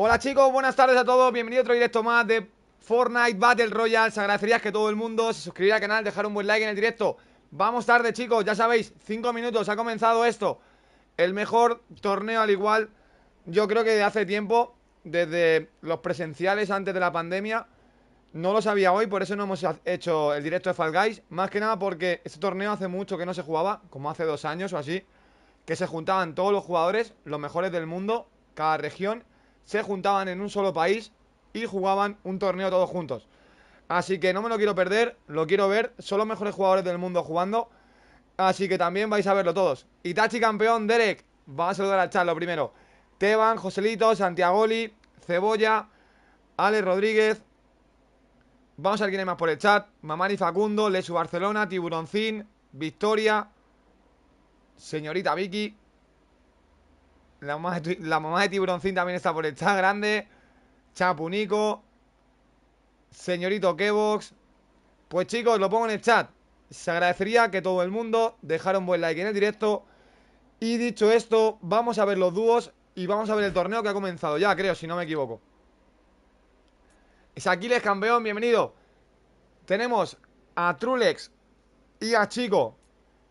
Hola chicos, buenas tardes a todos. Bienvenido a otro directo más de Fortnite Battle Royale. Se agradecería que todo el mundo se suscribiera al canal, dejar un buen like en el directo. Vamos tarde chicos, ya sabéis, 5 minutos, ha comenzado esto. El mejor torneo al igual, yo creo que de hace tiempo, desde los presenciales antes de la pandemia. No lo sabía hoy, por eso no hemos hecho el directo de Fall Guys. Más que nada porque este torneo hace mucho que no se jugaba, como hace 2 años o así. Que se juntaban todos los jugadores, los mejores del mundo, cada región, se juntaban en un solo país y jugaban un torneo todos juntos. Así que no me lo quiero perder, lo quiero ver, son los mejores jugadores del mundo jugando. Así que también vais a verlo todos. Itachi campeón, Derek, vamos a saludar al chat lo primero. Teban, Joselito, Santiagoli, Cebolla, Alex Rodríguez. Vamos a ver quién hay más por el chat. Mamani Facundo, Lesu Barcelona, Tiburoncín, Victoria, señorita Vicky. La mamá de Tiburoncín también está por el chat, grande. Chapunico, señorito Kevox. Pues chicos, lo pongo en el chat. Se agradecería que todo el mundo dejara un buen like en el directo. Y dicho esto, vamos a ver los dúos y vamos a ver el torneo que ha comenzado ya, creo, si no me equivoco. Es Aquiles campeón, bienvenido. Tenemos a Trulex y a Chico,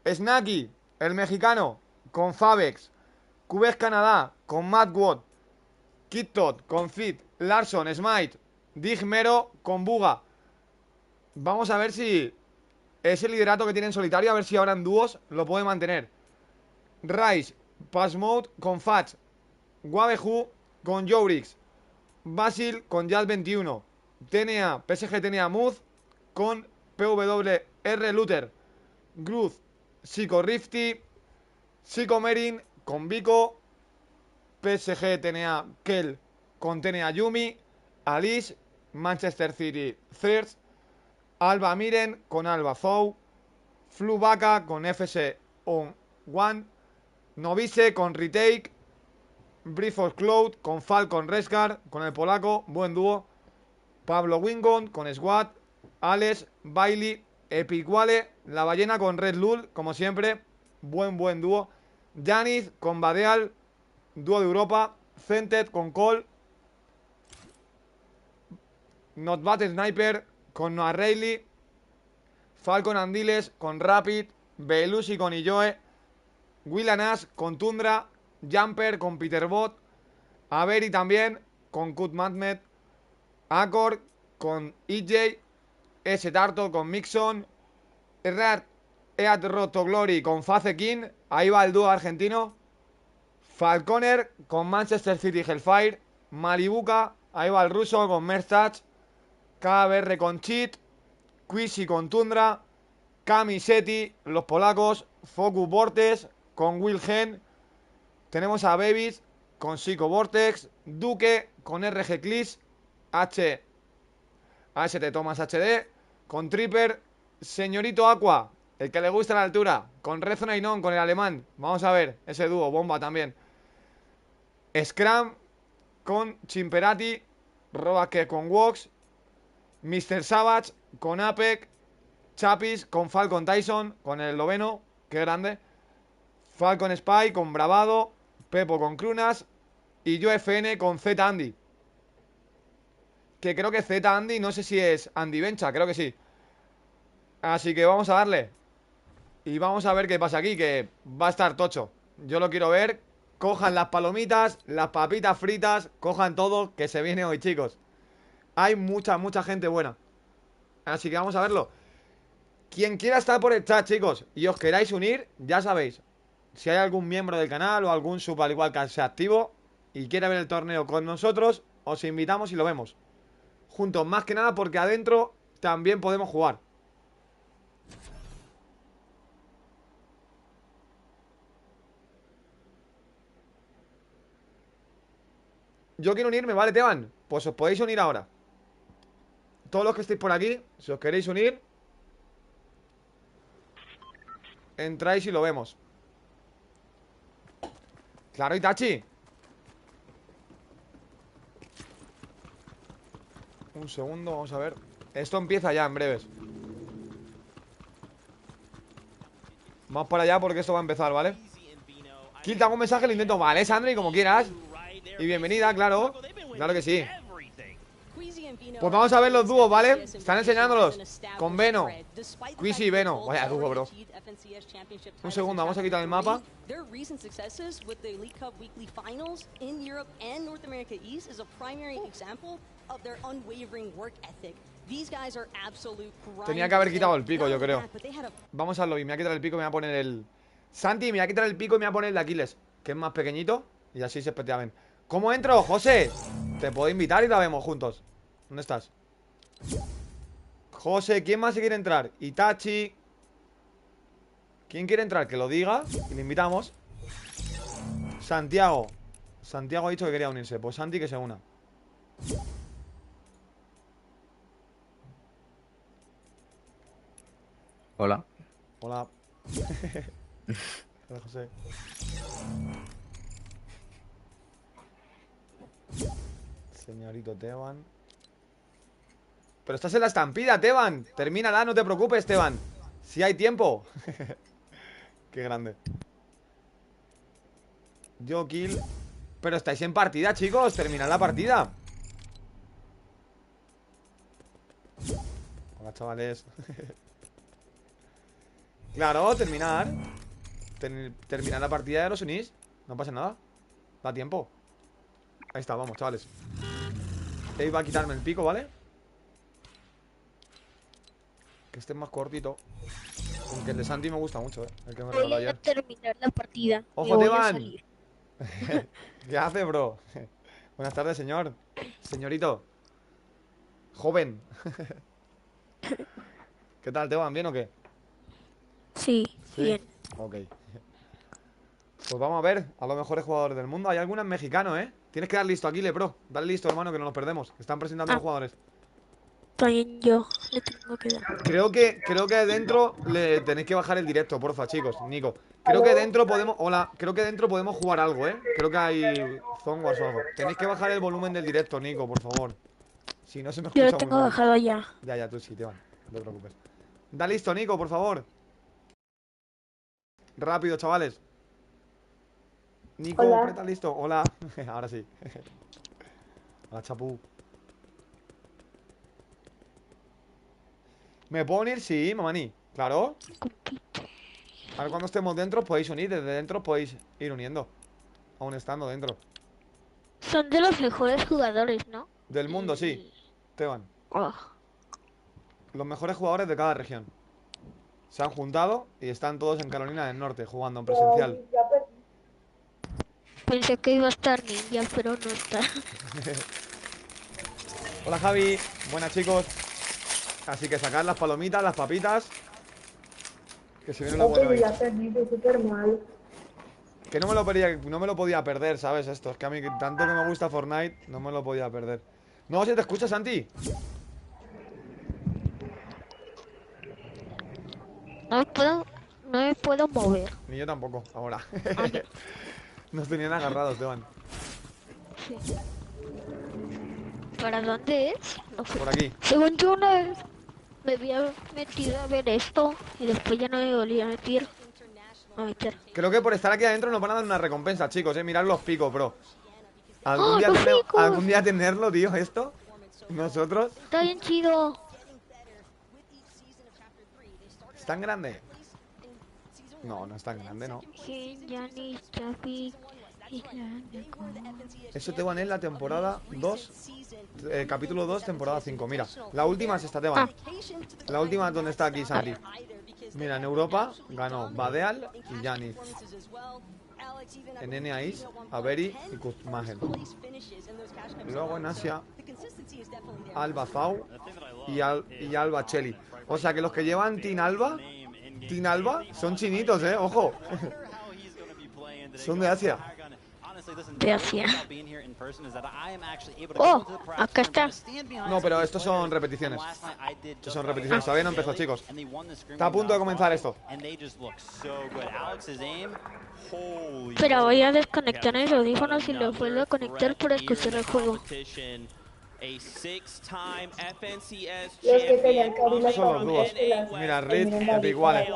Snacky, el mexicano, con Fabex, Cubes Canadá, con Matt Watt, KitTot, con Fit, Larson, Smite, Digmero, con Buga. Vamos a ver si ese liderato que tiene en solitario, a ver si ahora en dúos lo puede mantener. Rice, Pass Mode, con Fats, Wabehu, con Jourix, Basil, con Jazz21, TNA, PSG TNA Muz, con PWR Luther, Gruz, Psycho Rifty, Psycho Merin, con Vico, PSG TNA Kel, con TNA Yumi, Alice, Manchester City Thirst, Alba Miren, con Alba Zou, Flubaka, con FS On One, Novice, con Retake, Brief of Cloud, con Falcon Rescar, con el polaco, buen dúo, Pablo Wingon, con Swat, Alex, Bailey, Epic Wale, la ballena con Red Lul, como siempre, buen dúo, Janice con Badeal, dúo de Europa, Cented con Cole, Not Bad Sniper con Noah Reilly, Falcon Andiles con Rapid, Belushi con Illoe, Willanas con Tundra, Jumper con Peterbot, Averi también con Cut Madmet, Accord con EJ, S. Tarto con Mixon, Eat Roto Glory con Face King, ahí va el dúo argentino, Falconer con Manchester City Hellfire, Malibuca, ahí va el ruso con Merstach, KBR con Cheat, Quisi con Tundra, Kamisetti, los polacos, Focus Vortex con Wilgen, tenemos a Babies con Psycho Vortex, Duque con RG Clis, AST Thomas HD, con Tripper, Señorito Aqua, el que le gusta la altura, con Rezona y Non, con el alemán. Vamos a ver, ese dúo, bomba también. Scrum con Chimperati, Robake con Wox, Mr. Savage con Apec, Chapis con Falcon Tyson, con el esloveno, que grande. Falcon Spy con Bravado, Pepo con Crunas y yo FN con Z Andy. Que creo que Z Andy, no sé si es Andy Bencha, creo que sí. Así que vamos a darle. Y vamos a ver qué pasa aquí, que va a estar tocho. Yo lo quiero ver. Cojan las palomitas, las papitas fritas, cojan todo, que se viene hoy, chicos. Hay mucha gente buena. Así que vamos a verlo. Quien quiera estar por el chat, chicos, y os queráis unir, ya sabéis. Si hay algún miembro del canal o algún sub al igual que sea activo y quiere ver el torneo con nosotros, os invitamos y lo vemos juntos, más que nada porque adentro también podemos jugar. Yo quiero unirme, ¿vale, Teban? Pues os podéis unir ahora. Todos los que estéis por aquí, si os queréis unir, entráis y lo vemos. Claro, Itachi. Un segundo, vamos a ver. Esto empieza ya en breves. Vamos para allá porque esto va a empezar, ¿vale? Kill, te hago un mensaje, lo intento. Vale, Sandri, como quieras. Y bienvenida, claro. Claro que sí. Pues vamos a ver los dúos, ¿vale? Están enseñándolos. Con Veno. Quizzy y Veno. Vaya dúo, bro. Un segundo, vamos a quitar el mapa. Tenía que haber quitado el pico, yo creo. Vamos al lobby, me voy a quitar el pico y me voy a poner el... Santi, me voy a quitar el pico y me voy a poner el de Aquiles, que es más pequeñito. Y así se espetea bien. ¿Cómo entro, José? Te puedo invitar y la vemos juntos. ¿Dónde estás? José, ¿quién más se quiere entrar? Itachi. ¿Quién quiere entrar? Que lo diga y le invitamos. Santiago. Santiago ha dicho que quería unirse. Pues Santi que se una. Hola. Hola. Hola, José. Señorito Teban. Pero estás en la estampida, Teban. Termínala, no te preocupes, Teban. Si hay tiempo. Qué grande. Yo kill. Pero estáis en partida, chicos. Terminad la partida. Hola, chavales. Claro, terminar. Terminar la partida y los unís. No pasa nada. Da tiempo. Ahí está, vamos, chavales. Ahí va a quitarme el pico, ¿vale? Que esté más cortito. Aunque el de Santi me gusta mucho, el que me regaló Voy a ayer. terminar la partida. ¡Ojo, Teban! ¿Qué hace, bro? Buenas tardes, señor. Señorito. Joven. ¿Qué tal, Teban? ¿Bien o qué? Sí, ¿Sí? bien. Ok. Pues vamos a ver a los mejores jugadores del mundo. Hay algunas mexicanos, ¿eh? Tienes que dar listo aquí, bro. Dale listo, hermano, que no nos perdemos. Están presentando los jugadores. También yo le tengo que dar. Creo que dentro le tenéis que bajar el directo, porfa, chicos. Nico. Creo que dentro podemos... Hola. Creo que dentro podemos jugar algo, ¿eh? Creo que hay zonguas o algo. Tenéis que bajar el volumen del directo, Nico, por favor. Si no se me Yo escucha lo muy tengo mal. bajado ya. Ya, tú sí, te van. No te preocupes. Da listo, Nico, por favor. Rápido, chavales. Nico, Hola. aprieta listo. Hola. Ahora sí. Hola, chapu. ¿Me puedo unir? Sí, mamani. Claro. Ahora cuando estemos dentro podéis unir. Desde dentro podéis ir uniendo. Aún estando dentro. Son de los mejores jugadores, ¿no? Del mundo, sí. Teban. Oh, Los mejores jugadores de cada región. Se han juntado y están todos en Carolina del Norte jugando en presencial. pensé que iba a estar Ninja, pero no está. Hola, Javi. Buenas, chicos. Así que sacad las palomitas, las papitas. Que se viene lo bueno hoy. Súper mal. Que no me lo podía perder, ¿sabes? Esto, es que a mí tanto que me gusta Fortnite, no me lo podía perder. No, ¿se te escucha, Santi? No me puedo mover. Ni yo tampoco, ahora. Ah, no. Nos tenían agarrados, Teban. Sí. ¿Para dónde es? No sé. Por aquí. Según yo una vez me había metido a ver esto y después ya no me volví a meter. Creo que por estar aquí adentro nos van a dar una recompensa, chicos, mirad los picos, bro. ¡Oh, los picos! ¿Algún día tenerlo, tío, esto? Nosotros. Está bien chido. ¿Es tan grande? No, no es tan grande, ¿no? Eso te van en la temporada 2, capítulo 2, temporada 5. Mira, la última es esta, Teban. La última es donde está aquí Santi. Mira, en Europa ganó Badeal y Yanis. En NAIS, Averi y Kuzmagel. Y luego en Asia, Alba Zau y Alba Cheli. O sea que los que llevan Team Alba son chinitos, ojo. Son de Asia. De Asia. Oh, acá está. No, pero estos son repeticiones. Estos son repeticiones. Todavía no empezó, chicos. Está a punto de comenzar esto. Pero voy a desconectar el audífono y lo vuelvo a conectar para escuchar el juego. Los que tenían Karina Son los dúos. con Mira, Red, Epic Wallet.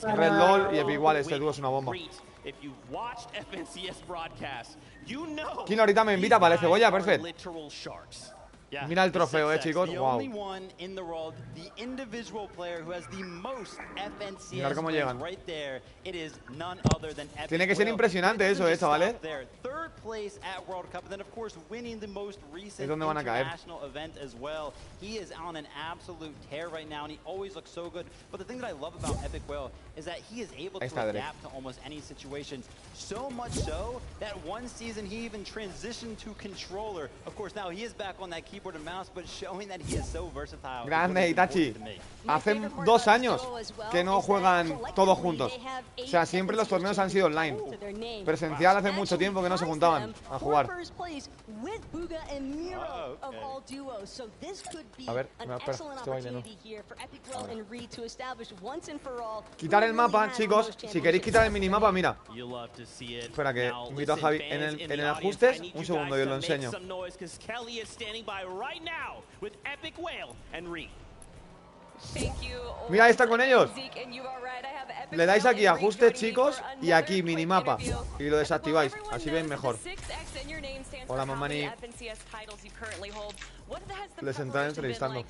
Red LOL y Epic Wallet. Este dúo es una bomba. ¿Quién ahorita me invita? Vale, cebolla, perfecto. Mira el trofeo, chicos. Wow. Mirad cómo llegan. Tiene que ser impresionante eso, chavales. Es donde van a caer. Ahí está Derek. Grande Itachi. Hace 2 años que no juegan todos juntos. O sea, siempre los torneos han sido online. Presencial hace mucho tiempo que no se juntaban a jugar. A ver, no, espera, este baile no. Quitar el mapa, chicos. Si queréis quitar el minimapa, mira. Espera que invito a Javi en el ajustes. Un segundo, yo os lo enseño. Mira, está con ellos. Le dais aquí ajustes, chicos, y aquí minimapa. Y lo desactiváis, así veis mejor. Hola, Mamani. Les entran entrevistando.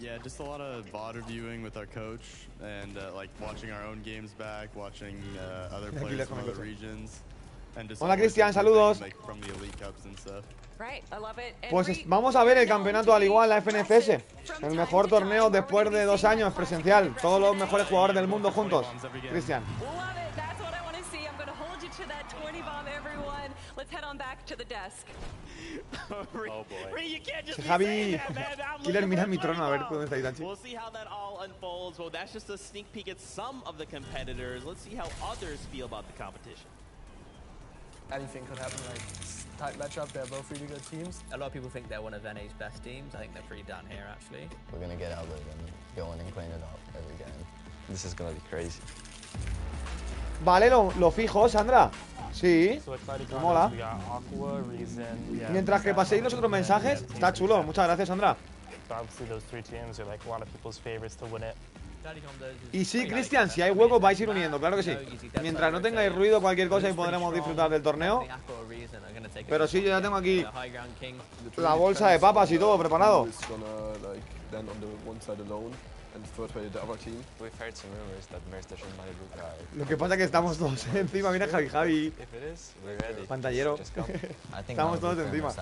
Yeah, just a lot of VOD reviewing with our coach and like watching our own games back, watching other players from other regions. Hola, Cristian, saludos. Pues vamos a ver el campeonato al igual, la FNCS. El mejor torneo después de 2 años presencial. Todos los mejores jugadores del mundo juntos. Cristian. Javi, Killer, mira mi trono a ver dónde está Itachi. Anything could happen, like tight matchup. They're both really good teams. A lot of people think they're one of NA's best teams. I think they're pretty down here, actually. We're gonna get out there and go in and clean it up every game. This is gonna be crazy. Vale, lo fijo, Sandra. Sí, mola. Mientras que paséis los otros mensajes, está chulo. Muchas gracias, Sandra. Y sí, Cristian, si hay huecos vais a ir uniendo, claro que sí. Mientras no tengáis ruido, cualquier cosa y podremos disfrutar del torneo. Pero sí, yo ya tengo aquí la bolsa de papas y todo preparado. Lo que pasa es que estamos todos encima. Mira, Javi. Pantallero. Estamos todos encima.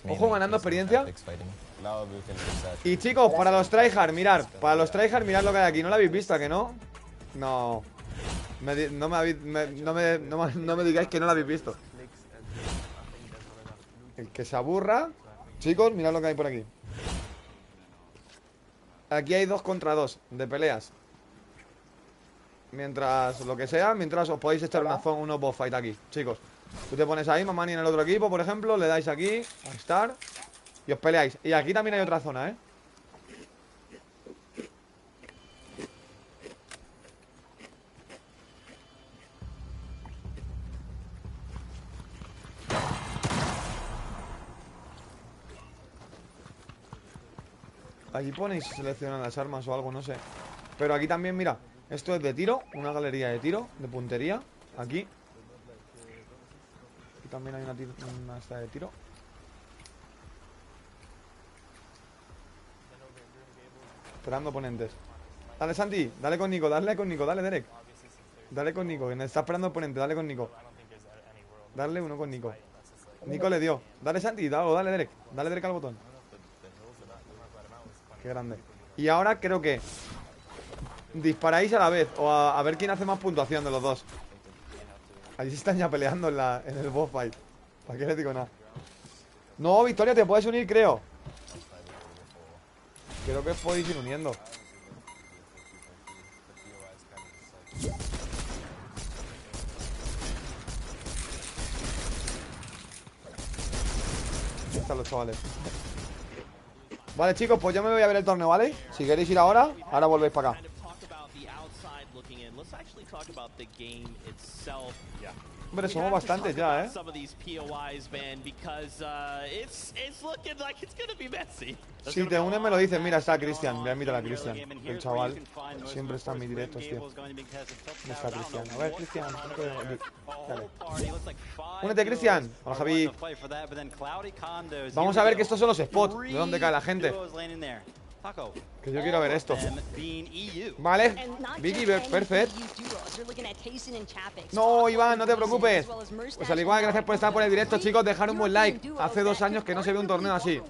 Ojo, ganando experiencia. Y chicos, para los tryhard, mirad. Para los tryhard, mirad lo que hay aquí. ¿No lo habéis visto, a que no? No. No me digáis que no lo habéis visto. El que se aburra. Chicos, mirad lo que hay por aquí. Aquí hay 2 contra 2 de peleas. Mientras, lo que sea, mientras os podéis echar unos boss fight aquí, chicos. Tú te pones ahí, Mamani en el otro equipo, por ejemplo. Le dais aquí, a Star, y os peleáis. Y aquí también hay otra zona, ¿eh? Aquí ponéis seleccionar las armas o algo, no sé. Pero aquí también, mira, esto es de tiro. Una galería de tiro, de puntería. Aquí. Aquí también hay una esta de tiro. Esperando oponentes. Dale, Santi, dale con Nico, dale Derek. Dale con Nico, que me está esperando oponente, dale con Nico. Darle uno con Nico. Nico le dio. Dale, Santi, dale Derek. Dale Derek al botón. Qué grande. Y ahora creo que disparáis a la vez. O a ver quién hace más puntuación de los dos. Allí se están ya peleando en el boss fight. ¿Para qué les digo nada? No, Victoria, te puedes unir, creo. Creo que os podéis ir uniendo. Ahí están los chavales. Vale, chicos, pues yo me voy a ver el torneo, ¿vale? Si queréis ir ahora volvéis para acá. Hombre, somos bastantes ya, Si te unes me lo dices. Mira, está Cristian. Voy a invitar a Cristian. El chaval siempre está en mis directos, tío. ¿Dónde está Cristian? A ver, Cristian. Dale. Únete, Cristian. Hola, Javi. Vamos a ver que estos son los spots. De dónde cae la gente. Que yo quiero ver esto. Vale, Vicky, perfecto. No, Iván, no te preocupes. Pues al igual, gracias por estar por el directo, chicos. Dejar un buen like. Hace 2 años que no se ve un torneo así.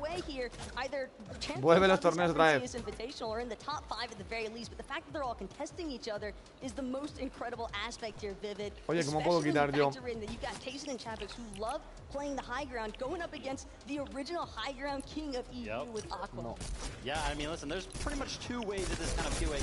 Vuelve los torneos otra vez. Oye, ¿cómo puedo quitar yo? No. Yeah, I mean, listen, there's pretty much 2 ways that this kind of POA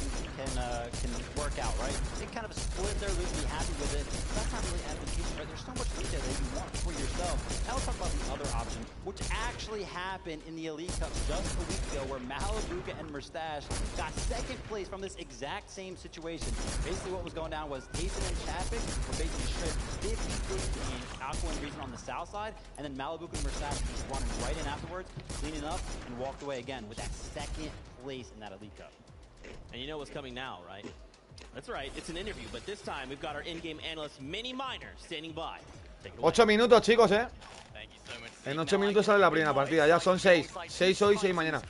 can work out, right? They kind of split their loot and be happy with it. That's not really advantageous, right? There's so much loot there that you want for yourself. Now let's talk about the other option, which actually happened in the Elite Cup just a week ago, where Malibuka and Mustache got 2nd place from this exact same situation. Basically, what was going down was Tayson and Chapik were basically stripped 50-50 in Aqua and Reason on the south side, and then Malibuka and Mustache just running right in afterwards, cleaning up, and walked away again with that 2nd place in that Elite Cup. And you know what's coming now, right? That's right, it's an interview, but this time we've got our in-game analyst Mini Miner standing by. 8 minutos, chicos, En 8 minutos sale la primera partida. Ya son 6. 6 hoy, 6 mañana.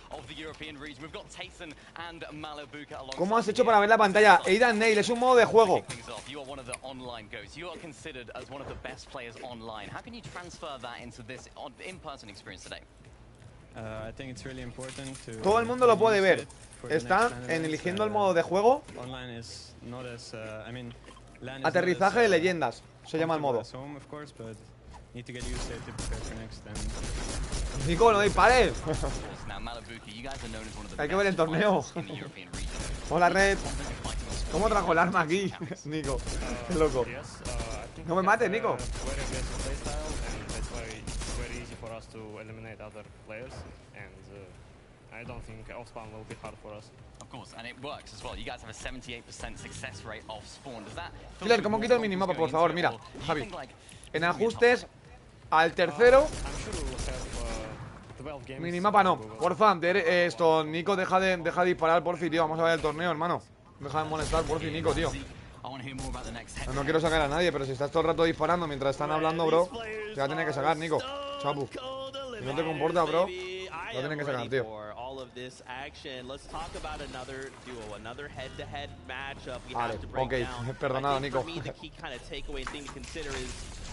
¿Cómo has hecho para ver la pantalla? Aidan Nail, es un modo de juego. Todo el mundo lo puede ver. Están en eligiendo el modo de juego. Aterrizaje de leyendas se llama el modo. Nico, no dispares. Hay que ver el torneo. Hola, Red. ¿Cómo trajo el arma aquí? Nico, qué loco. No me mates, Nico. I don't think off-spawn will be hard for us. Of course, and it works as well. You guys have a 78% success rate off spawn. Does that Killer, ¿cómo quito el minimapa, por favor? Mira, Javi. En ajustes, al tercero. Minimapa no. Porfa, esto, Nico, deja de disparar, porfi, tío. Vamos a ver el torneo, hermano. Deja de molestar, porfi, Nico, tío. No quiero sacar a nadie, pero si estás todo el rato disparando mientras están hablando, bro, te va a tener que sacar, Nico. Chapu. Si no te comportas, bro, lo tienen que sacar, tío. Vale, ok, perdonado, Nico.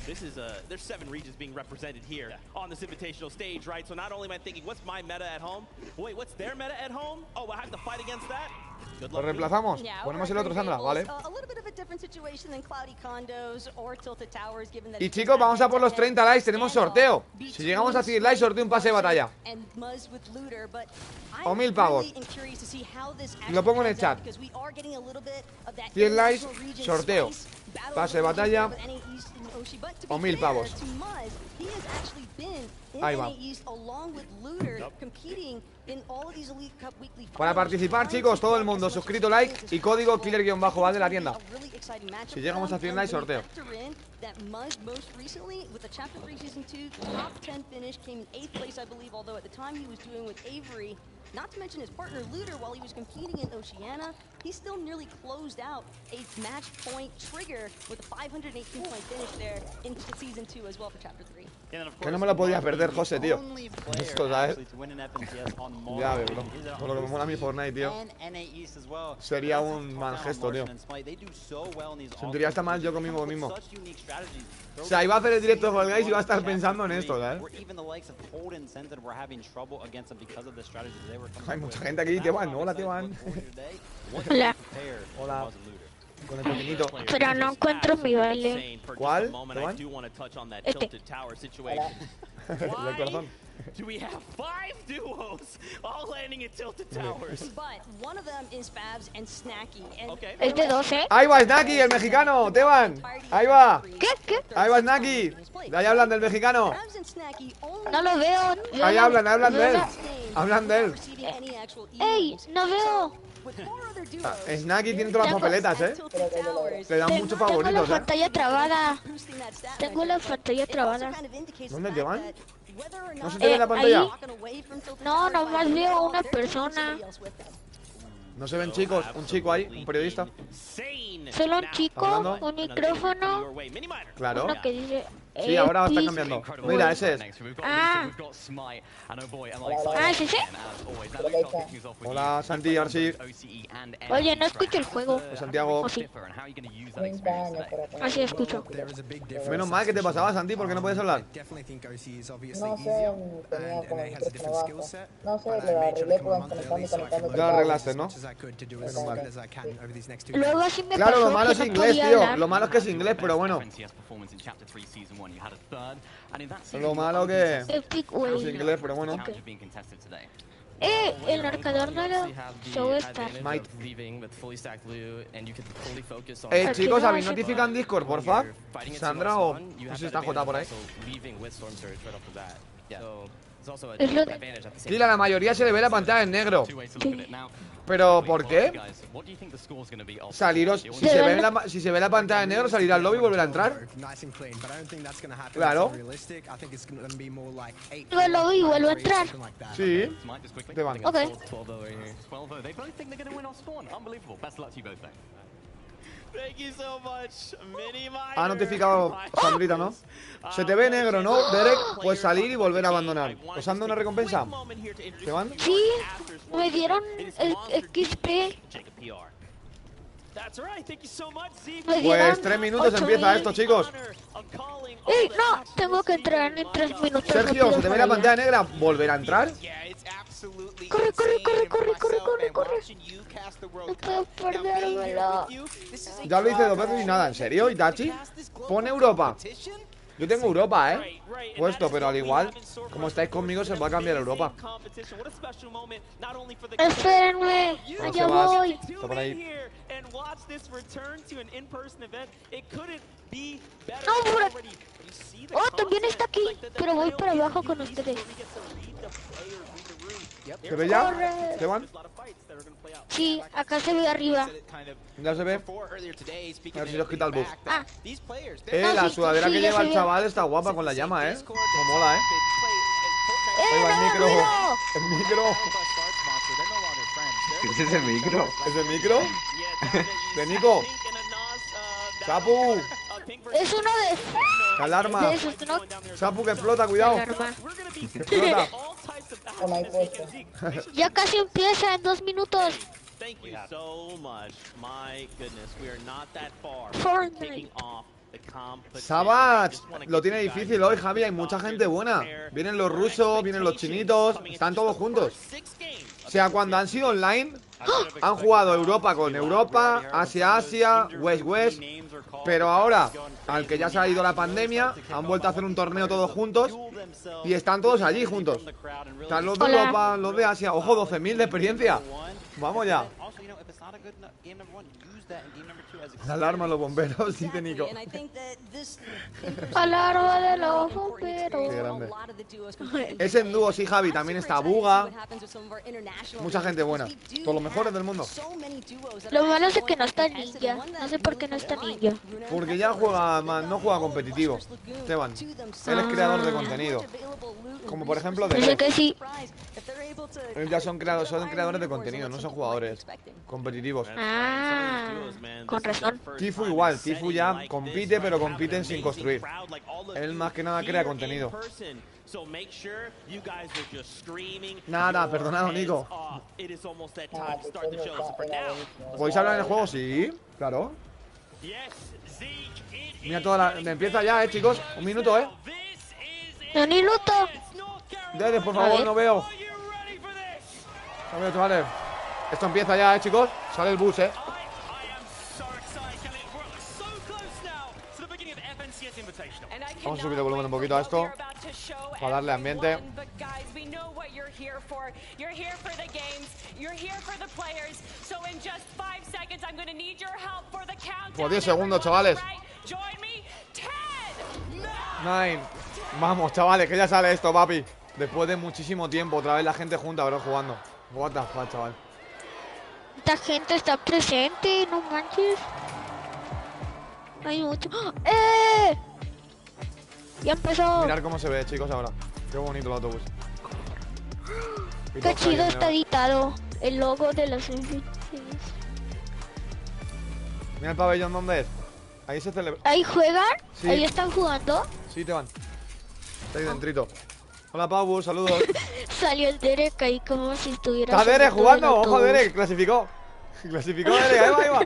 This is there's 7 regions being represented here on this invitational stage, right? So not only am I thinking, what's my meta at home? Wait, what's their meta at home? Oh, I have to fight against that? Lo reemplazamos. Ponemos el otro, Sandra, ¿vale? Y chicos, vamos a por los 30 likes. Tenemos sorteo. Si llegamos a 100 likes, sorteo un pase de batalla. O 1000 pavos. Lo pongo en el chat. 100 likes, sorteo. Pase de batalla o 1000 pavos. Ahí va. Para participar, chicos, todo el mundo suscrito, like y código killer-val de la tienda. Si llegamos a 100 likes, sorteo. Not to mention his partner Looter, while he was competing in Oceania, he still nearly closed out a match point trigger with a 518-point finish there in Season 2 as well for Chapter 3. Que no me lo podía perder, José, tío. Esto, ¿sabes? Ya veo, bro. Con lo que me mola mi Fortnite, tío. Sería un mal gesto, tío. Sentiría hasta mal yo conmigo mismo. O sea, iba a hacer el directo con el guys y iba a estar pensando en esto, ¿sabes? Hay mucha gente aquí, Teban. Hola, Teban. Hola. Hola. Con el pequeñito. Pero no encuentro mi baile. ¿Cuál? Este. El corazón. Do we have 5 duos all landing at Tilted Towers? But one of them is Fabs and Snacky. Okay. Es de 12. Ahí va Snacky, el mexicano, Teban. Ahí va. ¿Qué? Ahí va Snacky. De ahí hablan del mexicano. No lo veo. Ahí hablan de él. Hablan de él. ¡Ey! No veo. Snacky tiene todas las papeletas, Le dan muchos favoritos, Tengo la pantalla trabada. Tengo la pantalla trabada. ¿Dónde te van? ¿No se te ve la pantalla? Ahí. No, nomás veo una persona. No se ven chicos, un chico ahí, un periodista. Solo un chico, un micrófono. Claro. Uno que dice, sí, ahora está cambiando. Mira, ese es. Ah, ¿es ese? Hola, Santi, Arsi. Oye, no escucho el juego. Santiago. ¿O sí? Así escucho. Menos mal que te pasaba, Santi, porque no puedes hablar. No sé, tenía como el micrófono bajo. No sé, lo arreglé conectando. Ya lo arreglaste, ¿no? Menos mal. Luego así me Claro, pasó lo malo que es no inglés, podía tío. hablar. Lo malo es que es inglés, pero bueno. Lo malo que Epic es Way. inglés, pero bueno. El marcador no era show star. Might. Aquí Chicos, no ¿habéis se notificado en Discord, porfa? Sandra o... No sé si está J por ahí. Es lo de... Kila, la mayoría se le ve la pantalla en negro. ¿Pero por qué? Saliros, si se ve la pantalla en negro, salir al lobby y volver a entrar. Claro. Yo lo vi y vuelvo a entrar. Sí. Te van. Ok. Ha notificado Sandrita, ¿no? Se te ve negro, ¿no, Derek? Pues salir y volver a abandonar. ¿Os han dado una recompensa? ¿Te van? Sí, me dieron el XP. Pues 3 minutos empieza esto, chicos. No, tengo que entrar en 3 minutos. Sergio, ¿se te ve la pantalla negra? ¿Volver a entrar? Corre. No puedo perdérmelo. Ya lo hice 2 veces y nada, ¿en serio? ¿Itachi? Pone Europa. Yo tengo Europa, puesto, pero al igual, como estáis conmigo, se va a cambiar Europa. Espérenme, allá voy. Está por ahí. No, por aquí. Oh, también está aquí, pero voy para abajo con ustedes. ¿Se ve ya? Corre. ¿Se van? Sí, acá se ve arriba. Ya se ve. A ver si os quita el buff. Ah. La sudadera que lleva el chaval está guapa con la llama, Como mola, Ahí va el micro. El micro. ¿Qué es ese micro? ¿Es el micro? De Nico. Chapu. Es uno de... Alarma. De esos, ¿no? Chapu, que explota, cuidado. Alarma. Que explota. Ya casi empieza en 2 minutos. Fortnite. Savage lo tiene difícil hoy, Javi. Hay mucha gente buena. Vienen los rusos, vienen los chinitos. Están todos juntos. O sea, cuando han sido online, han jugado Europa con Europa, Asia, West. Pero ahora, al que ya se ha ido la pandemia, han vuelto a hacer un torneo todos juntos. Y están todos allí juntos. Están los de Europa, los de Asia. Ojo, 12.000 de experiencia. Vamos ya. La alarma a los bomberos, dice Nico. Alarma de los bomberos. Qué grande. Es en dúo, sí, Javi. También está Buga. Mucha gente buena. Todos los mejores del mundo. Lo malo es que no está Ninja. No sé por qué no está Ninja. Porque ya juega más, no juega competitivo. Esteban, él es creador de contenido. Como por ejemplo de... Sé que sí. Ellos ya son creadores de contenido, no son jugadores competitivos. Ah, con razón. Tifu igual, Tifu ya compite, pero compiten sin construir. Él más que nada crea contenido. Nada, perdonado, Nico. ¿Podéis hablar en el juego? Sí, claro. Mira toda la... Empieza ya, chicos. 1 minuto, Un minuto. Dede, por favor, no veo. No veo, chavales. Esto empieza ya, chicos. Sale el bus, Vamos a subir el volumen un poquito a esto para darle ambiente. Por 10 segundos, chavales. 9. Vamos, chavales, que ya sale esto, papi. Después de muchísimo tiempo, otra vez la gente junta, bro, jugando. What the fuck, chaval. Esta gente está presente, no manches. Hay mucho. ¡Eh! Ya empezó. Mirad cómo se ve, chicos, ahora. Qué bonito el autobús. Qué chido está editado el logo de los Invitations. Mira el pabellón, ¿dónde es? Ahí se celebra. ¿Ahí juegan? Sí. ¿Ahí están jugando? Sí, te van. Está ahí dentrito. Hola, Pau, saludos. Salió el Derek ahí como si estuviera... ¿Está Derek jugando? Ojo, Derek, clasificó. Clasificó Derek, ahí va, ahí va.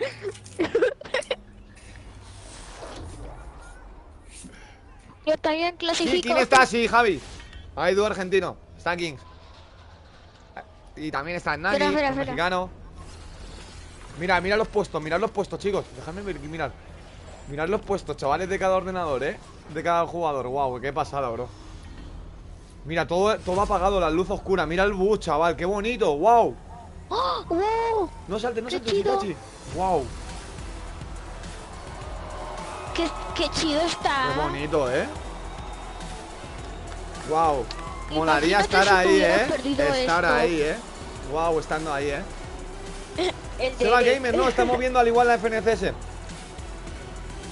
Yo también clasifico. Sí, ¿quién está? Sí, Javi. Hay dúo argentino. Está King. Y también está Nagi, espera. mexicano. Mirad los puestos, chicos. Dejadme mirar. Mirad los puestos, chavales, de cada ordenador, de cada jugador. Wow, qué pasada, bro. Mira, todo apagado, la luz oscura. Mira el bus, chaval, qué bonito, wow. ¡Oh! ¡Wow! No saltes, chido. Hitachi. Wow. Qué chido está. Qué bonito, Wow. Molaría Imagínate estar si ahí, tuviera perdido Estar esto. ahí, Wow, estando ahí, El Seba Derek. Gamer, no, estamos viendo al igual la FNCS.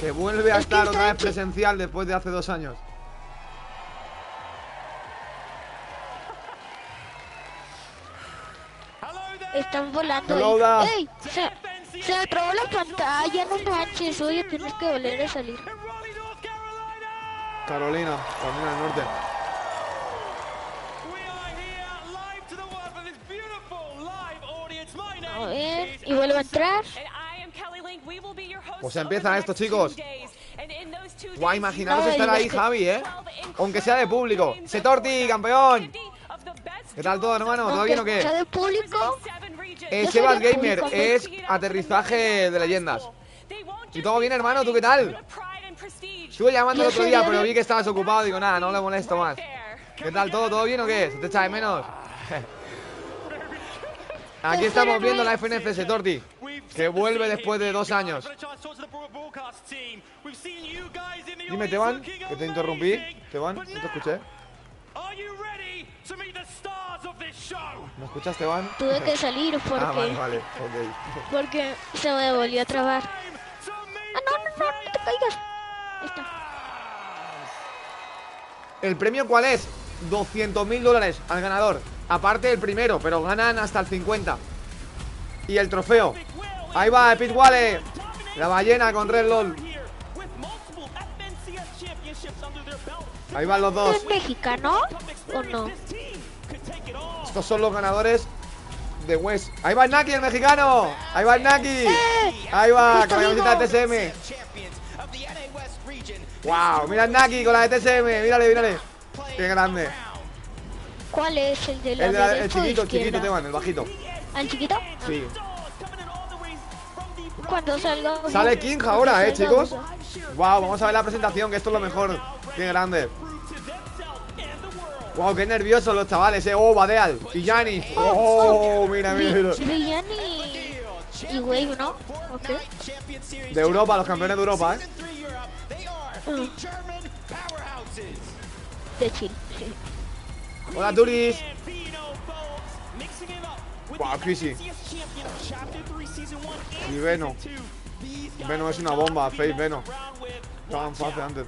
Que vuelve a Es que estar otra vez está presencial después de hace 2 años. Están volando. Hello, Da. ¡Ey! Se me trabó la pantalla, no manches. Oye, tienes que volver a salir. Carolina del Norte. A ver, y vuelvo a entrar. Pues empieza esto, chicos. Guau, imaginaros estar ahí, Javi, aunque sea de público. ¡TORTI, campeón! ¿Qué tal todo, hermano? ¿Todo bien o qué? ¿Sea de público? Sebas soy de Gamer, público. es aterrizaje de leyendas. ¿Y todo bien, hermano? ¿Tú qué tal? Estuve llamando el otro día, pero vi que estabas ocupado. Digo, nada, no le molesto más. ¿Qué tal todo? ¿Todo bien o qué? ¿Se te echa de menos? Aquí estamos viendo la FNCS, TORTI, que vuelve después de 2 años. Dime, Teban, que te interrumpí. Teban, no te escuché. ¿Me escuchas, Teban? Tuve que salir porque... vale, ok. Porque se me volvió a trabar. No te caigas. Ahí está. ¿El premio cuál es? $200.000 al ganador. Aparte del primero, pero ganan hasta el 50. Y el trofeo. Ahí va, Pit Wale. La ballena con Red LOL. Ahí van los dos. ¿Es mexicano o no? Estos son los ganadores de West. Ahí va el Naki, el mexicano. Ahí va el Naki. Ahí va, con la camiseta de TSM. Wow, mira el Naki con la de TSM. Mírale. Qué grande. ¿Cuál es? ¿El de la el chiquito, Teban, el bajito. ¿El chiquito? Sí. Cuando salga... Sale King ahora, chicos. Wow, vamos a ver la presentación, que esto es lo mejor. Qué grande. Wow, qué nerviosos los chavales, Oh, Badeal. Y Yanni. Oh, mira. Yanni. Y Wave, ¿no? Ok. De Europa, los campeones de Europa, De Chile. Hola, Turis. Wow, Chrissy. Y Veno. Veno es una bomba, Face Veno. Estaban fácil antes.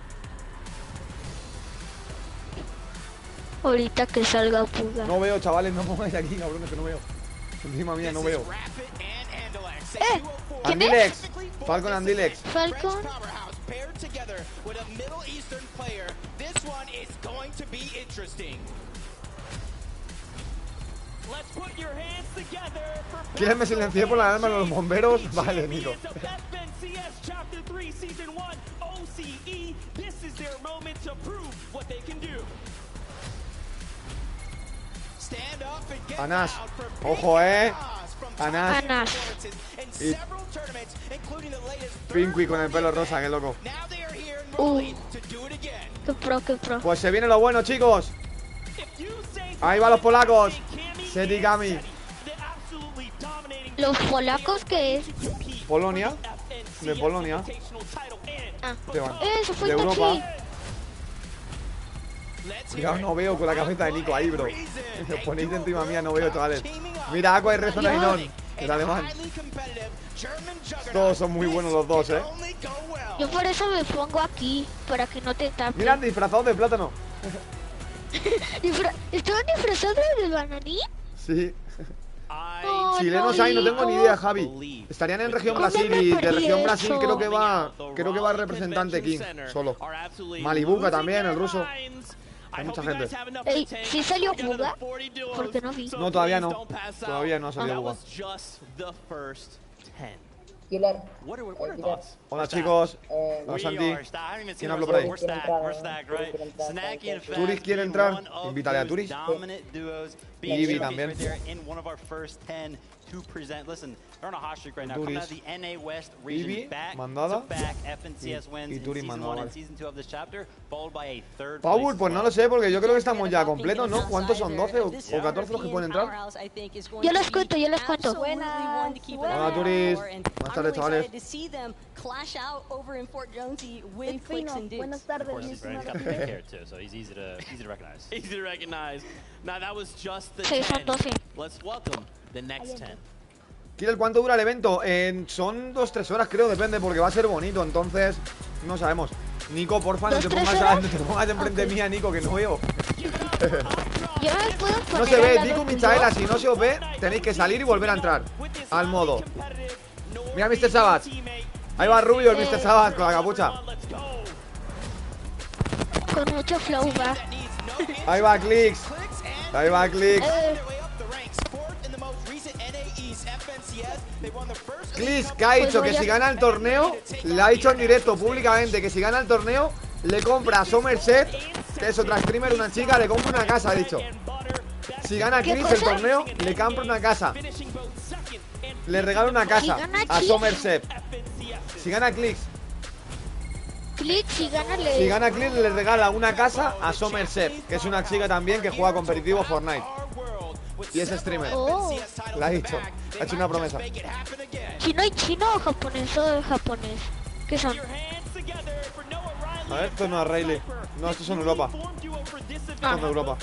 Ahorita que salga Puga. No veo, chavales, no pongáis aquí, cabrones, que no veo. Encima mía, no veo. ¿Quién Andilex. es? Falcon Andilex. Falcon. ¿Quieres me silencié por la alarma de los bomberos? Vale, Nico. Anas. Ojo, Anas. Y Pinky con el pelo rosa, qué loco. Qué pro. Pues se viene lo bueno, chicos. Ahí van los polacos. Setigami. ¿Los polacos qué es? Polonia. De Polonia. Ah, Teban. eso fue De Itachi. Europa. Cuidado, no veo con la cabeza de Nico ahí, bro. Si os ponéis encima mía, no veo, chavales. Mira, Aqua y Rezona y Non. El alemán. Todos son muy buenos los dos, Yo por eso me pongo aquí, para que no te tapen. Mira, disfrazado de plátano. ¿Estaban disfrazados de bananí? Sí. Oh, Chilenos hay, no tengo ni idea, Javi. Estarían en región Brasil y de región Brasil creo que va el representante King, solo. Malibuca también, el ruso. Hay mucha gente. Ey, ¿sí salió Buga? Porque no vi. No, todavía no. Todavía no ha salido Buga. Killer. Hola chicos. Hola Santi. ¿Quién habló por ahí? ¿Turis quiere entrar? Invítale a Turis. Y Ivy también. Turis. Ivy, mandada. Y Turis mandada. Paul, pues no lo sé, porque yo creo que estamos ya completos, ¿no? ¿Cuántos son? ¿12 o 14 los que pueden entrar? Yo les cuento, Hola Turis. Buenas tardes, chavales. Buenas tardes. Sí, son 12. Killer, ¿cuánto dura el evento? Son 2-3 horas, creo, depende, porque va a ser bonito, entonces no sabemos. Nico, porfa, no te pongas enfrente mía, Nico, que no veo. No se ve, Nico, Michaela, si no se os ve, tenéis que salir y volver a entrar al modo. Mira, Mr. Sabat. Ahí va Rubio, el Mr. Sabat con la capucha. Con mucho flow, va. Ahí va Clicks. Ahí va Clicks. Clicks, que ha dicho que si gana el torneo, le ha dicho en directo públicamente que si gana el torneo, le compra a Somerset, que es otra streamer, una chica, le compra una casa, ha dicho. Si gana Clicks el torneo, le compra una casa. Le regala una casa a Somerset. Si gana Clicks. Si gana Clicks, le regala una casa a Somerset, que es una chica también que juega competitivo Fortnite. Y es streamer. La ha dicho. Ha hecho una promesa. ¿Chino y chino o japonés o japonés? ¿Qué son? A ver, esto no es Rayleigh. No, estos son Europa. Son de Europa.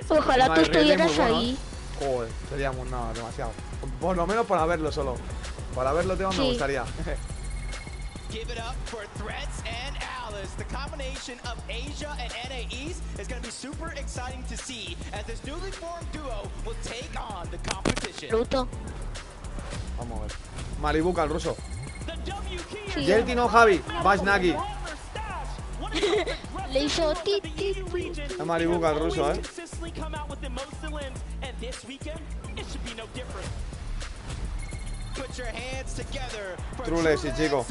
Ojalá tú estuvieras ahí. Joder, seríamos nada, demasiado. Por lo menos para verlo solo. Para verlo tema me gustaría. Give it up for Threats and Alice. The combination of Asia and NAEs is going to be super exciting to see as this newly formed duo will take on the competition. Bruto. Vamos a ver. Malibuca, el ruso. Yelti no, Javi. Basnaki. Le hizo ti. Es Malibuca, el ruso, Trules y chico.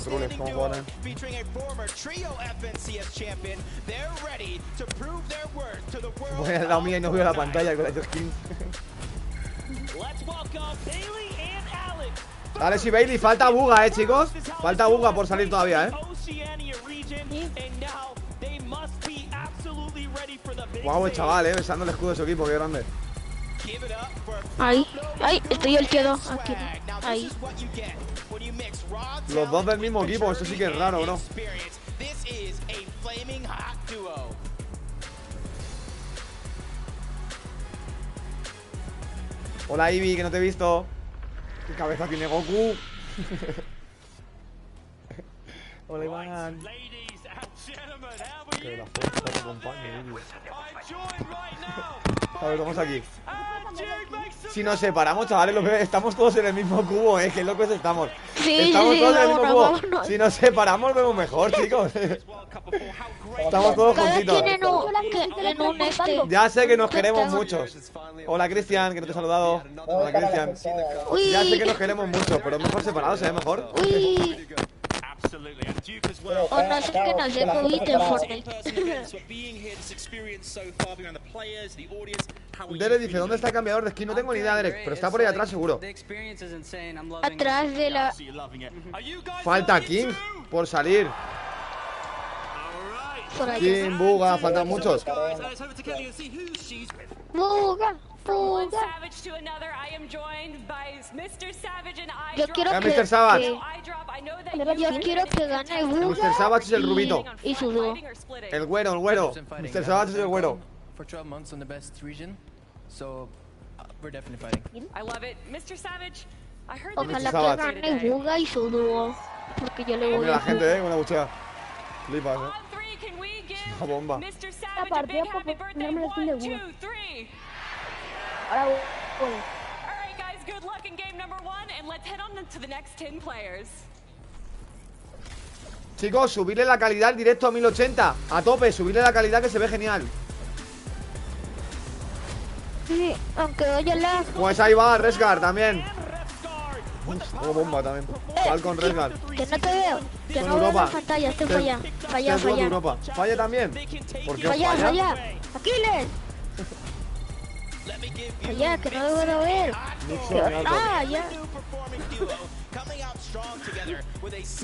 Trules, ¿cómo ponen? Voy al lado mía y no veo la pantalla con la skin. Dale, si Bailey, falta buga, chicos. Falta buga por salir todavía, Guau, chaval, besando el escudo de su equipo, qué grande. Ahí, estoy el quedo aquí. Ahí. Los dos del mismo equipo, esto sí que es raro, bro. Hola Ivy, que no te he visto. ¿Qué cabeza tiene Goku? Hola Iván. Que la fuerza te acompañe, Ivy. A ver, vamos aquí. Si nos separamos, chavales, estamos todos en el mismo cubo, qué locos estamos. Estamos todos en el mismo cubo. Si nos separamos, vemos mejor, chicos. Estamos todos juntitos. Ya sé que nos queremos muchos. Hola, Cristian, que no te he saludado. Hola, Cristian. Ya sé que nos queremos mucho, pero es mejor separados, ¿se ve mejor? O no sé que nos dé COVID en Fortnite. Derek dice, ¿dónde está el cambiador de skin? No tengo ni idea, Derek, pero está por ahí atrás seguro. Atrás de la... Falta King por salir. King, Buga, faltan muchos. Buga. Yo quiero que... Mr. Savage. Yo quiero que gane Buga. Mr. Savage es el rubito. Y su dúo. El güero. Mr. Savage es el güero. for 12 months on the best region, so we're definitely fighting. I love it, Mr. Savage. I heard Ojalá que gane Buga y su dúo, porque yo le voy mira a la gente, una buchea. Flipas, una bomba. La partida por ponerme el skin de Buga. Ahora voy. Alright guys, good luck in game number 1 and let's head on to the next 10 players. Chicos, subirle la calidad al directo a 1080. A tope, subirle la calidad que se ve genial. Sí, aunque oye la... Pues ahí va, Resgar también. Como bomba también. Falcon Resgar. Que no te veo. Que Con no veo Europa. la pantalla, estoy falla. Falla, Falla. falla. Europa. Falla también. ¿Por qué os Falla, falla? falla. Aquiles. Falla, que no lo puedo ver. Ah, ya.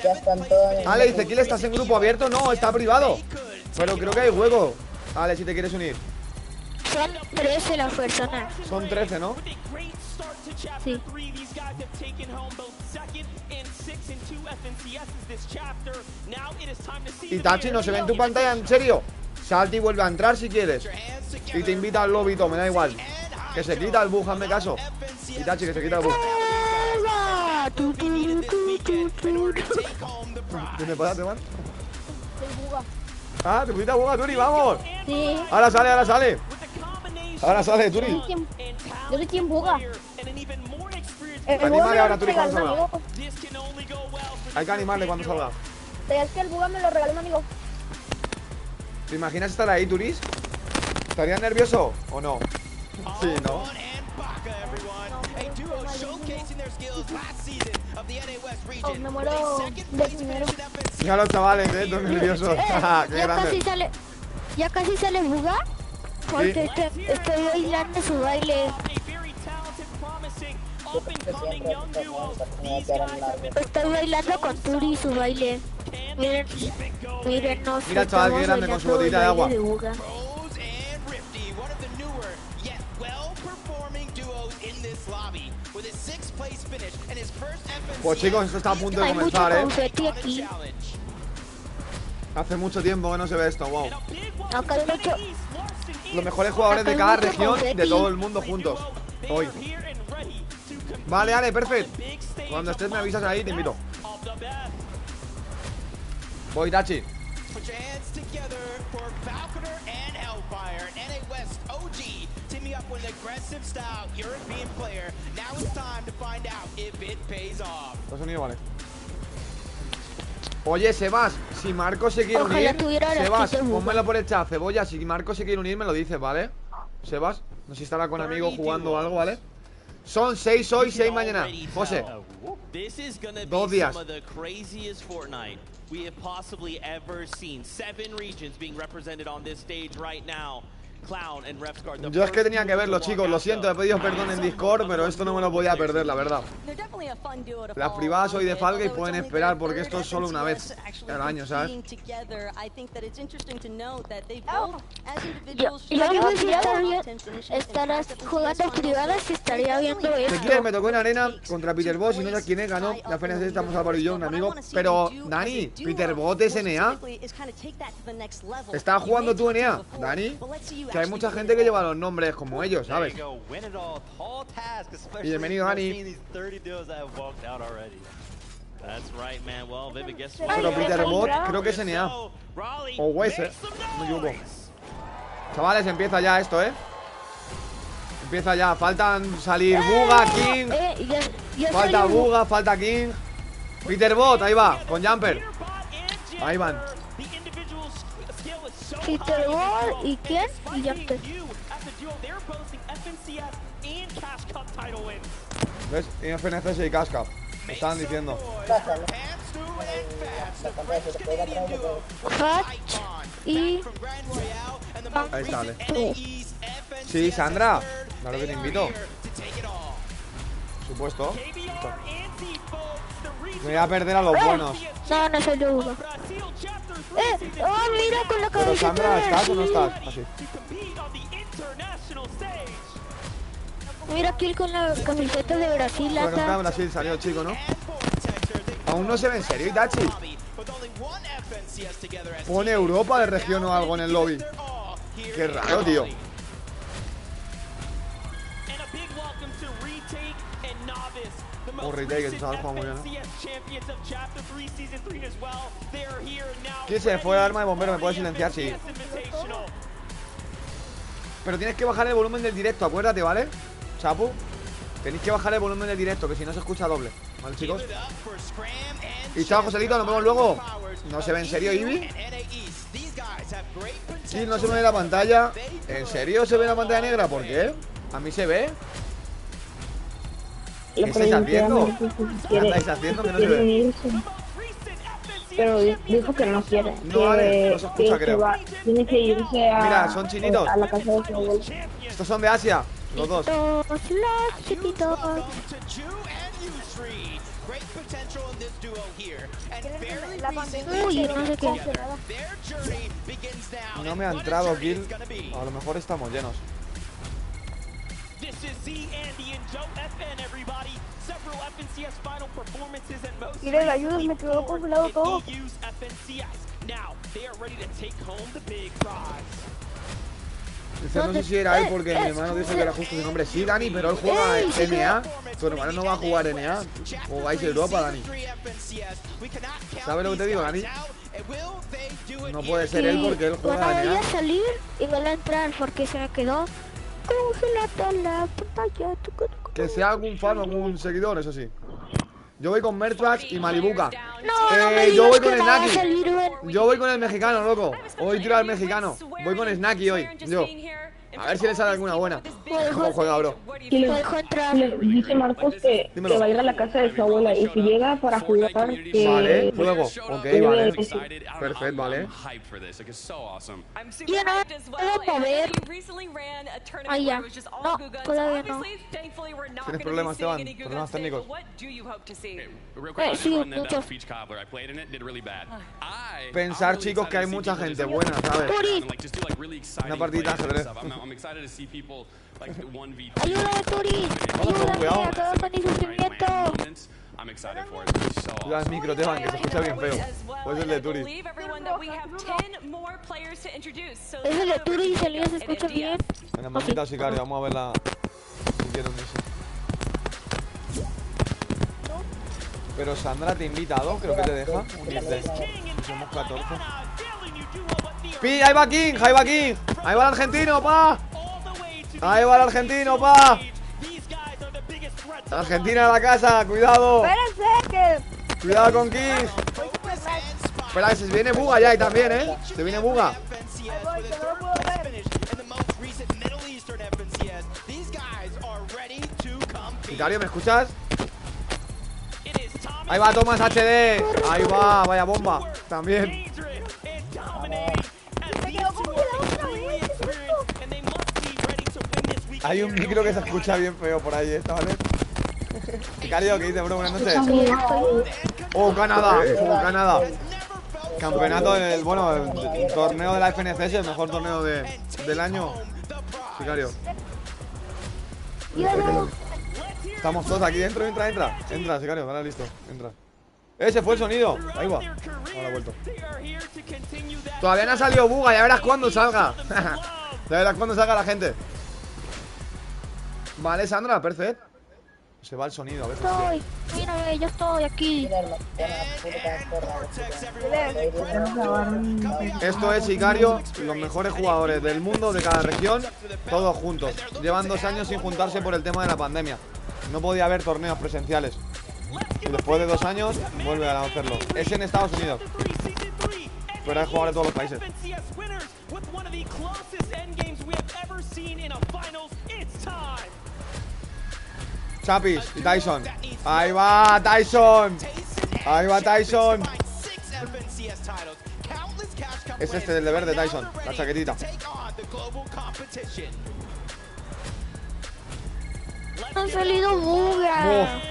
Ya están todos en Ale, dice, ¿quién estás en grupo abierto? No, está privado. Pero creo que hay juego. Ale, si te quieres unir. Son 13 las personas. Son 13, ¿no? Sí. Itachi, no se ve en tu pantalla, ¿en serio? Salta y vuelve a entrar si quieres. Y te invita al lobby, me da igual. Que se quita el bug, hazme caso. Itachi, que se quita el bug. ¿Qué me pasa, man? Ah, te pusiste a Buga, Turi, vamos. Sí. Ahora sale, ahora sale. Ahora sale, Turi. Yo soy quien Buga. Animale ahora, Turi, cuando salga. Hay que animarle cuando salga. Es que el Buga me lo regaló un amigo. ¿Te imaginas estar ahí, Turis? ¿Estarías nervioso o no? Sí, ¿no? Me muero de primero. Mira los chavales, todos nerviosos. Qué Ya casi grande. sale. Ya casi sale Buga. Porque estoy bailando su baile. Estoy bailando con Turi su baile. Miren, mírennos. Mira el chaval, qué grande con su botellita de agua. Pues chicos, esto está a punto de Hay mucho comenzar, confeti aquí. Hace mucho tiempo que no se ve esto, wow. Acá hay mucho. Los mejores jugadores de cada región de todo el mundo juntos. Hoy. Vale, Ale, perfecto. Cuando estés me avisas ahí, te invito. Voy, Tachi. Los sonidos, vale. Oye, Sebas, si Marco se quiere Ojalá unir, tuviera la Sebas, skin de Buga. pónmelo por el chat, Cebolla. Si Marco se quiere unir, me lo dices, ¿vale? Sebas, no sé si estará con amigos jugando o algo, ¿vale? Son 6 hoy, 6 mañana. José, 2 días. We have possibly ever seen 7 regions being represented on this stage right now. Clown and Refsguard. Yo es que tenía que verlo, chicos, lo siento, he pedido perdón en Discord, pero esto no me lo podía perder, la verdad. Las privadas hoy de Fall Guys pueden esperar porque esto es solo una vez al año, ¿sabes? Yo digo si estarás jugando privadas y estaría viendo Si esto. quieres, me tocó en arena contra Peter Boss y no sé quién es, ganó. La FNC estamos Álvaro y yo, un amigo. Pero, Dani, Peter Boss es NA. ¿Estás jugando tú NA, Dani? Que hay mucha gente que lleva los nombres como ellos, ¿sabes? Y bienvenido, Dani. Pero Peter Bot creo que es NA. O Wes, no me equivoco. Chavales, empieza ya esto, Empieza ya, faltan salir Buga, King. Falta Buga, falta King. Peter Bot, ahí va, con Jumper. Ahí van. Peter Ball y quién? Y Jumper. ¿Ves? Y FNCS y Casca. Me estaban diciendo. Fat y... Ahí sale. Sí, Sandra. Claro que te invito. Por supuesto. Me voy a perder a los buenos. No, no soy yo. Oh, mira con la Pero cabeza. Sandra, ¿estás o no estás? Así. Mira aquí con la camiseta de Brasil. Bueno, está Acá. Brasil, salió chico, ¿no? Aún no se ve en serio, Itachi. Pone Europa de región o algo en el lobby. Qué raro, tío. Oh, retake, el chaval juega muy bien, ¿no? ¿Quién se fue al arma de bombero? ¿Me puede silenciar? Sí. Pero tienes que bajar el volumen del directo, acuérdate, ¿vale? Chapu, tenéis que bajar el volumen del directo, que si no se escucha doble. ¿Vale, chicos? Y chao, Joselito, nos vemos luego. ¿No se ve en serio, Ibi? Sí, no se me ve la pantalla. ¿En serio se ve la pantalla negra? ¿Por qué? A mí se ve. ¿Qué estáis haciendo? ¿Qué estáis haciendo? Que no se ve. Pero dijo que no quiere. No, vale, no se escucha, creo. Tiene que irse a... Mira, son chinitos. A la casa de su abuelo. Estos son de Asia, los dos. Los chiquitos. Uy, no sé qué. No me ha entrado kill. A lo mejor estamos llenos. ¿Quieres ayuda? Me quedó congelado todo. No sé si era él porque mi hermano dijo que era justo su nombre. Sí, Dani, pero él juega NA. Tu hermano no va a jugar NA. Jugáis Europa, Dani. ¿Sabes lo que te digo, Dani? No puede ser él porque él juega NA. Voy a NA. salir y voy a entrar porque se me quedó congelada la pantalla. Que sea algún fan o algún seguidor, eso sí. Yo voy con Mertrax y Malibuca. Yo voy con Snacky. Yo voy con el mexicano, loco. Hoy tiro al mexicano. Voy con Snacky hoy. Yo. A ver si le sale alguna buena. ¿Cómo juega, bro? Dice Marcos que va a ir a la casa de su abuela. Y si llega para jugar, vale, juego. Ok, vale. Perfecto, vale. Yo no puedo mover. Ahí ya. No, todavía no. ¿Tienes problemas, Esteban? ¿Problemas técnicos? Sí, muchos. Pensar, chicos, que hay mucha gente buena, ¿sabes? Una partida de ajedrez. Ayúdame, Turi. Ayúdame, acabo con mi sufrimiento. Cuidado el micro, Teban, que se escucha bien feo. Pues el de Turi. Es el de Turi y se escucha bien. Venga, mamita sicario, vamos a verla. Si quiero un eso. Pero Sandra te ha invitado, creo que te deja unirte. Somos 14. ¡Pi! ¡Ahí va King! ¡Ahí va King! ¡Ahí va el argentino, pa! ¡Ahí va el argentino, pa! Argentina a la casa, cuidado. Espérense, que... Cuidado con King. Espera, que se viene Buga ya y también, ¿eh? Se viene Buga. Sicario, ¿me escuchas? Ahí va Thomas HD. Ahí va, vaya bomba. También. Hay un micro que se escucha bien feo por ahí, ¿vale? Sicario, ¿qué dice, bro? Buenas noches. Oh, Canadá. Oh, Canadá. Campeonato del, bueno, el torneo de la FNCS, el mejor torneo del año. Sicario. Estamos todos aquí dentro, entra. Entra, Sicario, dale, listo, entra. Ese fue el sonido, ahí va. Ahora ha vuelto. Todavía no ha salido Buga, ya verás cuándo salga. Ya verás cuándo salga la gente. Vale, Sandra, perfecto. Se va el sonido a veces. Mírame, yo estoy aquí. Esto es Sicario, los mejores jugadores del mundo, de cada región, todos juntos. Llevan 2 años sin juntarse por el tema de la pandemia. No podía haber torneos presenciales. Y después de 2 años, vuelve a hacerlo. Es en Estados Unidos. Pero hay jugadores de todos los países. Chapis y Tyson. Ahí va Tyson. Ahí va Tyson. Es este del deber de Tyson, la chaquetita. Han salido Buga.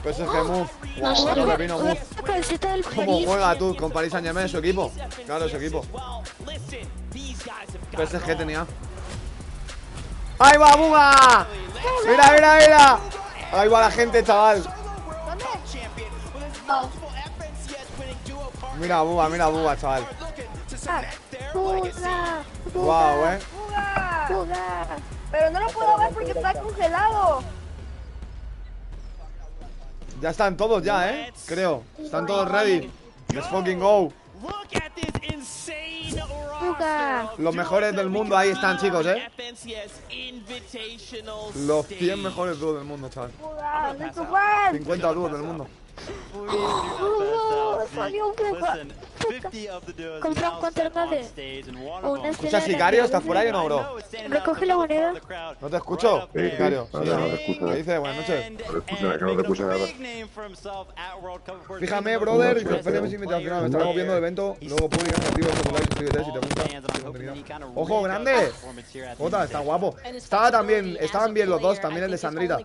PSG Move. Wow, no le vino Move. ¿Cómo juega tú con Paris Saint-Germain, su equipo? Claro, su equipo. PSG tenía. ¡Ahí va Buga! ¡Mira! Ahí va la gente, chaval. Mira Buga, chaval. Guau, ¡Fuga! Pero no lo puedo ver porque está congelado. Ya están todos ya, creo. Están todos ready. Let's fucking go. Los mejores del mundo ahí están, chicos, Los 100 mejores dúos del mundo, chaval. 50 dúos del mundo. Compra un contenedor. ¿Escuchas, Sicario? ¿Estás por ahí o no, bro? Recoge la moneda. ¿No te escucho? Sí, Sicario. no te escucho. ¿Qué dices? Buenas noches. No te escucho, que no te escucho nada. Fíjame, brother, y suspenemos invitacional. Estamos viendo el evento. Luego Públicas, Creativo, Vuestro Like, suscríbete si te gusta. ¡Ojo, grande! Jota, está guapo. Estaban bien los dos, también el de Sandrita.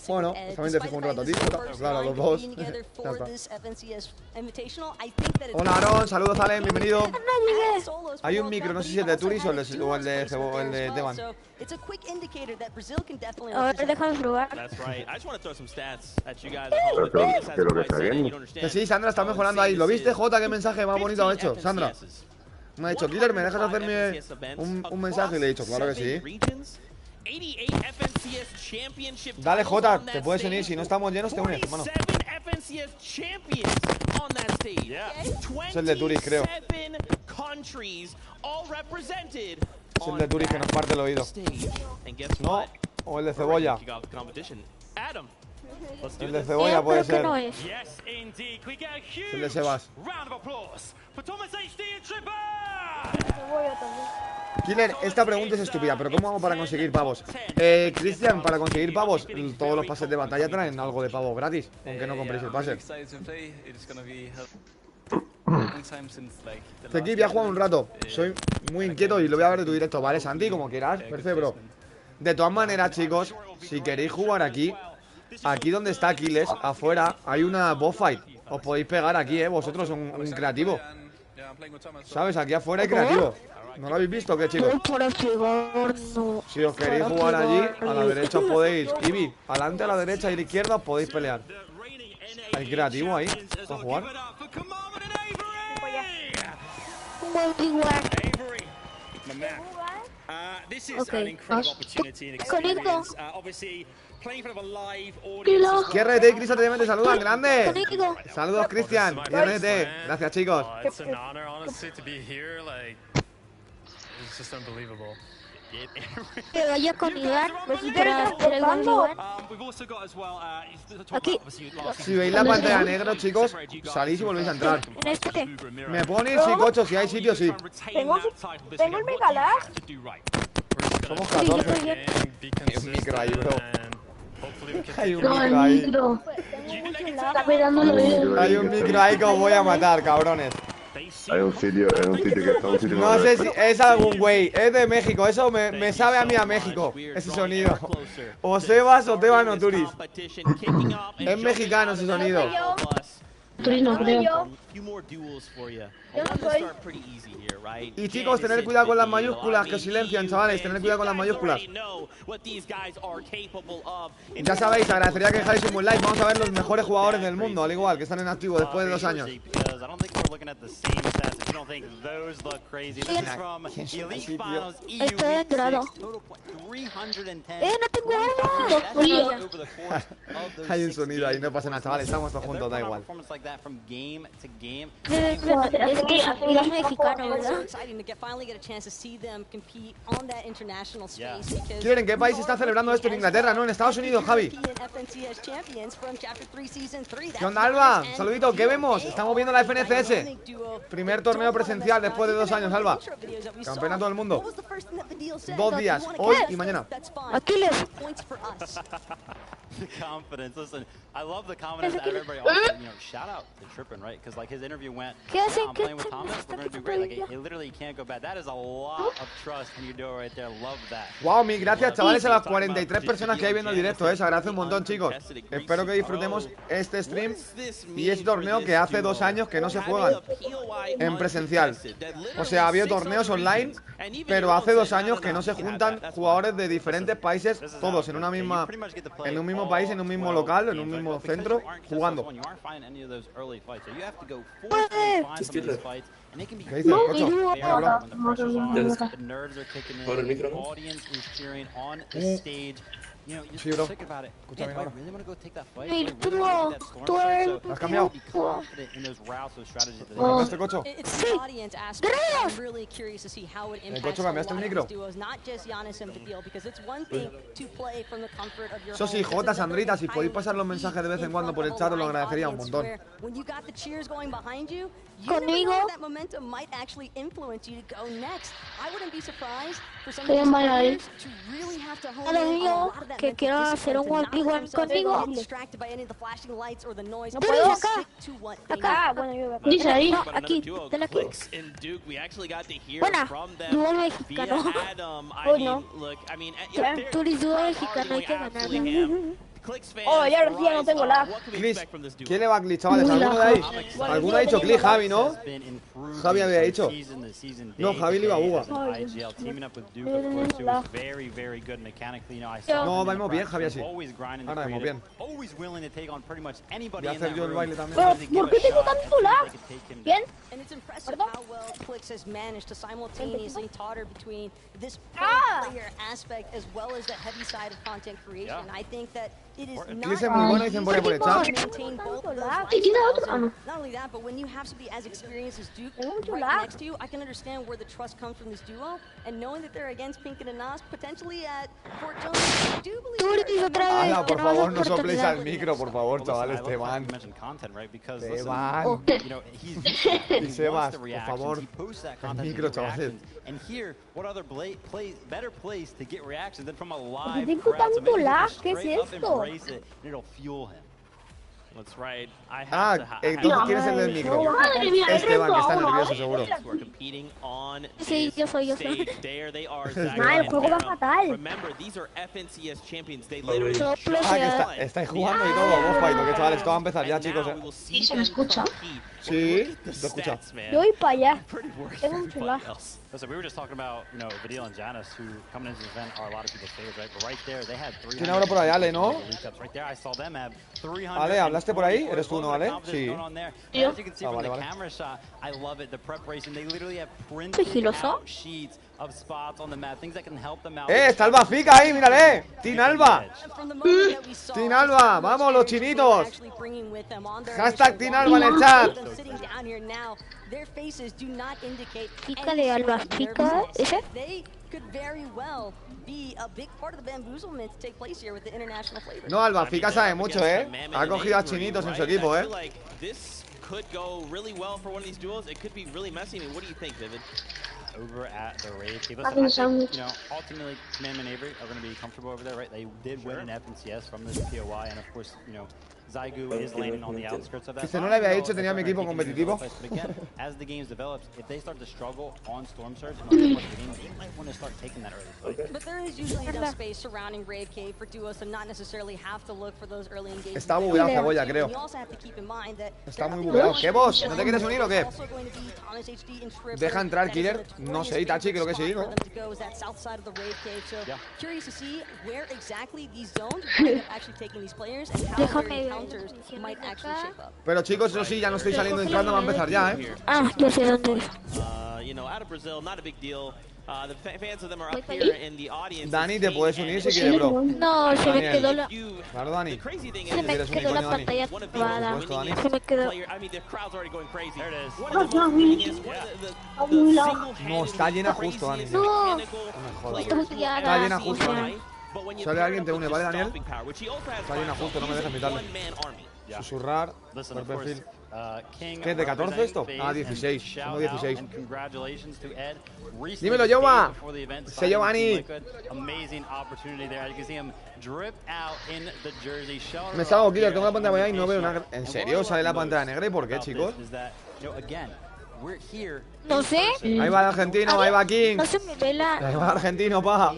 Bueno, también te fijo un rato a ti. Claro, los dos. Ya está. Hola, Aaron, saludos, Alem, bienvenido. Hay un micro, no sé si es de Turis o el de Teban. A ver, déjame probar. Pero que está bien. Que sí, Sandra está mejorando ahí. ¿Lo viste, Jota? ¿Qué mensaje más bonito ha hecho? Sandra me ha dicho, Killer, ¿me dejas hacerme un mensaje? Y le he dicho, claro que sí. Dale, Jota, te puedes unir. Si no estamos llenos, te unes, hermano. Es el de Turis, creo. Es el de Turis que nos parte el oído. No, o el de Cebolla. El de Cebolla puede ser. Es el de Sebas. Killer, esta pregunta es estúpida, pero ¿cómo hago para conseguir pavos? Cristian, para conseguir pavos, todos los pases de batalla traen algo de pavo gratis, aunque no compréis el pase. Aquí voy a jugar un rato. Soy muy inquieto y lo voy a ver de tu directo, ¿vale, Santi? Como quieras, perfecto, bro. De todas maneras, chicos, si queréis jugar aquí donde está Aquiles, afuera, hay una boss fight. Os podéis pegar aquí, vosotros, un creativo. ¿Sabes? Aquí afuera hay creativo. ¿No lo habéis visto, qué, chicos? Si os queréis jugar allí, a la derecha os podéis. Ibi, adelante, a la derecha y a la izquierda os podéis pelear. Hay creativo ahí para jugar. RT y Cristian te saludan, grande. Saludos, Cristian. RT, gracias, chicos. Que vaya con Iván para hacer el 1v1. Aquí. Si veis la pantalla negra, chicos, salís y volvéis a entrar. Me ponéis psicocho, si hay sitio, sí. Tengo el megalag. Somos 14. Hay un micro ahí, bro. Hay un micro ahí. Hay un micro ahí que os voy a matar, cabrones. Hay un sitio que está un sitio. No sé si es algún güey, es de México. Eso me sabe a mí a México, ese sonido. O Sebas o Teban o Turis. Es mexicano ese sonido. Turis no creo. Y chicos, tener cuidado con las mayúsculas, que silencian, chavales, tener cuidado con las mayúsculas. Ya sabéis, agradecería que dejáis un buen like. Vamos a ver los mejores jugadores del mundo, al igual, que están en activo después de 2 años. Estoy entrado. No tengo algo. Hay un sonido ahí, no pasa nada, chavales, estamos todos juntos, da igual. Es que es mexicano, ¿verdad? ¿Quieren qué país está celebrando esto? En Inglaterra, ¿no? En Estados Unidos, Javi. ¿Qué onda, Alba? Saludito, ¿qué vemos? Estamos viendo la FNCS. Primer torneo presencial después de 2 años, Alba. Campeonato del mundo. 2 días, hoy y mañana. Aquiles. The confidence. Listen, I love the confidence that everybody also, shout out to Trippin, right? Because like his interview went, I'm playing with Thomas, we're gonna do great. Like it literally can't go bad. That is a lot of trust when you do it right there. Love that. Wow, mil gracias, chavales, a las 43 personas que hay viendo el directo, Se agradece un montón, chicos. Espero que disfrutemos este stream y este torneo que hace 2 años que no se juegan en presencial. O sea, ha habido torneos online Pero hace 2 años que no se juntan jugadores de diferentes países, todos en un mismo país, en un mismo local, en un mismo centro, jugando. ¿Qué dices, Cocho? Por el micro, ¿no? Sí, bro. Escúchame ahora. ¿Lo has cambiado? ¿Cambiaste, Cocho? ¿El Cocho cambiaste el micro? Eso sí, Jota, Sandrita, si podéis pasar los mensajes de vez en cuando por el chat, os lo agradecería un montón. Conmigo. Estoy en Valladolid. Ahora digo que quiero hacer un one-on-one conmigo. ¿No puedo acá? Acá. Bueno, yo voy acá. No, aquí. Dale aquí. Buena. Dúo mexicano. Oh, no. Tú eres dúo mexicano, hay que ganar. Oh, ya no tengo lag. Glitch. ¿Quién le va a glitch, chavales? ¿Alguno de ahí? ¿Alguno ha dicho glitch? Javi, ¿no? Javi había dicho. No, Javi le iba a buga. No, vamos bien, Javi, así. Ahora vamos bien. Voy a hacer yo el baile también. ¿Por qué tengo tanto lag? ¿Bien? ¿Perdón? Glitch es muy bueno, dicen por ahí por el chat. ¿Y tiene otro? Not only that, but when you have somebody as experienced as Duke right next to you, I can understand where the trust comes from this duo, and knowing that they're against Pinkett and Nas, potentially at Fort Jones, I do believe Ala, por favor, no sopléis al micro, por favor, chavales, te van. Te van. Y Sebas, por favor, el micro, chavales. And here, what other better place to get reactions than from a live Tengo crowd? So tanto maybe lag, just ¿qué es straight up esto? embrace it, and it'll fuel him. That's right. Entonces ¿quién es el del micro? Esteban, que está nervioso seguro. Sí, yo soy. El juego va fatal. Que estáis jugando y todo, vos, Paito, que chavales, esto va a empezar ya, chicos. ¿Y se me escucha? Sí, te escucha. Yo voy para allá. Tengo mucho lag. Listen, we were just talking about, Vidil and Janice, who coming into this event are a lot of people's favorites, right? But right there, they had 300. Tiene ahora por ahí, Ale, ¿no? Right there, I saw them have 300. Ale, ¿hablaste por ahí? ¿Eres tú, no, Ale? Sí. As you can see from the camera shot, I love it. The preparation, they literally have printed out sheets of spots on the map, things that can help them out. Está el Bafica ahí, mírale. Team Alba. Team Alba, vamos los chinitos. Hashtag Team Alba en el chat. Pícale al Bafica, ¿ese? No, el Bafica sabe mucho, Ha cogido a chinitos en su equipo, Could go really well for one of these duels. It could be really messy. I mean, what do you think, Vivid? Over at the raid, ultimately, Command and Avery are going to be comfortable over there, right? They did win an FNCS from this POI, and of course, Zygu is landing on the outskirts of that. Si no le había dicho, tenía mi equipo competitivo. But again, as the game develops, if they start to struggle on Storm Surge and on the game, they might want to start taking that early fight. But there is usually enough space surrounding Raid Cave for duos to not necessarily have to look for those early engagements. Está bugueado Cebolla, creo. Está muy bugueado. ¿Qué vos? ¿No te quieres unir o qué? Deja entrar Killer. No sé, Itachi, creo que sí, ¿no? Déjame. Pero chicos, eso sí, ya no estoy saliendo entrando, va a empezar ya, Ah, yo sé dónde es. Out of Brazil, not a big deal. The fans of them are up here in the audience. Dani, te puedes unir si quieres, bro. No, se me quedó la... Claro, Dani. Se me quedó la pantalla activada. Se me quedó... No, está llena justo, Dani. No. Está llena justo, Dani. Sale alguien, te une, ¿vale, Daniel? Está llena justo, no me dejes invitarle. Susurrar, por perfil. ¿Qué es de 14 esto? Ah, 16. Somos 16. Dímelo, Yoba. Sé Giovanni. Me salgo, Killer, tengo la pantalla negra y no veo nada. ¿En serio? ¿Sale la pantalla negra? ¿Y por qué, chicos? No sé. Ahí va el argentino, ahí va King. No se me ve la... Ahí va el argentino, paja.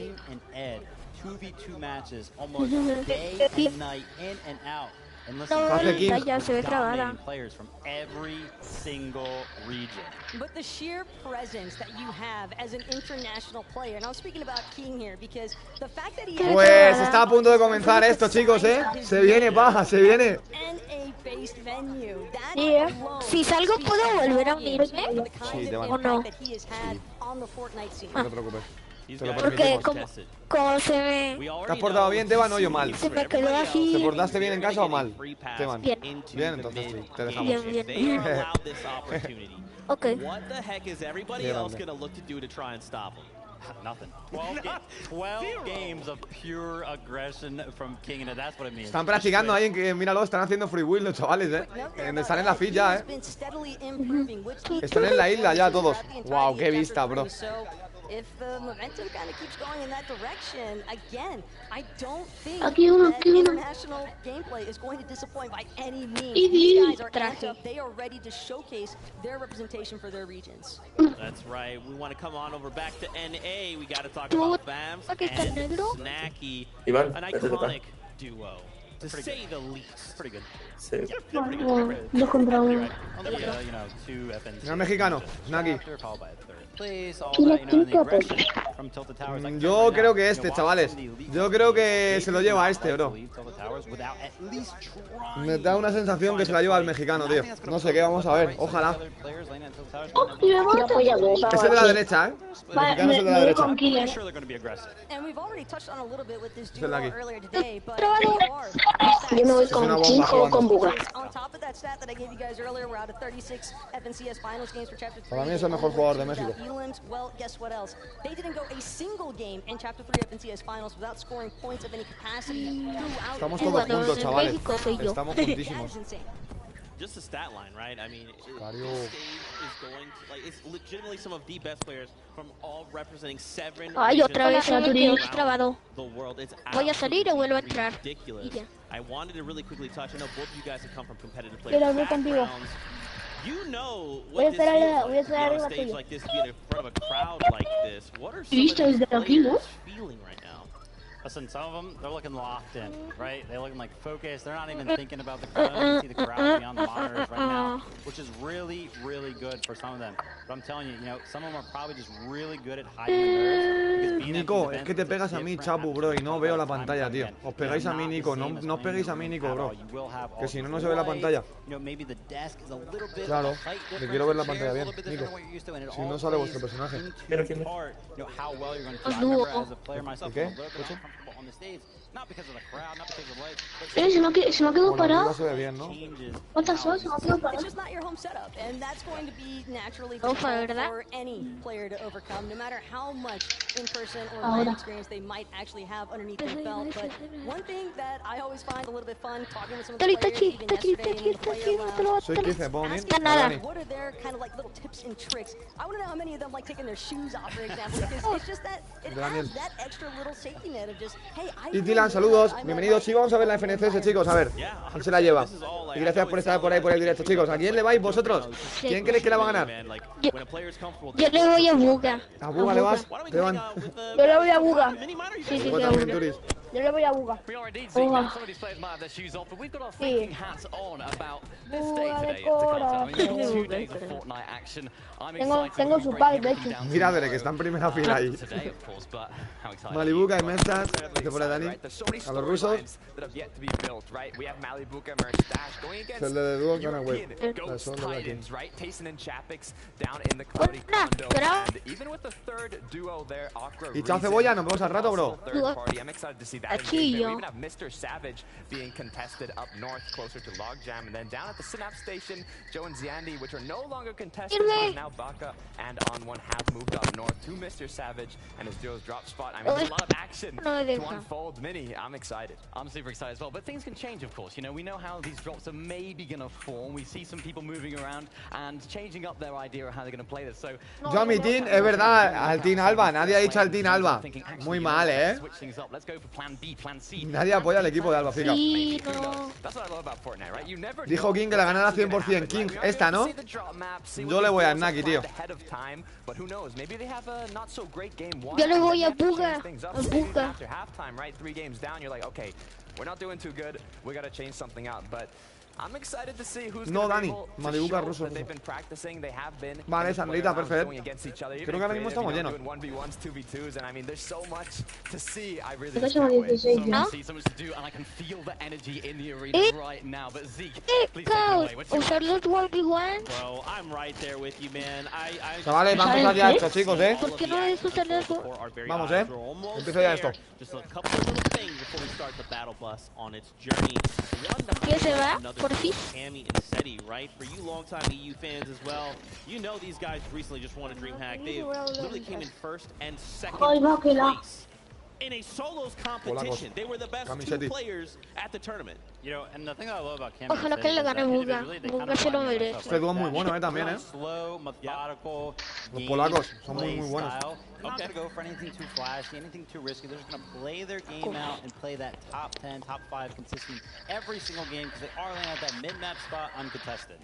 2v2 matches almost day and night, in and out. And No, la ya se ve trabada. players from every single region. But the sheer presence that you have as an international player, and I'm speaking about King here, because the fact that he Pues está a punto de comenzar esto, chicos, Se viene, paja, se viene. NA-based venue. Si salgo, ¿puedo volver a unirme? Sí, te van. ¿O no? No te preocupes. Te lo Porque permitimos. como se me... ¿Te has portado bien, Teban, o yo mal? Se me quedó así... ¿Te portaste bien en casa o mal, Teban? Bien. Bien, entonces sí, te dejamos. Bien, bien. Ok. What the heck is everybody else going to look to do to try and stop him? Nothing. 12 games of pure aggression from King, and that's what it means. Están practicando ahí, míralo, están haciendo free will los chavales, Están en la feed ya, Están en la isla ya todos. Wow, qué vista, bro. If the momentum kind of keeps going in that direction, again, I don't think that international gameplay is going to disappoint by any means. These guys are amped up. They are ready to showcase their representation for their regions. That's right. We want to come on over back to NA. We got to talk about BAMS and Snacky, an iconic duo, to say the least. Pretty good. Dos contra uno. Mira, mexicano, Snacky. Yo creo que este, chavales. Yo creo que se lo lleva a este, bro. Me da una sensación que se la lleva al mexicano, tío. No sé qué, vamos a ver. Ojalá. Es el de la derecha, El mexicano es el de la derecha. Es el de aquí. Yo me voy con King o con Buga. Para mí es el mejor jugador de México. Well, guess what else? They didn't go a single game in Chapter 3 FNCS Finals without scoring points of any capacity throughout. Estamos todos juntos, chavales. Estamos juntísimos. Just the stat line, right? I mean, this stage is going to, like, it's legitimately some of the best players from all representing 7 Ay, otra vez regions trabado. the world. It's Voy a salir y vuelvo a entrar. ridiculous. I wanted to really quickly touch. I know both of you guys have come from competitive Yo players lo veo contigo. backgrounds. You know Voy a what this estar feels voy a like to be estar on a arriba stage tuyo. like this, to be in front of a crowd like this. What are some ¿Viste of the desde aquí, no? players feeling right now? Listen, some of them, they're looking locked in, right? They're looking like focused. They're not even thinking about the crowd. You see the crowd beyond the monitors right now, which is really, really good for some of them. But I'm telling you, some of them are probably just really good at hiding the nerves. Nico, es que te pegas a mí, Chapu, bro, y no veo la pantalla, tío. Os pegáis a mí, Nico. No os peguéis a mí, Nico, bro. Que si no, no se ve la pantalla. Claro, que quiero ver la pantalla bien, Nico. Si no sale vuestro personaje. ¿Pero quién es? ¿Y qué? Se me ha quedado parado. No se ve bien, ¿no? ¿Cuántas horas se me ha quedado parado? It's just not your home setup, and that's going to be naturally Ofa, difficult ¿verdad? for any player to overcome, no matter how much in-person or live Ahora. experience they might actually have underneath their belt. But one thing that I always find a little bit fun talking with some of the players, even yesterday in the player lounge, Soy 15, ¿puedo venir? asking Nada. them what are their kind of like little tips and tricks. I want to know how many of them like taking their shoes off, for example, because it's just that it has that extra little safety net of just, hey, I Y Dylan, saludos, bienvenidos. Sí, vamos a ver la FNCS, chicos, a ver. ¿Quién se la lleva? Y gracias por estar por ahí por el directo, chicos. ¿A quién le vais vosotros? ¿Quién creéis que la va a ganar? Yo le voy a Buga. ¿A Buga le vas? Te van. Yo le voy a Buga. Sí, Vos también, Turis. Yo le voy a Buga. Buga. Sí. Tengo su pack, de hecho. Mira, Dere, que está en primera fila ahí. Malibuca y Mestas, dice por ahí Dani. A los rusos. Es el de dúo con web. Son de Black. Y chao cebolla, nos vemos al rato, bro. Achillo. Mr. Savage being contested up north closer to Logjam, and then down at the Synapse Station, Joe and Ziandi, which are no longer contested, because now Baka and On One have moved up north to Mr. Savage and his duo's drop spot. I mean, there's a lot of action to unfold. Mini, I'm excited. I'm super excited as well, but things can change, of course. We know how these drops are maybe going to form. We see some people moving around and changing up their idea of how they're going to play this. So, Yo a mi team, es verdad, al Team Alba. Nadie ha dicho al Team Alba. Muy mal, Nadie apoya al equipo de Alba, fíjate. Sí, no. Dijo King que la ganará 100%. King, esta, ¿no? Yo le voy a Naki, tío. Yo le voy a Buga. A Buga. No, Dani, Malibuca ruso. Vale, Sandrita, perfecto. Creo que ahora mismo estamos llenos. Caos. Usar los 1v1. Chavales, vamos allá esto, chicos, ¿Por qué no es usar eso? Vamos, empiezo ya esto. ¿Qué se va? Por fin. Right? For you longtime EU fans as well, you know these guys recently just won a DreamHack. They literally came in first and second place in a solos competition. They were the best 2 players at the tournament. You know, and the thing I love about Cami Ojalá que le gane Buga. Buga se lo merece. Este dúo es muy bueno, también, Slow, methodical. Los polacos son muy buenos. They're not going to go for anything too flashy, anything too risky. They're just going to play their game out and play that top 10, top 5 consistent every single game because they are landing at that mid-map spot uncontested.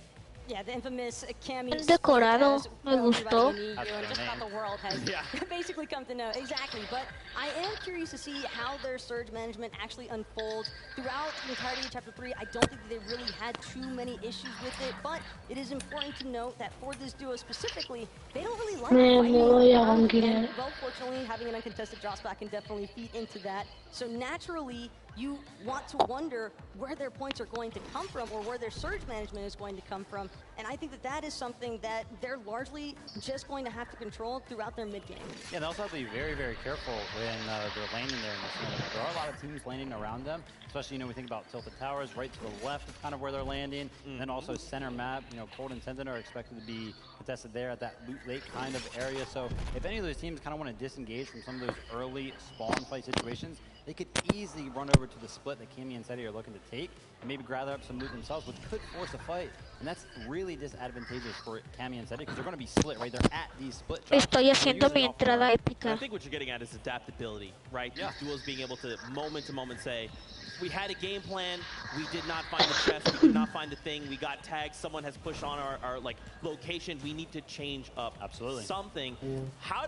Yeah, the infamous Cammy decorado, me gustó. Just about the world has basically come to know. Exactly, but I am curious to see how their surge management actually unfolds throughout the entirety of Chapter 3. I don't think that they really had too many issues with it, but it is important to note that for this duo specifically, they don't really like fighting. Well, fortunately, having an uncontested drop spot can definitely feed into that. So naturally, you want to wonder where their points are going to come from or where their surge management is going to come from. And I think that that is something that they're largely just going to have to control throughout their mid game. Yeah, they also have to be very, very careful when they're landing there in this tournament. There are a lot of teams landing around them, especially, we think about Tilted Towers, right to the left is kind of where they're landing. And then also center map, Cold and Tendon are expected to be contested there at that loot lake kind of area. So if any of those teams kind of want to disengage from some of those early spawn fight situations, they could easily run over to the split that Cammy and Seti are looking to take and maybe gather up some loot themselves, which could force a fight. And that's really disadvantageous for Cammy and Seti because they're going to be split, right? They're at these split drops. Estoy haciendo mi entrada épica. I think what you're getting at is adaptability, right? Yeah. These duos being able to moment say, we had a game plan, we did not find the chest, we did not find the thing, we got tagged, someone has pushed on our location, we need to change up something.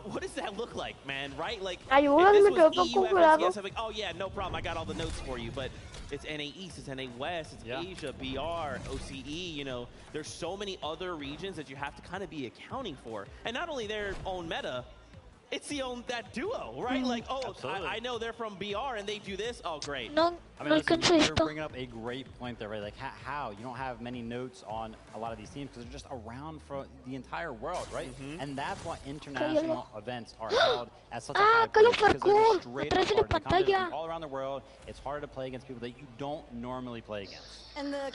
What does that look like, man, right? Like, if this was EU, FSCS, I'm like, oh yeah, no problem, I got all the notes for you, but it's NA East, it's NA West, it's Asia, BR, OCE, there's so many other regions that you have to kind of be accounting for. And not only their own meta, it's that duo, right? Like, I know they're from BR and they do this. Oh, great. No, listen, you're bringing up a great point there, right? Like, how? You don't have many notes on a lot of these teams because they're just around for the entire world, right? And that's why international events are held at such a high place because they're straight apart. All around the world, it's harder to play against people that you don't normally play against. And the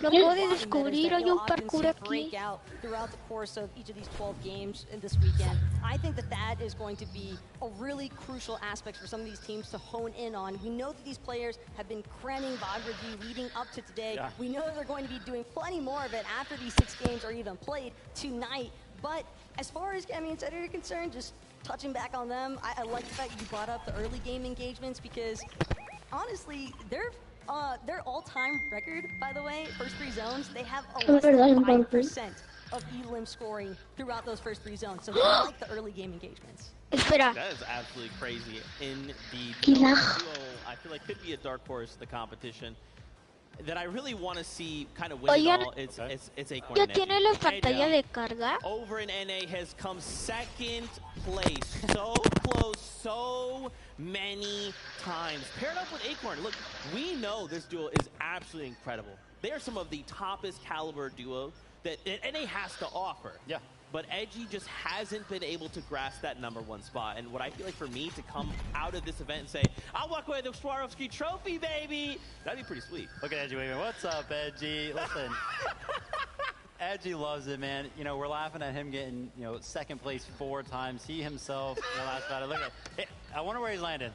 break out throughout the course of each of these 12 games this weekend. I think that is going to be a really crucial aspect for some of these teams to hone in on. We know that these players have been cramming VOD review leading up to today. Yeah. We know that they're going to be doing plenty more of it after these 6 games are even played tonight. But as far as Cammy and Seti are concerned, just touching back on them, I like the fact you brought up the early game engagements because honestly, their all-time record, by the way, first 3 zones, they have a less than 5% of elim scoring throughout those first 3 zones. So they like the early game engagements. Espera. That is absolutely crazy. Indeed. I feel like could be a dark horse the competition that I really want to see kind of win it all. It's Acorn. ¿Ya tiene la pantalla de carga? Over in NA has come second place. So close, so many times. Paired up with Acorn. Look, we know this duo is absolutely incredible. They are some of the toppest caliber duos that NA has to offer. Yeah. But Edgy just hasn't been able to grasp that #1 spot. And what I feel like for me to come out of this event and say, I'll walk away with the Swarovski trophy, baby, that'd be pretty sweet. Look at Edgy waving. What's up, Edgy? Listen. Edgy loves it, man. We're laughing at him getting, second place 4 times. He himself, last battle. Look at it. I wonder where he's landed.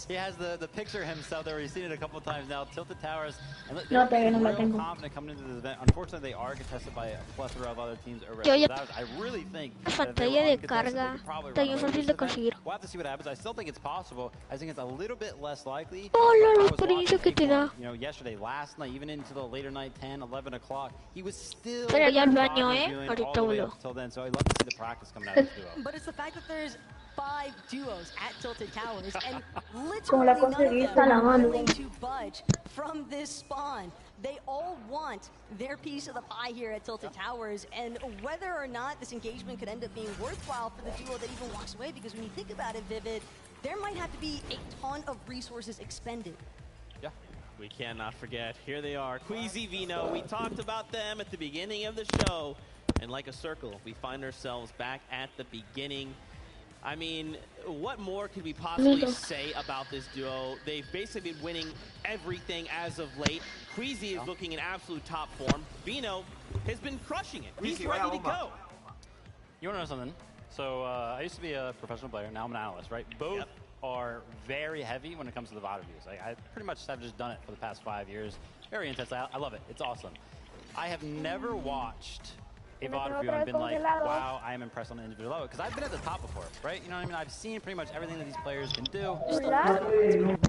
He has the picture himself there. We've seen it a couple of times now. Tilted Towers. And look, No, they're todavía no la real tengo. confident coming into this event. Unfortunately, they are contested by a plethora of other teams over Yo at ya- Towers. I really think La that if they were pantalla de uncontested, they carga could probably está run bien away with fácil this de event. conseguir. We'll have to see what happens. I still think it's possible. I think it's a little bit less likely. Hola, I la was experiencia watching que te da. people, you know, yesterday, last night, even into the later night, 10, 11 o'clock, he was still Pero ya al baño, reviewing ahorita all the way vuelvo. up until then. So I'd love to see the practice coming out of this duo. But it's the fact that there's 5 duos at Tilted Towers, and Como la literally none of conseguiste them a la are mano. willing to budge from this spawn. They all want their piece of the pie here at Tilted Towers, and whether or not this engagement could end up being worthwhile for the duo that even walks away, because when you think about it, Vivid, there might have to be a ton of resources expended. Yeah, we cannot forget. Here they are, Queasy Vino. We talked about them at the beginning of the show. And like a circle, we find ourselves back at the beginning. I mean, what more could we possibly say about this duo? They've basically been winning everything as of late. Queasy is looking in absolute top form. Vino has been crushing it. He's ready to go. You want to know something? So I used to be a professional player. Now I'm an analyst, right? Both are very heavy when it comes to the VOD reviews. I pretty much have just done it for the past 5 years. Very intense. I love it. It's awesome. I have never watched a VOD review and been like, wow, I am impressed on the individual level. Because I've been at the top before, right? You know what I mean? I've seen pretty much everything that these players can do.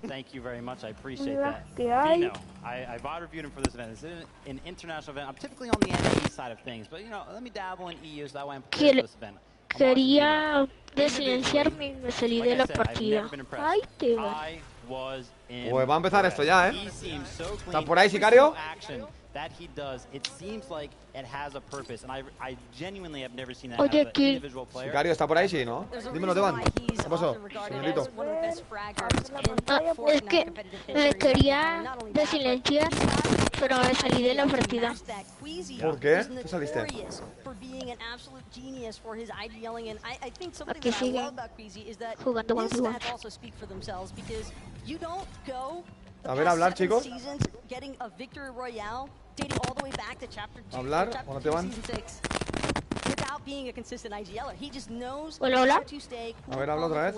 Thank you very much. I appreciate that. Vino, I VOD reviewed him for this event. It's an international event. I'm typically on the NE side of things, but you know, let me dabble in EU so that way I'm prepared for this event. Quería desilenciarme y me salí de la partida. Ay, te va. Pues va a empezar esto ya, ¿eh? ¿Está por ahí, Sicario? That he does, it seems like it has a purpose, and I genuinely have never seen that Oye, out of an individual player. Sicario, ¿está por ahí? Sí, ¿no? Dímelo, Teban. ¿Qué pasó, señorito? Es que me quería desilenciar, pero me salí de la partida. ¿Por qué? ¿Qué saliste? Aquí sigue jugando con Iván. A ver, hablar, chicos. Hablar, ¿o no te van? Hola, hola. A ver, habla otra vez.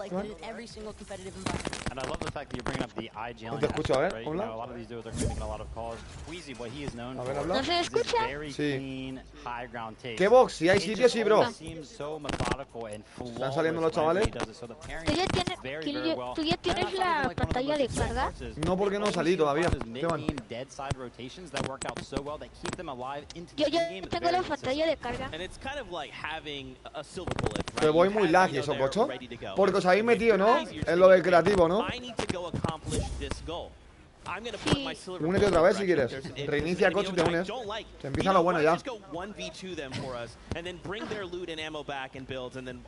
And I love the fact that you're bringing up the IGL. No te escucho, a ver, right? You hola. know, a lot of these dudes are making a lot of calls. Queasy, what he is known A ver, for habla. ¿No se is escucha? very Sí. clean, high ground takes. ¿Qué box? Si hay sitio, sí, bro. Seems so methodical and ¿Están saliendo los chavales? ¿Tú ya tienes la pantalla de carga? No, porque no salí todavía. ¿Qué van? Yo ya tengo la pantalla de carga. Te voy muy lag y eso, cocho. Porque os habéis metido, ¿no? En lo del creativo, ¿no? Únete otra vez si quieres. Reinicia coche y te unes. Se empieza lo bueno ya.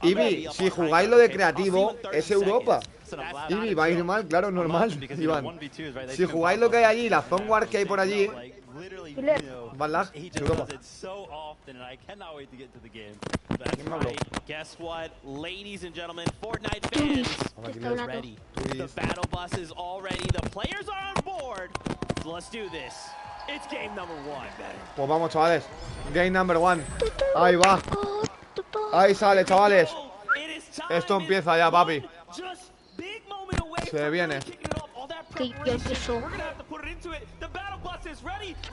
Ibi, si jugáis lo de creativo, es Europa. Ibi, va a ir mal, claro, normal, Iván. Si jugáis lo que hay allí, la Zonewar que hay por allí, más lag, Europa. Guess what, ladies and gentlemen, Fortnite fans, Hola, ready. The battle bus is all ready. The players are on board. So let's do this. It's game number 1. Pues vamos, chavales. Game number 1. Ahí va. Ahí sale, chavales. Esto empieza ya, papi. Se viene. Que ya empezó.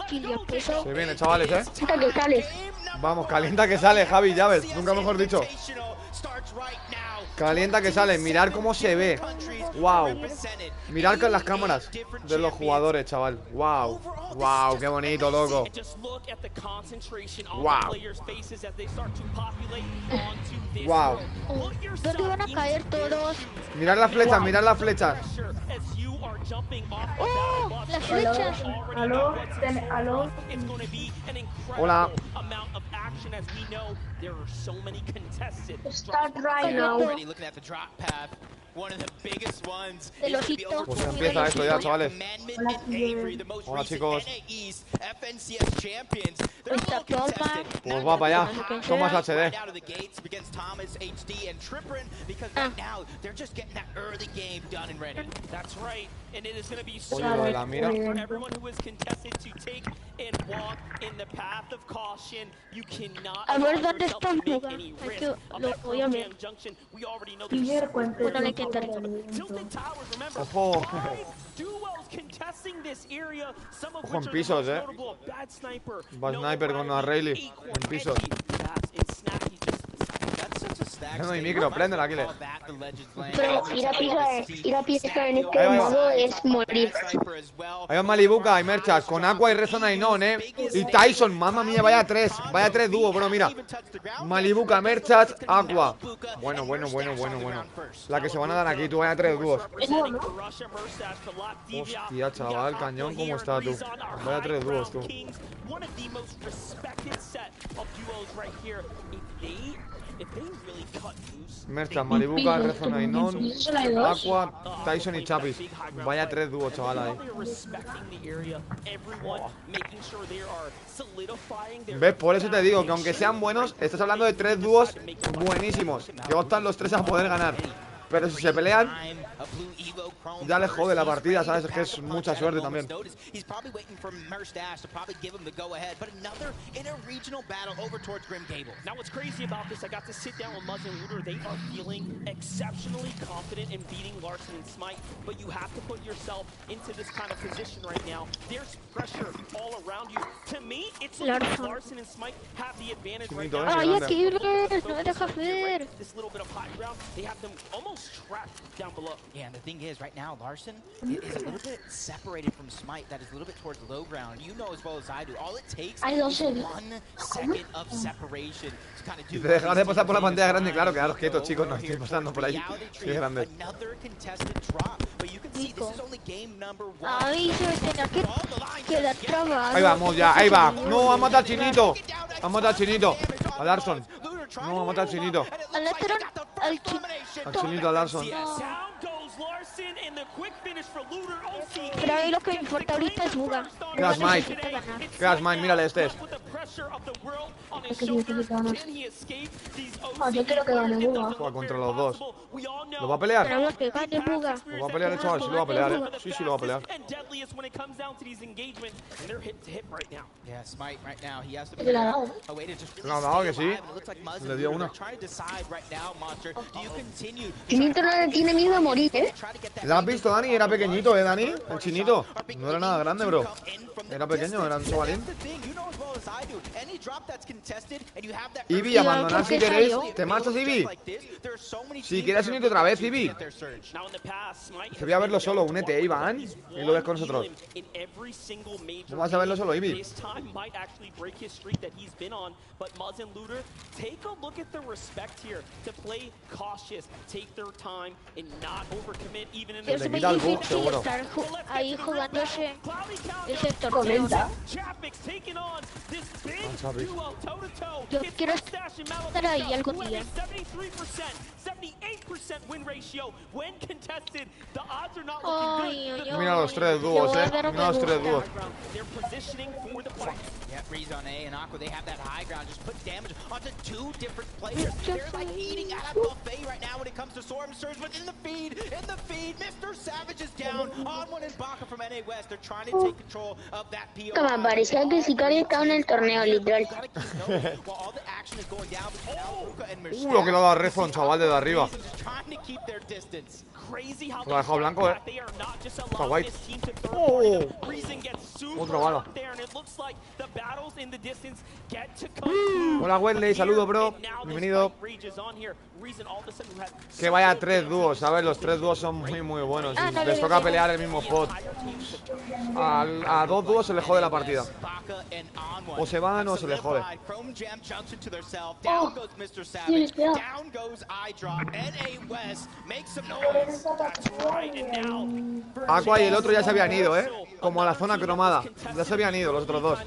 Que ya empezó. Se viene, chavales, ¿eh? Dale, dale. Vamos, calienta que sale, Javi, ya ves. Nunca mejor dicho. Calienta que sale. Mirar cómo se ve. Wow. Mirar con las cámaras de los jugadores, chaval. Wow. Wow, qué bonito, loco. Wow. Wow. ¿Dónde van a caer todos? Mirad las flechas, mirad las flechas. ¡Oh! Las flechas. Aló, aló. Hola. Start right now. Looking at the drop path. One of the biggest ones. El osito. Pues empieza esto ya, chavales. Hola, Hola, chicos. FNCS champions. Pues va para allá. Tomas HD. Oye, lo de la mira. A ver dónde está Buga. Lo voy a ver. Bueno, le intentaré. Ojo. Ojo en pisos, Va Sniper con una Rayleigh en pisos. No hay micro, préndela, Aquiles. Pero ir a pisar en este modo es morir. Hay un Malibuca, hay Merchas, con Aqua y Rezona y Non, Y Tyson, mamma mía, vaya tres dúos, bro, mira. Malibuca, Merchas, Aqua. Bueno. La que se van a dar aquí, tú, vaya tres dúos. Hostia, chaval, cañón, ¿cómo está tú? Vaya tres dúos, tú. Merchas, Malibuca, Rezona y Non, Aqua, Tyson y Chapis. Vaya tres dúos, chaval, ahí. ¿Ves? Por eso te digo que aunque sean buenos, estás hablando de tres dúos buenísimos, que optan los tres a poder ganar. Pero si se pelean, ya les jode la partida, ¿sabes? Es que es mucha suerte también. ¡Ay, aquí! ¡No me deja ver! Down below. Yeah, and the thing is, right now, Larson is a little bit separated from Smite. That is a little bit towards low ground. You know as well as I do. All it takes is 1 second of separation to kind of do. Te dejarás de pasar por la pantalla grande, claro, quedaros quietos, chicos, no estoy pasando por ahí. Sí, grande. Ay, se me tenía que quedar trabado. Ahí vamos ya, ahí va. No, ha matado al chinito. Ha matado al chinito. A Larson. No, ha matado al chinito. Al chinito, a Larson. Pero ahí lo que me importa ahorita es Buga. Crash Mine, mírale, este es. Yo quiero que gane Buga. Juega contra los dos. ¿Lo va a pelear? Pero que gane Buga. Lo va a pelear el chaval, sí lo va a pelear, Sí, lo va a pelear. Le ha dado. Le ha dado que sí. Le dio una. Chinito no le tiene miedo a morir, ¿La has visto, Dani? Era pequeñito, Dani? El chinito. No era nada grande, bro. Era pequeño, era un chavalín. Ibi, abandonar si queréis. ¿Te marchas, Ibi? Si quieres unirte otra vez, Ibi. Que voy a verlo solo, únete, Iván. Y lo ves con nosotros. Vamos a verlo solo, Ibi. Le quita el bug, seguro. Ahí jugando ese torneo. Comenta. Yo quiero estar ahí algún día. Mira los tres dúos, Mira los tres dúos. Yeah, Breeze on A and Aqua, they have that high ground, just put damage onto two different players. They're like eating at a buffet right now when it comes to Storm Surge, but in the feed, Mr. Savage is down. On one and Baka from NA West, they're trying to take control of that PO. Como parecía que Sicario estaba en el torneo, literal. Lo que le ha dado Rezon, chaval, desde arriba. Lo ha dejado blanco, Está guay. Otro bala. Hola, Wesley, saludo, bro. Bienvenido. Que vaya tres dúos, ¿sabes? Los tres dúos son muy buenos. Y les toca pelear el mismo pot. A dos dúos se les jode la partida. O se van o se les jode. herself. Down goes Mr. Savage. Down goes iDrop. NA West makes some noise. That's right. And now Aqua y el otro ya se habían ido, como a la zona cromada. Ya se habían ido los otros dos.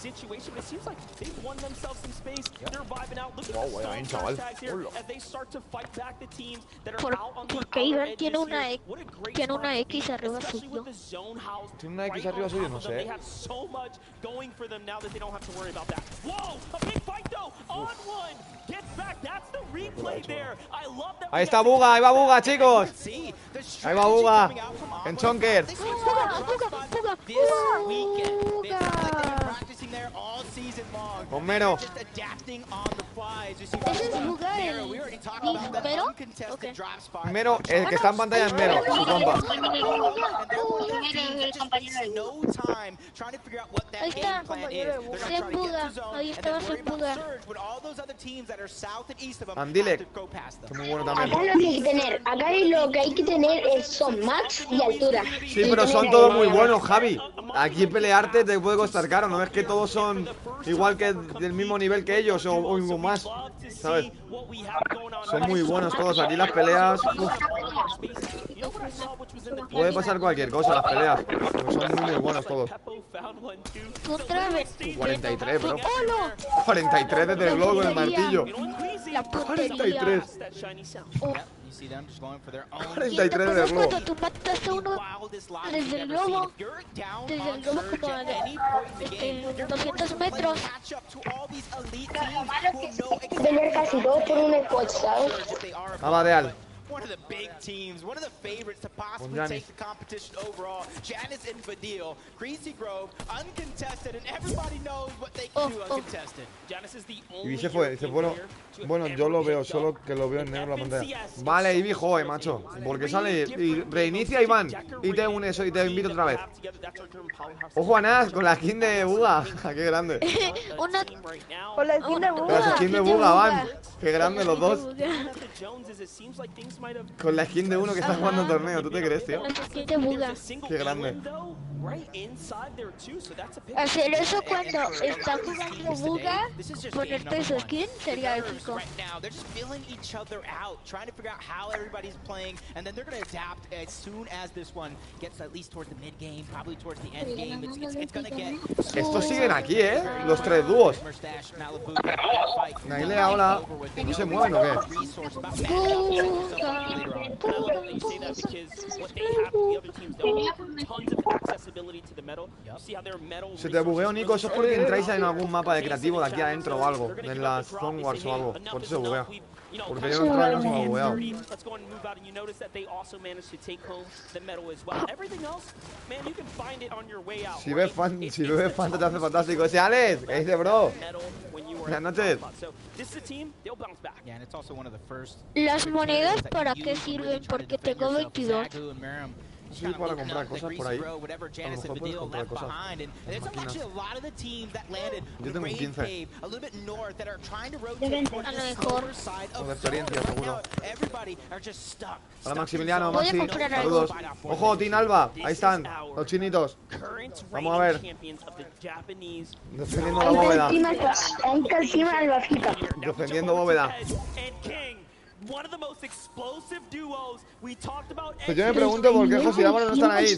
Situation. It seems like they've won themselves some space. They're vibing out. Look at Oh, the bien, stone chaval. tags here as they start to fight back the teams that are out on the Porque outer Iván edges tiene una, here. What a great tiene una spot, X arriba especially suyo. with the zone house Tiene una X right arriba on suyo, top no of them. sé. They have so much going for them now that they don't have to worry about that. Whoa, a big fight though. On one. Gets back. That's the replay there. I love that. Ahí está Buga, ahí va Buga, chicos. Ahí va Buga. En Chonker. Con Mero. ¿Ese es Buga Mero? Mero, el que está en pantalla es Mero, su compa. Ahí está, se Buga. Ahí estaba su Buga. Andilek, que muy bueno también. Acá lo que hay que tener, son max y altura. Sí, pero son todos muy buenos, Javi. Aquí pelearte te puede costar caro. No es que todos son igual que del mismo nivel que ellos o algo más, ¿sabes? Son muy buenos todos. Aquí las peleas, puede pasar cualquier cosa en las peleas. Pero son muy buenos todos. 43, bro. 43 desde el globo con el martillo. 43. 43 desde el globo. Cuando tú matas a uno desde el globo como de 200 metros. Tener casi dos por un squad, ¿sabes? Abadeal. One of the big teams, one of the favorites to possibly take the competition overall. Janice and Fadil, Greasy Grove, uncontested, and everybody knows what they can do uncontested. Janice is the Ivy se fue, dice, bueno, yo lo veo, solo que lo veo en negro en la pantalla. Vale, Ivy, joder, macho. Porque sale y reinicia Iván y te unes y te invito otra vez. Ojo a Nas con la skin de Buga. Qué grande. Con la skin de Buga. Con la skin de Buga, van. Qué grande los dos. Con la skin de uno que está jugando el torneo, ¿tú te crees, tío? La skin de Buga. Qué grande. Hacer eso cuando está jugando Buga, ponerte su skin, sería épico. They're just feeling each other out, trying to figure out how everybody's playing, and then they're going to adapt as soon as this one gets at least towards the mid game, probably towards the end game. It's going to get. Estos siguen aquí, los tres dúos. Nailea, hola. ¿No se mueven o qué? Se te bugueó, Nico. Eso es porque entráis en algún mapa de creativo de aquí adentro o algo, en las Zone Wars o algo. Por eso se buguea. Porque yo no entraba y no se me ha bugueado. Si ves fan, te hace fantástico. Ese Alex, ¿qué dice, bro? Buenas noches. ¿Las monedas para qué sirven? Porque tengo 22. Sí, para comprar cosas por ahí. A lo mejor puedes comprar cosas. Yo tengo un 15. A lo mejor. Con experiencia, seguro. Hola, Maximiliano, Voy a Maxi. comprar algo. Saludos. Ojo, Team Alba. Ahí están, los chinitos. Vamos a ver. Defendiendo la bóveda. Defendiendo bóveda. Pues yo me pregunto por qué José y Álvaro no están ahí.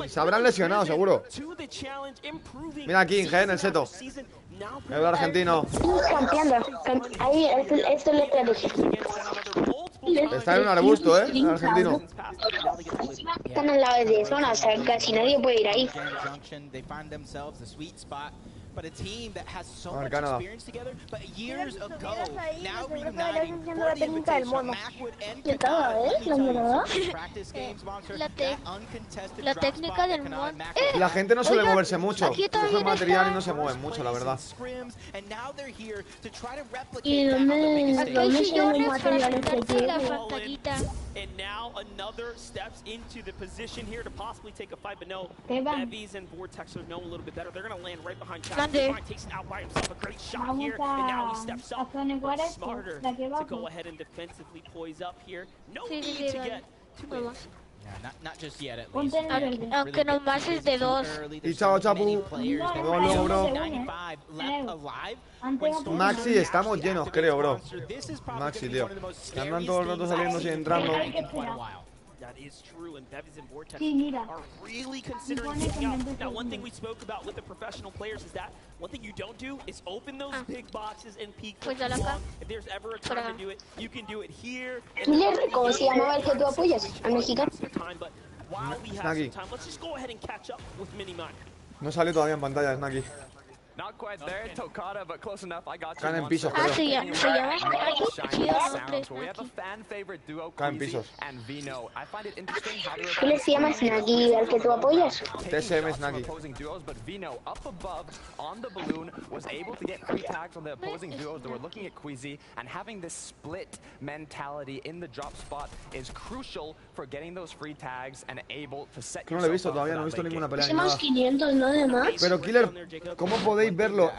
Se habrán lesionado, seguro. Mira aquí, en el seto. El argentino. Ahí, esto es la estrategia. Está en un arbusto, el argentino. Están en la de zona, o sea, casi nadie puede ir ahí. But a team that has so much Canadá. experience together, but years ago, now reuniting for the Invitational, Macwood and practice games, Monster, that uncontested La técnica del mod. La gente no suele Oigan, moverse mucho. aquí Cogen también material está. y no se mueven mucho, la verdad. ¿Y dónde Aquí hay sillones para materiales que sentarse en la tiene? pantallita. And now another steps into the position here to possibly take a fight, but no, Esteban. Bevies and Vortex are know a little bit better. They're going to land right behind Chad. Grande. Takes it out by himself, a great shot here, and now he steps up, but smarter to go ahead and defensively poise up here. No Sí, sí, need sí, to dale. get to it. Vamos. not just yet, at Ponte least. en el verde. Aunque nomás es de 2. Y chao, chapu. Nos vemos luego, bro. Maxi, estamos llenos, creo, bro. Maxi, tío. Que andan todos los ratos saliendo y entrando. That is true, and Bevis and Vortex Sí, mira. are really considering taking out. Now, one thing we spoke about with the professional players is that one thing you don't do is open those big boxes and peek for too long. If there's ever a time to do it, you can do it here. Miller, ¿cómo se llamaba el que tú apoyas? ¿Al mexicano? But while we have some time, let's just go ahead and catch up with Minimine. No sale todavía en pantalla, Snacky. Not quite there, Tokata, but close enough. I got you. Caen en pisos, Ah, creo. se llama We have a fan favorite duo, Caen pisos. and Vino. I find it interesting how ¿Qué le se llama Snaggy al que tú apoyas? TSM Snacky. opposing duos, but Vino up above on the balloon was able to get free tags on the opposing duos that were looking at Queasy, and having this split mentality in the drop spot is crucial for getting those free tags and able to set Que no lo he visto todavía, no he visto ninguna pelea ni Hicimos nada. 500, ¿no? De más. Pero, Killer, ¿cómo podéis verlo?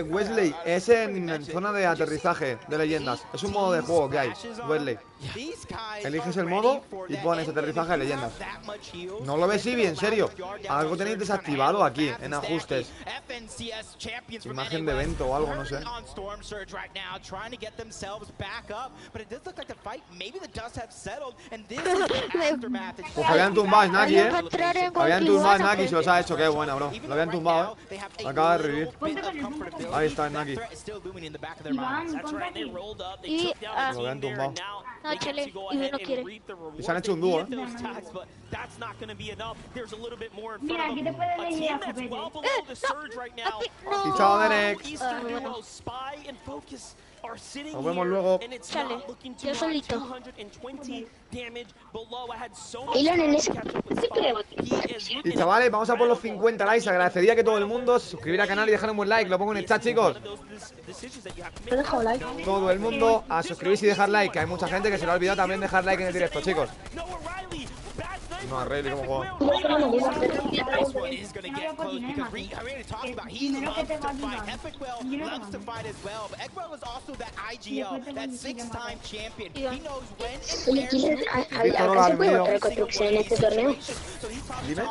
Wesley, es en zona de aterrizaje de leyendas. Es un modo de juego que hay, Wesley. Eliges el modo y pones aterrizaje de leyendas. No lo ves, Ibi, en serio. Algo tenéis desactivado aquí, en ajustes. Imagen de evento o algo, no sé. Pues habían tumbado Snacky, Habían tumbado Snacky, se los ha hecho, qué buena, bro. Lo habían tumbado, Acaba de revivir. Ahí está Snacky. Y Lo habían tumbado. no, chale, y no quiere. Y se han hecho un dúo, Mira, aquí te puedes leer a Y chao, Derek. Nos vemos luego. Chale, yo solito. Elon en ese... Y chavales, vamos a por los 50 likes. Agradecería que todo el mundo se suscribiera al canal y dejara un buen like. Lo pongo en el chat, chicos. Te he dejado like. Todo el mundo a suscribirse y dejar like. Que hay mucha gente que se le ha olvidado también dejar like en el directo, chicos. No, Rayleigh, ¿cómo juega? This one is going to get close because I already talked about he loves to fight. Epicwell loves to fight as well, but Epicwell is also that IGL, that 6-time champion. He knows when and Oye, Killer, ¿acá se puede votar construcción en este torneo? Dime.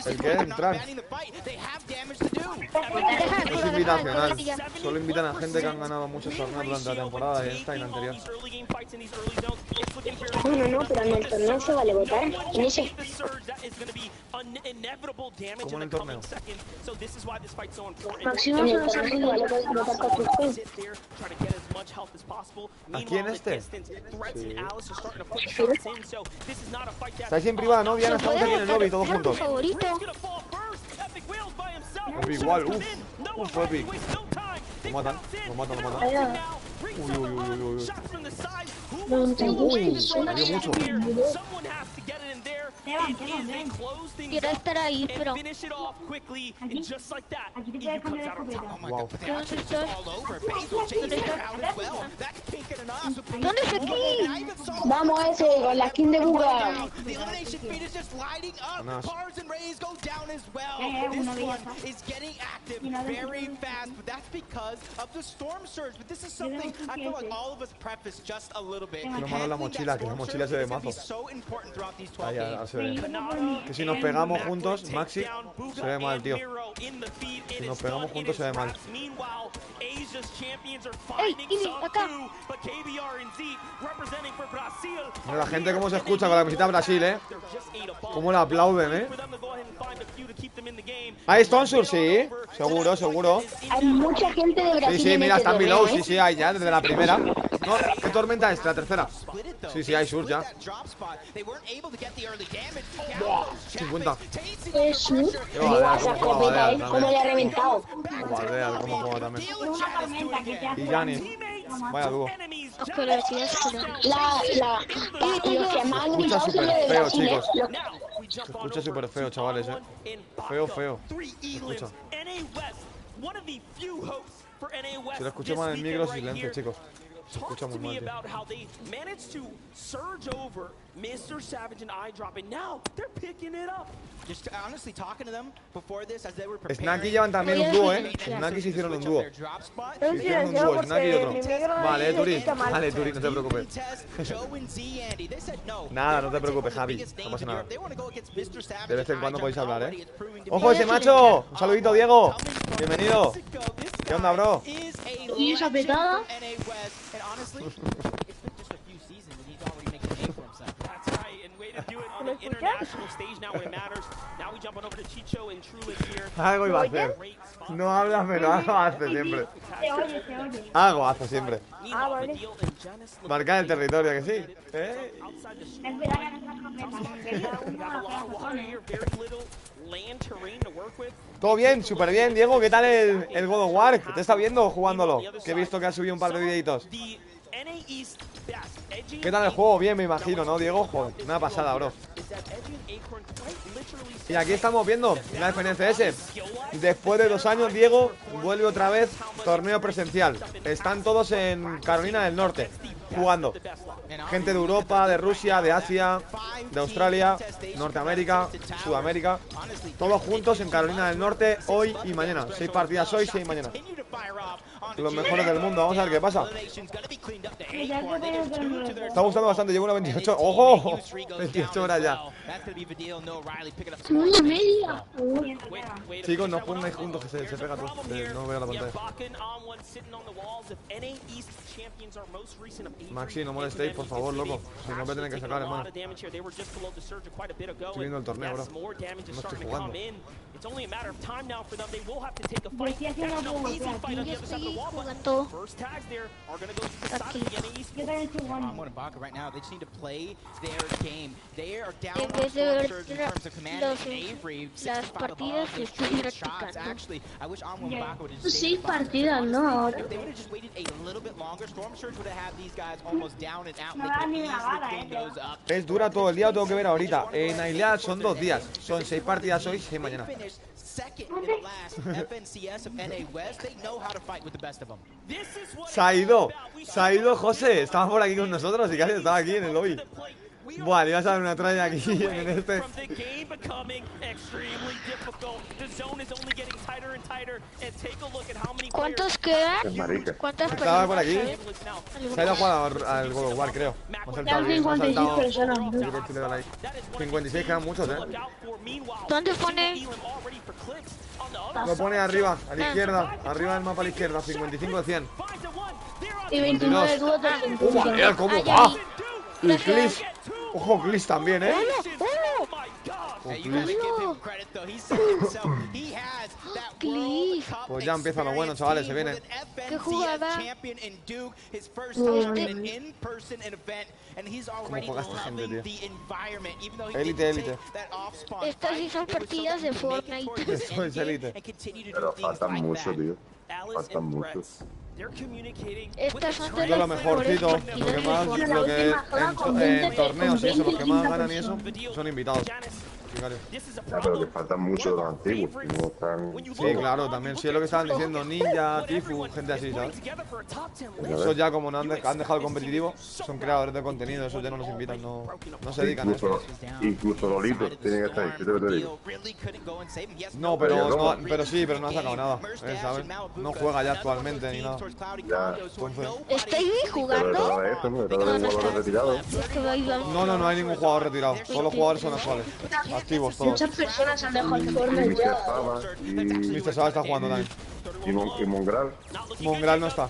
¿El qué? ¿Entrar? No es invitacional. Solo invitan a gente que han ganado muchos torneos durante la temporada esta y la anterior. No, pero en el torneo se vale votar. En ese. ¿Cómo en el torneo? Máximo en el torneo se vale votar construcción. ¿Aquí en este? Sí. Sí. ¿Estáis en privada, no? Diana, estamos aquí en el lobby todos juntos. Epic, igual, uf, Epic. Lo matan. Uy. Dio mucho. Quiero estar ahí, pero... Aquí te puedes poner de copeta. Wow. ¿Dónde es aquí? Vamos ese, con la skin de Buga. Lo malo es la mochila, que la mochila se ve mazo. Ya se ve. Que si nos pegamos juntos, Maxi, se ve mal, tío. Si nos pegamos juntos se ve mal. ¡Ey, Ibi, acá! Mira la gente cómo se escucha con la camiseta de Brasil, Cómo la aplauden, ¿Hay Stonsur? Sí, seguro. Hay mucha gente de Brasil. Sí, mira, en este están below, torneo, sí, hay ya, desde la primera. No, ¿qué tormenta es? La tercera. Sí, hay Sur ya. 50. Sur. Buah, esa escopeta, ¿Cómo le ha reventado? Cómo juega también. Y Yanni. Vaya dúo. Los que más han Escucha gritado son súper los de feo, Brasil, chicos. Los- Se escucha súper feo, chavales, Feo. Se escucha. Si lo escucho mal en el micro, silencio, chicos. Escucha muy mal, tío. about how they managed to surge over Mr. Savage and iDrop, and now they're picking it up. Just honestly talking to them before this as they were preparing. Snacky llevan también un dúo, Snacky se hicieron un dúo. Hicieron un dúo, Snacky y otro. Vale, Turi. Vale, Turi, no te preocupes. Nada, no te preocupes, Javi. No pasa nada. De vez en cuando podéis hablar, ¡Ojo ese macho! Un saludito, Diego. Bienvenido. ¿Qué onda, bro? ¿Y esa petada? Algo iba a hacer. No hablas, pero algo hace siempre. Algo hace siempre. Ah, vale. Marcar el territorio, que sí. Es verdad que Todo bien, súper bien, Diego. ¿Qué tal el God of War? ¿Te está viendo jugándolo? Que he visto que has subido un par de videitos. ¿Qué tal el juego? Bien, me imagino, ¿no, Diego? Joder, una pasada, bro. Y aquí estamos viendo la FNCS. Después de 2 años, Diego vuelve otra vez torneo presencial. Están todos en Carolina del Norte jugando. Gente de Europa, de Rusia, de Asia, de Australia, Norteamérica, Sudamérica. Todos juntos en Carolina del Norte hoy y mañana. 6 partidas hoy, 6 mañana. Los mejores del mundo, vamos a ver qué pasa. Está gustando bastante, llevo una 28. ¡Ojo! 28 horas ya. Una media. Chicos, no os pongáis juntos, que se pega todo. No veo la pantalla. Maxi, no molestéis, por favor, loco. Si no me tienen que sacar, hermano. Estoy viendo el torneo, bro. No estoy jugando. Jugando aquí. Yo también estoy jugando. En vez de ver las partidas, estoy practicando. 6 partidas, ¿no? Ahora. Es dura todo el día, lo tengo que ver ahorita. En Ailead son 2 días. Son 6 partidas hoy, 6 mañana. Se ha ido José. Estaba por aquí con nosotros y casi estaba aquí en el lobby. Buah, le ibas a dar una tralla aquí en este. ¿Cuántos quedan? ¿Cuántas Estaba por aquí. personas? Se ha ido a jugar al God of War, creo. Me ha saltado bien, me ha saltado. 56 quedan muchos, ¿Dónde pone? Lo pone arriba, a la izquierda. Arriba del mapa a la izquierda, 55 de 100. Y 29 dúos de Mira cómo va. Y Cliff. Ojo, Cliff también, Pues ya empieza lo bueno, chavales, se viene. ¿Qué jugada? ¿Cómo juega esta gente, tío? Élite. Estas sí son partidas de Fortnite. Esto es élite. Pero faltan mucho, tío. Faltan mucho. Estas son de Esto es lo mejorcito, lo que más, lo que en torneos y eso, los que más ganan y eso, son invitados. Ya, pero que faltan mucho de los antiguos. No están... Sí, claro, también, sí es lo que estaban diciendo, Ninja, Tifu, gente así, ¿sabes? Esos ya como no han dejado el competitivo, son creadores de contenido, esos ya no los invitan, no se dedican a eso. Incluso Lolitos tienen que estar ahí, ¿qué te digo? No, pero sí, pero no ha sacado nada, ¿sabes? No juega ya actualmente ni nada. Ya. ¿Estáis jugando? No hay ningún jugador retirado, todos los jugadores son actuales. Activos todos. Muchas personas han dejado el Fortnite ya. Mr. Saba está jugando también. ¿Y Mongral? Mongral no está.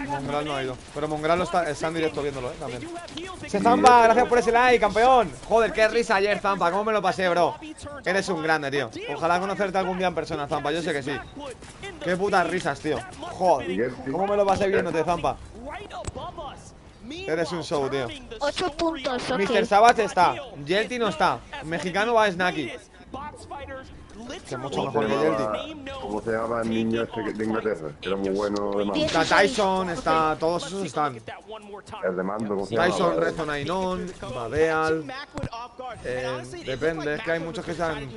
Mongral no ha ido. Pero Mongral está en directo viéndolo, también. Zampa, gracias por ese like, campeón. Joder, qué risa ayer, Zampa. ¿Cómo me lo pasé, bro? Eres un grande, tío. Ojalá conocerte algún día en persona, Zampa. Yo sé que sí. Qué putas risas, tío. Joder, ¿cómo me lo pasé viéndote, Zampa? Eres un show, tío. 8 puntos, ok. Mr. Savage está. Yelti no está. Mexicano va a Snacky. Que mucho mejor que Yelti. ¿Cómo se llama el niño este de Inglaterra? Que era muy bueno de mando. Está Tyson, está. Todos esos están. El de mando, ¿cómo se llama? Tyson, Rezon Ainon, Badeal. Depende, es que hay muchos que sean.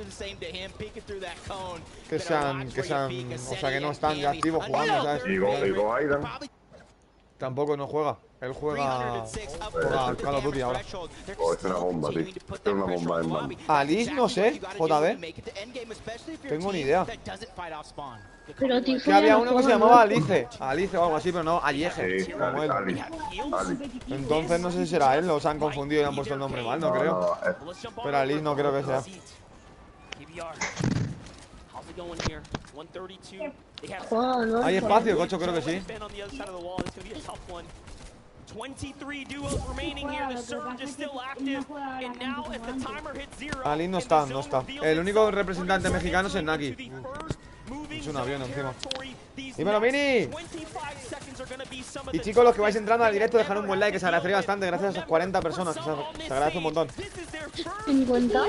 O sea, que no están ya activos jugando, ¿sabes? Y Go Aidan. Tampoco no juega. Él juega Call of Duty ahora. Oh, es una bomba, tío. Es una bomba en mano. Alice, no sé, JB. Tengo ni idea. Pero Que había uno que se llamaba Alice. Alice o algo así, pero no, Alleje. Sí, Como él. Ali. Entonces no sé si será él o se han confundido y han puesto el nombre mal, no creo. Pero Alice no creo que sea. Hay espacio, cocho, creo que sí. 23 duos remaining here. The surge is still active. And now, as the timer hits 0, Ali no está, no está. El único representante mexicano es el Naki. Es un avión encima. ¡Dímelo, Mini! Y chicos, los que vais entrando al directo, dejar un buen like, que se agradecería bastante. Gracias a esas 40 personas, que se agradece un montón. 50.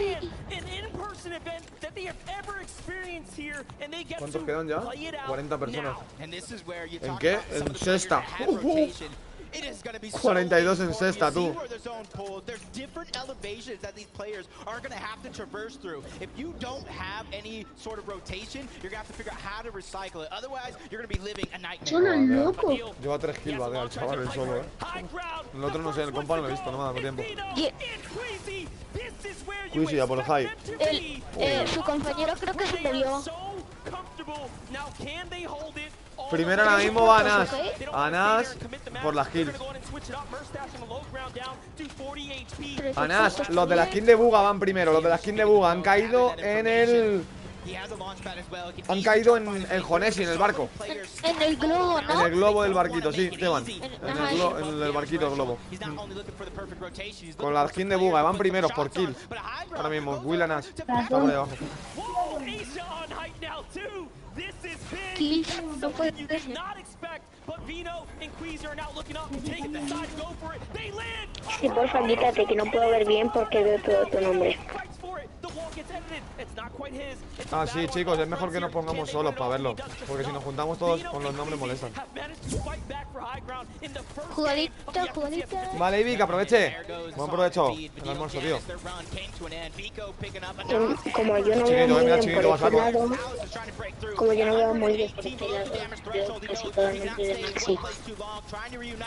¿Cuántos quedan ya? 40 personas. ¿En qué? En sexta. 42 en sexta, tú. Son locos. Lleva 3 kills, vale, al chaval el solo, El otro no sé, el compa no lo he visto, no me ha dado tiempo. Quizzy, a por el high. Su compañero creo que se murió. Primero ahora mismo va Anas. Anas por las kills. Anas, los de la skin de Buga van primero. Los de la skin de Buga han caído en el... Han caído en el Jonesi, en el barco. En el globo, ¿no? En el globo del barquito, sí, Teban. En el barquito del globo. Con la skin de Buga, van primeros por kills. Ahora mismo, Will Anas. Está por debajo. No puede ser. Sí, porfa, quítate, que no puedo ver bien porque veo todo tu nombre. Ah, sí, chicos, es mejor que nos pongamos solos para verlo. Porque si nos juntamos todos con los nombres molestan. Jugadita, jugadita. Vale, Ivy, que aproveche. Buen provecho el almuerzo, tío. Como yo no veo muy bien por este lado, como yo no veo muy bien por este lado, yo casi totalmente de Maxi.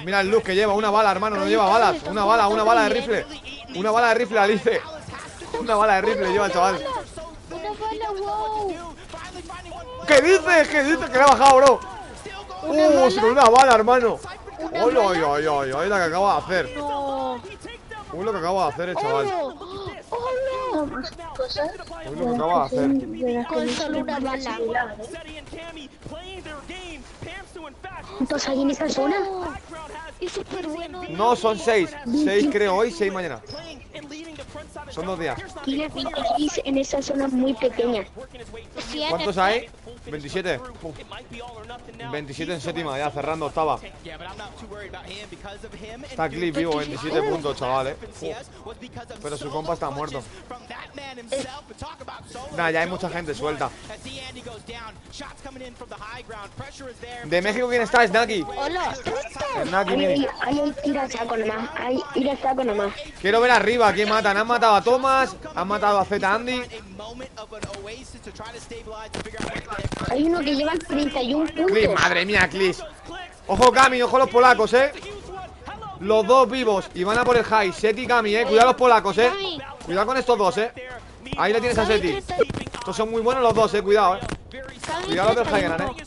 Mira el look que lleva, una bala, hermano, no lleva balas. Una bala de rifle. Una bala de rifle, Alice. Una bala de rifle lleva el chaval. Una bala, wow. ¿Qué dices? ¿Qué dices? Que le ha bajado, bro. Con una bala, hermano. Ay, la que acaba de hacer. Uy, lo que acaba de hacer el chaval. Uy, lo que acaba de hacer. Con solo una bala. ¿Cuántos hay en esa zona? Es súper bueno. No, son 6. 6 creo hoy, 6 mañana. Son 2 días. Tiene 26 en esa zona muy pequeña. ¿Cuántos hay? 27. 27 en séptima, ya cerrando octava. Está clip vivo, 27 puntos, chaval, Pero su compa está muerto. Nah, ya hay mucha gente suelta. ¿De México quién está? Es Naki. Hola. Es Naki, Ahí tira el saco nomás. Ahí tira el saco nomás. Quiero ver arriba quién matan. Han matado a Thomas, han matado a Z Andy. Hay uno que lleva 31 puntos. Clis, madre mía, Clis. Ojo Cami, ojo los polacos, Los dos vivos y van a por el high. Seti y Cami, cuidado los polacos, Cuidado con estos dos, Ahí le tienes a Seti. Estos son muy buenos los dos, cuidado, Cuidado los del high ground,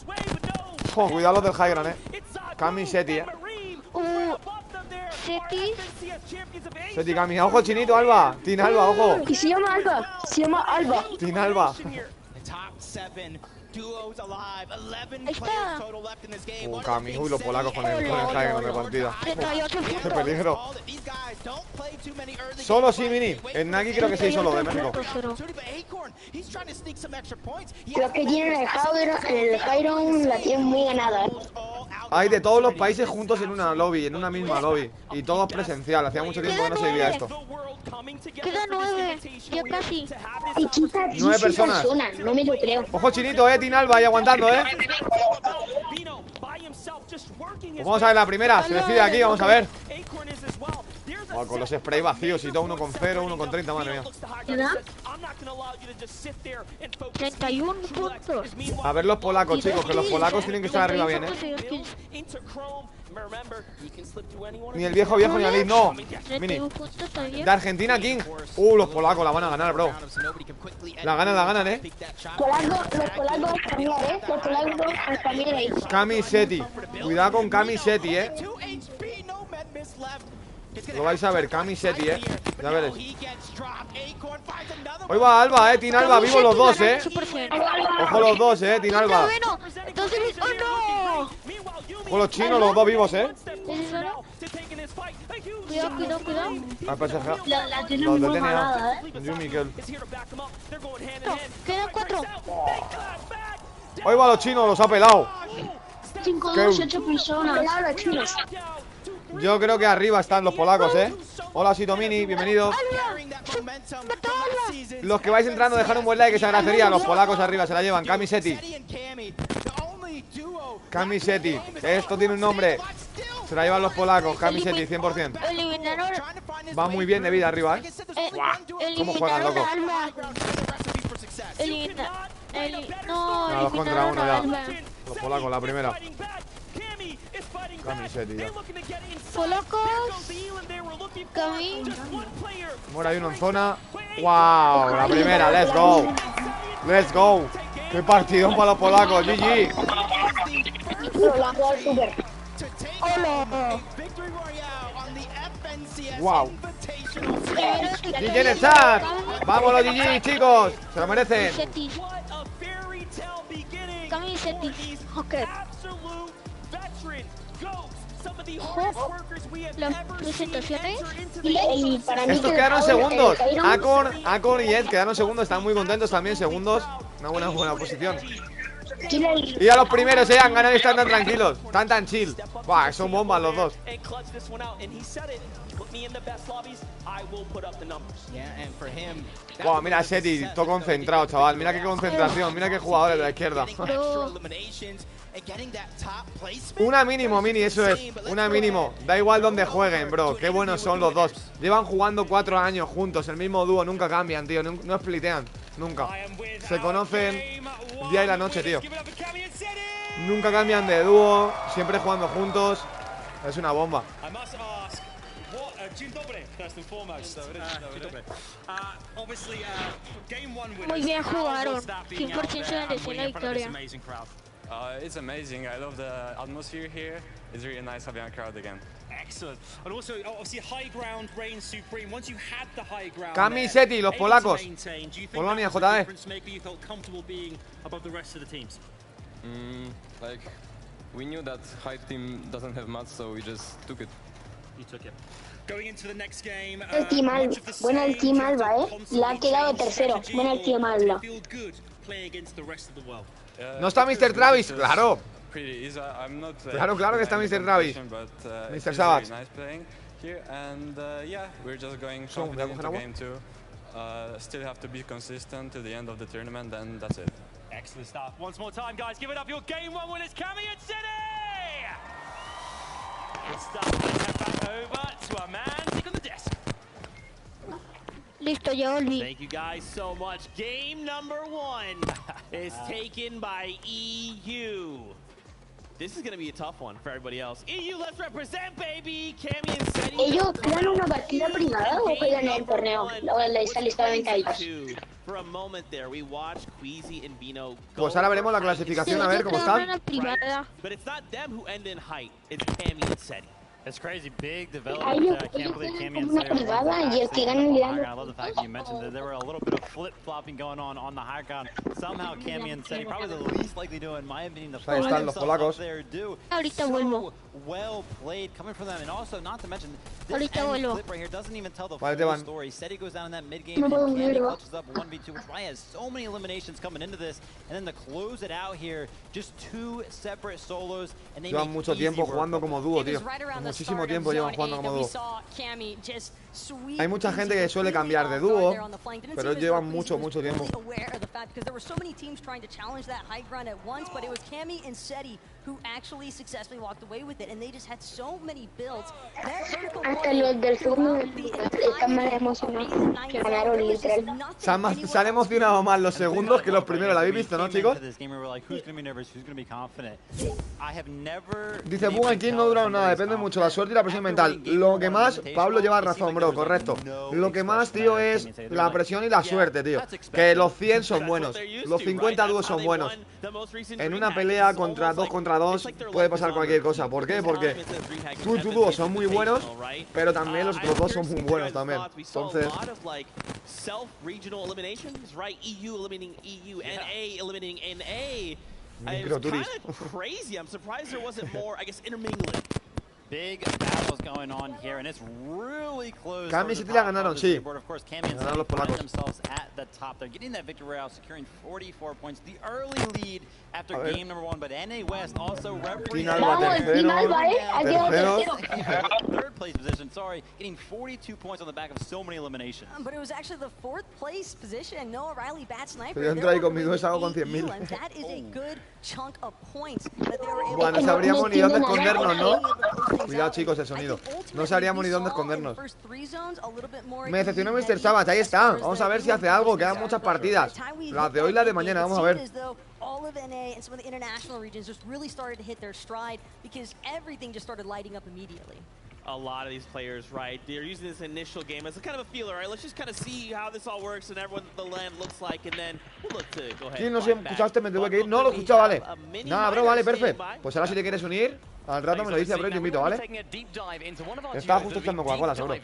cuidado los del high ground, Cami y Seti, Seti, Cami, ojo chinito, Alba. Tin Alba, ojo. Y se llama Alba. Tin Alba. Cami, uy, los polacos con el high ground de partida. Qué peligro. Solo sí, Mini. En Nagi creo que sí, solo de México. Los que tienen el high ground la tienen muy ganada. Hay de todos los países juntos en una lobby, en una misma lobby. Y todo presencial. Hacía mucho tiempo que no se vivía esto. Queda 9. Ya casi. 9 personas. No me lo creo. Ojo chinito, Tin Alba ahí aguantando, Pues vamos a ver la primera. Se decide aquí, vamos a ver. Con los sprays vacíos y todo, 1 con 0, 1 con 30, madre mía. 31 puntos. A ver los polacos, chicos, que los polacos tienen que estar arriba bien, Ni el viejo ni el no. Mini. De Argentina, King. Los polacos la van a ganar, bro. La ganan, Los polacos cambiar, los polacos al cambiar ahí. Camisetti. Cuidado con Camisetti, Lo vais a ver, Camisetti, ya veréis. Hoy va Alba, Tin Alba, vivos los dos, Ojo los dos, Tin Alba. Con los chinos, los dos vivos, Cuidado. La tienen muy ganada, Quedan 4. Hoy va los chinos, los ha pelado. 5, 2, 8 personas. Los chinos. Yo creo que arriba están los polacos, Hola, Sitomini, bienvenidos. Los que vais entrando, dejar un buen like, que se agradecería. Los polacos arriba se la llevan, Camisetti. Esto tiene un nombre. Se la llevan los polacos, Camisetti, 100%. Va muy bien de vida arriba, ¿Cómo juegan, loco? No, 2 contra 1 ya. Los polacos, la primera. Camisetti ya. Polacos. Cami. Ahora hay uno en zona. ¡Wow! La primera, let's go. ¡Qué partidón para los polacos! GG. ¡Wow! GG en el chat. ¡Vámonos, GG, chicos! Se lo merecen. Camisetti. Ok. Las presentaciones. Y para mí estos quedaron segundos. Acor y Ed quedaron segundos. Están muy contentos también, segundos. Una buena posición. Y a los primeros han ganado y están tan tranquilos. Están tan chill. Buah, son bombas los dos. Wow, mira a Seti, todo concentrado, chaval. Mira qué concentración, mira qué jugadores de la izquierda. Una mínimo, Mini, eso es. Una mínimo. Da igual donde jueguen, bro. Qué buenos son los dos. Llevan jugando 4 años juntos, el mismo dúo. Nunca cambian, tío. No splitean. Nunca. Se conocen día y la noche, tío. Nunca cambian de dúo. Siempre jugando juntos. Es una bomba. Muy bien jugaron. 100% se mereció la victoria. It's amazing. I love the atmosphere here. It's really nice having a crowd again. Excellent. And also, obviously, high ground reigns supreme. Once you had the high ground, Camisetti, los polacos. Polonia, JD. Maybe you felt comfortable being above the rest of the teams. Like, we knew that high team doesn't have much, so we just took it. You took it. Going into the next game. El team Alba. Bueno, el team Alba, La ha quedado tercero. Bueno, el team Alba. ¿No está Mr. Travis? Claro. Claro que está Mr. Travis. Mr. Savage. Segundo, voy a coger agua. Still have to be consistent to the end of the tournament, and that's it. Excellent stuff. Once more time, guys, give it up. Your game 1 winners, Cami and City. Good stuff. Let's head back over to our man sitting on the desk. Listo, ya volví. Thank you guys so much. Game number 1 is taken by EU. This is going to be a tough one for everybody else. EU, let's represent, baby. Cami and Seti. ¿Ellos crean una partida privada o juegan en el torneo? Está lista de 20 ellos. For a moment there, we watched Queasy and Vino. Pues ahora veremos la clasificación, a ver cómo están. But it's not them who end in height. It's Cami and Seti. It's crazy, big development. I can't believe Cami and Seti are I love the fact that you mentioned that there were a little bit of flip-flopping going on the high ground. Somehow Cami and Seti, probably the least likely to, in my opinion, the Ahí están los polacos. Ahorita vuelvo. Well played coming from them, and also not to mention this Ahorita vuelvo. clip right here doesn't even tell the Vale, full Teban. story. Seti goes down in that mid game, and Cami clutches up 1v2, which probably has so many eliminations coming into this, and then to close it out here, just 2 separate solos, and they Llevan make mucho easy tiempo work jugando of it. como dúo, tío. Muchísimo tiempo llevan jugando como dúo. Hay mucha gente que suele cambiar de dúo, pero llevan mucho tiempo. Hasta los del segundo están más emocionados que ganaron literal. Se han emocionado más los segundos que los primeros. ¿La habéis visto, no, chicos? Dice Bugan King no duraron nada, depende mucho de la suerte y la presión mental. Lo que más, Pablo lleva razón, bro, correcto. Lo que más, tío, es la presión y la suerte, tío. Que los 100 son buenos, los 50 dúos son buenos. En una pelea contra 2 puede pasar cualquier cosa. ¿Por qué? Porque tú y tu dúo son muy buenos, pero también los otros dos son muy buenos también. Entonces... Big battles going on here, and it's really close. Cami City la ganaron, sí. Ganaron los polacos. At the top. They're getting that victory royale, securing 44 points. The early lead after game number 1, but NA West also representing third place position. Sorry, getting 42 points on the back of so many eliminations. But it was actually the 4th place position. Noah Riley, Bat Sniper. Yo entro ahí conmigo, es algo con 100.000. That is a good chunk of points that they were able. Bueno, no sabríamos ni dónde escondernos, ¿no? Cuidado, chicos, el sonido. No sabríamos ni dónde escondernos. Me decepcionó Mr. Savage, ahí está. Vamos a ver si hace algo, quedan muchas partidas. Las de hoy y las de mañana, vamos a ver. All of NA and some of the international regions just really started to hit their stride because everything just started lighting up immediately. A lot of these players, right? They're using this initial game as a kind of a feeler, right? Let's just kind of see how this all works and everyone the land looks like, and then we'll look to go ahead. Sí, no sé, escuchaste, me tuve que ir. No lo he escuchado, vale. Nada, bro, vale, perfecto. Pues ahora si te quieres unir, al rato me lo dice, bro, y te invito, ¿vale? Estaba justo echando Coca-Cola, seguro.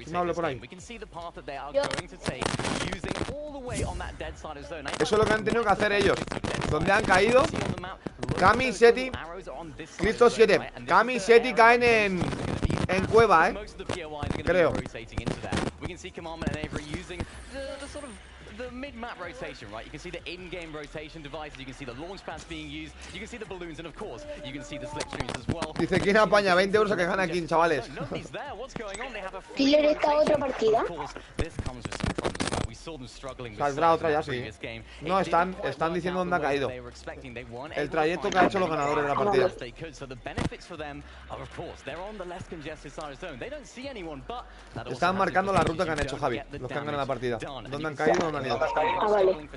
No hablo por ahí. Eso es lo que han tenido que hacer ellos. Donde han caído, Cami, Seti, Cristo 7. Cami y Seti caen en cueva, creo. The mid-map rotation, right? You can see the in-game rotation devices, you can see the launch pads being used, you can see the balloons, and of course, you can see the slipstreams as well. Dice, ¿quién apaña 20 euros a que gana aquí, chavales? ¿Killer esta otra partida? Saldrá otra ya, sí. No, están diciendo dónde ha caído. El trayecto que ha hecho los ganadores de la partida. Están marcando la ruta que han hecho, Javi, los que han ganado la partida. ¿Dónde han caído o dónde han ido? Ah, vale.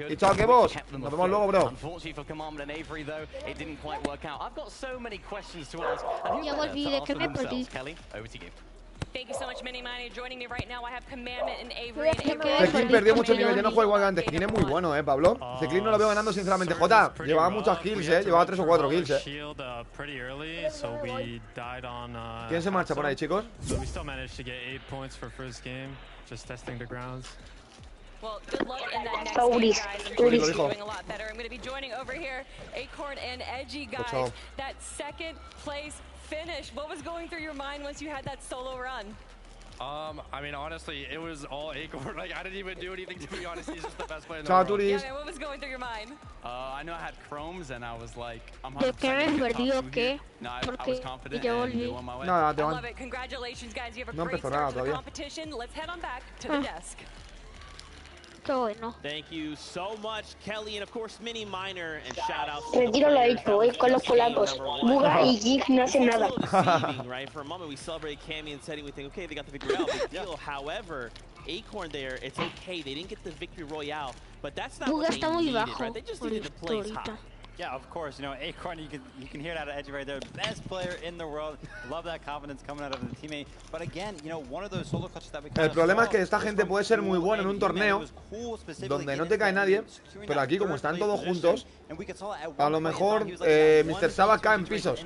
Y chao, que vos. Nos vemos luego, bro. Ya volví, ¿de qué me perdí? Thank you so much, Mini Mani. Joining me right now, I have Commandment and Avery. Ceclin perdió mucho nivel, ya no juega igual que antes. Ceclin es muy bueno, Pablo. Ceclin no lo veo ganando, sinceramente. Jota, llevaba muchas kills, llevaba 3 o 4 kills, ¿Quién se marcha por ahí, chicos? Well, good luck in that next game, guys. You're doing a lot better. I'm going to be joining over here Acorn and Edgy, guys. That second place finish. What was going through your mind once you had that solo run? I mean, honestly, it was all Acorn. Like, I didn't even do anything, to be honest. He's just the best player in the world. Yeah, man, what was going through your mind? I know I had chromes, and I was like, I'm ¿De qué me perdí o qué? Porque ya volví. Nada, te I van. love it. Congratulations, guys. You have a No great empezó start nada to the todavía. competition. Let's head on back to the desk. Qué bueno. Thank you so much, Kelly, and of course, Mini Miner, and shout out to Retiro lo dicho, voy con los polacos. Buga y Gig no hacen nada. Right? For a moment, we celebrate Cammy and Seti. We think, okay, they got the victory royale. Big deal. However, Acorn there, it's okay. They didn't get the victory royale, but that's not what they needed, right? They just needed to play top. Yeah, of course. You know, Acorn, you can hear it out of Edgy right there. Best player in the world. Love that confidence coming out of the teammate. But again, you know, one of those solo clutches that we El problema es que esta gente puede ser muy buena en un torneo donde no te cae nadie, pero aquí como están todos juntos, a lo mejor Mr. Savage cae en pisos.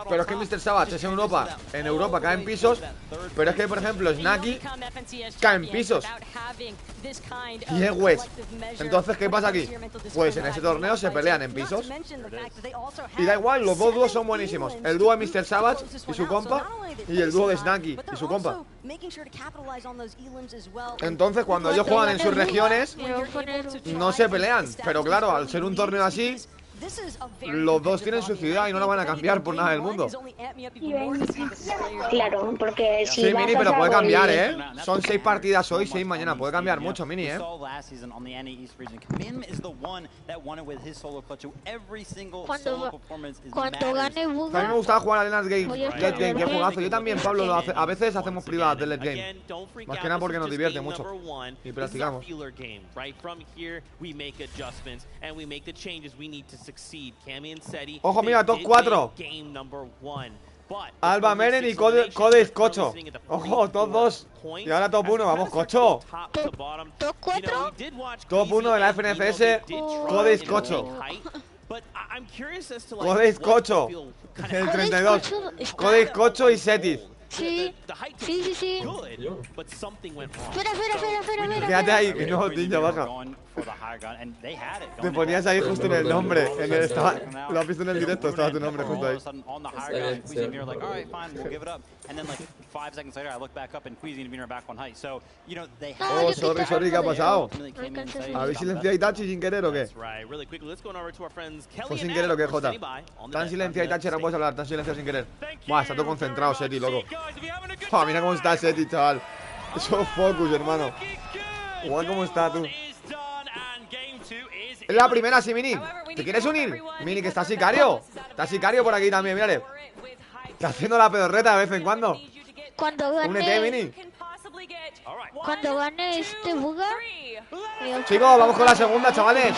Pero es que Mr. Savage es Europa, en Europa cae en pisos, pero es que por ejemplo Snacky cae en pisos y es West. Entonces, ¿qué pasa aquí? Pues en ese torneo se pelean en pisos. Y da igual, los dos dúos son buenísimos. El dúo de Mr. Savage y su compa, y el dúo de Snacky y su compa. Entonces cuando ellos juegan en sus regiones no se pelean. Pero claro, al ser un torneo así, los dos tienen su ciudad y no la van a cambiar por nada del mundo. Claro, porque si sí, Mini, pero puede cambiar, ¿eh? Son 6 partidas hoy, 6 mañana. Puede cambiar mucho, Mini, ¿eh? Cuando gane Buga... A mí me gustaba jugar a Late Game, qué juegazo. Yo también, Pablo, lo hace. A veces hacemos privadas de Late Game. Más que nada porque nos divierte mucho. Y practicamos. Ojo, mira, top 4. Alba Meren y Codeis Cocho. Ojo, top 2. Y ahora top 1, vamos, Cocho. ¿Top 4? Top 1 de la FNCS, Codeis Cocho. Codeis Cocho. El 32. Codeis Cocho y Setis. Sí, sí, sí. Espera. Quédate ahí, que no, niña, baja. Te ponías ahí justo en el nombre. Lo has visto en el directo, estaba tu nombre justo ahí. Oh, sorry, ¿qué ha pasado? ¿Habéis silenciado a Itachi sin querer o qué? ¿Fue sin querer o qué, Jota? Tan silenciado Itachi, no puedes hablar, tan silenciado sin querer. Buah, está todo concentrado, Seti, loco. Mira cómo está Seti, chaval. Eso es focus, hermano. Guau, cómo está tú. Es la primera, sí, Mini. ¿Te quieres unir? Mini, que está sicario. Está sicario por aquí también, mírale. Está haciendo la pedorreta de vez en cuando. Únete, Mini. Cuando gane este Buga. Chicos, vamos con la segunda, chavales.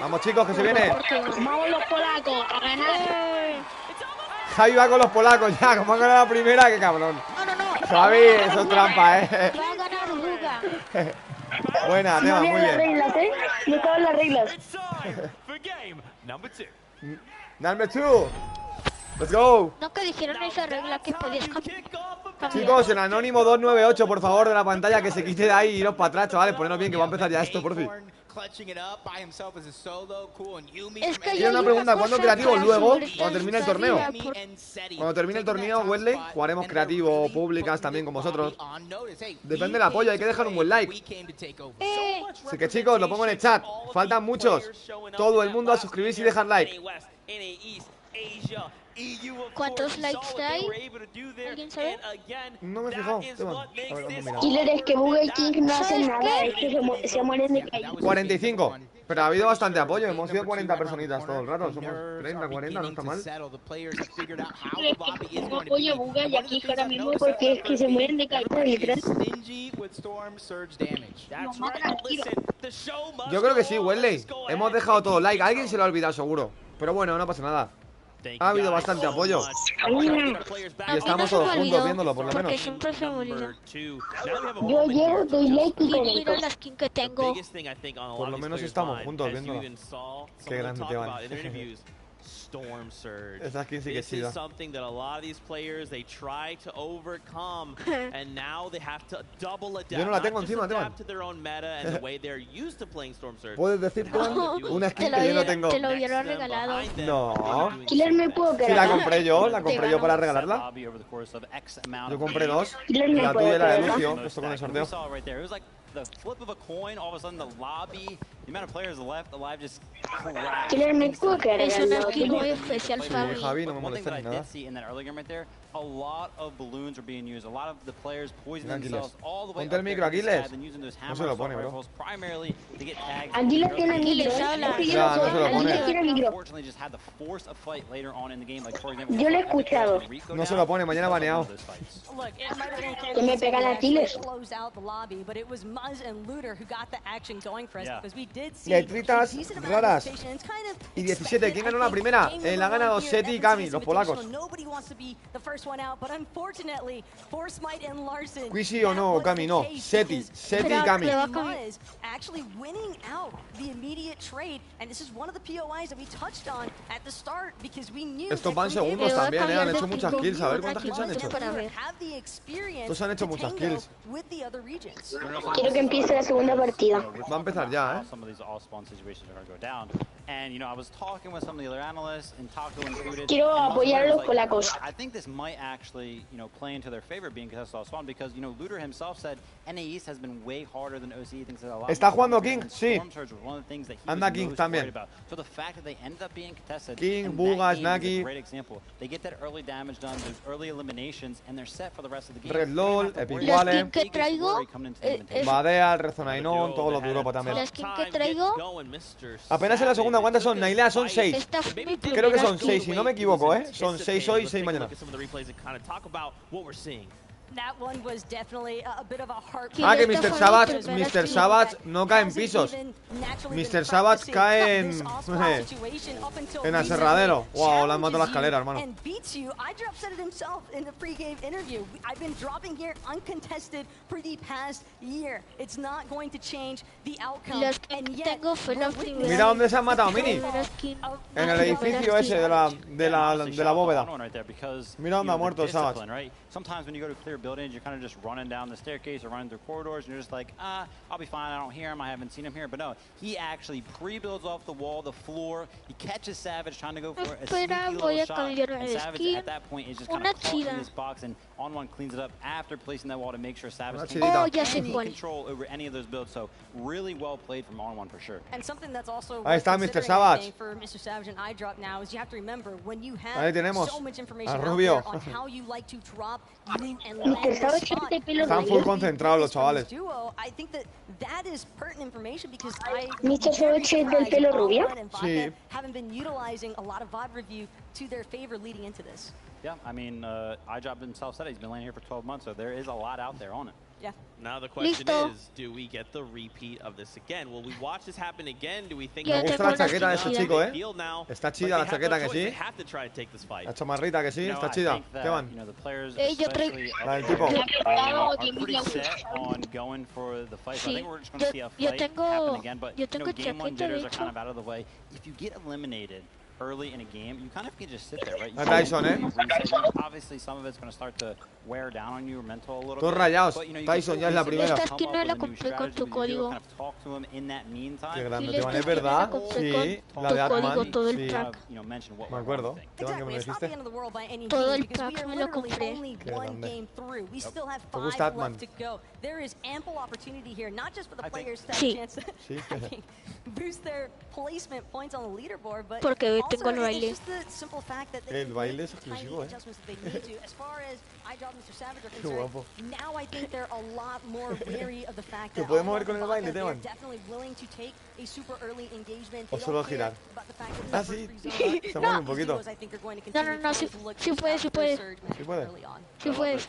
Vamos, chicos, que se viene. Vamos los polacos a ganar. Javi va con los polacos ya, como ha ganado la primera, qué cabrón. No. Javi, eso es trampa, Va a ganar Buga. Buena, tema, muy bien. Reglas, ¿eh? No estaban las reglas. Number 2. Let's go. No, que dijeron esa regla que podías cambiar. Chicos, el anónimo 298, por favor, de la pantalla, que se quite de ahí y iros para atrás, chavales. Ponernos bien, que va a empezar ya esto, por fin. Y una pregunta, ¿cuándo creativo? Luego, cuando termine el torneo. Cuando termine el torneo, Wesley, jugaremos creativo, públicas también con vosotros. Depende del apoyo, hay que dejar un buen like. Así que, chicos, lo pongo en el chat. Faltan muchos. Todo el mundo a suscribirse y dejar like. ¿Cuántos likes hay? ¿Alguien sabe? No me he fijado. Killer, es que Buga y King no hacen nada, es que se mueren de caída. 45. Pero ha habido bastante apoyo, hemos sido 40 personitas todo el rato. Somos 30, 40, no está mal. Apoyo a Buga y aquí ahora mismo porque es que se mueren de caída, literal. Yo creo que sí, Wesley. Hemos dejado todo like. Alguien se lo ha olvidado seguro. Pero bueno, no pasa nada. Ha habido bastante apoyo. Y estamos todos juntos viéndolo, por lo menos. Porque siempre se me olvida. Yo llego, doy like y comento. Mira la skin que tengo. Por lo menos estamos juntos viéndolo. Qué grande te van. Storm Surge. Esa skin sí que es chida. This is something that a lot of these players they try to overcome, and now they have to double adapt. Yo no la tengo encima, Teban. To their own meta and the way they're used to playing Storm Surge. ¿Puedes decir, Teban, una skin que yo no tengo? Te lo hubieran regalado. No. Killer, me puedo quedar. Sí, la compré yo para regalarla. Yo compré 2. La tuya y la de Lucio, esto con el sorteo. The flip of a coin, all of a sudden the lobby, the amount of players left alive just Killer, me puedo quedar. Es una skin muy especial, Javi, no me One thing molesta that ni I nada. did see in that early game right there, a lot of balloons are being used. A lot of the players poisoning themselves all the way Ponte el micro, Aquiles. No se lo pone, bro. Primarily to get tagged. Aquiles tiene micro. Ya, no se lo pone. Unfortunately, just had to force a fight later on in the game, like for example. Yo lo he escuchado. No se lo pone, mañana baneado. Que me pegan a Aquiles. Letritas raras. Y 17, ¿quién ganó la primera? La ha ganado Seti y Kami, los polacos. Quisi o no, Kami, no. Seti y Kami. Estos van segundos también, han hecho muchas kills. A ver cuántas kills han hecho. Estos han hecho muchas kills. Quiero que empiece la segunda partida. Va a empezar ya, And you know, I was talking with some of the other analysts, and Taco included. Quiero apoyar a los polacos. I think this might actually, you know, play into their favor being contested off spawn because, you know, Looter himself said NA East has been way harder than OC. He thinks that a lot. ¿Está jugando King? Sí. Anda King también. So the fact that they ended up being contested. King, Bugas, Naki. Great example. They get that early damage done, those early eliminations, and they're set for the rest of the game. Red LOL, Epic Wallet, Badea, Rezonainon, todos los de Europa también. La skin que traigo. Apenas en la segunda, ¿cuántas son? Nailea, son 6. Creo que son 6, si no me equivoco, ¿eh? Son 6 hoy y 6 mañana. Ah, que Mr. Savage no cae en pisos. Mr. Savage cae en aserradero. Wow, le han matado la escalera, hermano. Mira dónde se han matado, Mini. En el edificio ese de la bóveda. Mira dónde ha muerto Savage. Sometimes when you go to clear buildings, you're kind of just running down the staircase or running through corridors, and you're just like, I'll be fine, I don't hear him, I haven't seen him here. But no, he actually pre-builds off the wall, the floor, he catches Savage trying to go for a sneaky little shot, and Savage at that point is just kind of caught in this box, and On1 cleans it up after placing that wall to make sure Savage can't take control over any of those builds. So really well played from On1 for sure. And something that's also ahí está Mr. Savage. For Mr. Savage and iDrop now is you have to remember when you have ahí tenemos so much information a Rubio. on how you like to drop están full concentrados los chavales. I think that is pertinent information because Mr. Savage es del pelo rubio. Sí. Haven't been utilizing a lot of VOD review to their favor leading into this. Yeah, I mean, iDrop himself said he's been laying here for 12 months, so there is a lot out there on it. Yeah. Now the question is, do we get the repeat of this again? Will we watch this happen again? Do we think me gusta la chaqueta de ese chico, Está chida la chaqueta que sí. La chamarrita que sí, está chida. ¿Qué van? Yo traigo. La del tipo. Sí. Yo tengo chaqueta de hecho. Early in a game, you kind of can just sit there, right? Tyson, Obviously, some of it's going to start to wear down on your mental a little Todos rayados. Tyson ya es la primera. Esta skin no la compré con tu código. Qué grande, Teban, ¿es verdad? Sí, la de Atman. Todo el pack. Me acuerdo. Teban, ¿qué me lo dijiste? Todo el pack me lo compré. Qué grande. ¿Te gusta Atman? Sí. Porque tengo el baile. El baile es exclusivo, Qué guapo. ¿Te puedes mover con el baile, Teban? ¿O solo girar? Ah, sí. Se mueve un poquito. No, sí puedes. ¿Sí puedes? ¿Sí puedes? Sí puedes.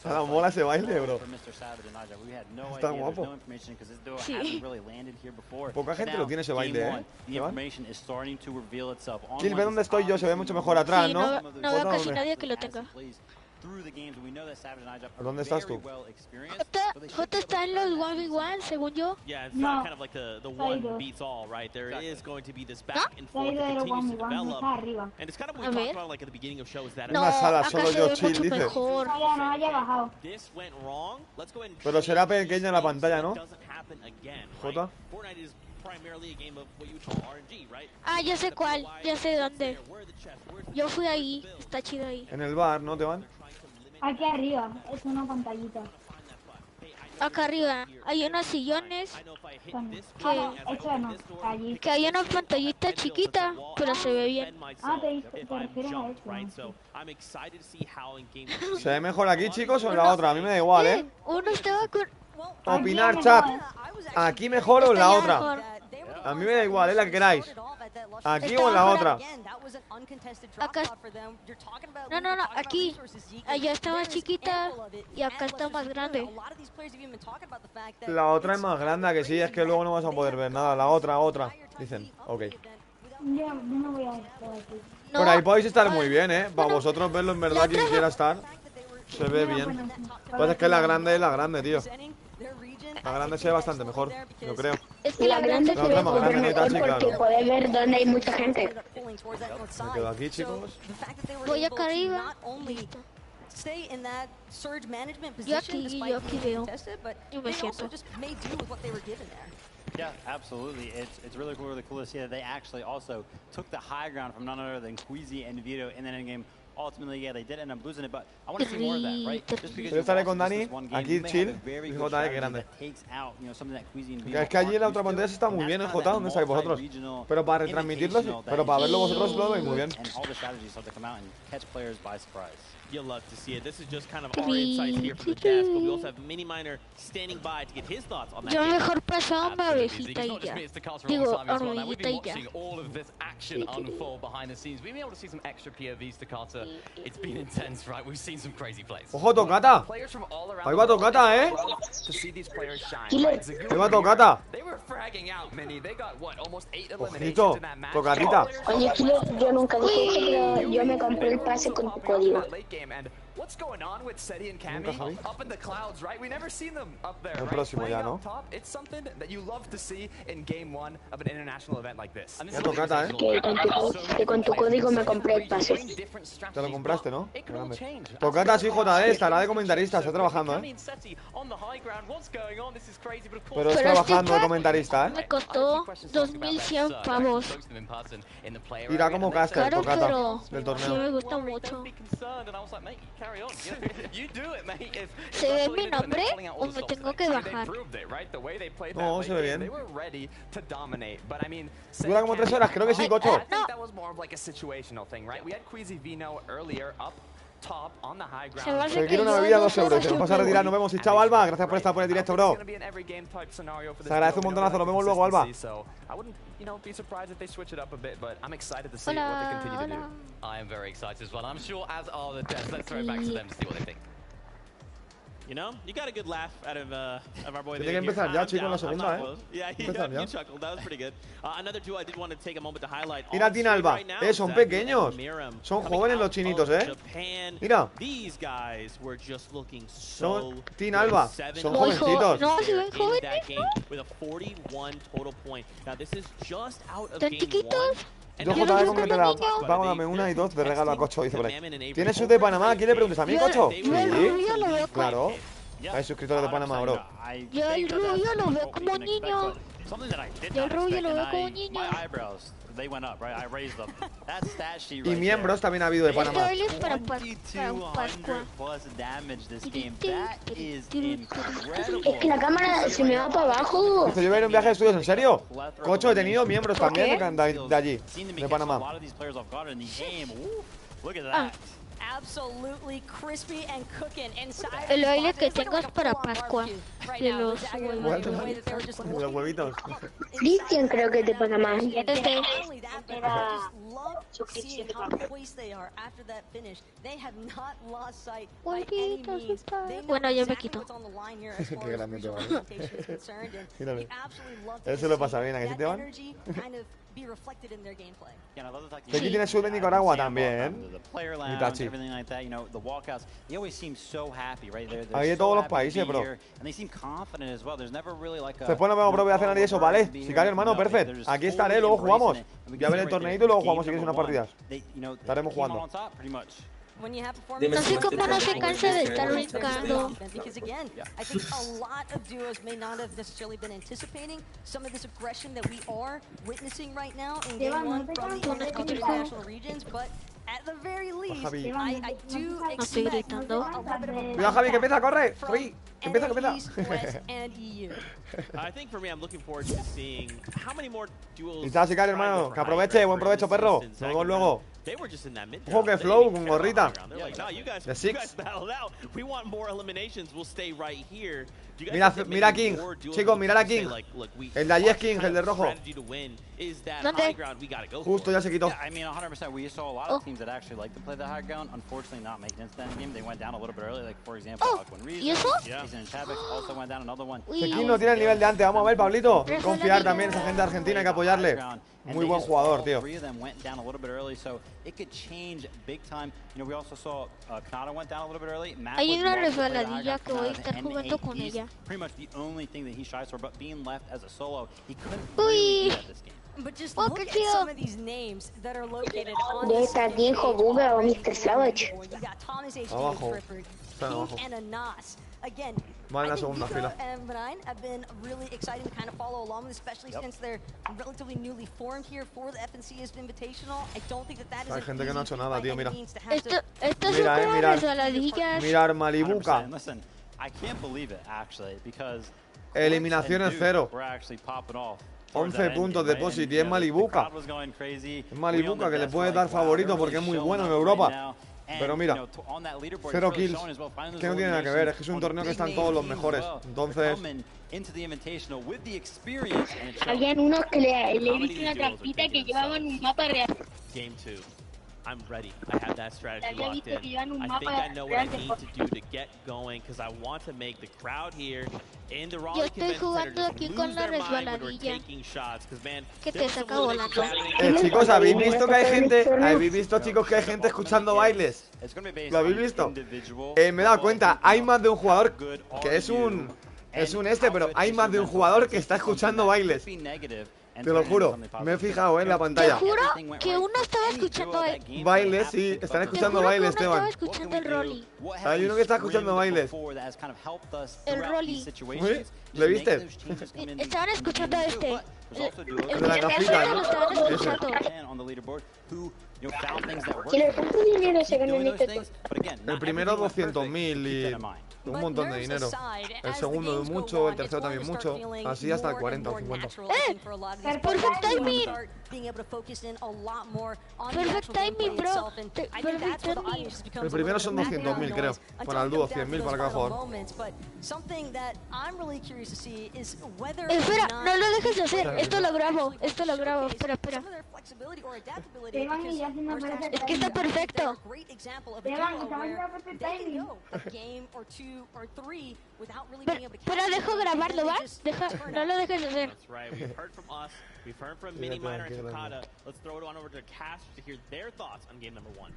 A la mola ese baile, bro. Está guapo. Sí. Poca gente lo tiene ese baile, Kill, ve dónde estoy yo, se ve mucho mejor atrás, sí, ¿no? No veo casi nadie que lo tenga. ¿Dónde estás tú? J está en los 1v1, según yo. Yeah, it's kind of like the one beats all, right? There is going to be this back and forth that continues to develop. And it's kind of what we talked about like at the beginning of show is that una sala solo yo chill, dice. This went wrong. Let's go ahead and pero será pequeña la pantalla, ¿no? J. Fortnite is primarily a game of what you would call RNG, right? Ah, ya sé cuál, ya sé dónde. Yo fui ahí, está chido ahí. En el bar, ¿no, Teban? Aquí arriba, es una pantallita. Acá arriba hay unos sillones que hay una pantallita chiquita, pero se ve bien. Ah, te refieres a eso. ¿Se ve mejor aquí, chicos, o en la otra? A mí me da igual, Uno estaba con... Opinar, chat. ¿Aquí mejor o en la otra? A mí me da igual, la que queráis. ¿Aquí o en la otra? Acá. No, aquí. Allá está más chiquita y acá está más grande. La otra es más grande, que sí, es que luego no vas a poder ver nada. La otra. Dicen, ok. Yo no voy a estar aquí. Por ahí podéis estar muy bien, Para vosotros verlo en verdad, quien quiera estar. Se ve bien. Pues es que la grande es la grande, tío. La grande se ve bastante mejor, yo creo. Es que la grande se ve mejor porque puede ver dónde hay mucha gente. Me quedo aquí, chicos. Voy acá arriba. stay in that surge management position despite being contested, but they also just made do with what they were given there. Yeah, absolutely. It's really cool to see that they actually also took the high ground from none other than Queasy and Vito in that endgame. Ultimately, yeah, they did end up losing it, but I want to see more of that, right? Just because yo estaré con Dani, aquí chill, y J, que grande. Es que allí en la otra pantalla está muy bien, J, ¿dónde estáis vosotros? Pero para retransmitirlo, sí, pero para verlo vosotros lo veis muy bien. You'll love to see it. This is just kind of our insights here from the desk, but we also have Mini Miner standing by to get his thoughts on that. Yo mejor pasaba una besita y ya. Digo, arrodillita y ya. All of this action unfold behind the scenes. We've been able to see some extra POVs to Carter. It's been intense, right? We've seen some crazy plays. Ojo, Tocata. Ahí va Tocata, To see these players shine. Ahí va Tocata. They were fragging out, Mini. They got what, almost 8 eliminations Ojito, in that match. Tocatita. Oye, Killer, yo nunca dije eso, pero yo me compré el pase con tu código. And what's going on with Seti and Cammy up in the clouds, right? We never seen them up there, El right? próximo Playing ya, ¿no? up top, it's something that you love to see in game 1 of an international event like this. Ya Tocata, Que con tu código me compré el pase. Te lo compraste, ¿no? Grande. Tocata sí, JD, estará de comentarista, está trabajando, Pero es trabajando de comentarista, Me costó 2100 pavos. Irá como caster, Claro, Tocata, pero del sí torneo. me gusta mucho. ¿Se ve mi nombre o me tengo que bajar? No, se ve bien. Dura como 3 horas, creo que sí, Cocho. Se quiere una bebida 2 euros. Se nos pasa a retirar. Nos vemos. Y chao, Alba. Gracias por estar por el directo, bro. Se agradece un montonazo. Nos vemos luego, Alba. Hola. I am very excited as well. I'm sure as are the devs. Let's throw it back to them to see what they think. You know, you got a good laugh out of our boy. Tiene que empezar ya, chicos, la segunda, Yeah, you chuckled. That was pretty good. Another duo I did want to take a moment to highlight. Mira, Tina Alba. Son pequeños. Son jóvenes los chinitos, Mira. These guys were just looking so. Son Tina Alba. Son jovencitos. No, se ven jóvenes. With a 41 total point. Now this is just out of ¿Tan game chiquitos? 1. Yo JD con que te la pago, dame 1 y 2 de regalo a Cocho, dice por ahí. ¿Tienes sub de Panamá? ¿Quién le preguntas a mí, Cocho? Sí, claro. Hay suscriptores de Panamá, bro. Yo el rubio lo veo como niño. Yo el rubio lo veo como niño. Y miembros también ha habido de Panamá. Esto es para Pascua. Es que la cámara se me va para abajo. Dice, yo voy a ir a un viaje de estudios, ¿en serio? Cocho, he tenido miembros también de allí, de Panamá. El baile que tengo es para Pascua. De los huevitos. Cristian creo que te paga más. Bueno, yo me quito. Qué grande te va. Mírale. Él se lo pasa bien, ¿a que sí te van? Aquí tiene sub de Nicaragua también, Itachi. Hay de todos los países, bro. Después nos vemos, bro, voy a cenar y eso, ¿vale? Sicario, hermano, perfecto. Aquí estaré, luego jugamos. Voy a ver el torneito y luego jugamos si quieres unas partidas. Estaremos jugando. No sé cómo no se cansa de estar brincando. No estoy gritando. Mira, Javi, que empieza, corre. Javi, que empieza, que empieza. Y está, Sicario, hermano. Que aproveche, buen provecho, perro. Nos vemos luego. Ojo que flow con gorrita. The Six. Mira King. Chicos, mirad a King. El de allí es King, el de rojo. ¿Dónde? Justo ya se quitó. ¿Y eso? King no tiene el nivel de antes. Vamos a ver, Pablito. Confiar también en esa gente de Argentina, hay que apoyarle. Muy buen jugador, tío. Hay una resbaladilla que voy a estar jugando con ella. Uy. Oh, qué chido. ¿Dónde está Diego, Buga o Mr. Savage? Abajo. Están abajo. Van en la segunda fila. Hay gente que no ha hecho nada, tío, mira. Esto Mira, son como mirar. resbaladillas. Mirar Malibuca. Eliminaciones 0. 11 puntos de posi, y es Malibuca. Es Malibuca que le puede dar favorito porque es muy bueno en Europa. Pero mira, 0 kills. Que no tiene nada que ver, es que es un torneo que están todos los mejores. Entonces... Habían unos que le he visto una trampita que llevaban un mapa real. I'm ready. I have that strategy locked in. I think I know what I need to do to get going because I want to make the crowd here in the Raleigh Convention Center just lose their mind when we're taking shots. Because man, there was some really good crowd. Chicos, ¿habéis visto que hay gente? ¿Habéis visto, chicos, que hay gente escuchando bailes? ¿Lo habéis visto? Me he dado cuenta, hay más de un jugador que es un pero hay más de un jugador que está escuchando bailes. Te lo juro, me he fijado en la pantalla. Te juro que uno estaba escuchando bailes, sí, están escuchando bailes, Esteban. Estaba escuchando el Rolly. Hay uno que está escuchando bailes. El Rolly. ¿Uy? ¿Le viste? Estaban escuchando a este. El de la gafita, ¿no? ¿Cuánto dinero se gana en este? El primero 200.000 y un montón de dinero. El segundo mucho, el tercero también mucho. Así hasta el 40 o 50. Perfect timing. Perfect timing, bro. Perfect timing. El primero son 200.000, creo. Para el dúo, 100.000 para cada jugador. Espera, no lo dejes de hacer. Esto lo grabo. Espera. Es que está perfecto. Pero dejo grabarlo, ¿va? No lo dejes de hacer. We've heard from Mini Miner and Takada. Let's throw it on over to Cash to hear their thoughts on game number 1.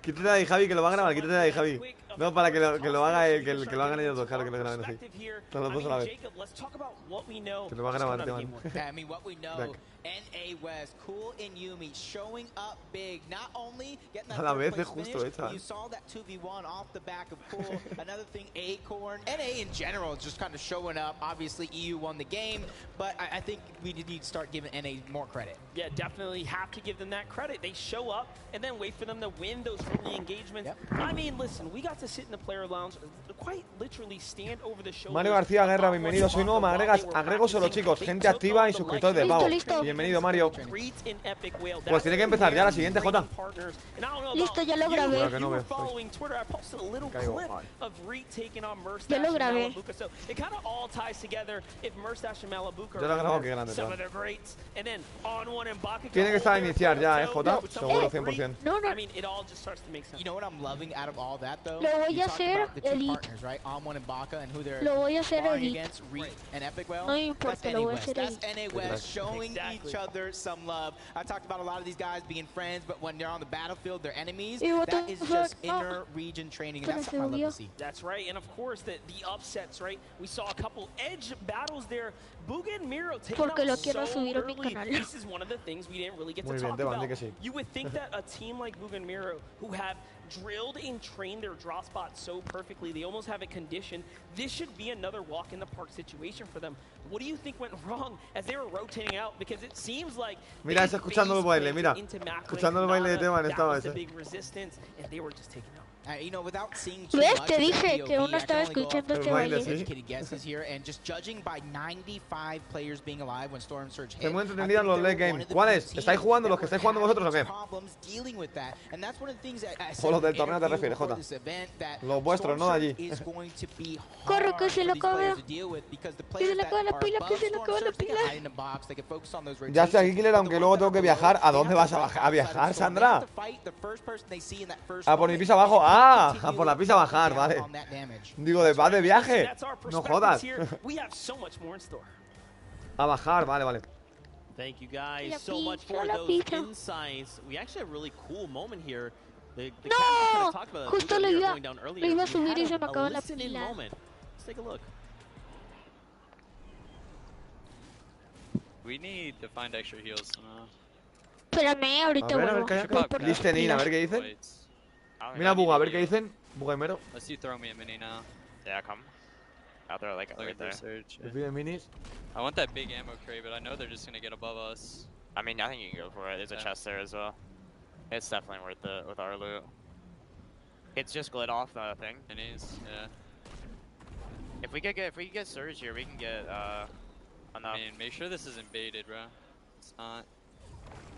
Quítate de ahí, Javi, que lo va a grabar. Quítate de ahí, Javi. No, para que lo haga él, que lo hagan ellos dos, claro, que lo graben así. Todos los dos a la vez. Que lo va a grabar, Esteban. NA West, Cool and Yumi showing up big. Not only getting that a la vez es justo esta. You saw that 2v1 off the back of Cool. Another thing, Acorn. NA in general just kind of showing up. Obviously, EU won the game, but I think we need to start giving NA more credit. Yeah, definitely have to give them that credit. They show up and then wait for them to win those early engagements. Yep. I mean, listen, we got to sit in the player lounge, quite literally stand over the shoulder. Mario García Guerra, bienvenido. Soy nuevo, me agregas, agrego solo, chicos. Gente activa y suscriptores de pago. Bienvenido, Mario. Pues tiene que empezar ya la siguiente, Jota. Listo, ya lo grabé. Bueno, que no veo. Ya lo grabé. Ya lo he grabado, qué grande. Tiene que estar a iniciar ya, Jota. Seguro 100%. No. You know what I'm loving out of all that though? Lo voy a hacer elite. Lo voy a hacer elite. No importa, lo voy a hacer elite. That's NA West showing each other some love. I talked about a lot of these guys being friends, but when they're on the battlefield, they're enemies. That is just inter-region training, and that's something I love to see. That's right, and of course the upsets, right? We saw a couple edge battles there. Buga and Miro taking out so early. This is one of the things we didn't really get to talk about. You would think that a team like Buga and Miro, who have drilled and trained their draw spot so perfectly, they almost have it conditioned. This should be another walk in the park situation for them. What do you think went wrong as they were rotating out? Because it seems like mira, está escuchando el baile, mira. Escuchando el baile de Teban estaba ese. You know, without seeing ¿Ves? Te dije que uno estaba escuchando este baile. Estoy muy entretenido en los late game. ¿Cuáles? ¿Estáis jugando los que estáis jugando vosotros o qué? O los del torneo te refieres, Jota. Los vuestros, no de allí. Corre, que se lo acaba. Que se le acaba la pila, que se le acaba la pila. Ya estoy aquí, Killer, aunque luego tengo que viajar. ¿A dónde vas a viajar, Sandra? A por mi piso abajo. Ah, a por la pista a bajar, vale. Digo, ¿vas de viaje? No jodas. A bajar, vale. Thank you guys so much for those insights. We actually have a really cool moment here. No, justo lo iba a subir y se me acabó la pila. Let's take a look. We need to find extra heals. Espérame, ahorita vuelvo. Listen in, a ver qué dicen. Mira Buga, a ver qué dicen. Buga y Mero. Let's you throw me a mini now. Yeah, come. Out there, like right there. Minis. I want that big ammo crate, but I know they're just gonna get above us. I mean, I think you can go for it. There's a chest there as well. It's definitely worth it with our loot. It's just glid off the thing. Minis, yeah. If we could get surge here, we can get enough. I mean, make sure this isn't baited, bro. It's not.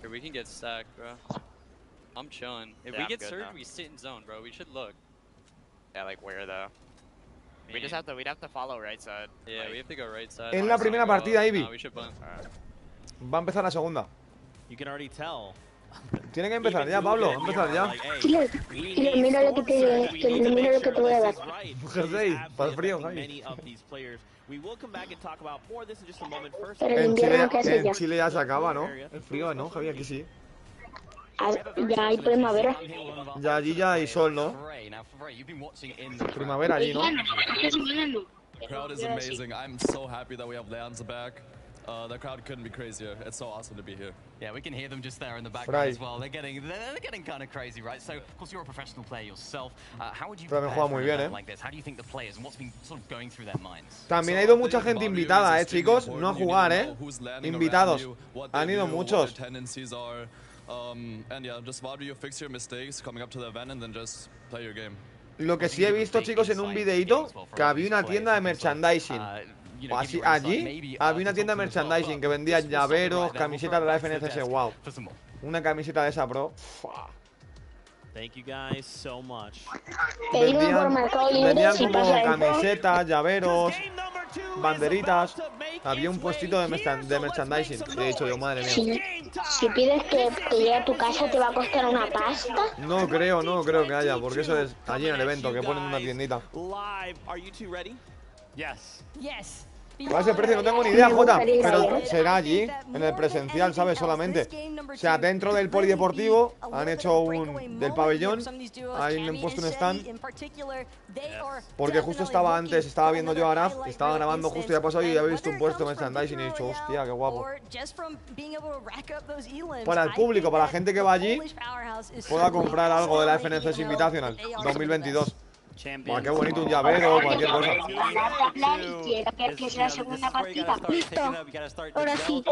Here, we can get stacked, bro. I'm chilling. If we get surge, we sit in zone, bro. We should look. Yeah, like where though? We just have to. We'd have to follow right side. Yeah, like, we have to go right side. En la primera partida, Ivy. No, we should bump. Va a empezar la segunda. You can already tell. Tiene que empezar ya, Pablo. Empezar ya. Killer, mira lo que te voy a dar. Jersey, para el frío, Javi. En Chile ya se acaba, ¿no? El frío, ¿no, Javi? Aquí sí. Ya hay primavera. Ya allí ya hay sol, ¿no? Primavera allí, ¿no? The crowd is amazing. I'm so happy that we have Leon's back. The crowd couldn't be crazier. It's so awesome to be here. Yeah, we can hear them just there in the background as well. They're getting kind of crazy, right? So, of course, you're a professional player yourself. How would you prepare for an event like this? How do you think the players and what's been sort of going through their minds? También ha ido mucha gente invitada, chicos. No a jugar, Invitados. Han ido muchos. And yeah, just value your fix your mistakes coming up to the event and then just play your game. Lo que sí he visto, chicos, en un videito, que había una tienda de merchandising. O así, allí había una tienda de merchandising que vendía llaveros, camisetas de la FNCS. Wow. Una camiseta de esa, bro. Thank you guys so much. Vendían como camisetas, llaveros, banderitas. Había un puestito de merchandising. De hecho, yo, madre mía. Si pides que te llegue a tu casa, ¿te va a costar una pasta? No creo que haya, porque eso es allí en el evento, que ponen una tiendita. Yes. ¿Cuál es el precio? No tengo ni idea, Jota. Pero será allí, en el presencial, ¿sabes? Solamente. O sea, dentro del polideportivo han hecho del pabellón. Han puesto un stand. Porque justo estaba antes, estaba viendo yo a Araf, estaba grabando justo y ha pasado y había visto un puesto de merchandising y he dicho, hostia, qué guapo. Para el público, para la gente que va allí, pueda comprar algo de la FNCS Invitational 2022. Buah, qué bonito un llavero o cualquier cosa. Que es la segunda partida. Listo. Ahora sí.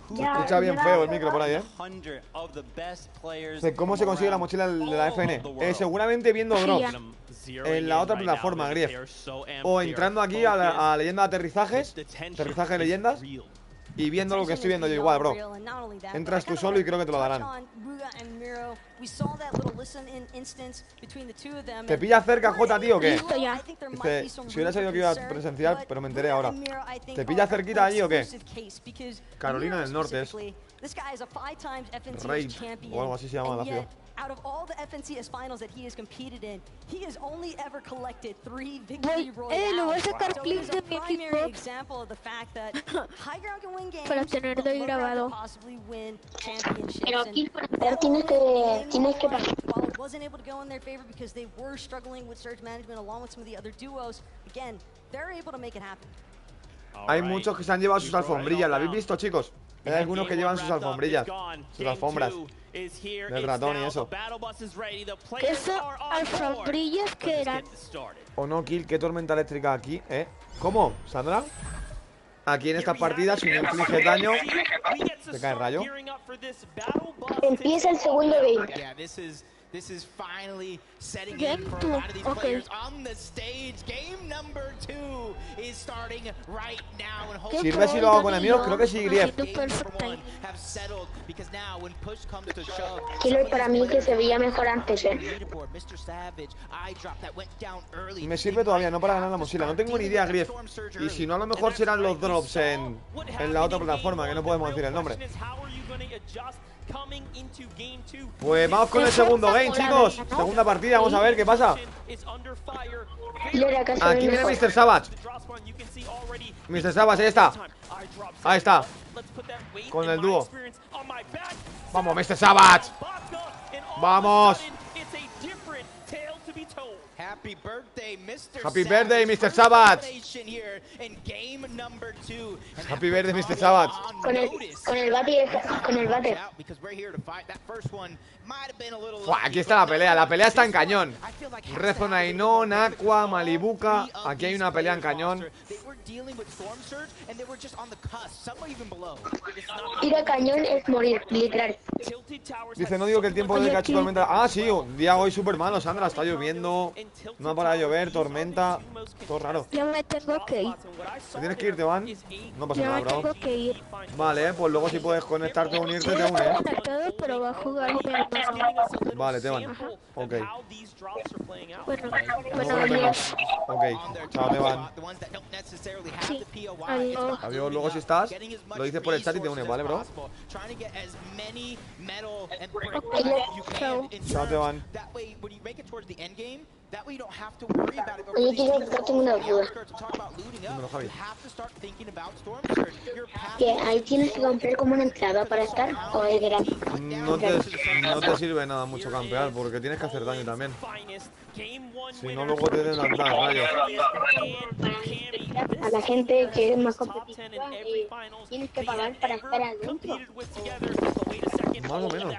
Escucha bien feo el micro por ahí, ¿Cómo se consigue la mochila de la FN? Seguramente viendo drops en la otra plataforma, Grief. O entrando aquí a leyenda de aterrizajes. Aterrizaje de leyendas. Y viendo lo que estoy viendo yo igual, bro. Entras tú solo y creo que te lo darán. ¿Te pilla cerca, Jota, tío, o qué? Dice, si hubiera sabido que iba a presenciar, pero me enteré ahora. ¿Te pilla cerquita allí o qué? Carolina del Norte es. Rey, o algo así se llama la ciudad. Out of all the FNCS finals that he has competed in, he has only ever collected 3 victory royales. So he's a primary example of the fact that high ground can win games, but low ground can possibly win championships. Pero aquí tienes que pasar. While it wasn't able to go in their favor because they were struggling with surge management along with some of the other duos, again, they're able to make it happen. Hay muchos que se han llevado sus alfombrillas, ¿la habéis visto, chicos? Hay algunos que llevan sus alfombrillas, sus alfombras del ratón y eso. ¿Esas alfombrillas que eran? O no, Kill, qué tormenta eléctrica aquí, ¿Cómo, Sandra? Aquí en estas partidas, si no inflige daño, te cae el rayo. Empieza el segundo game. This is finally setting in for a lot of these players on the stage. Game number 2 is starting right now. ¿Sirve si lo hago con amigos? Creo que sí, Grief. Killer, para mí que se veía mejor antes, Me sirve todavía, no para ganar la mochila. No tengo ni idea, Grief. Y si no, a lo mejor serán los drops en la otra plataforma, que no podemos decir el nombre. Pues vamos con el segundo game, chicos. Segunda partida, vamos a ver qué pasa. Aquí viene Mr. Savage. Mr. Savage, ahí está. Ahí está. Con el dúo. Vamos, Mr. Savage. Vamos. Happy birthday, Mr. Happy birthday, Mr. Savage. Happy birthday, Mr. Savage. Con el bate. Fua, aquí está la pelea. La pelea está en cañón. Rezonainón, Aqua, Malibuca. Aquí hay una pelea en cañón. Ir a cañón es morir, literal. Dice, no digo que el tiempo de cacho tormenta. Ah, sí, un día hoy súper malo, Sandra. Está lloviendo. No ha parado de llover, tormenta. Todo raro. Yo me tengo que ir. ¿Te tienes que ir, Teban? No pasa nada, Yo me bro. tengo que ir. Vale, pues luego si puedes conectarte o unirte, te unes. Conectado, pero va a jugar Vale, Teban. Ok. Bueno, adiós. Ok, chao, Teban. Sí, adiós. Adiós, luego si estás, lo dices por el chat y te unes, ¿vale, bro? Chao. Chao, Teban. Oye, quiero preguntarte una duda. Dímelo, Javi. ¿Que ahí tienes que comprar como una entrada para estar o es gratis? No te sirve nada mucho campear, porque tienes que hacer daño también. Si no, luego te den las rayos. A la gente que es más competitiva, tienes que pagar para estar adentro. Más o menos.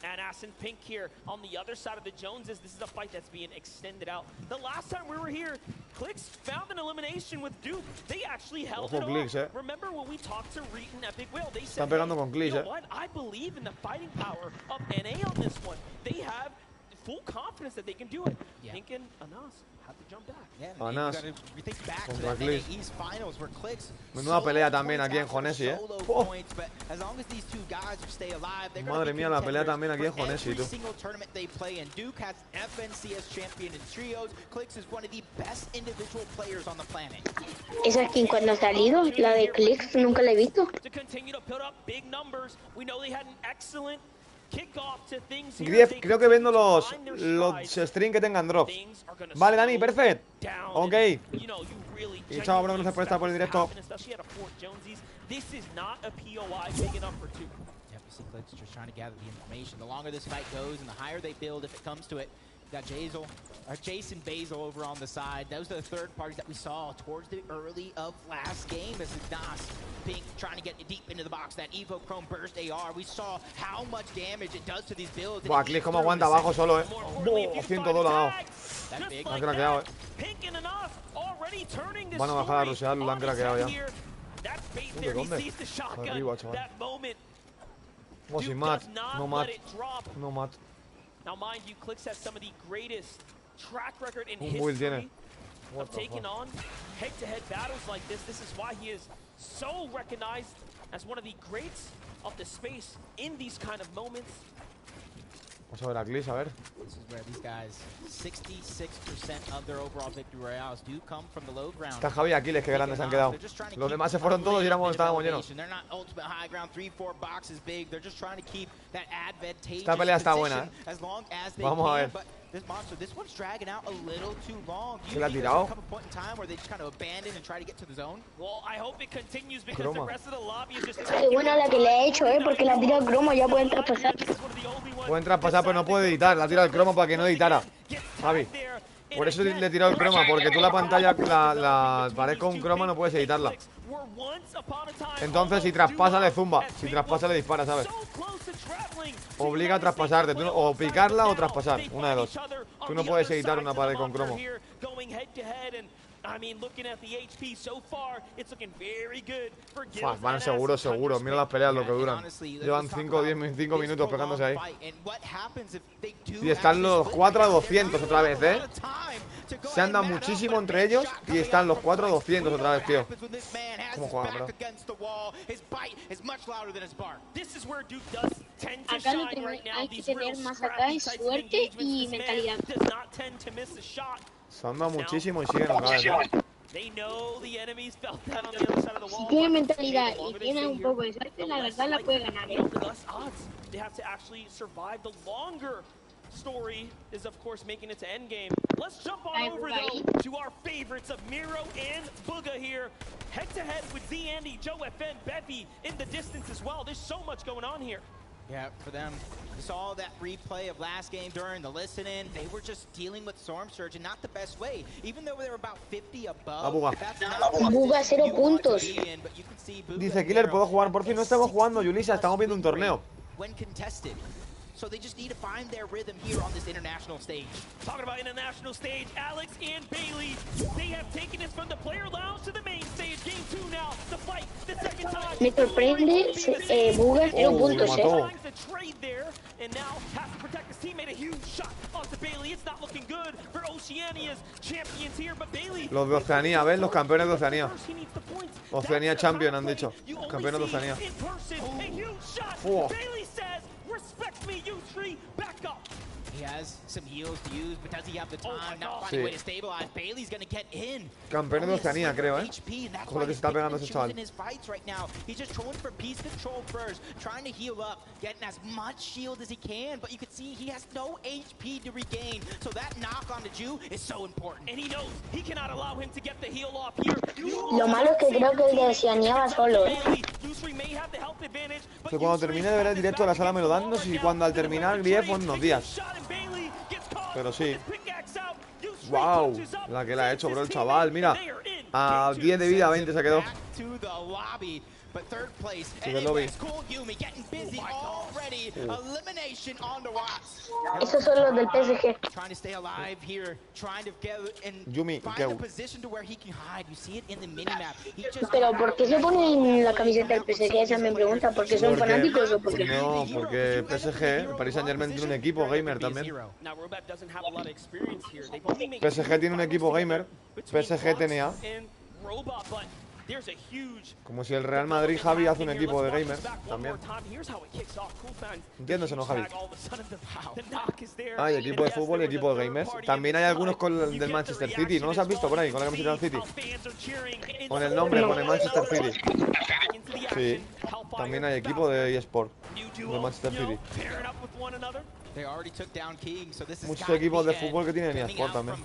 And Ass and Pink here on the other side of the Joneses. This is a fight that's being extended out. The last time we were here, Clicks found an elimination with Duke. They actually held it off. Remember when we talked to Reeton at Big Whale? They said, Están pegando con Clicks, you know what? I believe in the fighting power of NA on this one. They have full confidence that they can do it. Thinking Anas had to jump back. Anas contra Clicks. Menuda pelea también aquí en Jonesi, Oh. Madre mía, la pelea también aquí en Jonesi, tú. Esa skin cuando ha salido, la de Clicks, nunca la he visto. Grief, creo que vendo los streams que tengan drops. Vale, Dani, perfecto. Ok. Y chao, bro, gracias por estar por el directo. Just trying to gather the information. The longer this fight goes and the higher they build, if it comes to it, got Jason Basil over on the side. Those are the third parties that we saw towards the early of last game as Nas Pink trying to get deep into the box. That Evo Chrome Burst AR. We saw how much damage it does to these builds. Buah, Click como aguanta abajo solo, 102 lo ha dado. Lo han craqueado, Van a bajar a rushear, lo han craqueado ya. ¿Dónde? Arriba, chaval. Oh, sin mat. No mat. No mat. Now, mind you, Clicks has some of the greatest track record in build history of taking on head-to-head battles like this. This is why he is so recognized as one of the greats of the space in these kind of moments. Vamos a ver a Clicks, a ver. This is where these guys, 66% of their overall victory royales do come from the low ground. Está Javi y Aquiles, que grandes han quedado. Los demás se fueron todos y estábamos llenos. Esta pelea está buena, Vamos a ver. ¿Qué le ha tirado? Croma. Qué buena la que le he hecho, porque la ha tirado cromo, ya pueden traspasar. Pueden traspasar, pero no puede editar. Le ha tirado el croma para que no editara. Javi. Por eso le he tirado el croma, porque tú la pantalla, la pared con croma no puedes editarla. Entonces si traspasa le zumba, si traspasa le dispara, ¿sabes? Obliga a traspasarte, o picarla o traspasar, una de dos. Tú no puedes editar una pared con cromo. Van seguro. Mira las peleas lo que duran. Llevan 5 minutos pegándose ahí. Y están los 4 a 200 otra vez, Se andan muchísimo entre ellos y están los 4 a 200 otra vez, tío. ¿Cómo juegan, bro? Acá lo hay que tener más acá es suerte y mentalidad. Se anda muchísimo y siguen otra vez, Si tiene mentalidad y tiene un poco de suerte, la verdad la puede ganar, Story is of course making it to endgame. Let's jump on over though to our favorites of Miro and Booga here. Head to head with Z Andy, Joe FN, Bevy in the distance as well. There's so much going on here. Yeah, for them, we saw that replay of last game during the listening. They were just dealing with Storm Surge and not the best way. Even though they were about 50 above, that's not Buga 0 puntos. Dice Killer, ¿puedo jugar? Por fin no estamos jugando, Yulisa, estamos viendo un torneo. When contested. So they just need to find their rhythm here on this international stage. Talking about international stage, Alex and Bailey, they have taken us from the player lounge to the main stage. Game 2 now, the fight, the second time. Me sorprende, Buga 0 puntos, And now has to protect his teammate. A huge shot onto Bailey. It's not looking good for Oceania's champions here, but Bailey. Los de Oceanía, ¿ves? Los campeones de Oceanía. Oceanía Champion han dicho. Campeones de Oceanía. Bailey says, respect me, you three, back up. He has some heals to use, but does he have the time? Not finding a way to stabilize. Bailey's gonna get in. Campeones de Oceanía, creo, Con lo que se está pegando ese chaval. He's just throwing for piece control first, trying to heal up, getting as much shield as he can, but you can see he has no HP to regain. So that knock on the Jew is so important. And he knows he cannot allow him to get the heal off here. Lo malo es que creo que el de Oceanía va solo, Que cuando termine de ver el directo de la sala me lo dan, no sé si cuando al terminar Grief o en unos días. Pero sí. Wow, la que le ha hecho, bro, el chaval. Mira, a 10 de vida, 20 se quedó. But third place, Sí, que lo vi. Yumi getting busy already. Elimination on the Watts. Esos son los del PSG. Trying to stay alive here, trying to get and Yumi, find a position to where he can hide. You see it in the minimap. Pero ¿por qué se ponen la camiseta del PSG? Esa me pregunta. ¿Por qué son fanáticos o por qué? No, porque PSG, Paris Saint-Germain tiene un equipo gamer también. PSG tiene un equipo gamer. PSG TNA. Como si el Real Madrid, Javi, hace un equipo de gamers también. ¿Entiendes o no, Javi? Hay equipo de fútbol y equipo de gamers. También hay algunos con el del Manchester City. ¿No los has visto por ahí con la camiseta del City? Con el nombre, con el Manchester City. Sí, también hay equipo de eSport del Manchester City. Muchos equipos de fútbol que tienen eSport también.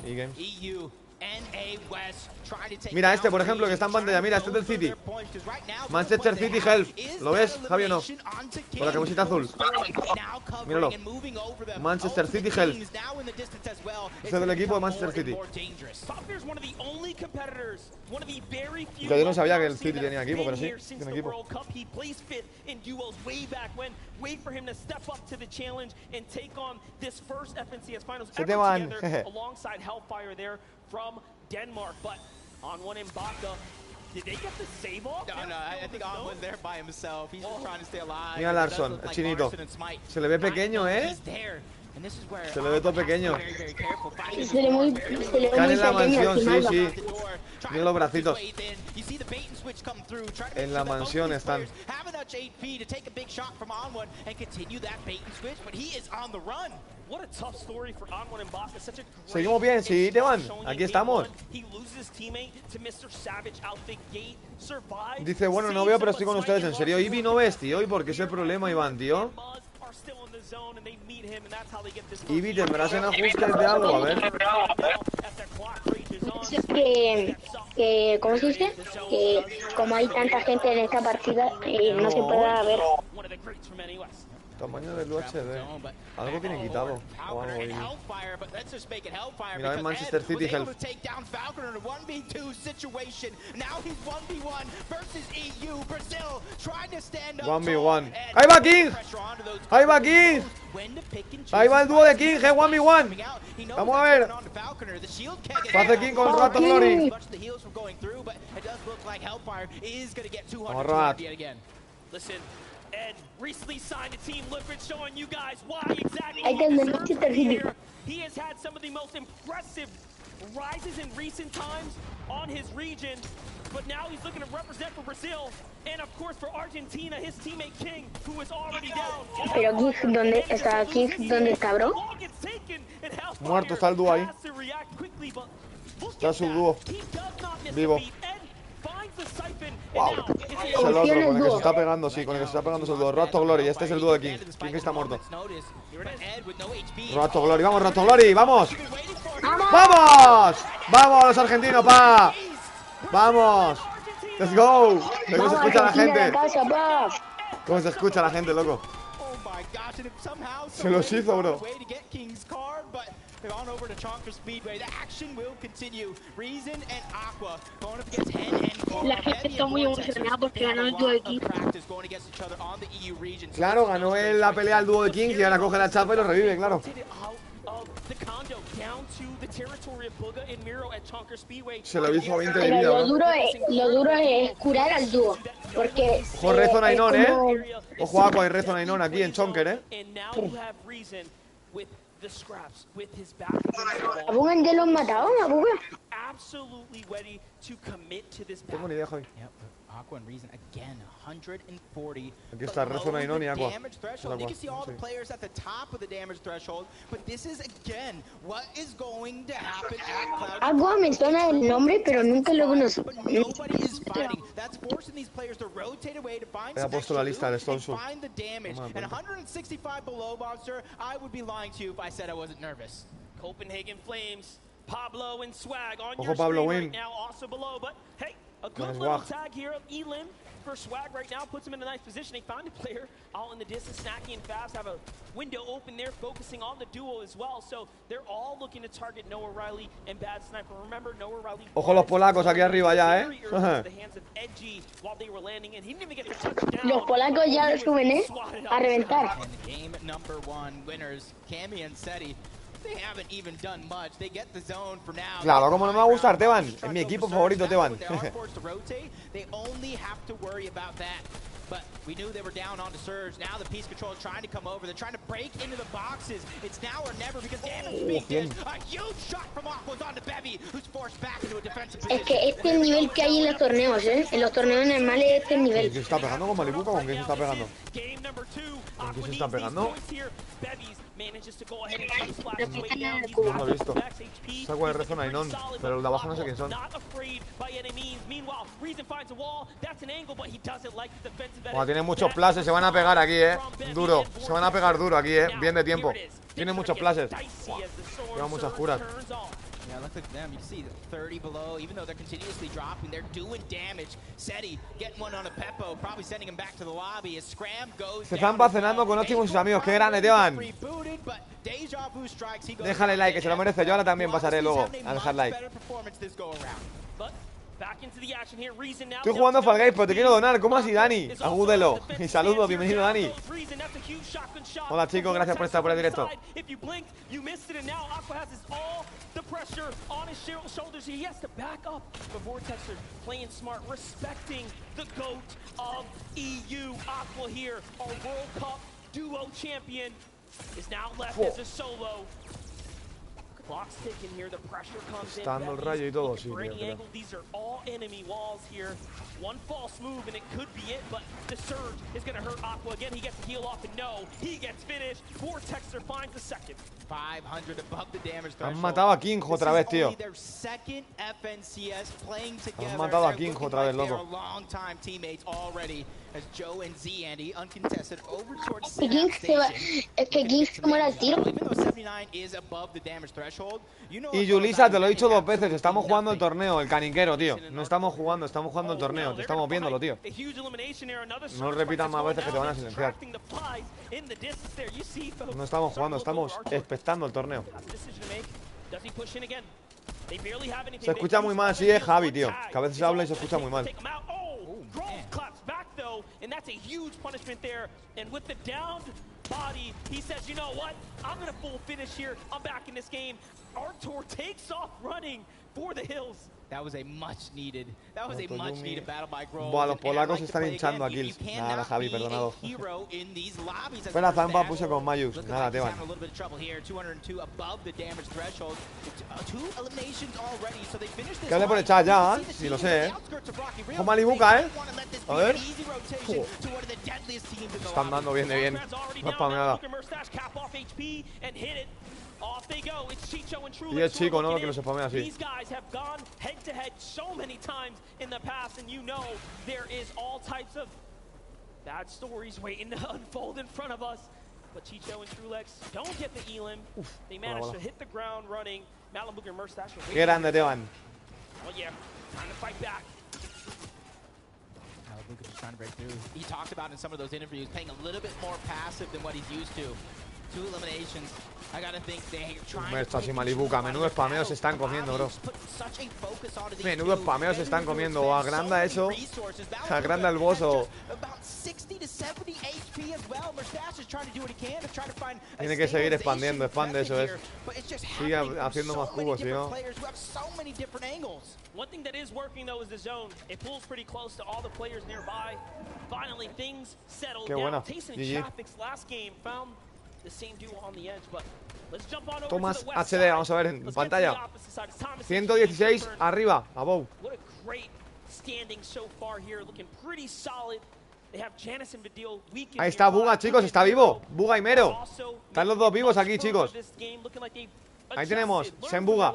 Y games. Mira este, por ejemplo, que está en pantalla. Mira, este es del City. Manchester City Health. ¿Lo ves, Javi, o no? Con la camiseta azul. Míralo. Manchester City Health. Este es del equipo de Manchester City. Que yo no sabía que el City tenía equipo, pero sí, tiene equipo. Se te van, jeje. From Denmark, but on one in Baka, did they get the save off? No, I think On was there by himself. He's just trying to stay alive. Mira Larson, el chinito. Se le ve pequeño, Se le ve todo pequeño. Se le ve muy Están en la mansión, sí. Mira los bracitos. En la mansión están. Seguimos bien, sí, Teban. Aquí estamos. Dice, bueno, no veo, pero estoy con ustedes. En serio, Ivy no ves, tío. ¿Y por qué es el problema, Iván, tío? Ivy, ¿tendrás en ajustes de algo? A ver. Que ¿cómo se dice? Que como hay tanta gente en esta partida, no se pueda ver. Tamaño del UHD. Algo tiene quitado. O algo ahí. Mira, en Manchester City Health. 1v1. ¡Ahí va King! ¡Ahí va King! Ahí va el dúo de King, 1v1. Vamos a ver. Hace King con Rat Glory. Vamos, Rat. Ed recently signed a team Liquid, showing you guys why exactly he has had some of the most impressive rises in recent times on his region, but now he's looking to represent for Brazil and of course for Argentina, his teammate King, who is already down. Pero King, ¿dónde está King? ¿Dónde está, bro? Muerto está el dúo ahí. Está su dúo vivo. Wow. Es el otro con el que se está pegando, sí, con el que se está pegando es el dúo. Rato Glory, este es el dúo de King. King está muerto. Rato Glory, vamos, Rato Glory, vamos. ¡Vamos! ¡Vamos los argentinos, pa! ¡Vamos! ¡Let's go! ¿Cómo se escucha la gente? ¿Cómo se escucha la gente, loco? Se los hizo, bro. La gente está muy emocionada porque ganó el dúo de Kings. Claro, ganó en la pelea el dúo de Kings y ahora coge la chapa y lo revive, claro. Se lo hizo a 20 de vida. Pero lo duro es curar al dúo. Porque. Ojo Rezo Nainon, Ojo Aqua y Rezo Nainon aquí en Chonker, ¿A Bugan ya lo han matado? ¿A Bugan? Tengo ni idea, Javi. Aqua and Reason again, 140. Aquí está Rezo Nainon y Aqua. Damage threshold. You can see all the players at the top of the damage threshold, but this is again what is going to happen at Cloud. Aqua me suena el nombre, pero nunca lo conozco. Nobody is fighting. That's forcing these players to rotate away to find some puesto la lista de Stolsu. Find the damage. And 165 below, Monster. I would be lying to you if I said I wasn't nervous. Copenhagen Flames, Pablo and Swag on Ojo your Pablo screen win. right now, also below, but hey, a good little tag here of Elim for Swag right now, puts him in a nice position. They found a player all in the distance, Snacky and Fast have a window open there, focusing on the duo as well. So they're all looking to target Noah Riley and Bad Sniper. Remember, Noah Riley. Ojo los polacos aquí arriba ya, Los polacos ya suben, a reventar. Game number 1 winners, Cammy and Seti. They haven't even done much. They get the zone for now. Claro, como no me va a gustar Teban. Es mi equipo favorito, Teban. They only have to worry about that. But we knew they were down on the surge. Now the Peace Control is trying to come over. They're trying to break into the boxes. It's now or never because damage is being dished. A huge shot from Aqua's on the Bevy, who's forced back into a defensive position. Es que este es el nivel que hay en los torneos, En los torneos normales este es el nivel. ¿Qué se está pegando con Malibuca? ¿Con qué se está pegando? ¿Con qué se está pegando? No lo he visto. Saco de Rezo Nainon, pero los de abajo no sé quién son. Bueno, tienen muchos plases, se van a pegar aquí, duro, se van a pegar duro aquí, bien de tiempo. Tienen muchos plases. Llevan muchas curas. Yeah, look at them. You see 30 below, even though they're continuously dropping, they're doing damage. Seti getting one on a Peppo, probably sending him back to the lobby. As Scram goes Se están cenando con Optimus y sus amigos. ¡Qué grande, Teban! Déjale like, que se lo merece. Yo ahora también pasaré luego a dejar like. Estoy jugando Fall Guys, pero te quiero donar. ¿Cómo así, Dani? Agúdelo. Y saludos, bienvenido, Dani. Hola, chicos, gracias por estar por el directo. Clock's ticking here, the pressure comes in. Está dando el rayo y todo, sí, For any tío, angle, these are all enemy walls here. One false move and it could be it, but the surge is going to hurt Aqua again. He gets to heal off and no, he gets finished. Vortexer finds the second. 500 above the damage Han matado a King otra vez, tío. Han matado a King otra vez, loco. Es que King se muere al tiro. Y Yulisa, te lo he dicho 2 veces, estamos jugando el torneo, el caniquero, tío. No estamos jugando el torneo, te estamos viéndolo, tío. No lo repitas más veces que te van a silenciar. No estamos jugando, estamos expectando el torneo. Se escucha muy mal, sí, es Javi, tío. Que a veces habla y se escucha muy mal. And that's a huge punishment there. And with the downed body, he says, you know what? I'm going to full finish here. I'm back in this game. Artur takes off running for the hills. That was a much needed battle by Grove. Buah, los polacos se están hinchando a kills. Nada, Javi, perdonado. Espera, Zampa puse con Mayus. Nada, Teban. Que hable por el chat ya, sí, lo sé, Ojo Malibuca, A ver. Están dando bien de bien. No es para nada. Y es chico, ¿no? Que lo se spamea así. To head so many times in the past, and you know there is all types of bad stories waiting to unfold in front of us. But Chicho and Trulex don't get the Elim. They managed to hit the ground running. Malibu and Merstash are waiting. Grande, Teban. Well, yeah, time to fight back. Lucas was trying to break through. He talked about in some of those interviews playing a little bit more passive than what he's used to. 2 eliminations. I gotta think they're trying to Estas y Malibuca, menudo spameo se están comiendo, bro. Menudo spameo se están comiendo. O agranda eso. Agranda el bozo. Tiene que seguir expandiendo, expande eso es. Sigue haciendo más cubos, si no. One thing that is working though is the zone. It pulls pretty close to all the players nearby. Finally things settled down. Tyson and Chapix last game found the same duo on the edge, but let's jump on over Thomas to the west HD, vamos a ver en pantalla. 116 arriba, above. What a great standing so far here, looking pretty solid. They have Janice and Vidil. Ahí está Buga, chicos, está vivo. Buga y Mero. Están los dos vivos aquí, chicos. Ahí tenemos, Sen Buga.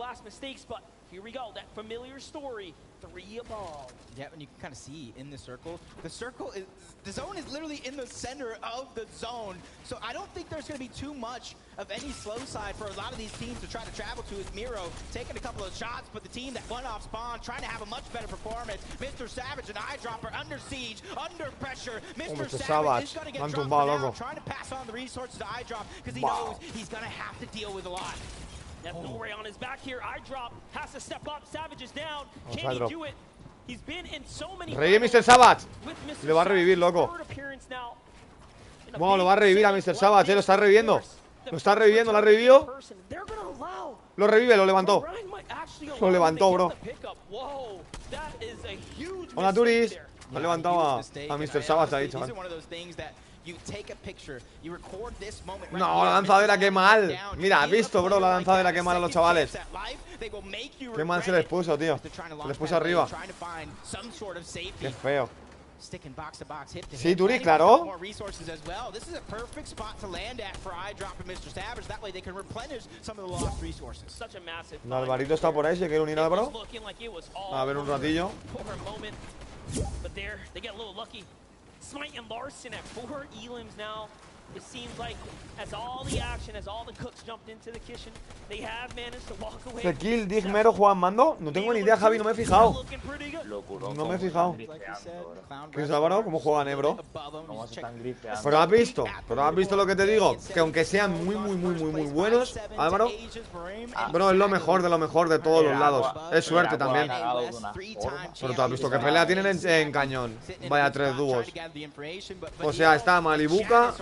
Here we go, that familiar story. 3 above. Yeah, and you can kind of see in the circle is, the zone is literally in the center of the zone. So I don't think there's going to be too much of any slow side for a lot of these teams to try to travel to. Is Miro taking a couple of shots, but the team that won off spawn trying to have a much better performance. Mr. Savage and Eyedropper under siege, under pressure. Mr. Savage is going to get drunk now, trying to pass on the resources to Eyedrop because he knows he's going to have to deal with a lot. No Ray on his back here. Eyedrop has to step up. Savage is down. Can he do it? He's been in so many. Revive Mr. Savage. Le va a revivir, loco. Bueno, lo va a revivir a Mr. Savage, lo está reviviendo. Lo está reviviendo, lo ha revivido. Lo revive, lo levantó. Lo levantó, bro. Hola, Turis. Lo ha levantado a Mr. Savage ahí, chaval. No, la lanzadera, qué mal. Mira, has visto, bro, la lanzadera, qué mal a los chavales. Qué mal se les puso, tío. Se les puso arriba. Qué feo. Sí, Turi, claro. El Alvarito está por ahí, se quiere unir al bro. A ver un ratillo. Smite and Larson at 4 elims now. It seems like as all the action, as all the cooks jumped into the kitchen, they have managed to walk away. ¿The kill Dig Mero juegan mando? No tengo ni idea, Javi, no me he fijado. No me he fijado. ¿Qué es, Álvaro? ¿Cómo juegan, bro? Pero has visto lo que te digo. Que aunque sean muy buenos, Álvaro, bro, es lo mejor de todos los lados. Es suerte también. Pero tú has visto que pelea tienen en cañón. Vaya 3 dúos. O sea, está Malibuca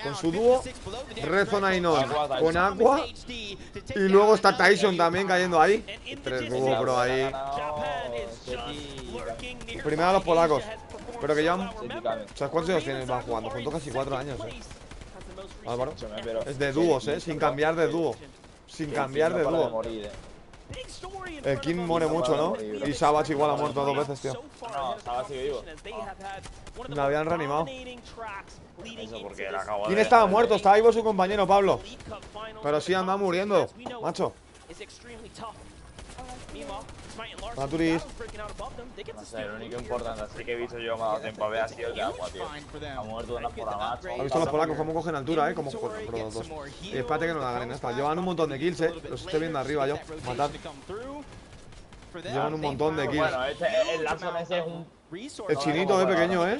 con su dúo, Red Zone Ainor con Aqua, y luego está Tyson también cayendo ahí. 3 dúos, bro, ahí. Primero a los polacos, pero que llevan. ¿Sabes cuántos años tienen? Van jugando juntos casi 4 años, Álvaro. Es de dúos, sin cambiar de dúo. Sin cambiar de dúo. El King muere mucho, ¿no? Y Savage igual ha muerto 2 veces, tío. No, Savage sigue vivo. Me habían reanimado. ¿Quién estaba muerto? Estaba vivo su compañero, Pablo. Pero sí anda muriendo, macho. Naturis. No sé, lo único importante así que he visto yo me ha dado tiempo a ver ha sido el de Aqua, tío. Ha muerto de una forma macho. ¿Has visto los polacos cómo cogen altura, Como los dos. Y espérate que no la ganen esta. Llevan un montón de kills, Los estoy viendo arriba yo. Matad. Llevan un montón de kills. Bueno, el Larson ese es un... El chinito, pequeño, No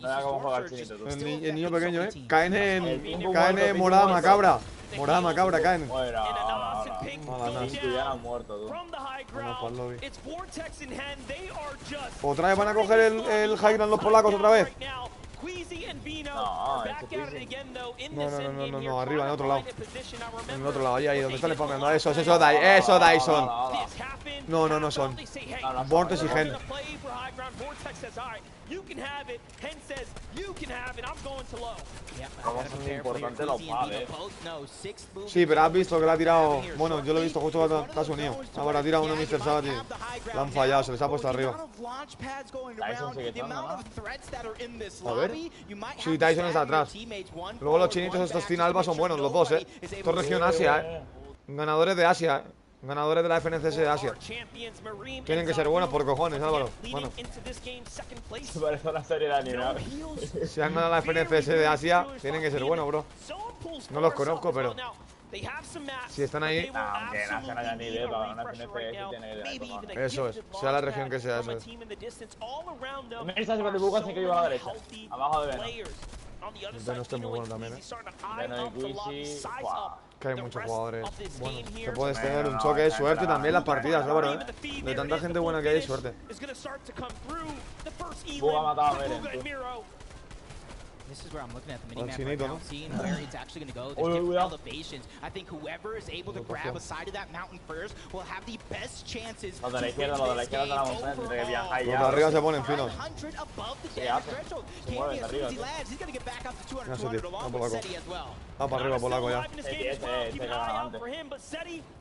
era como jugar el chinito, tú. El niño pequeño, Caen en morada macabra. Morada macabra caen. Bueno, no. Ya han muerto, tú. ¿Otra vez van a coger el high ground los polacos otra vez? No, arriba, en otro lado. En el otro lado, ahí, donde están spameando. Eso, Dyson. No son. Vortex y Gen. Como son importantes los pads, Sí, pero has visto que le ha tirado. Bueno, yo lo he visto justo cuando te has unido. Ahora ha tirado uno Mr. Savage y lo han fallado, se les ha puesto arriba. Tyson sigue estando, ¿no? A ver. Sí, Tyson está atrás. Luego los chinitos estos Team Alba son buenos, los dos, Esto es región Asia, Ganadores de Asia, Ganadores de la FNCS de Asia. Tienen que ser buenos por cojones, Álvaro. Bueno. Se parece a una serie de anime. Si han ganado la FNCS de Asia, tienen que ser buenos, bro. No los conozco, pero Si están ahí. Aunque no haya nivel para ganar un FPS tiene que. Eso es, sea la región que sea, eso es. Me dices que te buscas sin que yo a la derecha. Abajo de Venom. Venom está muy bueno también, Venom y Quisi. Que hay muchos jugadores. Bueno, que puedes tener un choque de suerte también las partidas, ¿no? De tanta gente buena que hay, suerte. Buga ha matado a Beren, This is where I'm looking at the minimap right now, seeing where it's actually going to go. There's different elevations. I think whoever is able to grab a side of that mountain first will have the best chances. Los de la izquierda de la montaña tendré que viajar ya. Los de arriba se ponen finos. ¿Qué hace? Se mueven de arriba. No sé, tío. Va polaco. Va para arriba, polaco ya. Este gana antes.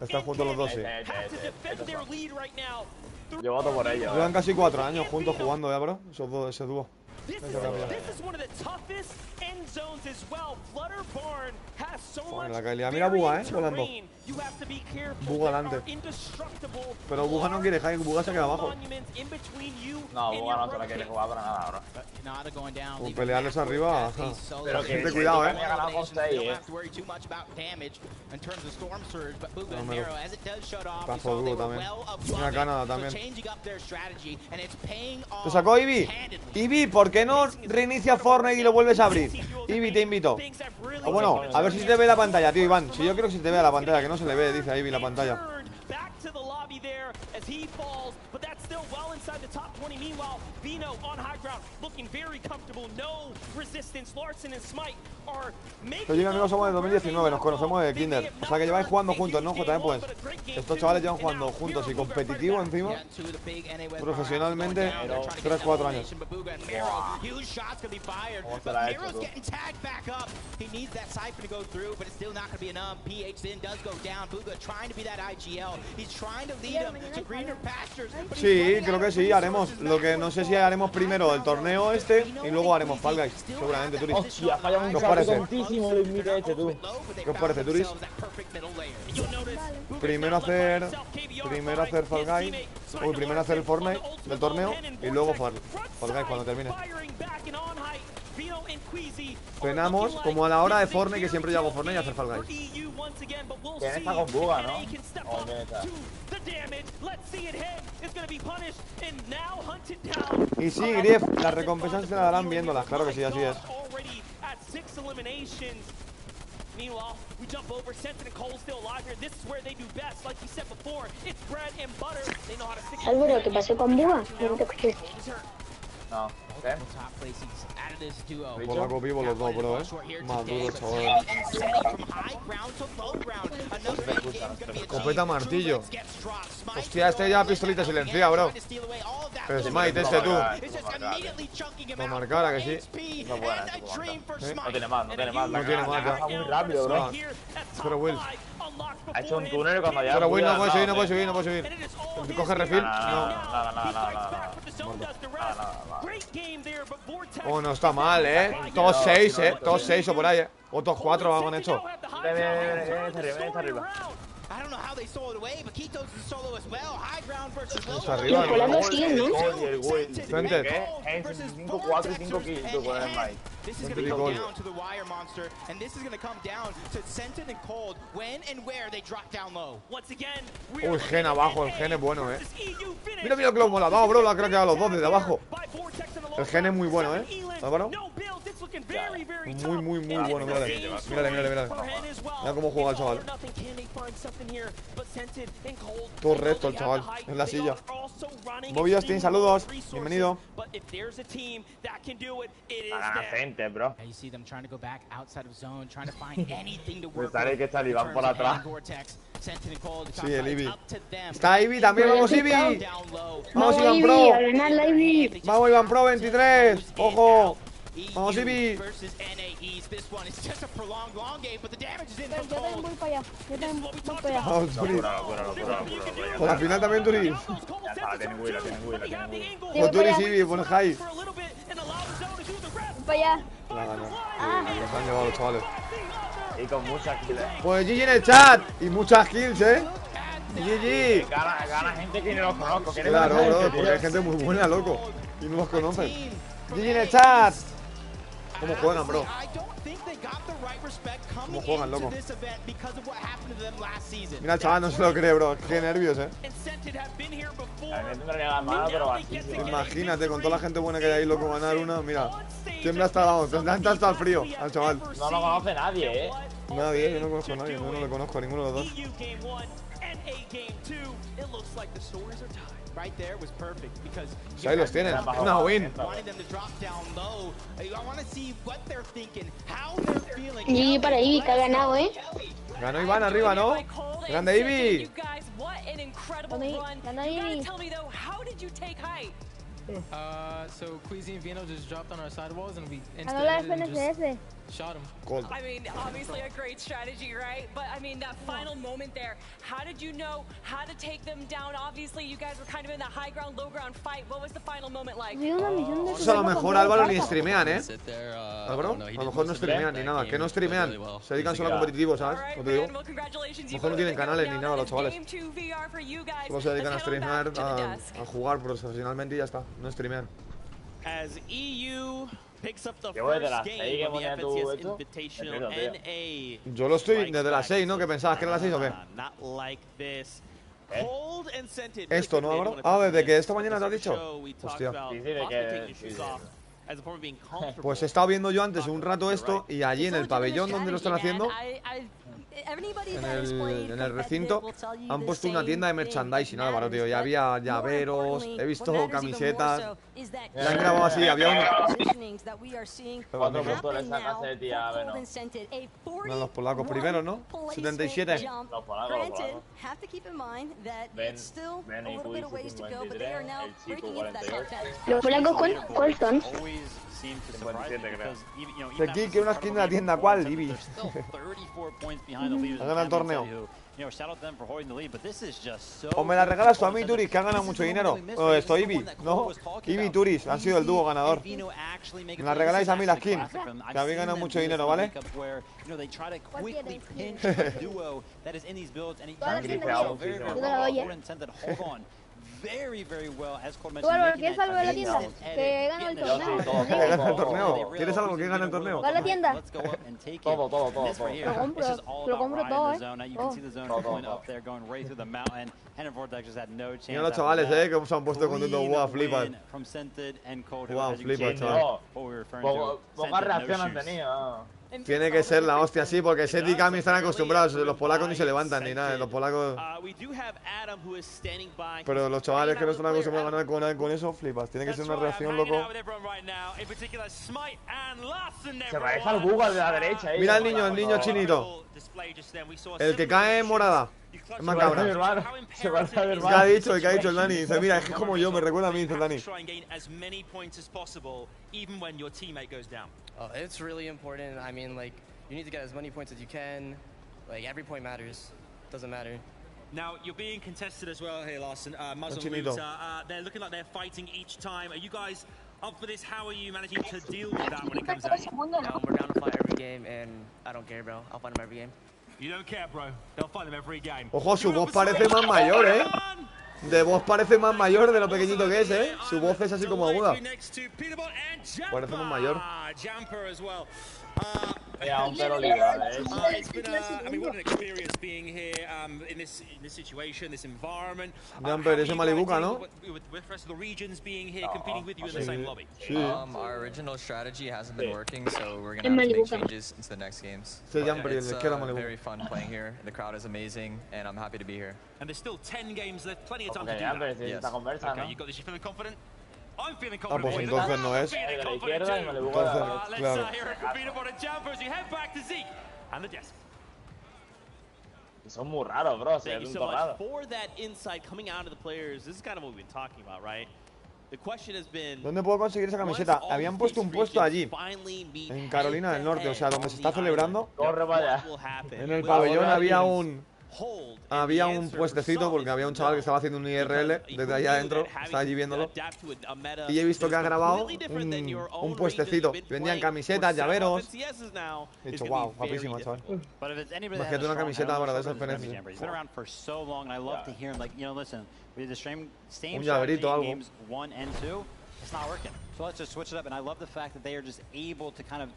Están juntos los dos, sí. Yo voto por ellos. Llevan casi 4 años juntos jugando ya, bro. Esos dos, ese dúo. Bueno, la calidad. Mira Buga, volando. Buga adelante. Pero Buga no quiere dejar, Buga se queda abajo. No, Buga no se la quiere jugar para nada ahora. Con pelearles arriba. Pero que gente, cuidado, ha ganado con 6, Paso duro también. Una Canadá también. ¿Te sacó Ivy? Ivy, ¿por qué no reinicia Fortnite y lo vuelves a abrir? Ivy, te invito. O bueno, a ver si se te ve la pantalla, tío, Iván. Si yo quiero que se te vea la pantalla, que no se le ve, dice a Ivy la pantalla. Pero yo y mi amigo somos de 2019, nos conocemos de Kinder. O sea que lleváis jugando juntos, ¿no? JM, pues estos chavales llevan jugando juntos y competitivo encima. Profesionalmente, 3-4 años. ¿Cómo se la ha hecho tú? Sí, creo que sí, haremos. Lo que no sé si haremos primero el torneo este y luego haremos Fall Guys. Seguramente, Turis. Hostia, falla un ¿Qué os parece? tontísimo el mite este, tú. ¿Qué os parece, Turis? Primero hacer Fall Guys. Uy, primero hacer el Fortnite del torneo y luego Fall Guys cuando termine. Frenamos como a la hora de Fortnite, que siempre yo hago Fortnite y hacer Fall Guys. ¿Quién está con Buga, no? ¿O quién está? Y sí, Grief, las recompensas se las darán viéndolas, claro que sí, así es. Álvaro, ¿qué pasó con Buga? No te escuché. No, ¿qué? Polaco vivo los dos, bro, Más duro, chaval. Escopeta martillo. Hostia, este ya pistolita silencia, bro. Smite este tú. Para marcar, ¿a que sí? No es buena, no tiene más, no tiene más. No tiene más, ya. Está muy rápido, bro. Pero Will. Ha hecho un túnel cuando ya. Pero Will no puede subir, no puede subir, no puede subir. ¿Coge refil? No. Nada. Oh, no está mal, Todos 6, Todos 6 o por ahí, O todos 4 han hecho. Ven arriba. Está arriba, Los polacos siguen, ¿no? Frente. Es 5-4 y 5 kills tú con el Mike. Uy, Gen abajo, el Gen es bueno, Mira que lo hemos dado, bro, lo ha craqueado los dos desde abajo. El Gen es muy bueno, Álvaro. Muy bueno, mírale. Mírale cómo juega el chaval. Todo recto el chaval, en la silla. Bobby Justin, saludos, bienvenido. Gana gente, bro. Me sale que está el Iván por atrás. Sí, el Ivy. Está Ivy también, vamos Ivy. Vamos Iván Ivy, Pro. a ganar la Ivy. Vamos Iván Pro 23. Ojo. Vamos Ivy. Yo también voy para allá. Vamos Turis. Por la final también Turis. Ya está, tienen Will. Con Turis Ivy, pon high. Para allá. La ganó. Nos han llevado los chavales. Y con muchas kills. Pues GG en el chat. Y muchas kills, GG. Gana gente que no los conozco. Claro, bro, porque hay gente muy buena, loco. Y no los conocen. GG en el chat. ¿Cómo juegan, bro? ¿Cómo juegan, loco? Mira, chaval, no se lo cree, bro. Qué nervios, Imagínate, con toda la gente buena que hay ahí, loco, ganar una. Mira, tiembla hasta, vamos, tendrá hasta el frío al chaval. No lo conoce nadie, Nadie, yo no conozco a nadie, yo no le conozco a ninguno de los dos. Sí, ahí los tienen, una win. Y para Ivy que ha ganado, Ganó Iván arriba, ¿no? Grande Ivy. Gana Ivy. So Queasy and Vino just dropped on our sidewalls and we Ganó la instantly just FNCS. shot him. Cold. I mean, obviously a great strategy, right? But I mean, that final moment there, how did you know how to take them down? Obviously, you guys were kind of in that high ground, low ground fight. What was the final moment like? Eso a lo mejor Álvaro ni streamean, Álvaro, a lo mejor no streamean ni nada. Que no streamean, se dedican solo a competitivo, ¿sabes? No te digo. A lo mejor no tienen canales ni nada los chavales. Solo se dedican a streamear, a jugar profesionalmente y ya está. No streamean. As EU picks up the Yo voy de first las game 6 que of the ponía tú FNCS esto. Invitational NA. Yo lo estoy desde las 6, ¿no? ¿Que pensabas que era las 6 o qué? Not like this. Cold and scented. Esto, ¿no, Álvaro? Ah, desde que esta mañana te has dicho. Hostia. Pues he estado viendo yo antes un rato esto y allí en el pabellón donde lo están haciendo, en el recinto, han puesto una tienda de merchandising, Álvaro, tío. Ya había llaveros, he visto camisetas. Le han grabado así, había un... 4 puntos le sacaste de ti a Venom. Uno de los polacos primeros, ¿no? 77. Los polacos. Ven y Queasy 53, el chico 48. ¿Los polacos cuáles son? 57 creo. De aquí quiero una skin de la tienda, ¿cuál? Ivy. Ha ganado el torneo. O me la regalas tú a mí, Turis, que ha ganado mucho dinero. O esto, Ivy, ¿no? Ivy y Turis han sido el dúo ganador. Me la regaláis a mí la skin, que habéis ganado mucho dinero, ¿vale? ¿Tú, Álvaro, quieres algo de la tienda? Que gana el torneo. ¿Que gana el torneo? ¿Quieres algo que gana el torneo? ¿Va a la tienda? Todo. Lo compro todo, Mira los chavales, cómo se han puesto contentos. Guau, flipas. Guau, flipas, chaval. Pocas reacciones han tenido. Tiene que ser la hostia, sí, porque Seth y Cami están acostumbrados. Los polacos ni se levantan ni nada. Los polacos. Pero los chavales que no están acostumbrados a ganar con eso, flipas. Tiene que ser una reacción, loco. Se parece al Google de la derecha. Mira el niño chinito. El que cae en morada. Es macabra. Se parece a mi hermano. ¿Qué ha dicho el Dani? Dice, mira, es que es como yo, me recuerda a mí, dice el Dani. It's really important. I mean, like, you need to get as many points as you can. Like, every point matters. Doesn't matter. Now, you're being contested as well here, Larson. Muzzle moves, they're looking like they're fighting each time. Are you guys up for this? How are you managing to deal with that when it comes out? We're down to fight every game, and I don't care, bro. I'll fight them every game. You don't care, bro. They'll fight them every game. Ojo, su voz parece más mayor, De voz parece más mayor de lo pequeñito que es, Su voz es así como aguda. Parece más mayor. Yeah, un pelo liberal, It's been I mean, what an experience being here in this situation, this environment. Jumper, ese Malibuca, ¿no? With the rest of the regions being here, competing with you in the same lobby. Our original strategy hasn't been working, so we're gonna have to make changes into the next games. It's very fun playing here. The crowd is amazing, and I'm happy to be here. And there's still 10 games left, plenty of time to do that. Yes. Okay, you got this. You feeling confident? I'm feeling Ah, confident. pues entonces no es. Let's Entonces, claro. hear a beat upon a jumper as you head back to Zeke and the desk. Son muy raros, bro. Thank you so much for that insight coming out of the players. This is kind of what we've been talking about, right? The question has been, ¿dónde puedo conseguir esa camiseta? Habían puesto un puesto allí, en Carolina del Norte, o sea, donde se está celebrando. Corre para allá. En el pabellón había un puestecito, porque había un chaval que estaba haciendo un IRL desde allá adentro, estaba allí viéndolo. Y he visto que ha grabado un puestecito. Vendían camisetas, llaveros. He dicho, wow, guapísima, chaval. Imagínate una camiseta ahora de esas PNC. Un llaverito, algo. It's not working. So let's just switch it up, and I love the fact that they are just able to kind of,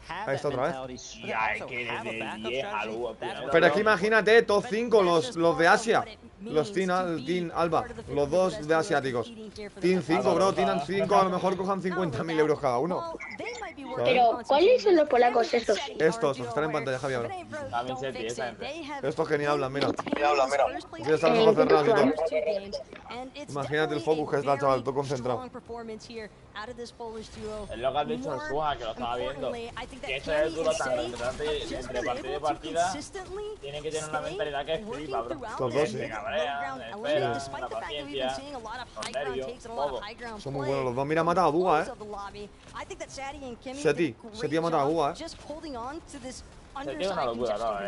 Ahí está otra vez. Pero es que imagínate, top 5 los de Asia. Los Team Alba. Los dos de asiáticos. Team 5, bro. Team 5 a lo mejor cojan 50.000 euros cada uno. Pero, ¿cuáles son los polacos estos? Estos, los que están en pantalla, Javi, ahora. Estos que ni hablan, mira. Aquí están los ojos cerrados y todo. Imagínate el focus que está, chaval, todo concentrado. Es lo que has dicho en Suja, que lo estaba viendo. Que eso es duro tanto entre partida y partida. Tienen que tener una mentalidad que es flipa, bro. Estos dos, sí. La paciencia, los nervios, todo. Son muy buenos los dos. Mira, mata a Buga, Seti ha matado a Buga, Seti es una locura, ¿no?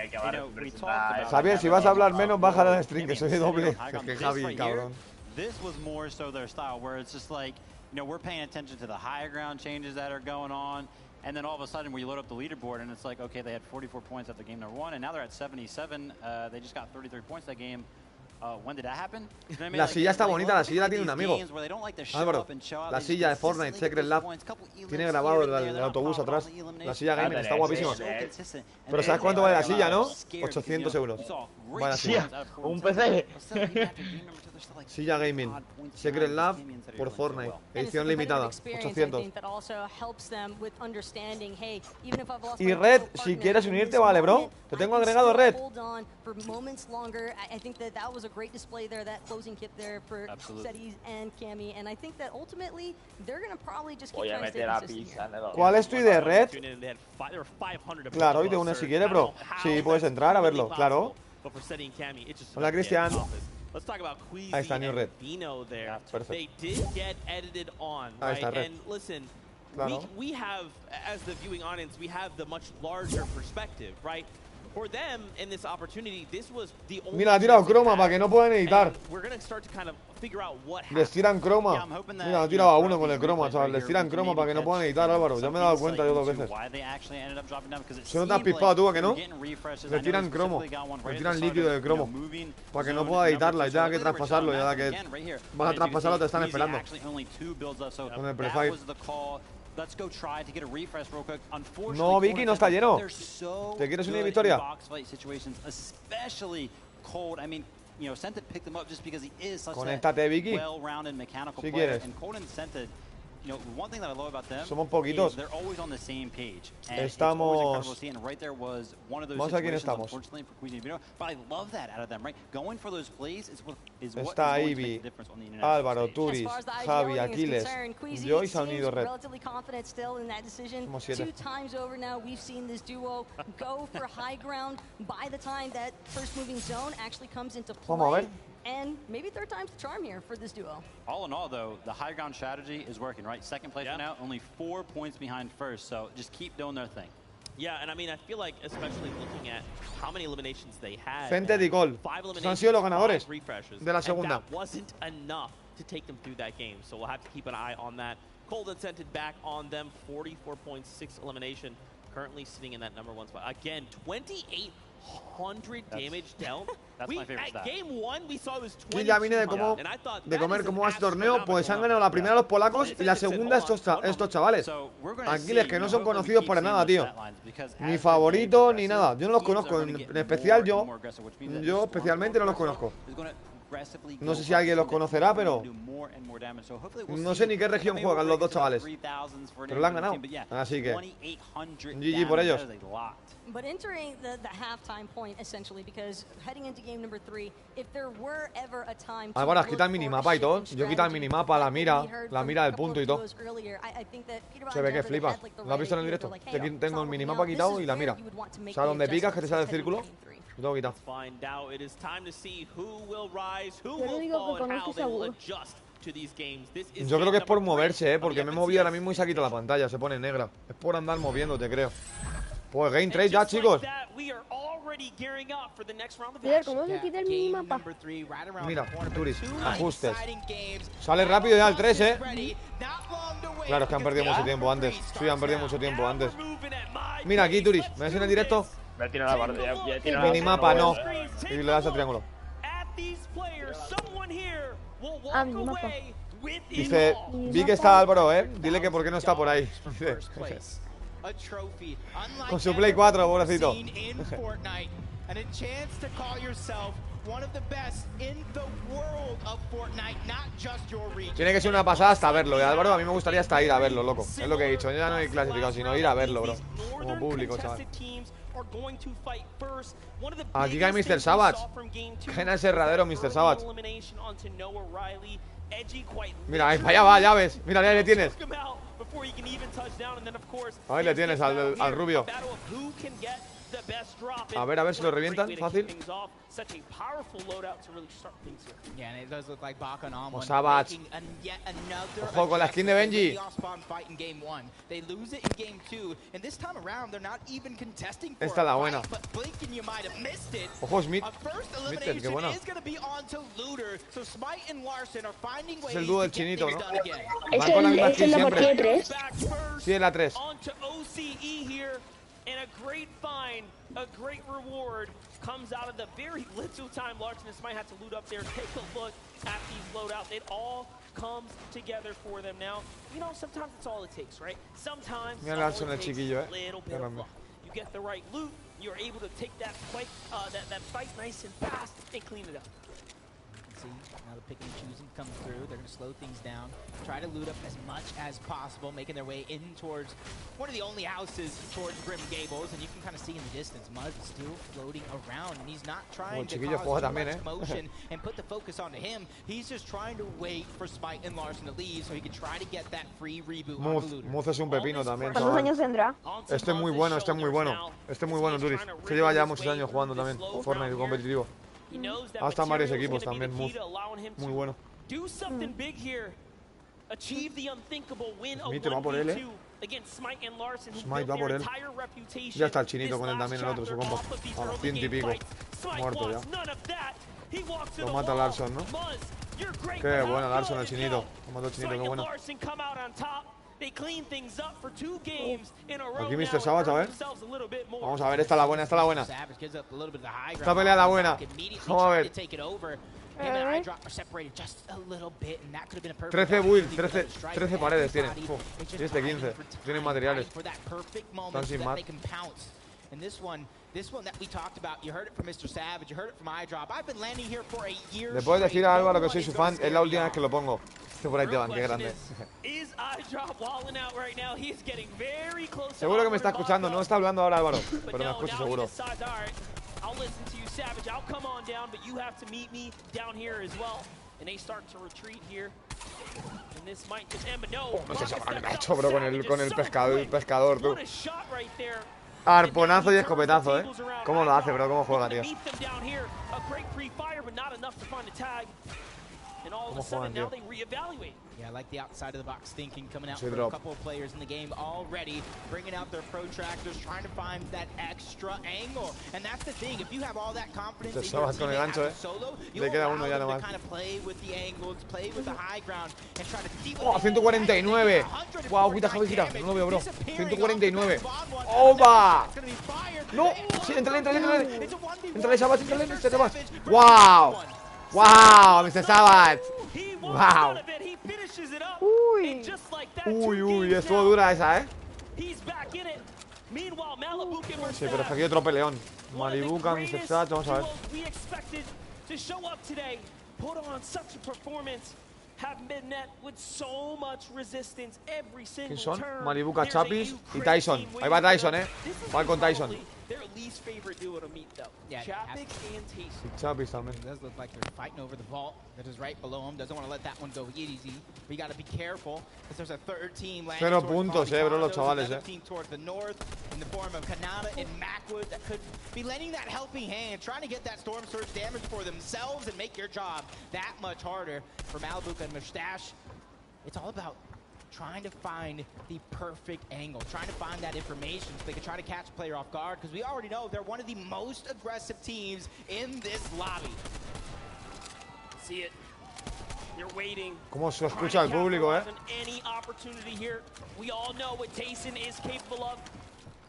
Que va a representar. Javier, si vas a hablar menos, baja el string, que soy doble. Que Javi, cabrón. This was more so their style, where it's just like, you know, we're paying attention to the high ground changes that are going on, and then all of a sudden we load up the leaderboard and it's like, okay, they had 44 points after game number 1, and now they're at 77. They just got 33 points that game. When did that happen? La silla está bonita, la silla la tiene un amigo. Álvaro, la silla de Fortnite, Secret Lab. Tiene grabado el autobús atrás. La silla gaming está guapísima. Pero ¿sabes cuánto vale la silla, no? 800 euros. Vale la silla. Un PC. Silla gaming, Secret Lab por Fortnite, edición limitada, 800. Y Red, si quieres unirte, vale, bro. Te tengo agregado, Red. Voy a meter a pizza. ¿Cuál es tu idea, Red? Claro, y te unes si quieres, bro. Sí, puedes entrar a verlo, claro. Hola, Cristian. Ahí está, New Red. Perfecto. Ahí está, Red. Claro. We have, as the viewing audience, we have the much larger perspective, right? For them, in this opportunity, this was the only. Mira, ha tirado croma para que no puedan editar. We're going to start to kind of figure out what les tiran croma. Mira, ha tirado a uno con el croma, chaval. Les tiran croma para que no puedan editar, Álvaro. Ya me he dado cuenta yo 2 veces. Si no te has pispado tú, ¿a que no? Le tiran cromo. Le tiran líquido de cromo. Para que no pueda editarla. Y tenga que traspasarlo. Ya que vas a traspasarlo, te están esperando. Con el prefire. No, Vicky, no está lleno. ¿Te quieres unir, Victoria? Conéctate, Vicky. Si quieres. Somos poquitos. Estamos. Vamos a ver quién estamos. Está Ivy, Álvaro, Turis, Javi, Aquiles. Yo y se ha unido Red. Somos 7. Vamos a ver. And maybe third time's the charm here for this duo. All in all, though, the high ground strategy is working, right? Second place right now, only 4 points behind first, so just keep doing their thing. Yeah, and I mean, I feel like, especially looking at how many eliminations they had. Fented y Cole. Han sido los ganadores de la segunda. That wasn't enough to take them through that game, so we'll have to keep an eye on that. Cold and Scented back on them, 44.6 elimination, currently sitting in that #1 spot. Again, 2,800 damage dealt. That's my favorite stat. Game 1 we saw was 20. Y ya vine de comer cómo va este torneo. Pues han ganado la primera los polacos y la segunda estos chavales. Aquiles, que no son conocidos para nada, tío. Ni favorito ni nada. Yo no los conozco. En especial yo especialmente no los conozco. No sé si alguien los conocerá, pero no sé ni qué región juegan los dos chavales. Pero lo han ganado. Así que GG por ellos. But entering the halftime point, essentially, because heading into game number 3, if there were ever a time to ahora has quitado el minimapa y todo. Yo he quitado el minimapa, la mira del punto y todo. Se ve que flipas. ¿Lo has visto en el directo? Tengo el minimapa quitado y la mira. O sea, donde picas que te sale el círculo. Lo tengo quitado. Yo creo que es por moverse, porque me he movido ahora mismo y se ha quitado la pantalla, se pone negra. Es por andar moviéndote, creo. Pues game 3 ya, chicos. Mira, ¿cómo se quita el minimapa? Mira, Turis, ajustes. Sale rápido ya el 3, Claro, es que han perdido mucho tiempo antes. Sí, han perdido mucho tiempo antes. Mira aquí, Turis, ¿me ves en el directo? Me tiro la partida. Minimapa, no. Y le das al triángulo. Ah, minimapa. Dice, vi que está Álvaro, Dile que por qué no está por ahí. Con su Play 4, pobrecito. And a chance to call yourself one of the best in the world of Fortnite, not just your region. Tiene que ser una pasada hasta verlo, Álvaro. A mí me gustaría hasta ir a verlo, loco. Es lo que he dicho. Yo ya no he clasificado, sino ir a verlo, bro. Como público, chaval. Aquí cae Mr. Savage. Gena el serradero, Mr. Savage. Mira, ahí para allá va, ya ves. Mira, ahí le tienes. Ahí le tienes al rubio. A ver si lo revientan, fácil. O Savage. Ojo con la skin de Benji. Esta es la buena. Ojo Smith. Smith, qué bueno. Es el dúo del chinito, ¿no? Van con la misma skin siempre. Sí, es la 3. And a great find, a great reward comes out of the very little time Larseness might have to loot up there. Take a look at these loadouts. It all comes together for them now. You know, sometimes it's all it takes, right? Sometimes mira Larson, el chiquillo, little bit of luck. You get the right loot, you're able to take that fight, that fight nice and fast and clean it up. See, now the picking and choosing come through. They're going to slow things down, try to loot up as much as possible, making their way in towards one of the only houses towards Grim Gables, and you can kind of see in the distance, Mud still floating around, and he's not trying to cause too much motion and put the focus onto him. He's just trying to wait for Spite and Larson to leave so he can try to get that free reboot on the looter. Muz es un pepino también, ¿Cuántos años tendrá? Este es muy bueno, Turis. Se lleva ya muchos años jugando también Fortnite competitivo. Hasta varios equipos también, muy bueno. Smite va por él, Smite va por él. Ya está el chinito con él también, el otro, su combo. A los 100 y pico. Muerto ya. Lo mata Larson, ¿no? Qué bueno Larson, el chinito. Lo mató el chinito, qué bueno. Aquí Mr. Savage, a ver. Vamos a ver, esta es la buena, esta es la buena. Esta pelea es la buena. Vamos a ver. 13 builds, 13 paredes tiene. Y este 15. Tienen materiales. Están sin más. Le puedes decir a Álvaro que soy su fan, es la última vez que lo pongo. Este por ahí te van, qué grande. Seguro que me está escuchando, no está hablando ahora Álvaro, pero me escucha seguro. No sé si lo que ha hecho, bro, con el pescador, tú. Arponazo y escopetazo, ¿Cómo lo hace, bro? ¿Cómo juega, tío? ¿Cómo juegan, tío? Yeah, I like the outside of the box thinking coming out for a couple of players in the game already, bringing out their protractors, trying to find that extra angle. And that's the thing, if you have all that confidence in your teammate as a solo, you'll allow them to kind of play with the angles, play with the high ground, and try to deal with 149. Wow, quita, Javi, gira. No lo veo, bro. 149. ¡Oba! No, sí, entrale, Savage. ¡Wow! ¡Wow! Mr. Savage. ¡Wow! Uy, estuvo dura esa, Sí, pero es que aquí otro peleón. Malibuca, Mr. Savage, vamos a ver. ¿Quién son? Malibuca, Chapis y Tyson. Ahí va Tyson, Va con Tyson. Their least favorite duo to meet, though. Yeah, Chapik and Tyson. Chapik también. It does look like they're fighting over the vault that is right below him. Doesn't want to let that one go easy. But you got to be careful because there's a third team. 0 puntos, bro, los chavales, team towards the north in the form of Kanata and Macwood that could be lending that helping hand, trying to get that Storm Surge damage for themselves and make your job that much harder for Malibuca and Mustache. It's all about trying to find the perfect angle, trying to find that information so they can try to catch a player off guard, because we already know they're one of the most aggressive teams in this lobby. See it. They're waiting. Cómo se escucha el público, Any opportunity here. We all know what Tyson is capable of.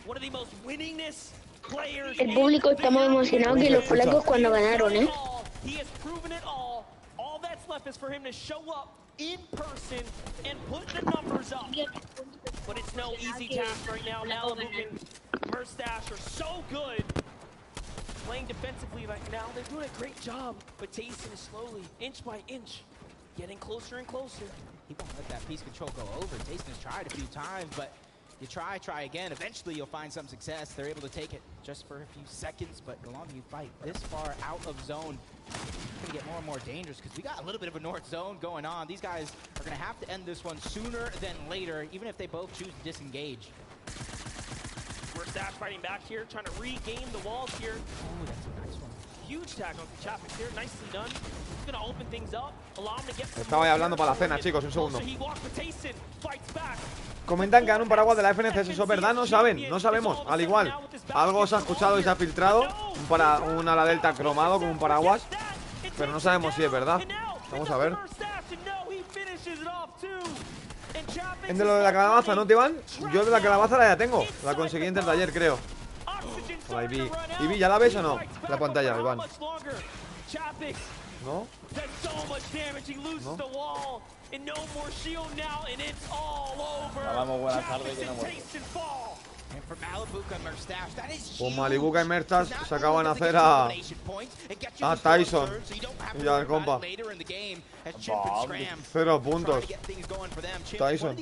One of the most winningest players. El público está más emocionado que los polacos cuando ganaron, He has proven it all. All that's left is for him to show up in person and put the numbers up. But it's no easy task right now. Malibu and Murstache are so good playing defensively right now. They're doing a great job. But Tayson is slowly, inch by inch, getting closer and closer. He won't let that piece control go over. Tayson has tried a few times, but you try again. Eventually, you'll find some success. They're able to take it just for a few seconds, but the longer you fight this far out of zone, it's going to get more and more dangerous because we got a little bit of a north zone going on. These guys are going to have to end this one sooner than later, even if they both choose to disengage. Murstache fighting back here, trying to regain the walls here. Oh, that's a nice one. Huge tag on Chapik here, nicely done. He's going to open things up, allow him to get some. Estaba ahí hablando para la cena, chicos, un segundo. So he walks with Tayson, fights back. Comentan que dan un paraguas de la FNC, ¿eso es verdad? No saben, no sabemos. Al igual, algo se ha escuchado y se ha filtrado. Un ala delta cromado con un paraguas. Pero no sabemos si es verdad. Vamos a ver. ¿En de lo de la calabaza, no te van? Yo de la calabaza la ya tengo. La conseguí antes de ayer, creo. Hola, Ivy. Ivy, ¿ya la ves o no? La pantalla, Iván. ¿No? ¿No? Hagamos buenas tardes que no muero. Pues Malibuca y Mertas se acaban de hacer a Tyson y al compa. 0 puntos. Tyson,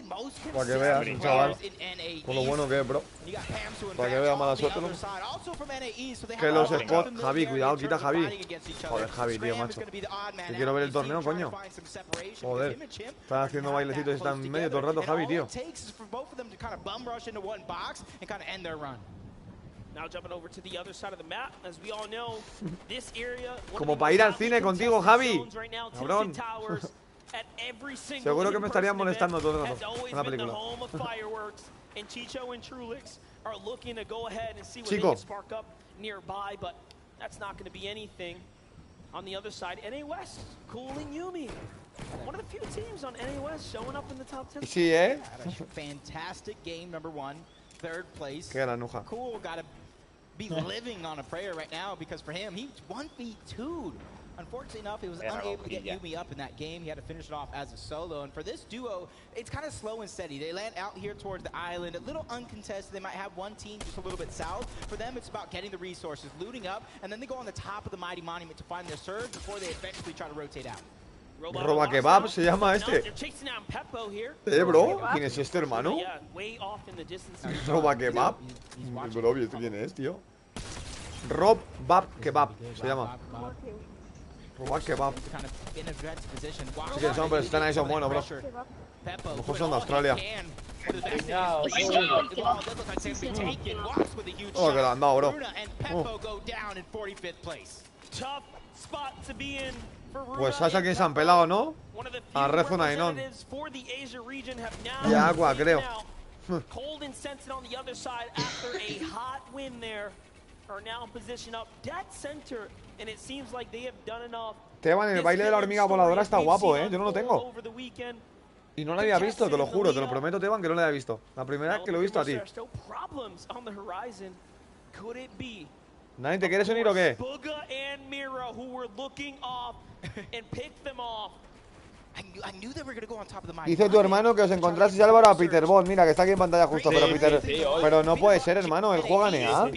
para que veas, chaval, con lo bueno que es, bro. Para que veas mala suerte, ¿no? Que los spots. Javi, cuidado, quita Javi. Joder, Javi, tío, macho. Que quiero ver el torneo, coño. Joder, están haciendo bailecitos y están medio todo el rato, Javi, tío. And kind of end their run. Now jumping over to the other side of the map, as we all know, this area. Como para ir al cine contigo, Javi. Cabrón. Seguro que me estarían molestando todo el rato en la película. Chico. On the other side, NA West cooling Yumi. One of the few teams on NA West showing up in the top 10. Sí, ¿eh? Fantastic game, number 1. Third place. Qué granuja. Cool, gotta be living on a prayer right now because for him, he 1v2'd. Unfortunately enough, he was unable to get Yumi up in that game. He had to finish it off as a solo. And for this duo, it's kind of slow and steady. They land out here towards the island, a little uncontested. They might have one team just a little bit south. For them, it's about getting the resources, looting up, and then they go on the top of the mighty monument to find their surge before they eventually try to rotate out. Roba Kebab se llama este. Bro, ¿quién es este, hermano? Roba Kebab. Bro, ¿quién es, tío? Rob Bab Kebab se llama. Roba Kebab. Sí que son, pero están ahí, son buenos, bro. A lo mejor son de Australia. Oh, que lo han dado, bro. Pues Sasha quien se han pelado, ¿no? A Rezon Ainon. Y a Aqua, creo. Teban, el baile de la hormiga voladora está guapo, ¿eh? Yo no lo tengo. Y no lo había visto, te lo juro, te lo prometo, Teban, que no lo había visto. La primera vez que lo he visto a ti. ¿Nadie te quieres unir o qué? Dice tu hermano que os encontrasteis Álvaro a Peter Bond. Mira, que está aquí en pantalla justo, pero Peter. Pero no puede ser, hermano, él juega NEA.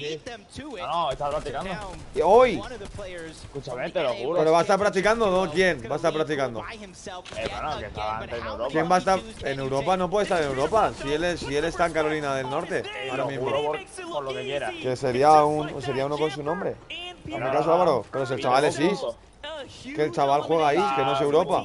No, está practicando. ¿Y hoy? Escúchame, te lo juro. ¿Pero va a estar practicando no? ¿Quién va a estar practicando? Bueno, que estaba antes en Europa. ¿Quién va a estar en Europa? No puede estar en Europa. Si él está en Carolina del Norte. Ahora mismo. Por lo que quiera. Que sería uno con su nombre. Hazme caso, Álvaro. Pero si el chaval es IS. Que el chaval juega ahí, que no es Europa.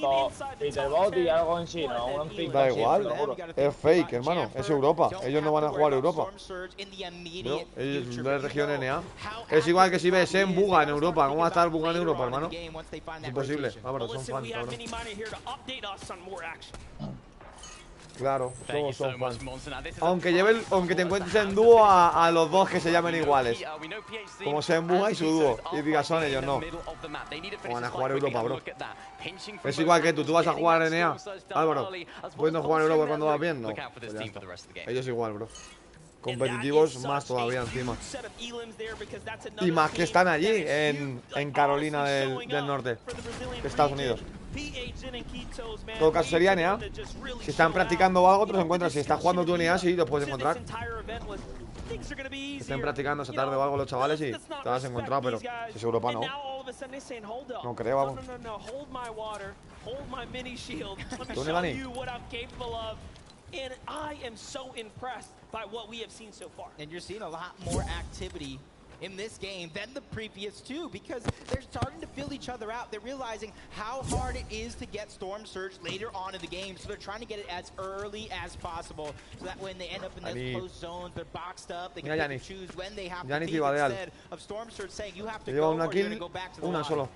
Peter Bot y algo en sí, ¿no? Da igual, es fake, hermano, es Europa. Ellos no van a jugar Europa. No, ellos no es región NA. Es igual que si ves en Buga en Europa. ¿Cómo va a estar Buga en Europa, hermano? Es imposible. Vámonos, son fans, cabrón. Claro, son fans. Aunque te encuentres en dúo a los dos que se llamen iguales. Como Senbuga y su dúo. Y digas son ellos, no. O van a jugar Europa, bro. Es igual que tú vas a jugar NEA. Álvaro, ¿puedes no jugar Europa cuando vas bien? No. Pues ya está. Ellos igual, bro. Competitivos más todavía encima. Y más que están allí, en Carolina del Norte, Estados Unidos. En todo caso sería NA. Si están practicando o algo, otros se encuentran. Si estás jugando tú NA, sí, los puedes encontrar. Si estén practicando esa tarde o algo los chavales y te vas a encontrar, pero si es Europa no. No creo, vamos. ¿Tú, Dani? And I am so impressed by what we have seen so far. And you're seeing a lot more activity in this game than the previous two because they're starting to fill each other out. They're realizing how hard it is to get Storm Surge later on in the game, so they're trying to get it as early as possible so that when they end up in those close zones, they're boxed up, they can pick and choose when they have to leave instead of Storm Surge saying you have to go or you're going to go back to the line. Solo.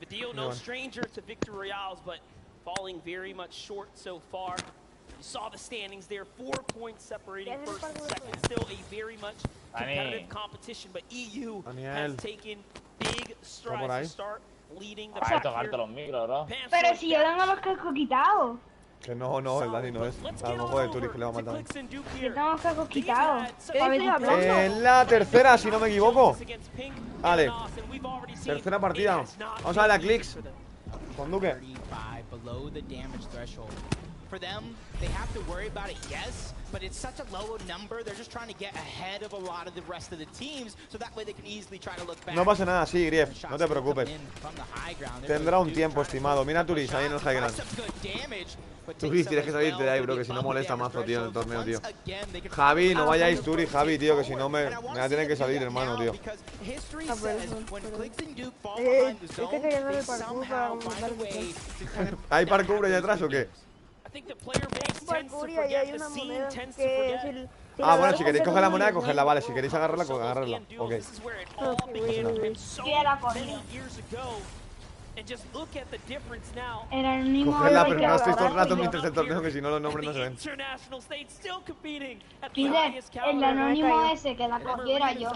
Vidal, no stranger to victory royales, but falling very much short so far. You saw the standings there, 4 points separating first and second. Still a very much competitive competition, but EU has taken big strides to start leading the pack here. Pero si yo tengo los cascos quitados. Que no, el Dani no es. A lo mejor el Turis que le va a matar. Yo tengo los cascos quitados. En la tercera, si no me equivoco. Vale. Tercera partida. Vamos a ver a Clicks. Con Duque. For them, they have to worry about it, yes, but it's such a low number. They're just trying to get ahead of a lot of the rest of the teams, so that way they can easily try to look back. No pasa nada, sí, Grief, no te preocupes. Tendrá un tiempo estimado. Mira a Turis ahí en el high ground. Turis, tienes que salirte de ahí, bro, que si no molesta más, tío, en el torneo, tío. Javi, no vayáis Turis, Javi, tío, que si no me va a tener que salir, hermano, tío. Es que quería dar el parkour para completar el botón. ¿Hay parkour ahí detrás o qué? Parkour y ahí hay una moneda que es el... Ah, bueno, si queréis coger la moneda, cogerla, vale. Si queréis agarrarla, agarrarla. Ok. Quiera correr. Era el mismo. Cogerla, pero no estéis todo el rato mientras el torneo, que si no los nombres no se ven. Pide el anónimo ese que la cogiera yo.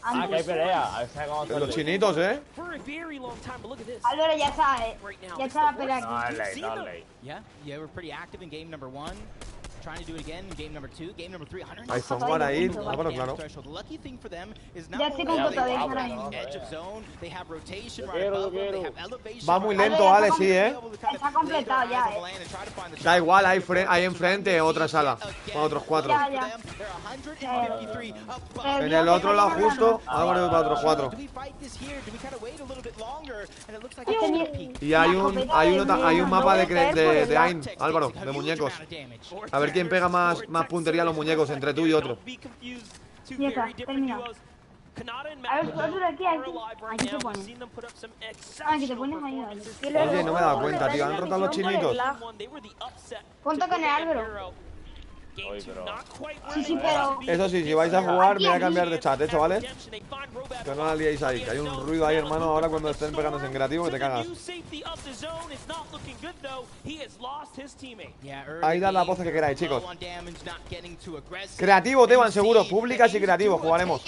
Ah, que hay pelea. Los chinitos, Álvaro ya sabe. Ya está la pelea aquí. Yeah, we're pretty active in game number 1. Trying to do it again in game number 2, game number 3. Hay software ahí, bueno, claro. The lucky thing for them is ya sé cómo te dejan ahí. Edge of zone, they have rotation right above them, they have elevation. Va muy lento, Ale, sí, Está completado ya, Da igual, hay enfrente otra sala, con otros 4. Ya. En el otro lado justo, Álvaro para otros 4. Y hay un mapa de AIM, Álvaro, de muñecos. A ver quién pega más puntería a los muñecos entre tú y otro. Ya está, termina. A ver, otro de aquí, aquí se pone. Aquí te pones ahí. Oye, no me he dado cuenta, tío. Han roto los chinitos. Ponte con el Álvaro. Sí, pero... Eso sí, si vais a jugar, me voy a cambiar de chat, ¿vale? Que no la liéis ahí, que hay un ruido ahí, hermano, ahora cuando estén pegándose en creativo que te cagas. Ahí dad la pose que queráis, chicos. Creativo, Teban, seguro. Públicas y creativo, jugaremos.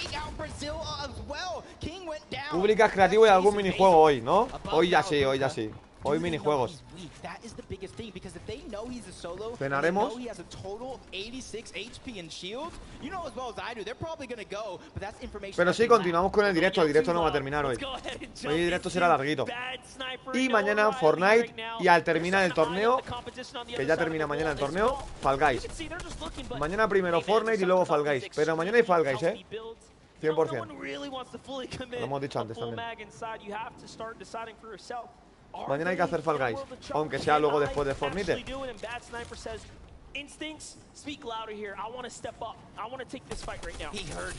Públicas, creativo y algún minijuego hoy, ¿no? Hoy ya sí, hoy ya sí. Hoy minijuegos. Cenaremos. Pero sí, continuamos con el directo. El directo no va a terminar hoy. Hoy el directo será larguito. Y mañana Fortnite. Y al terminar el torneo, que ya termina mañana el torneo, Fall Guys. Mañana primero Fortnite y luego Fall Guys. Pero mañana hay Fall Guys, 100%. Lo hemos dicho antes también. Mañana hay que hacer Fall Guys, aunque sea luego después de Fortnite. Instincts speak louder here. I want to step up. I want to take this fight right now. He heard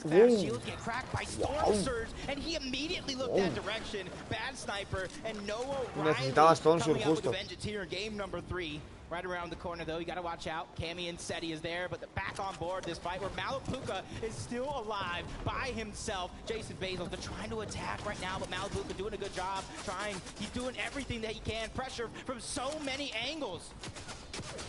Fast Shield get cracked by Storm Surge, and he immediately looked that direction. Bad sniper, and Noah necesitaba Storm Surge justo. Here in game number 3. Right around the corner, though, you got to watch out. Cammy and Seti is there, but back on board this fight where Malapuka is still alive by himself. Jason Bezos, they're trying to attack right now, but Malapuka doing a good job. He's doing everything that he can. Pressure from so many angles.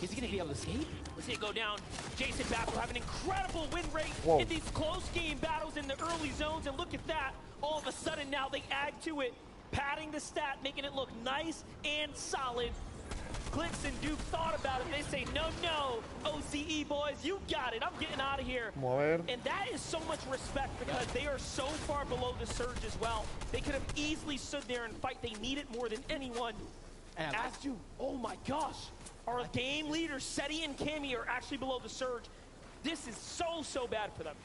Is he going to be able to escape? Let's see it go down. Jason Baffle have an incredible win rate in these close game battles in the early zones, and look at that. All of a sudden now they add to it, padding the stat, making it look nice and solid. Clicks and Duke thought about it. They say, no, no, OCE boys, you got it. I'm getting out of here. And that is so much respect because they are so far below the surge as well. They could have easily stood there and fight. They need it more than anyone. And as to, oh my gosh, our game leaders, Seti and Cammy, are actually below the surge. This is so bad for them.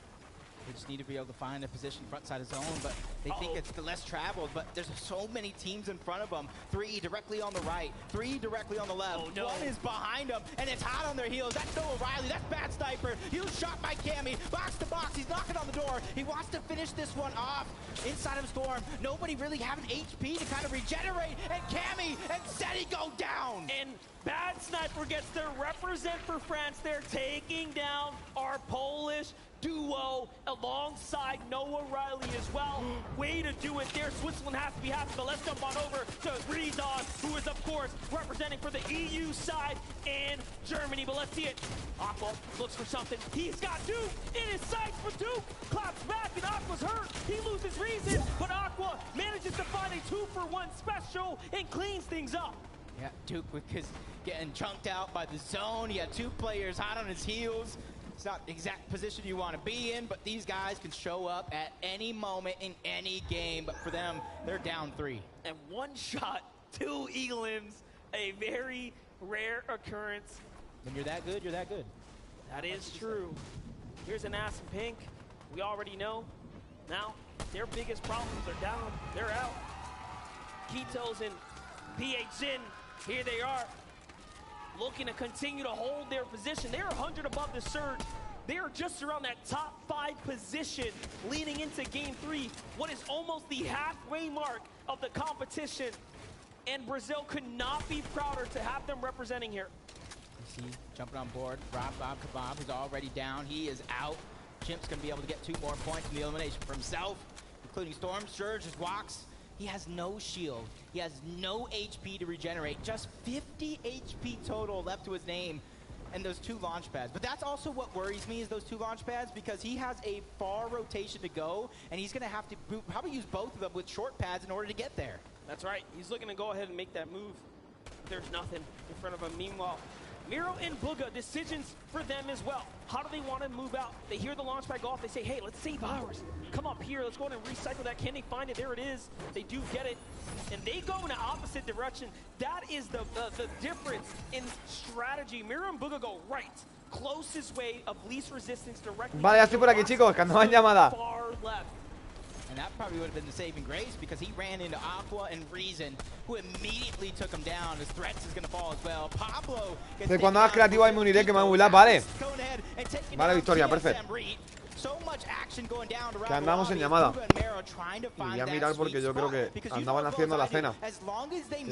They just need to be able to find a position front side of zone, but they think it's the less traveled, but there's so many teams in front of them. 3 directly on the right, 3 directly on the left. Oh, no. 1 is behind them, and it's hot on their heels. That's Noah Riley, that's Bad Sniper. Huge shot by Cammy, box to box, he's knocking on the door. He wants to finish this one off inside of Storm. Nobody really having HP to kind of regenerate, and Cammy and Seti go down. And Bad Sniper gets to represent for France. They're taking down our Polish duo alongside Noah Riley as well. Way to do it there. Switzerland has to be happy, but let's jump on over to REINA, who is, of course, representing for the EU side and Germany. But let's see it. Aqua looks for something. He's got Duke in his sights for Duke. Claps back, and Aqua's hurt. He loses reason, but Aqua manages to find a 2-for-1 special and cleans things up. Yeah, Duke was getting chunked out by the zone. He had 2 players hot on his heels. It's not the exact position you want to be in, but these guys can show up at any moment in any game. But for them, they're down 3. And 1 shot, 2 elims, a very rare occurrence. When you're that good, you're that good. That is true. Here's an ass in pink. We already know. Now, their biggest problems are down. They're out. Ketos and PHN, here they are, looking to continue to hold their position. They're 100 above the surge. They are just around that top 5 position leading into game 3, what is almost the halfway mark of the competition. And Brazil could not be prouder to have them representing here. You see, jumping on board, Rob Kebab, who's already down. He is out. Chimp's going to be able to get 2 more points in the elimination for himself, including Storm. Surge just walks. He has no shield. He has no HP to regenerate. Just 50 HP total left to his name. And those 2 launch pads. But that's also what worries me, is those 2 launch pads, because he has a far rotation to go, and he's going to have to probably use both of them with short pads in order to get there. That's right. He's looking to go ahead and make that move. There's nothing in front of him. Meanwhile, Miro and Booga, decisions for them as well. How do they want to move out? They hear the launch pad go off. They say, hey, let's save ours. Come up here. Let's go ahead and recycle that. Can they find it? There it is. They do get it. And they go in the opposite direction. That is the difference in strategy. Miro and Booga go right. Closest way of least resistance directly. Vale, ya estoy por aquí, chicos. Que andaban llamada. Far left. And that probably would have been the saving grace, because he ran into Aqua and Reason, who immediately took him down. His threats is going to fall as well. Pablo. De cuando hagas creativo ahí me uniré, que me voy a vale. Vale, victoria, perfecto. Que andamos en llamada. Y voy a mirar porque yo creo que andaban haciendo la cena. Y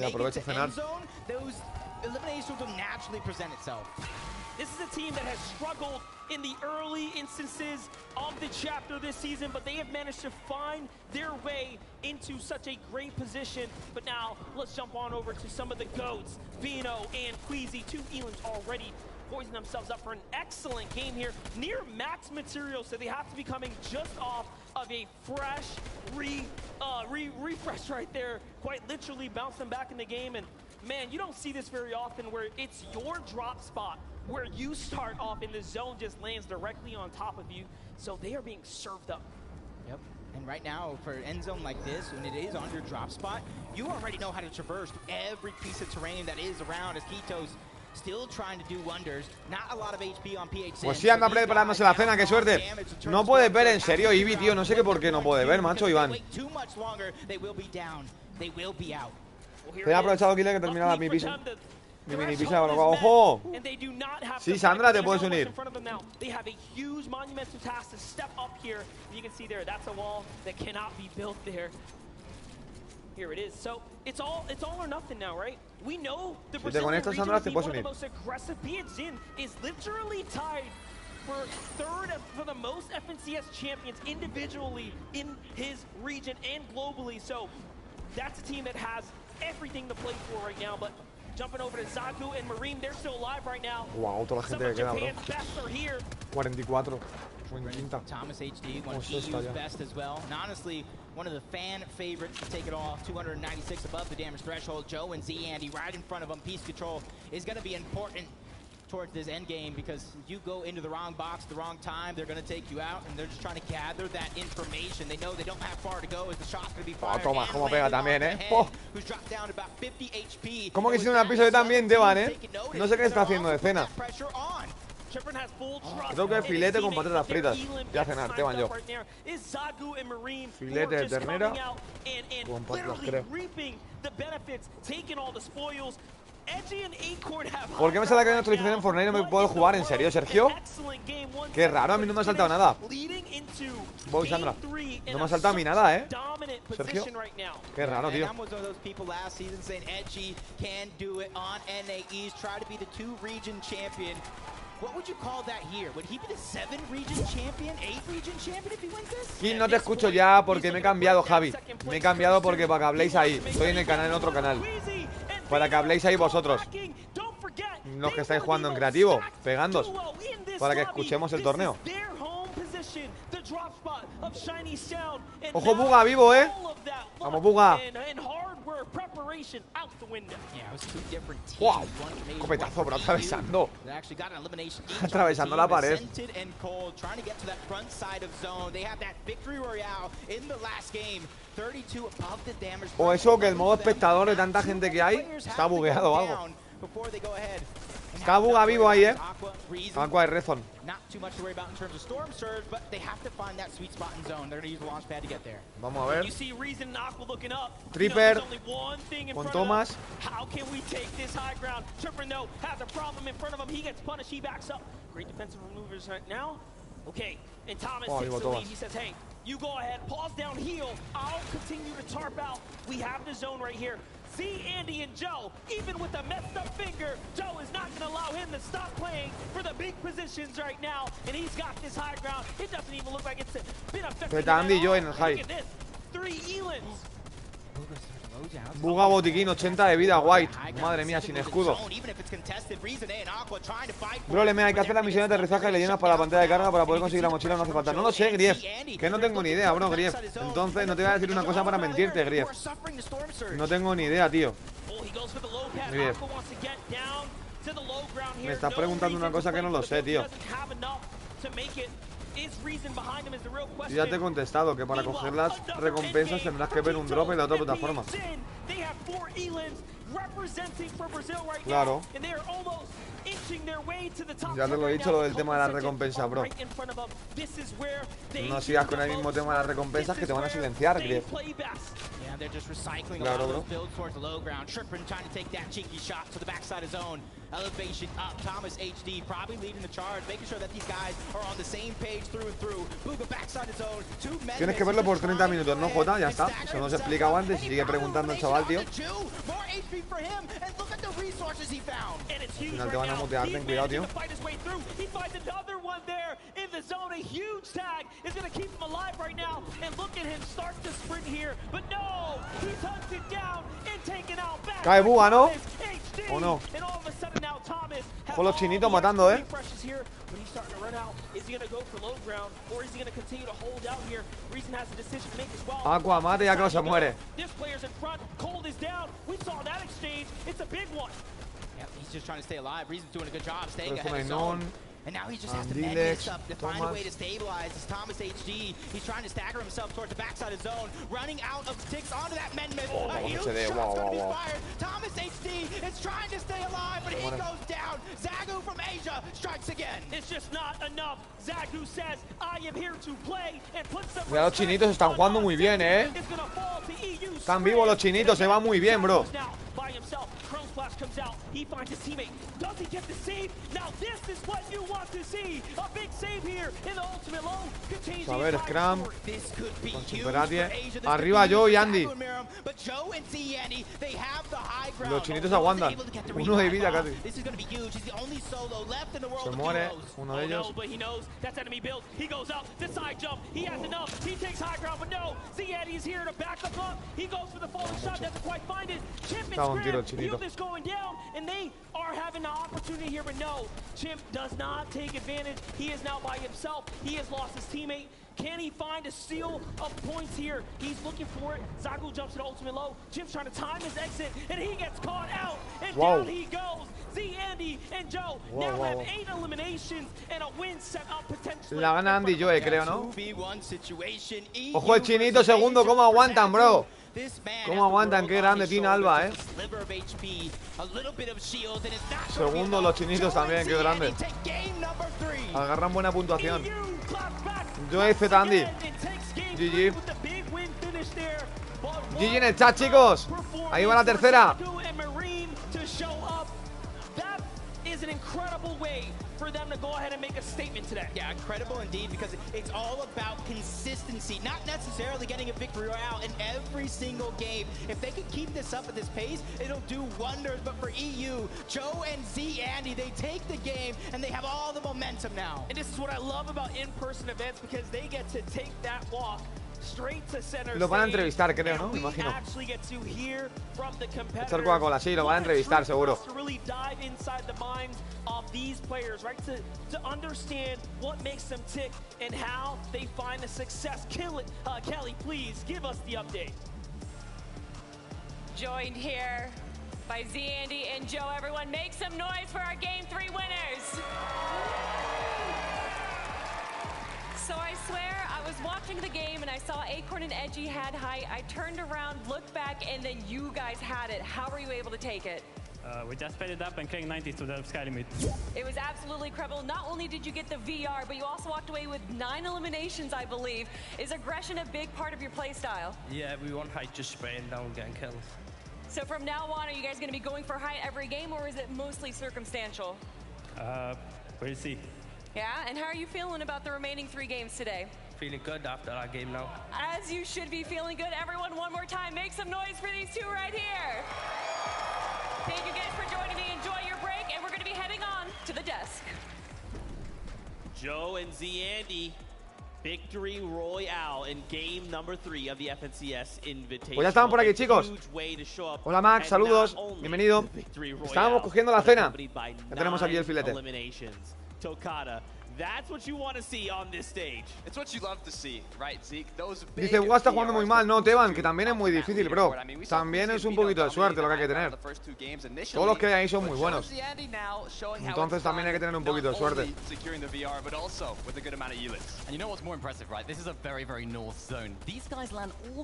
aprovecho a cenar. This is a team that has struggled in the early instances of the chapter this season, but they have managed to find their way into such a great position. But now, let's jump on over to some of the GOATs. Vino and Queasy, 2 elims already poising themselves up for an excellent game here. Near max material, so they have to be coming just off of a fresh refresh right there. Quite literally bounce them back in the game. And man, you don't see this very often where it's your drop spot, where you start off and the zone just lands directly on top of you. So they are being served up. Yep. And right now, for an end zone like this, when it is on your drop spot, you already know how to traverse every piece of terrain that is around, as Ketos still trying to do wonders. Not a lot of HP on PH. Pues sí, anda preparándose la cena, qué suerte. No puedes ver, en serio, Ivy, tío. No sé qué por qué no puede ver, macho, Iván. Te he aprovechado, Kile, que terminaba mi piso. Mi mini pizza, ojo. Sí, Sandra, te puedes unir. They have a huge monumental task to step up here. You can see there, that's a wall that cannot be built there. Here it is. So it's all or nothing now, right? We know the Brazilian region is one of the most aggressive. PHN is literally tied for 3rd for the most FNCS champions individually in his region and globally. So that's a team that has everything to play for right now. But jumping over to Zaku and Marine, they're still alive right now. Wow, toda la gente que queda, bro. Best are here. 44. Thomas HD, one of EU's best as well. And honestly, one of the fan favorites to take it off. 296 above the damage threshold. Joe and Zandy right in front of him. Piece control is going to be important towards this end game, because if you go into the wrong box at the wrong time, they're going to take you out, and they're just trying to gather that information. They know they don't have far to go as the shot's going to be fired. Toma, cómo pega también, Who's dropped down to about 50 HP. Cómo que hicieron una pista también, Devan, No sé qué está haciendo de cena. Creo que filete con patatas fritas. Voy a cenar, Devan, yo. Filete de ternera con patatas, creo. ¿Por qué me sale que hay una actualización en Fortnite y no me puedo jugar? ¿En serio, Sergio? Qué raro, a mí no me ha saltado nada. Voy, Sandra. No me ha saltado a mí nada, Sergio. Qué raro, tío. Kill, no te escucho ya porque me he cambiado, Javi. Me he cambiado porque para que habléis ahí. Estoy en el canal, en otro canal. Para que habléis ahí vosotros, los que estáis jugando en creativo, pegándos, para que escuchemos el torneo. Ojo, Buga vivo, Vamos, Buga. ¡Wow! Copetazo, bro, atravesando. Atravesando la pared. O eso, que el modo espectador de tanta gente que hay está bugueado o algo. Está Buga vivo ahí, Aqua y Rezon. Vamos a ver. Tripper con Thomas. Oh, vivo Thomas. You go ahead, pause down, heal. I'll continue to tarp out. We have the zone right here. See Andy and Joe, even with a messed up finger, Joe is not going to allow him to stop playing for the big positions right now. And he's got this high ground. It doesn't even look like it's been affected. Andy y yo en el high. 3 Elans. Buga botiquín, 80 de vida, White. Madre mía, sin escudo. Bro, Leme, hay que hacer la misión de aterrizaje de leyendas para la pantalla de carga para poder conseguir la mochila, no hace falta. No lo sé, Grief. Que no tengo ni idea, bro, Grief. Entonces no te voy a decir una cosa para mentirte, Grief. No tengo ni idea, tío. Grief. Me estás preguntando una cosa que no lo sé, tío. Yo ya te he contestado que para coger las recompensas tendrás que ver un drop en la otra plataforma. Claro. Ya te lo he dicho, lo del tema de las recompensas, bro. No sigas con el mismo tema de las recompensas que te van a silenciar, Grief. Claro, bro. Elevation up, Thomas HD probably leading the charge, making sure that these guys are on the same page through and through. Buga backside his own. Tienes que verlo por 30 minutos, ¿no, Jota? Ya está. Eso no se explicado antes y sigue preguntando el chaval, tío. Al final te van a mutear, ten cuidado, tío. Cae Buga, ¿no? ¿O no? Con los chinitos matando, Aqua, mate ya que no se muere. And now he just has to mend this up to find a way to stabilize. It's Thomas HD. He's trying to stagger himself towards the backside of zone, running out of ticks onto that mendment. A huge shot's going to be fired. Thomas HD is trying to stay alive, but he goes down. Zagu from Asia strikes again. It's just not enough. Zagu says, I am here to play and put some. Los chinitos están jugando muy bien, Están vivos los chinitos, se va muy bien, bro. Comes out, he finds his teammate. Does he get the save? Now this is what you want to see. A big save here in the ultimate low. A ver, Scrum con Superatie. Arriba Joe y Andy. Los chinitos aguantan. Uno de vida casi. Se muere uno de ellos. Estaba un tiro el chinito. Down, and they are having an opportunity here, but no, Chimp does not take advantage. He is now by himself. He has lost his teammate. Can he find a steal of points here? He's looking for it. Zagu jumps to the ultimate low. Jim's trying to time his exit, and he gets caught out. And down he goes. Z, Andy, and Joe now have 8 eliminations and a win set up potentially. La gana Andy y Joe, creo, ¿no? Ojo el chinito segundo, cómo aguantan, bro. Cómo aguantan, qué grande tiene Alba, Segundo los chinitos también, qué grande. Agarran buena puntuación. Joe Z Andy. GG. GG en el chat, chicos. Ahí va la tercera. Is an incredible way for them to go ahead and make a statement today. Yeah, incredible indeed, because it's all about consistency, not necessarily getting a victory royale in every single game. If they could keep this up at this pace, it'll do wonders. But for EU, Joe and Z Andy, they take the game and they have all the momentum now. And this is what I love about in-person events, because they get to take that walk straight to center. Lo van a entrevistar, creo, ¿no? Me imagino. Echar Coca-Cola, sí, lo van a entrevistar, seguro. To understand what makes them tick and how they find the success. Kelly, please give us the update. Joined here by Z, Andy, and Joe. Everyone make some noise for our Game 3 winners. So I swear, I was watching the game and I saw Acorn and Edgy had height. I turned around, looked back, and then you guys had it. How were you able to take it? We just sped it up and cleared 90s to the sky limit. It was absolutely incredible. Not only did you get the VR, but you also walked away with 9 eliminations, I believe. Is aggression a big part of your play style? Yeah, we want height, just spraying down, getting kills. So from now on, are you guys going to be going for height every game, or is it mostly circumstantial? We'll see. Yeah, and how are you feeling about the remaining 3 games today? Feeling good after our game now. As you should be feeling good. Everyone, one more time, make some noise for these 2 right here. Thank you guys for joining me. Enjoy your break, and we're going to be heading on to the desk. Joe and Z Andy, victory royale in game number 3 of the FNCS Invitational. Pues ya estaban por aquí, chicos. Hola Max, saludos, bienvenido. Estábamos cogiendo la cena. Ya tenemos aquí el filete. Tokata, that's what you want to see on this stage. It's what you love to see, right, Zeke? Dice, Gua está jugando muy mal. No, Teban, que también es muy difícil, bro. También es un poquito de suerte lo que hay que tener. Todos los que hay ahí son muy buenos. Entonces también hay que tener un poquito de suerte.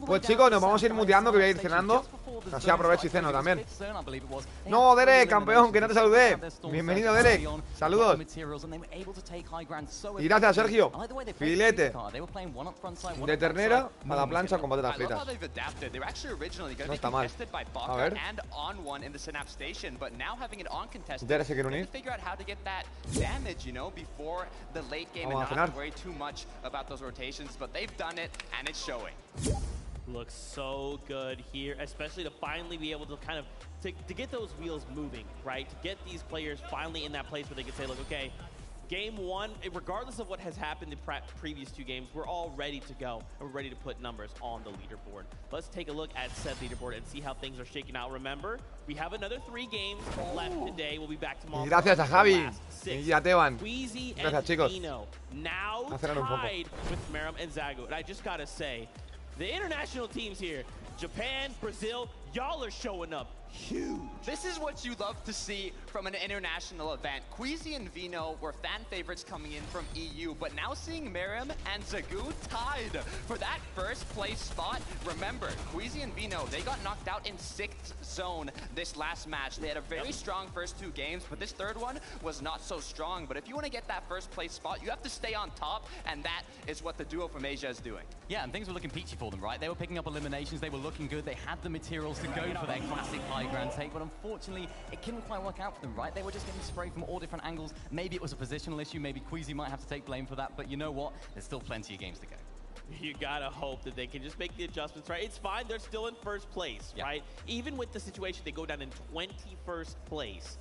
Pues chicos, nos vamos a ir muteando, que voy a ir cenando. Así aprovecho y ceno también. No, Derek, campeón, que no te saludé. Bienvenido, Derek. Saludos. Y gracias, Sergio. Filete de ternera a la plancha con patatas fritas. No está mal. A ver. Derek se quiere unir. Vamos a cenar. Looks so good here, especially to finally be able to kind of to get those wheels moving, right? To get these players finally in that place where they can say, look, okay, game 1, regardless of what has happened in previous 2 games, we're all ready to go, and we're ready to put numbers on the leaderboard. Let's take a look at said leaderboard and see how things are shaking out. Remember, we have another 3 games left today. We'll be back tomorrow. Y gracias a Javi y a Teban. Gracias, chicos. Now tied with Meram and Zagu. And I just gotta say, the international teams here, Japan, Brazil, y'all are showing up huge. This is what you love to see from an international event. Queasy and Vino were fan favorites coming in from EU, but now seeing Miriam and Zagu tied for that first place spot. Remember, Queasy and Vino, they got knocked out in 6th zone this last match. They had a very strong first 2 games, but this third one was not so strong. But if you want to get that first place spot, you have to stay on top, and that is what the duo from Asia is doing. Yeah, and things were looking peachy for them, right? They were picking up eliminations, they were looking good, they had the materials to go for their classic high ground take, but unfortunately, it couldn't quite work out for them, right? They were just getting sprayed from all different angles. Maybe it was a positional issue, maybe Queasy might have to take blame for that, but you know what? There's still plenty of games to go. You gotta hope that they can just make the adjustments, right? It's fine, they're still in first place, right? Even with the situation, they go down in 21st place.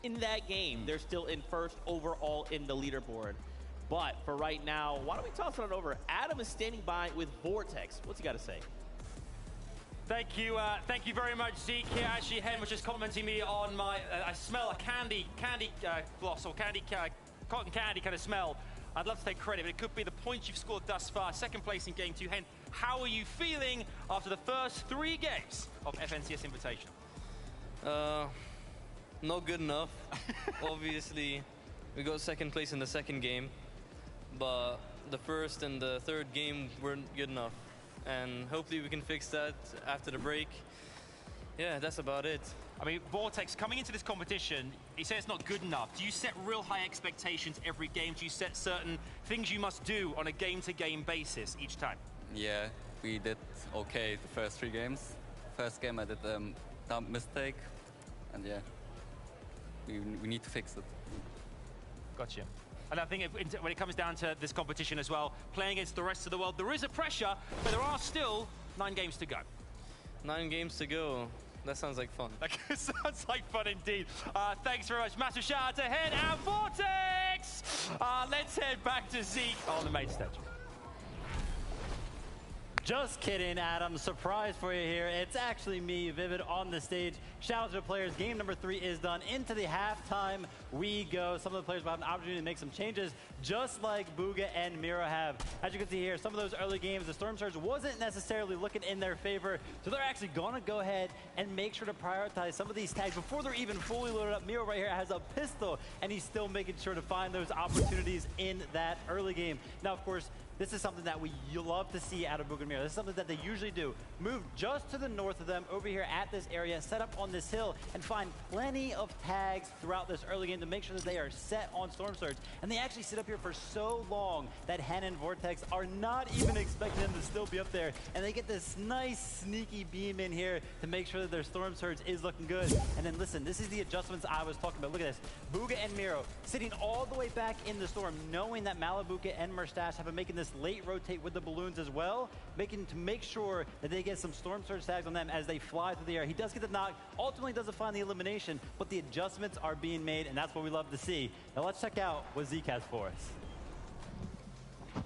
In that game, they're still in first overall in the leaderboard. But for right now, why don't we toss it over? Adam is standing by with Vortex. What's he got to say? Thank you very much, Zeke. Here, actually, Hen was just complimenting me on my. I smell a candy floss or cotton candy kind of smell. I'd love to take credit, but it could be the points you've scored thus far. Second place in Game 2. Hen, how are you feeling after the first 3 games of FNCS Invitational? Not good enough. Obviously, we got second place in the second game, but the first and the third game weren't good enough. And hopefully we can fix that after the break. Yeah, that's about it. I mean, Vortex, coming into this competition, he said it's not good enough. Do you set real high expectations every game? Do you set certain things you must do on a game-to-game basis each time? Yeah, we did okay the first 3 games. First game I did a dumb mistake, and yeah, we need to fix it. Gotcha. And I think when it comes down to this competition as well, playing against the rest of the world, there is a pressure, but there are still 9 games to go. 9 games to go. That sounds like fun. That sounds like fun indeed. Thanks very much. Massive shout out to Hen and Vortex. Let's head back to Zeke on the main stage. Just kidding, Adam. Surprise for you here. It's actually me, Vivid, on the stage. Shout out to the players. Game number 3 is done. Into the halftime we go. Some of the players will have an opportunity to make some changes, just like Booga and Miro have. As you can see here, some of those early games, the Storm Surge wasn't necessarily looking in their favor, so they're actually going to go ahead and make sure to prioritize some of these tags before they're even fully loaded up. Miro right here has a pistol, and he's still making sure to find those opportunities in that early game. Now, of course, this is something that you love to see out of Booga and Miro. This is something that they usually do. Move just to the north of them, over here at this area, set up on this hill, and find plenty of tags throughout this early game to make sure that they are set on Storm Surge. And they actually sit up here for so long that Hen and Vortex are not even expecting them to still be up there. And they get this nice sneaky beam in here to make sure that their Storm Surge is looking good. And then listen, this is the adjustments I was talking about. Look at this. Booga and Miro sitting all the way back in the storm, knowing that Malabuka and Merstash have been making this late rotate with the balloons as well, to make sure that they get some Storm Surge tags on them as they fly through the air. He does get the knock, ultimately doesn't find the elimination, but the adjustments are being made, and that's what we love to see. Now let's check out what Zeke has for us.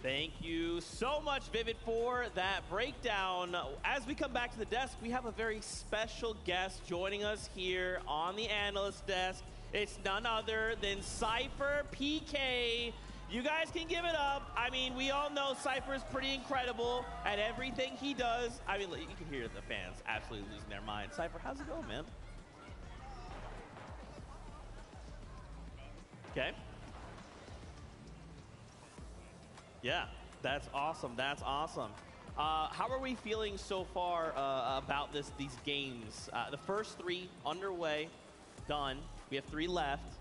Thank you so much, Vivid, for that breakdown. As we come back to the desk, we have a very special guest joining us here on the analyst desk. It's none other than Cypher PK. You guys can give it up. I mean, we all know Cypher is pretty incredible at everything he does. I mean, you can hear the fans absolutely losing their minds. Cypher, how's it going, man? Okay. Yeah, that's awesome. That's awesome. How are we feeling so far about these games? The first 3 underway, done. We have 3 left.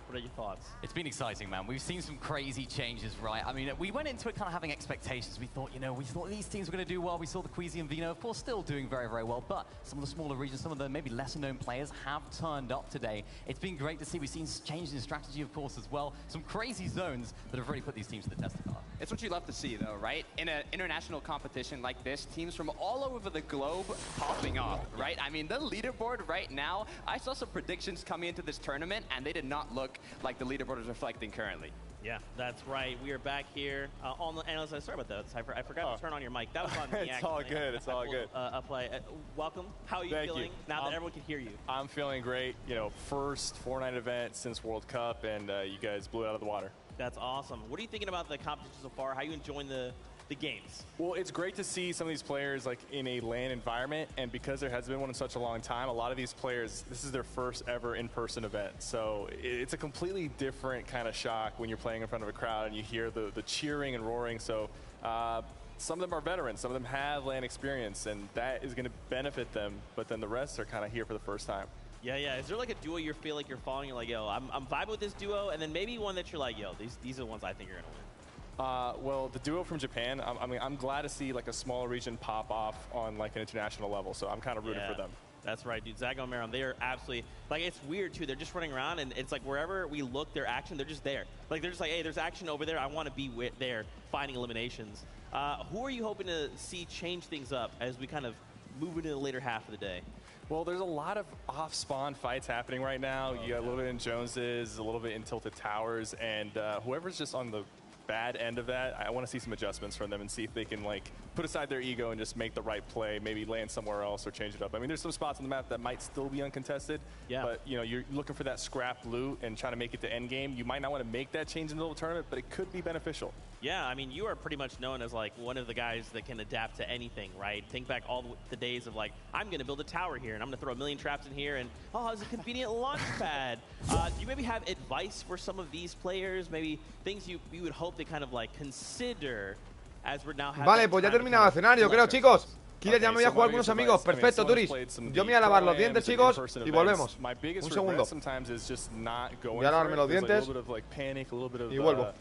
What are your thoughts? It's been exciting, man. We've seen some crazy changes, right? I mean, we went into it kind of having expectations. We thought, we thought these teams were going to do well. We saw the Queasy and Vino, of course, still doing very, very well. But some of the smaller regions, some of the maybe lesser-known players have turned up today. It's been great to see. We've seen changes in strategy, of course, as well. Some crazy zones that have really put these teams to the test of time. It's what you love to see, though, right? In an international competition like this, teams from all over the globe popping off, right? I mean, the leaderboard right now, I saw some predictions coming into this tournament, and they did not look like the leaderboard is reflecting currently. Yeah, that's right. We are back here on the analyst. Sorry about that, Cypher. I forgot to turn on your mic. That was on me. It's all good. It's all good. Welcome. How are you feeling now that everyone can hear you? I'm feeling great. First Fortnite event since World Cup, and you guys blew it out of the water. That's awesome. What are you thinking about the competition so far? How are you enjoying the games? Well, it's great to see some of these players in a LAN environment, and because there has been one in such a long time, a lot of these players, this is their first ever in-person event. So it's a completely different kind of shock when you're playing in front of a crowd and you hear the cheering and roaring. So some of them are veterans, some of them have LAN experience, and that is going to benefit them, but then the rest are kind of here for the first time. Yeah. Is there like a duo you feel like you're following? You're like, yo, I'm vibing with this duo, and then maybe one that you're like, yo, these are the ones I think you're gonna win. Well, the duo from Japan, I'm glad to see a small region pop off on an international level. So I'm kind of rooting for them. That's right, dude. Zago and Maron, they are absolutely it's weird too. They're just running around, and it's like wherever we look, their action, they're just there. They're just like, hey, there's action over there. I want to be there, finding eliminations. Who are you hoping to see change things up as we kind of move into the later half of the day? Well, there's a lot of off-spawn fights happening right now. You got a little bit in Joneses, a little bit in Tilted Towers, and whoever's just on the bad end of that, I want to see some adjustments from them and see if they can like put aside their ego and just make the right play, maybe land somewhere else or change it up. I mean, there's some spots on the map that might still be uncontested, but you know, you're looking for that scrap loot and trying to make it to end game. You might not want to make that change in the middle of the tournament, but it could be beneficial. Yeah, I mean, you are pretty much known as like one of the guys that can adapt to anything, right? Think back all the days of like, I'm going to build a tower here and I'm going to throw a million traps in here and oh, it's a convenient launch pad. Do you maybe have advice for some of these players? Maybe things you would hope they kind of like consider as we're now having. Vale, pues ya terminado el escenario, creo, chicos. Killer, ya me voy a jugar con unos amigos. Perfecto, Turis. Yo me voy a lavar los dientes, chicos, y volvemos. Un segundo. Voy a lavarme los dientes y vuelvo.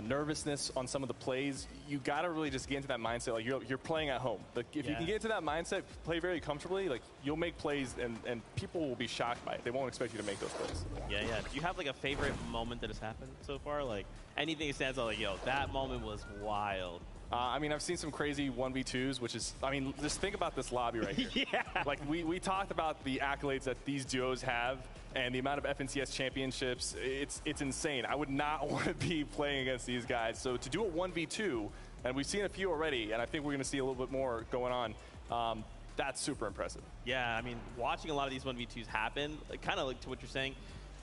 Nervousness on some of the plays, you gotta really just get into that mindset. Like you're playing at home. Like if you can get into that mindset, play very comfortably. Like you'll make plays, and people will be shocked by it. They won't expect you to make those plays. Yeah. Do you have like a favorite moment that has happened so far? Like anything that stands out? Like yo, that moment was wild. I mean, I've seen some crazy 1v2s, which is, I mean, just think about this lobby right here. Like, we talked about the accolades that these duos have and the amount of FNCS championships. It's insane. I would not want to be playing against these guys. So to do a 1v2, and we've seen a few already, and I think we're going to see a little bit more going on, that's super impressive. Yeah, I mean, watching a lot of these 1v2s happen, kind of like to what you're saying,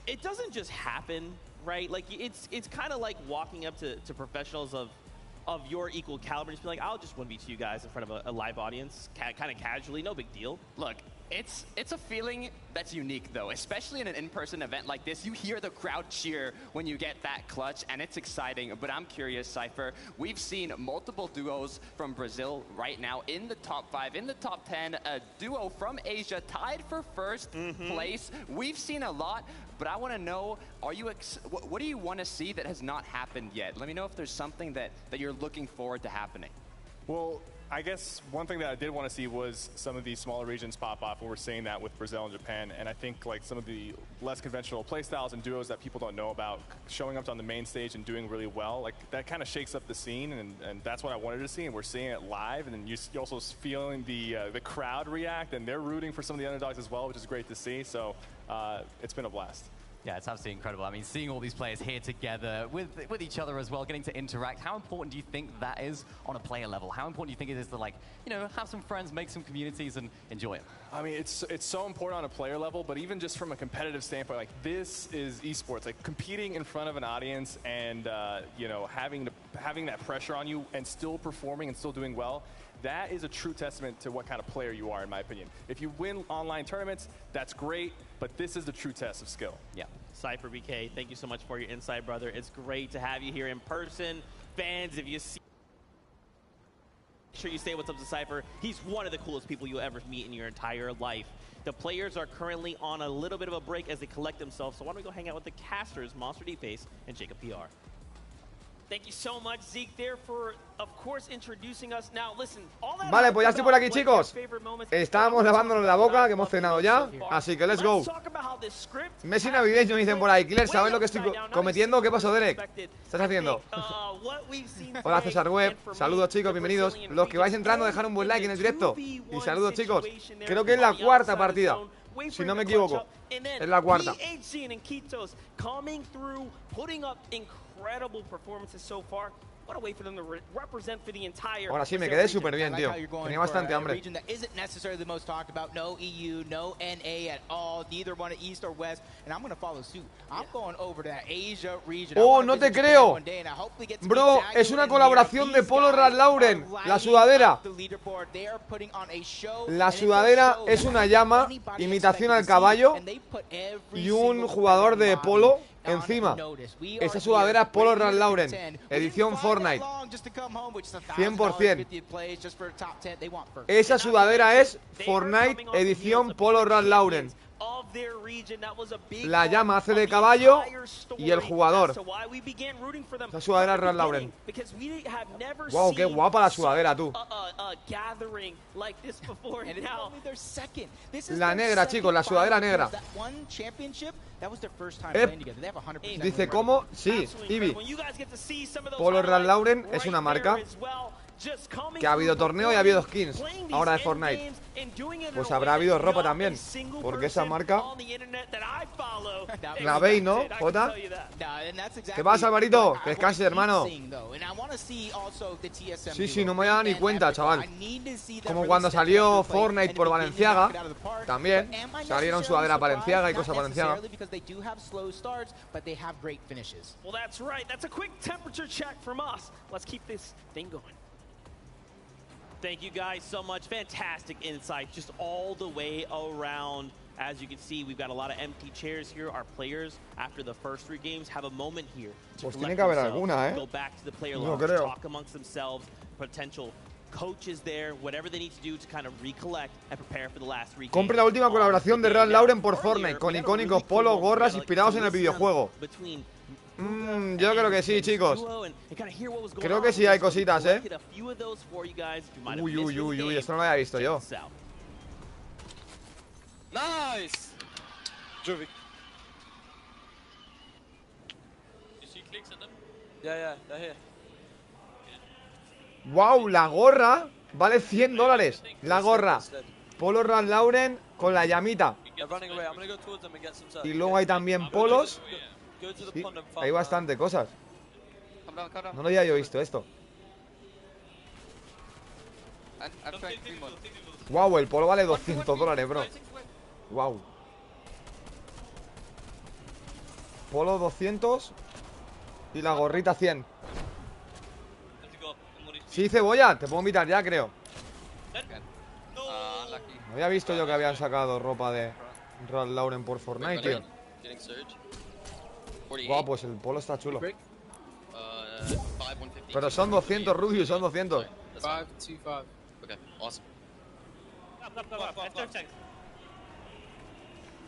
it doesn't just happen, right? Like, it's kind of like walking up to professionals of your equal caliber, just be like, I'll just 1v2 you guys in front of a live audience, kind of casually, no big deal. Look, it's a feeling that's unique though, especially in an in-person event like this. You hear the crowd cheer when you get that clutch, and it's exciting. But I'm curious, Cypher, we've seen multiple duos from Brazil right now in the top 5, in the top 10, a duo from Asia tied for first place. We've seen a lot. But I want to know, what do you want to see that has not happened yet? Let me know if there's something that you're looking forward to happening. Well, I guess one thing that I did want to see was some of these smaller regions pop off, and we're seeing that with Brazil and Japan. And I think like some of the less conventional playstyles and duos that people don't know about showing up on the main stage and doing really well, like that kind of shakes up the scene, and that's what I wanted to see. And we're seeing it live, and then you're also feeling the crowd react, and they're rooting for some of the underdogs as well, which is great to see. So it's been a blast. Yeah, it's absolutely incredible. I mean, seeing all these players here together with each other as well, getting to interact, how important do you think that is on a player level? How important do you think it is to, like, you know, have some friends, make some communities, and enjoy it? I mean, it's so important on a player level, but even just from a competitive standpoint, like, this is esports. Like, competing in front of an audience and, you know, having that pressure on you and still performing and still doing well, that is a true testament to what kind of player you are, in my opinion. If you win online tournaments, that's great, but this is the true test of skill. Yeah. Cypher BK, thank you so much for your insight, brother. It's great to have you here in person. Fans, if you see, make sure you say what's up to Cypher. He's one of the coolest people you'll ever meet in your entire life. The players are currently on a little bit of a break as they collect themselves, so why don't we go hang out with the casters, Monster D-Face and Jacob PR. Thank you so much, Zeke, there for, of course, introducing us. Now, listen, all that. Vale, pues ya estoy por aquí, chicos. Estábamos lavándonos la boca, que hemos cenado ya. Así que let's go. Messi navideño, dicen por ahí. Killer, ¿sabes lo que estoy cometiendo? ¿Qué pasó, Derek? ¿Qué estás haciendo? Hola, César Web. Saludos, chicos, bienvenidos. Los que vais entrando, dejar un buen like en el directo. Y saludos, chicos. Creo que es la cuarta partida, si no me equivoco. Es la cuarta. Incredible performances so far. What a way for them to represent for the entire. Ahora sí me quedé súper bien, tío. Tenía bastante hambre. Isn't necessarily the most talked about. No EU, no NA at all. Neither one of East or West. And I'm going to follow suit. I'm going over to that Asia region. Oh, no te creo. Bro, es una colaboración de Polo Ralph Lauren. La sudadera. La sudadera es una llama, imitación al caballo y un jugador de polo encima. Esa sudadera es Polo Ralph Lauren, edición Fortnite, 100%. Esa sudadera es Fortnite, edición Polo Ralph Lauren. La llama hace de caballo y el jugador. Esa sudadera es Ralph Lauren. Wow, qué guapa la sudadera, tú. La negra, chicos, la sudadera negra. Dice, ¿cómo? Sí, Ivy. Polo Ralph Lauren es una marca. Que ha habido torneo y ha habido skins ahora de Fortnite. Pues habrá habido ropa también, porque esa marca la veis, ¿no, Jota? ¿Qué pasa, Alvarito? Que descanse, hermano. Sí, no me he dado ni cuenta, chaval. Como cuando salió Fortnite por Valenciaga. También salieron sudadera Valenciaga y cosas Valenciaga. Well, that's right. That's a quick temperature check from us. Let's keep this thing going. Thank you guys so much. Fantastic insight just all the way around. As you can see, we've got a lot of empty chairs here. Our players, after the first 3 games, have a moment here to pues tiene que haber alguna, go back to the player no lounge, creo. talk amongst themselves, potential coaches there, whatever they need to do to kind of recollect and prepare for the last 3 games. Compre la última colaboración de Ralph Lauren por Fortnite, con icónicos polos, gorras inspirados en el videojuego. Yo creo que sí, chicos. Creo que sí hay cositas, ¿eh? Uy, esto no lo había visto yo. Nice! Jovic. You see clicks at them? Yeah, they're here. Wow, la gorra vale $100. La gorra. Polo Ralph Lauren con la llamita. Y luego hay también polos. Sí, hay bastante cosas. No lo había yo visto esto. Wow, el polo vale $200, bro. Wow. Polo 200 y la gorrita 100. Sí, cebolla, te puedo invitar ya, creo. No había visto yo que habían sacado ropa de Ralph Lauren por Fortnite, tío. Guau, pues el polo está chulo. Pero son 200, Rubius, son 200.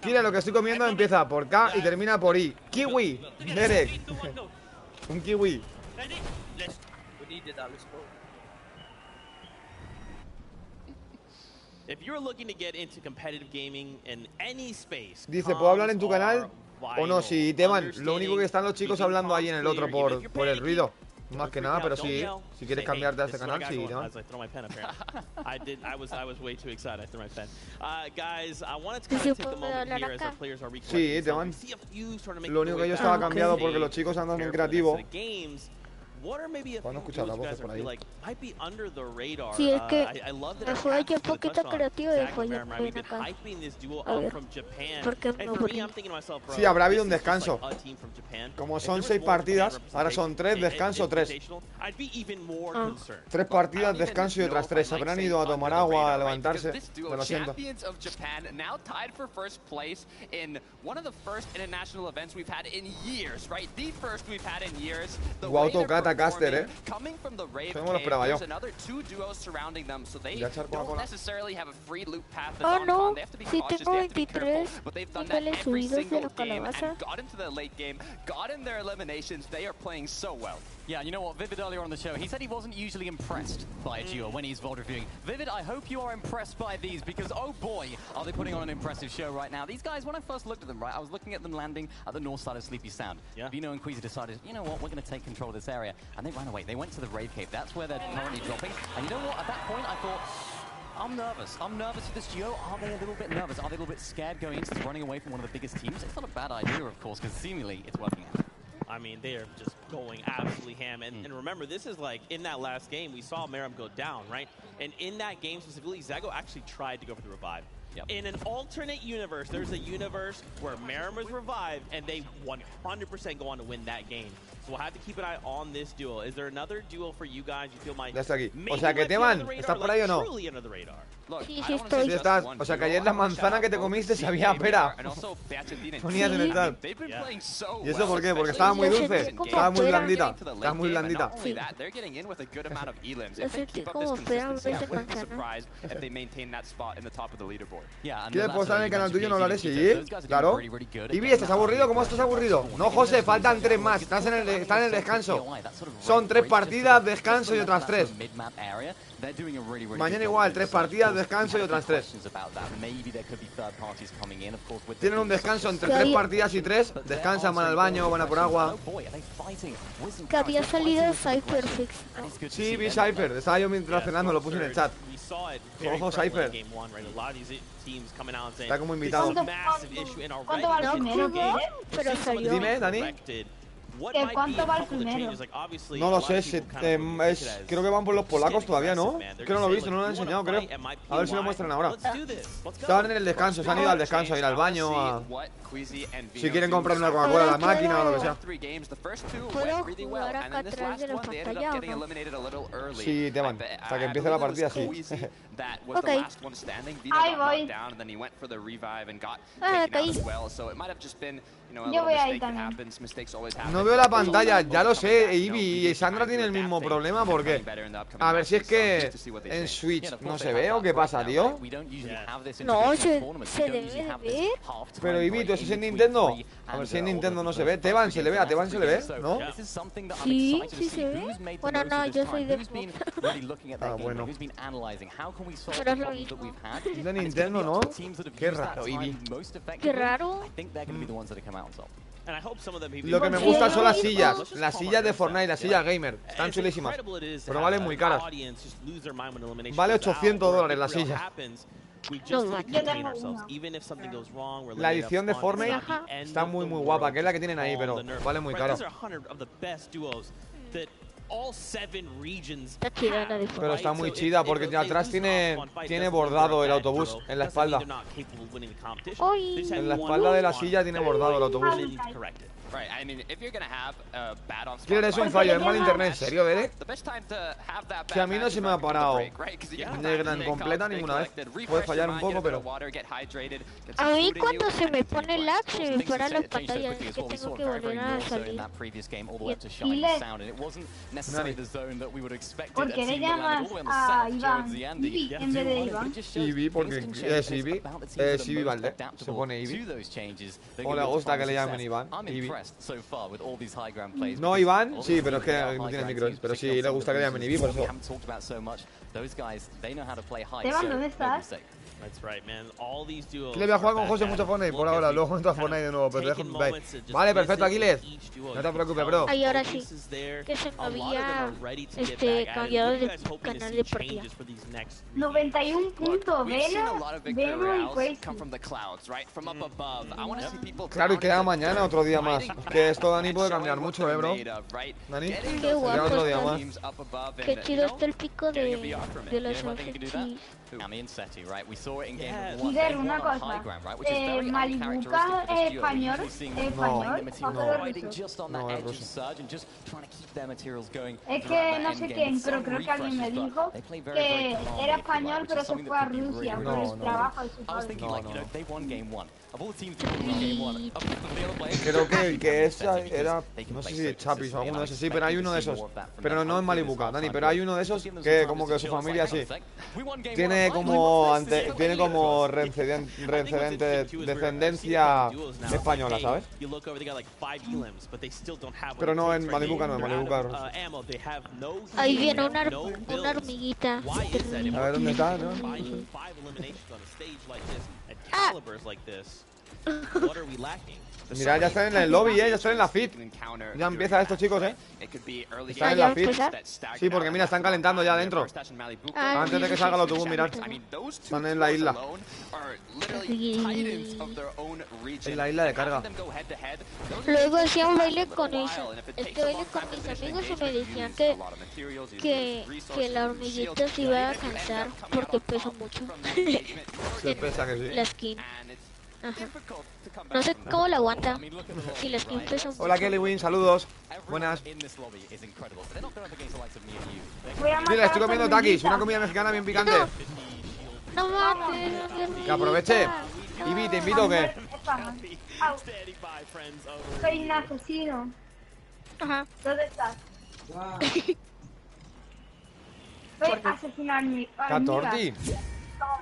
Mira, lo que estoy comiendo empieza por K y termina por I. Kiwi, Derek. Un kiwi. Dice, ¿puedo hablar en tu canal o no? Si te van, lo único que están los chicos hablando ahí en el otro por el ruido. Más que nada, pero sí, si quieres cambiarte a este canal, sí, ¿no? Sí, te van. Lo único que yo estaba cambiado porque los chicos andan en creativo. ¿Puedo escuchar las voces por ahí? Sí, es que me fue yo poquito creativo y después yo me vine acá. A ver, porque me aburrí. Sí, habrá habido un descanso. Como son 6 partidas, ahora son 3, descanso 3. 3 partidas, descanso y otras 3. Habrán ido a tomar agua, a levantarse. Me lo siento. Wow, tocata caster, ¿eh? Eso no me lo esperaba yo. Oh no, si tengo 23 niveles subidos de la calabaza. Yeah, you know what, Vivid earlier on the show, he said he wasn't usually impressed by a duo when he's VOD reviewing. Vivid, I hope you are impressed by these, because oh boy, are they putting on an impressive show right now. These guys, when I first looked at them, right, I was looking at them landing at the north side of Sleepy Sound. Yeah. Vino and Queasy decided, you know what, we're going to take control of this area. And they ran away. They went to the Rave Cave. That's where they're currently dropping. And you know what, at that point, I thought, I'm nervous. I'm nervous for this duo. Are they a little bit nervous? Are they a little bit scared going into this, running away from one of the biggest teams? It's not a bad idea, of course, because seemingly it's working out. I mean, they are just going absolutely ham. And remember, this is like, in that last game, we saw Meram go down, right? And in that game specifically, Zago actually tried to go for the revive. Yep. In an alternate universe, there's a universe where Meram was revived, and they 100% go on to win that game. So we'll have to keep an eye on this duel. Is there another duel for you guys you feel might... Ya está aquí. O sea que te van, ¿estás por ahí o no? Sí, sí estoy. Sí estás. O sea que ayer la manzana que te comiste sabía pera. Ponías en el tal. ¿Y eso por qué? Porque estaba muy dulce. Estaba muy blandita. Estaba muy blandita. Sí. Yo sentí como pera en vez de manzana. ¿Quieres postar en el canal tuyo? No hablaré, sí. Claro. Ibi, ¿estás aburrido? ¿Cómo estás aburrido? No, José, faltan 3 más. Están en el descanso. Son 3 partidas, descanso y otras 3. Mañana igual, 3 partidas, descanso y otras 3. Tienen un descanso entre 3 partidas y 3. Descansan, van al baño, van a por agua. Que había salido Cypher Fix. Sí, vi Cypher. Estaba yo mientras cenando, lo puse en el chat. Ojo, Cypher. Está como invitado. ¿Cuánto va el primero? Pero salió. Dime, Dani. ¿Cuánto va el primero? No lo sé, creo que van por los polacos todavía, ¿no? Es que no lo he visto, no lo han enseñado, creo. A ver si lo muestran ahora. Estaban en el descanso, se han ido al descanso, a ir al baño, si quieren comprar una Coca-Cola a la máquina o lo que sea. ¿Puedo jugar acá atrás de la pantalla o no? Sí, te van. Hasta que empiece la partida, sí. Ok. Ahí voy. Ah, caí. Yo voy ahí también. No veo la pantalla, ya lo sé. Ivy y Sandra tienen el mismo problema porque... A ver si es que en Switch no se ve o qué pasa, tío. No, se debe ver. Pero Ivy, ¿tú estás en Nintendo? A ver si en Nintendo no se ve. Teban se le ve, a Teban se le ve, ¿no? Sí, sí se ve. Bueno, no, yo soy de Xbox. Ah, bueno. Pero es lo mismo. De Nintendo, ¿no? Qué raro, Ivy. Qué raro. Lo que me gusta son las sillas. Las sillas de Fortnite, las sillas gamer. Están chulísimas. Pero valen muy caras. Vale $800 la silla. La edición de Fortnite está muy guapa, que es la que tienen ahí, pero vale muy caro. Pero está muy chida porque atrás tiene bordado el autobús en la espalda. En la espalda de la silla tiene bordado el autobús. ¿Quieres un fallo? ¿Es mal internet? ¿En serio, Derek? Que a mí no se me ha parado negra completa ninguna vez. Puede fallar un poco, pero... A mí cuando se me pone lag se me paran las pantallas. Es que tengo que volver a salir. ¿Por qué le llamas a Iván Ivy en vez de Iván? Ivy porque es Ivy. Es Ivy Valde. Se pone Ivy. O le gusta que le llamen Iván. Ivy. No, Iván, sí, pero es que no tiene micro. Pero sí, le gusta que le llamen Ivy, por eso. Esteban, ¿dónde estás? Le voy a jugar con José mucho Fortnite por ahora, luego entro a Fortnite de nuevo, pero dejo... Vale, perfecto, Aquiles. No te preocupes, bro. Ay, ahora sí. Que se me había cambiado de canal de partida. 91 puntos, Veno y Crazy. Claro, y queda mañana otro día más. Es que esto, Dani, puede cambiar mucho, bro. Dani, qué guapo otro día más. Qué chido está el pico de los outfits. Kider, una cosa, Malibuca es español, no, es ruso. Es que no sé quién, pero creo que alguien me dijo que era español pero se fue a Rusia por el trabajo de su padre. Creo que esa era, no sé si Chapis o alguno de esos, sí, pero hay uno de esos. Pero no es Malibuca, Dani, pero hay uno de esos que como que su familia sí. Tiene como descendencia española, ¿sabes? Pero no en Malibuca, no en Malibuca. Ahí viene una hormiguita. A ver dónde está, ¿no? Ah. Mira, ya están en el lobby, ya están en la fit. Ya empieza esto, chicos, Están en la fit. Sí, porque mira, están calentando ya adentro. Antes de que salga el autobús, mirad. Están en la isla. En la isla de carga. Luego hacía un baile con eso. Este baile con mis amigos y me decían que la hormiguita se iba a cansar porque pesa mucho. Se pesa que sí. La skin. Ajá. No sé cómo la aguanta. Si la skin pesa mucho. Hola Kelly Win, saludos. Buenas. Mira, estoy comiendo takis, una comida mexicana bien picante. No mames. Que aproveche. Ivy, ¿te invito o qué? Soy un asesino. Ajá. ¿Dónde estás? Voy a asesinar mi TORTI.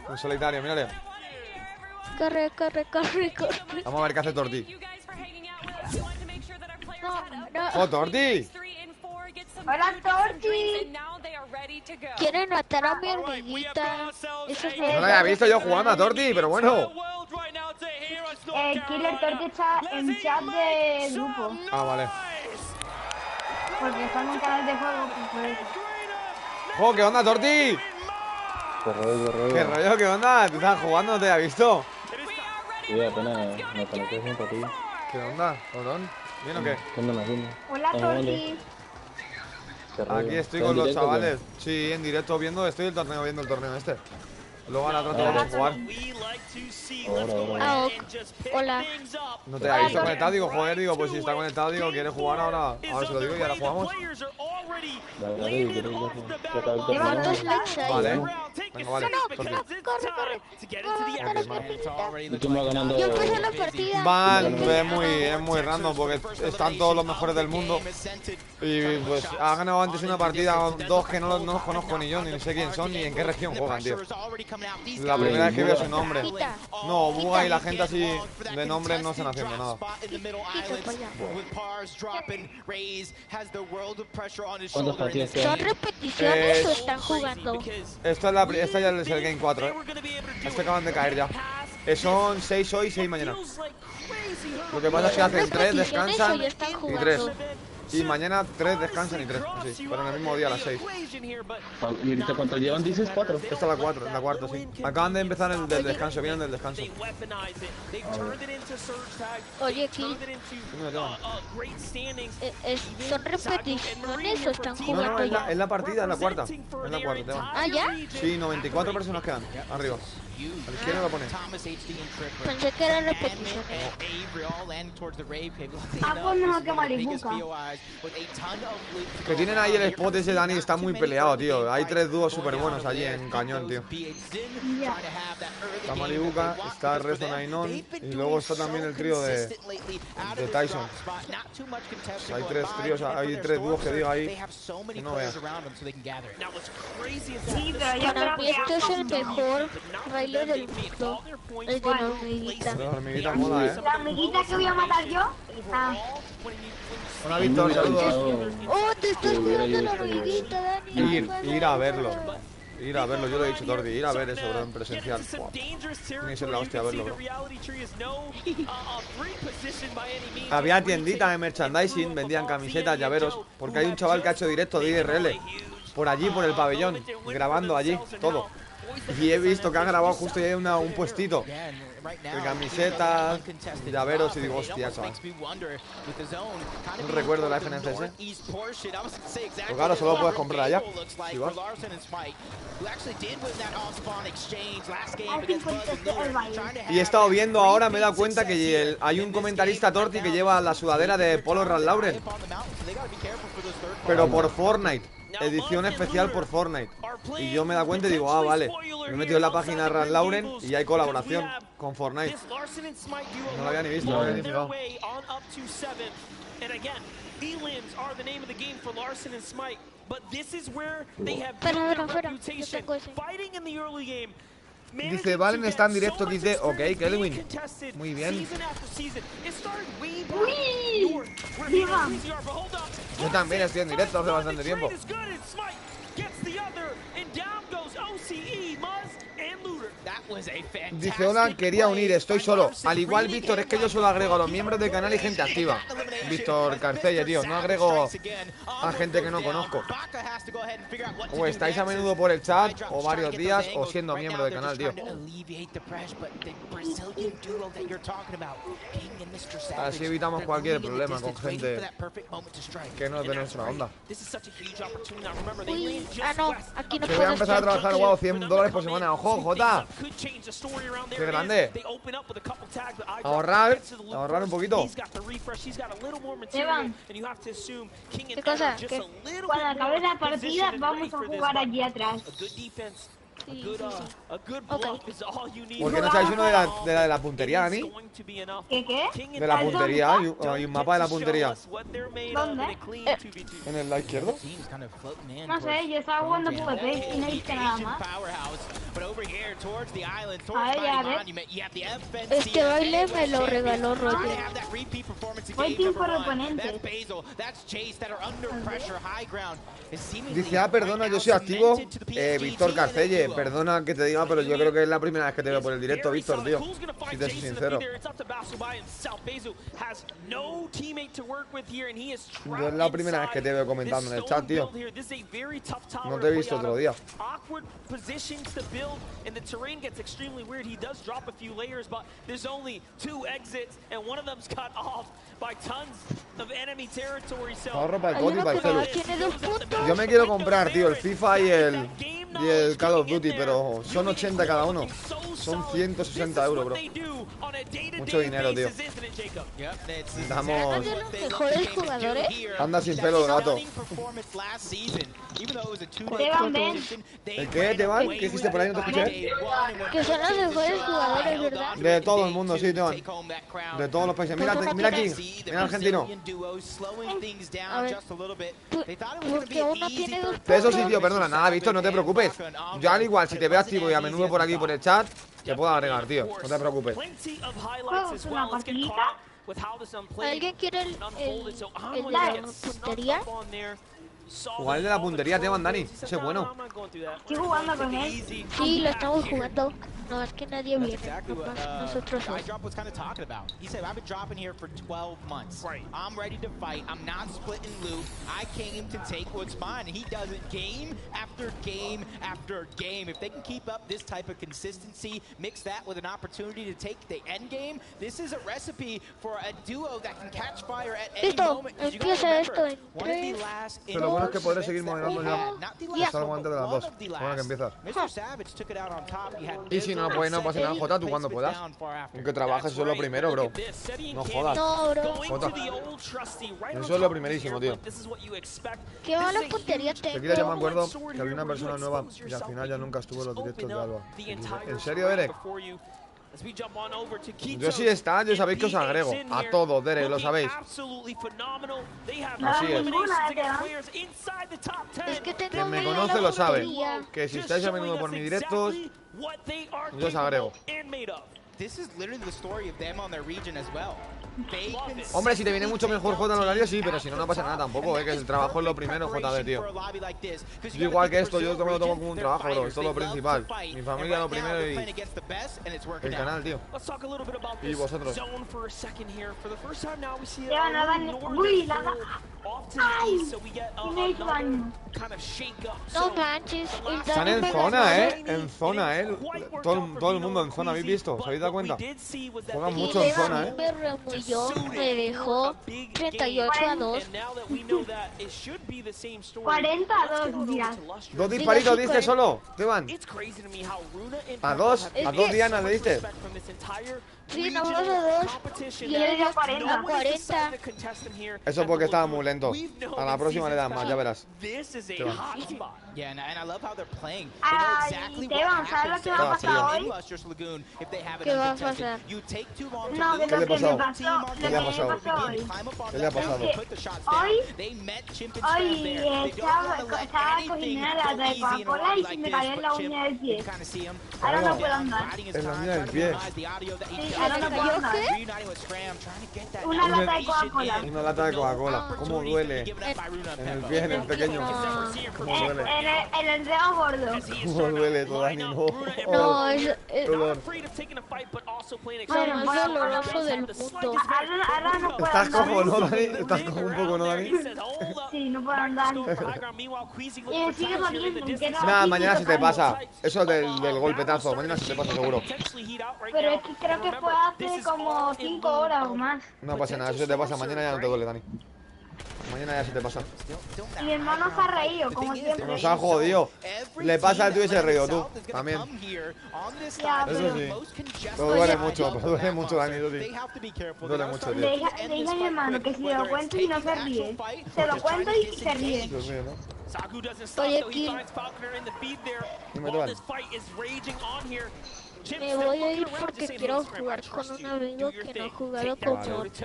Un solitario, mírale. Corre. Vamos a ver qué hace TORTI. No. ¡Oh, TORTI! Hola, Torti. Quieren matar a mi hormiguita. Eso es No lo había visto yo jugando a Torti, pero bueno. Killer Torti está en chat de grupo. Ah, vale. Porque está en un canal de juego. Pues... ¡Oh, qué onda, Torti! Qué rollo. ¿Qué rollo, qué onda? ¿Tú estás jugando? ¿No te había visto? Sí, apenas me conecté junto a ti. ¿Qué onda, Odón? ¿Bien o qué? ¿Qué onda, Magino? Hola, Torti. Aquí estoy con los chavales. Sí, en directo viendo, estoy viendo el torneo este. Luego ahora trato de jugar. Hola. No te había visto conectado, digo, joder, digo, pues si está conectado, digo, ¿quieres jugar ahora? Ahora se lo digo y ahora jugamos. Vale. Venga, vale. ¿Y quién va ganando? Yo empecé la partida. Es muy random porque están todos los mejores del mundo. Y pues ha ganado antes una partida dos que no los conozco ni yo, ni sé quién son, ni en qué región juegan, tío. La primera vez que veo su nombre. No, Buga y la gente así de nombres no están haciendo nada. ¿Cuántas partidas ¿Son quedan? repeticiones o están jugando? Esta ya es el Game 4, Este acaban de caer ya. Son 6 hoy y 6 mañana. Lo que pasa es que hacen 3, descansan y 3. Y mañana 3 descansan y 3. Sí, pero en el mismo día a las 6. ¿Y ahorita cuánto llevan? ¿Dices 4? Esta es la 4, la cuarta, sí. Acaban de empezar el del descanso, vienen del descanso. Oye, Kill, ¿son repeticiones o están jugando ya? Es la partida, es la cuarta. Es la cuarta, ¿Ah, ya? Sí, 94 personas quedan, arriba. A la izquierda lo pone. Pensé que era repeticiones. Pues no, que maribuca. Que tienen ahí el spot ese, Dani, está muy peleado, tío. Hay 3 dúos súper buenos allí en Cañón, tío. Está Malibuca, está Rezon Ainon y luego está también el trío de Tyson. Hay 3 tríos, hay 3 dúos que digo ahí que no veas. Para mí este es el mejor baile del mundo. El de la hormiguita. La hormiguita mola, La hormiguita que voy a matar yo. Hola, Víctor, saludos. Oh, te estás jugando la hormiguita, Dani. Ir a verlo. Ir a verlo, yo lo he dicho, Torti, ir a ver eso, bro, en presencial. Wow. Tiene que ser la hostia verlo, bro. Había tiendita de merchandising, vendían camisetas, llaveros, porque hay un chaval que ha hecho directo de IRL por allí, por el pabellón, grabando allí, todo. Y he visto que han grabado justo ahí un puestito de camisetas, llaveros y digo, hostia, chaval. No recuerdo la FNCS. Pues claro, solo lo puedes comprar allá. Si vas. Y he estado viendo ahora, me he dado cuenta que hay un comentarista Torti que lleva la sudadera de Polo Ralph Lauren. Pero por Fortnite. Edición especial por Fortnite. Y yo me he dado cuenta y digo, ah, vale. Me he metido en la página de Ralph Lauren y hay colaboración con Fortnite. No lo había ni visto, no lo había ni fijado. Fuera, yo tengo ese. Dice, Valen está en directo XD. Ok, Kelvin. Muy bien. Yo también estoy en directo hace bastante tiempo. Dice, hola, quería unir, estoy solo. Al igual, Víctor, es que yo solo agrego a los miembros del canal y gente activa. Víctor Carcella, tío, no agrego a gente que no conozco. O estáis a menudo por el chat, o varios días, o siendo miembro del canal, tío. Así evitamos cualquier problema con gente que no es de nuestra onda. Uy, no, aquí no que voy a puedes empezar a trabajar, wow, $100 por semana. ¡Ojo, Jota! ¡Qué grande! Ahorrar un poquito. Evan, ¿qué cosa? cuando acabe la partida vamos a jugar allí atrás. ¿Por qué no sabéis uno de la puntería, Dani? ¿Qué? De la puntería, hay un mapa de la puntería. ¿Dónde? ¿En el lado izquierdo? No sé, yo estaba jugando PvP y no viste nada más. A ver. Este baile me lo regaló Roger. Voy team por oponentes. Dice, perdona, yo soy activo. Víctor Carcelle, perdona que te diga, pero yo creo que es la primera vez que te veo por el directo, Víctor, tío. Si te soy sincero. Yo es la primera vez que te veo comentando en el chat, tío. No te he visto otro día. Ahorro para el bot y para el celu. Yo me quiero comprar, tío, el FIFA y el Call of Duty, pero son 80 cada uno. Son 160 euros, bro. Mucho dinero, tío. Damos... mejores jugadores. Anda sin pelo el gato. ¿El qué, Teban? ¿Qué dijiste por ahí? ¿No te escuché? Que son los mejores jugadores, ¿verdad? De todo el mundo, sí, Teban. De todos los países. Mira, mira aquí. Mira argentino. A ver, porque uno tiene dos puntos. Eso sí, tío, perdona. Nada, Víctor, no te preocupes. Yo al igual, si te veo activo y a menudo por aquí por el chat, te puedo agregar, tío. No te preocupes. Una partidita. ¿Alguien quiere el de la puntería? Jugar el de la puntería, Teban, Dani. Ese es bueno. Estoy jugando con él. Sí, lo estamos jugando. No, es que nadie viene. Nosotros sí. He said, I've been dropping here for 12 months. I'm ready to fight. I'm not splitting loot. I came to take what's mine. And he does it game after game after game. If they can keep up this type of consistency, mix that with an opportunity to take the end game, this is a recipe for a duo that can catch fire at any moment. Empieza esto en 3, Pero lo bueno es que podré seguir moderando ya. Salgo antes de las 2. Bueno, que empiezas. Y si no, pues no pasa nada, Jota, tú cuando puedas. Y que trabajes, eso es lo primero, bro. No jodas. No, bro. Jota. Eso es lo primerísimo, tío. Qué mala puntería tengo. Aquí ya me acuerdo que había una persona nueva y al final ya nunca estuvo en los directos de Alba. ¿En serio, Derek? Yo sí está, yo sabéis que os agrego. A todos, Derek, lo sabéis. Así es. Es que tengo Quien me conoce lo sabe. Que si estáis a menudo por mis directos, yo os agrego. Hombre, si te viene mucho mejor Jota en horario, sí, pero si no, no pasa nada tampoco, que el trabajo es lo primero, JD, tío. Yo igual que esto, yo me lo tomo como un trabajo, bro, esto es lo principal. Mi familia lo primero y el canal, tío. Y vosotros. Ya, nada, uy, nada. ¡Ay! Me he hecho daño. No manches. Están en zona, en zona, todo el mundo en zona, ¿habéis visto? ¿Os habéis dado cuenta? Juegan mucho en zona, Me remulló, me dejó 38-2. 40-2, dirás. ¿Dos disparitos diste solo, Teban? ¿A dos dianas le diste? Sí, no, 2 a 2. Y le dio 40. Eso es porque estaba muy lento. A la próxima le das más, ya verás. Ay, Teban, ¿sabes lo que va a pasar hoy? ¿Qué va a pasar? No, ¿Qué le ha pasado? ¿Qué le ha pasado? ¿Qué le ha pasado? Hoy estaba cocinando la de Coca-Cola y se me cayó en la uña del pie. Ahora no puedo andar. En la uña del pie. Sí, ahora no puedo andar. Una lata de Coca-Cola. Una lata de Coca-Cola. ¿Cómo duele? En el pie, en el pequeño. ¿Cómo duele? En el dedo gordo. ¿Cómo duele todo, Dani? No, es dolor. lo más doloroso del mundo. Ahora no puedo ¿Estás andar. cojo, no, Dani? ¿Estás cojo un poco, no, Dani? Sí, no puedo andar. Y me sigue doliendo. Nada, mañana se te pasa. Eso del golpetazo. Mañana se te pasa seguro. Pero es que creo que fue hace como 5 horas o más. No pasa nada, eso se te pasa. Mañana ya no te duele, Dani. mañana ya se te pasa. Y mi hermano se ha reído, como siempre. Nos ha jodido. Le pasa al tuyo ese reído, tú. También. Ya, Eso sí. Pero duele mucho, Dani, eso sí. Duele mucho, tío. Le dije a mi hermano que si lo cuento y no se ríe. Se lo cuento y se ríe. Dios mío, ¿no? Oye, aquí me voy a ir porque quiero jugar con un amigo que no ha jugado como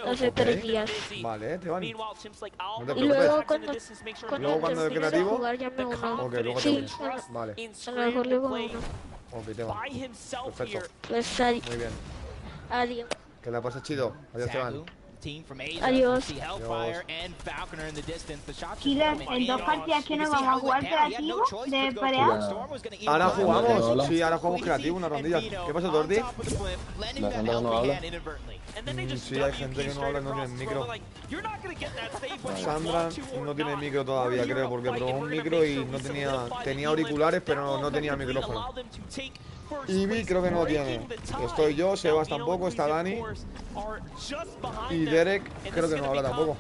hace 3 días. Vale, te van. No te Y luego preocupes. cuando cuando de termines de creativo. jugar ya me uno. Ok, luego te Sí, unes. Vale. a lo mejor luego me uno. Ok, te va. Perfecto. Pues Muy bien. adiós. Que la pases chido. Adiós, te van. Adiós. Killer, en 2 partidas que nos vamos a jugar creativo de pelea. Ahora jugamos, sí, ahora jugamos creativo, una rondilla. ¿Qué pasa, Torti? La gente no habla. Sí, hay gente que no habla y no tiene micro. Sandra no tiene micro todavía, creo, porque probó un micro y no tenía auriculares, pero no tenía micrófono. Ivy creo que no tiene. Estoy yo, Sebas tampoco, está Dani. Y Derek creo que no habla tampoco.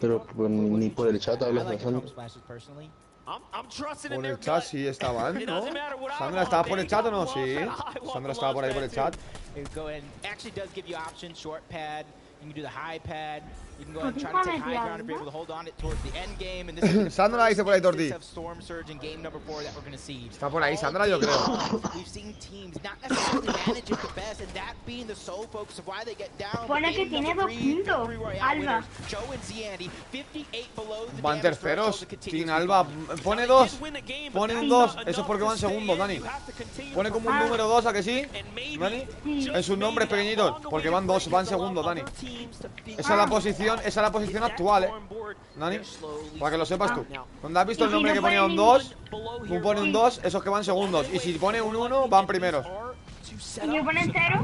Pero pues, ni por el chat hablas de Sandra. Por el chat sí estaban, ¿no? ¿Sandra estaba por el chat o no? Sí. Sandra estaba por ahí por el chat. Sandra la dice por ahí, Torti. Está por ahí, Sandra, yo creo. Pone que tiene 2 puntos, Alba. Van terceros. Team Alba pone 2. Pone un 2. Eso es porque van segundos, Dani. Pone como un número 2, ¿a que sí? Dani. En sus nombres pequeñitos. Porque van 2, van segundos, Dani. Esa es la posición actual, Dani. Para que lo sepas tú. Cuando has visto el nombre que ponía un 2, tú pone un 2, esos que van segundos. Y si pone un 1, van primeros. ¿Y si pone 0?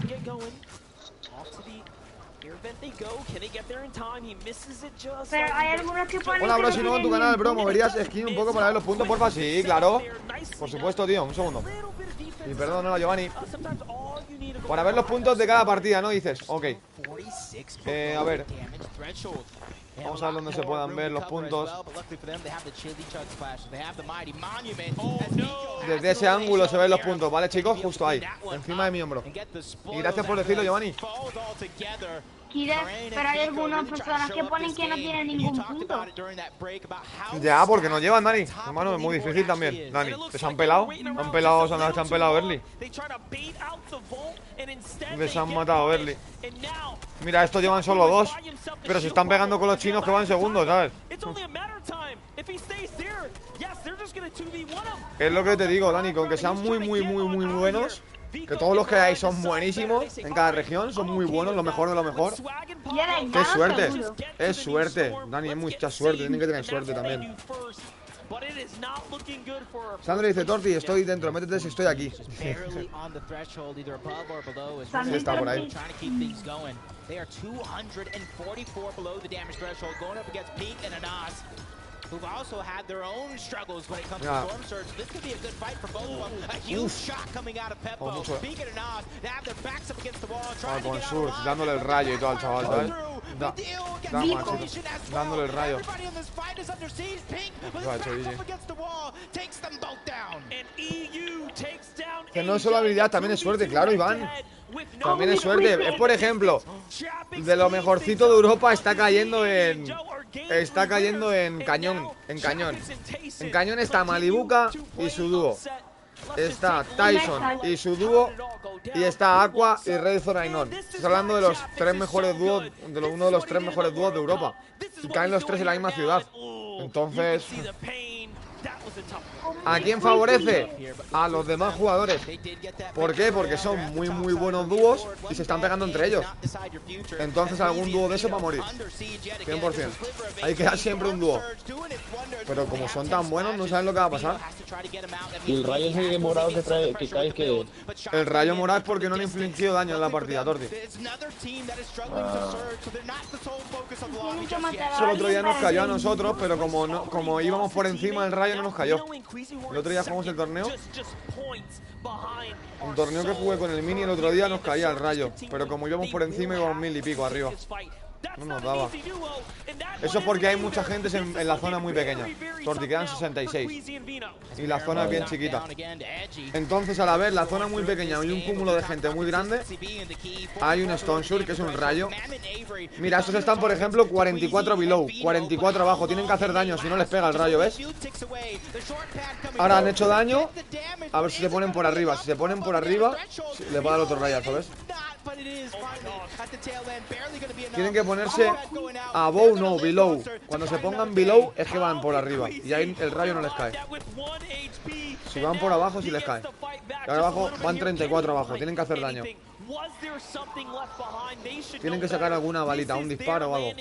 Pero hay algunos que ponen. Hola, bro, si no en tu canal, bro, moverías skin un poco para ver los puntos, porfa. Sí, claro. Por supuesto, tío, un segundo. Y perdón, no, Giovanni. Para ver los puntos de cada partida, ¿no? Dices, ok. A ver. Vamos a ver dónde se puedan ver los puntos. Desde ese ángulo se ven los puntos, ¿vale, chicos? Justo ahí, encima de mi hombro. Y gracias por decirlo, Giovanni. Pero hay algunas personas que ponen que no tienen ningún punto. Ya, porque no llevan, Dani. Hermano, es muy difícil también. Dani, ¿se han pelado? Han pelado, se han pelado Early. Les han matado Early. Mira, estos llevan solo 2. Pero se están pegando con los chinos que van segundos, ¿sabes? Es lo que te digo, Dani, con que sean muy buenos. Que todos los que hay son buenísimos en cada región, son muy buenos, lo mejor de lo mejor. ¡Qué suerte! Es suerte, Dani, es mucha suerte, tienen que tener suerte también. Sandra dice, Torti, estoy dentro, métete si estoy aquí. Sí, está por ahí. Who've also had their own struggles when it comes to Storm Surge. This could be a good fight for both of them. A huge shot coming out of Peppo. Beacon and Oz, they have their backs up against the wall. Trying to get Surge, dándole el rayo y todo al chaval, ¿sabes? Dándole el rayo. Everybody in this fight is under siege. Pink with his back up against the wall takes them both down. And EU takes down. Que no es solo habilidad, también es suerte, claro, Iván. También es suerte. Es, por ejemplo, de lo mejorcito de Europa está cayendo en Cañón. En Cañón está Malibuca y su dúo. Está Tyson y su dúo. Y está Aqua y Red Zorainón. Estás hablando de los 3 mejores dúos, uno de los 3 mejores dúos de Europa. Y caen los 3 en la misma ciudad. Entonces, ¿a quién favorece? A los demás jugadores. ¿Por qué? Porque son muy buenos dúos y se están pegando entre ellos. Entonces algún dúo de eso va a morir 100%. Hay que dar siempre un dúo. Pero como son tan buenos, no saben lo que va a pasar. Y el rayo ese morado que cae que... El rayo morado es porque no le infligió daño en la partida, Torti. Eso el otro día nos cayó a nosotros, pero como íbamos por encima del rayo no nos cayó. cayó. El otro día jugamos el torneo. Un torneo que jugué con el Mini el otro día nos caía el rayo. Pero como íbamos por encima íbamos 1000 y pico arriba. No nos daba. Eso es porque hay mucha gente en la zona muy pequeña. Torti, quedan 66. Y la zona es bien chiquita. Entonces, al haber la zona muy pequeña y un cúmulo de gente muy grande, hay un Stone Sur, que es un rayo. Mira, estos están, por ejemplo, 44 below, 44 abajo. Tienen que hacer daño, si no les pega el rayo, ¿ves? Ahora han hecho daño. A ver si se ponen por arriba. Si se ponen por arriba, les va a dar otro rayazo, ¿ves? Tienen que ponerse above, no, below. Cuando se pongan below es que van por arriba. Y ahí el rayo no les cae. Si van por abajo, sí les cae. Y ahora abajo van 34 abajo. Tienen que hacer daño. Tienen que sacar alguna balita, un disparo o algo.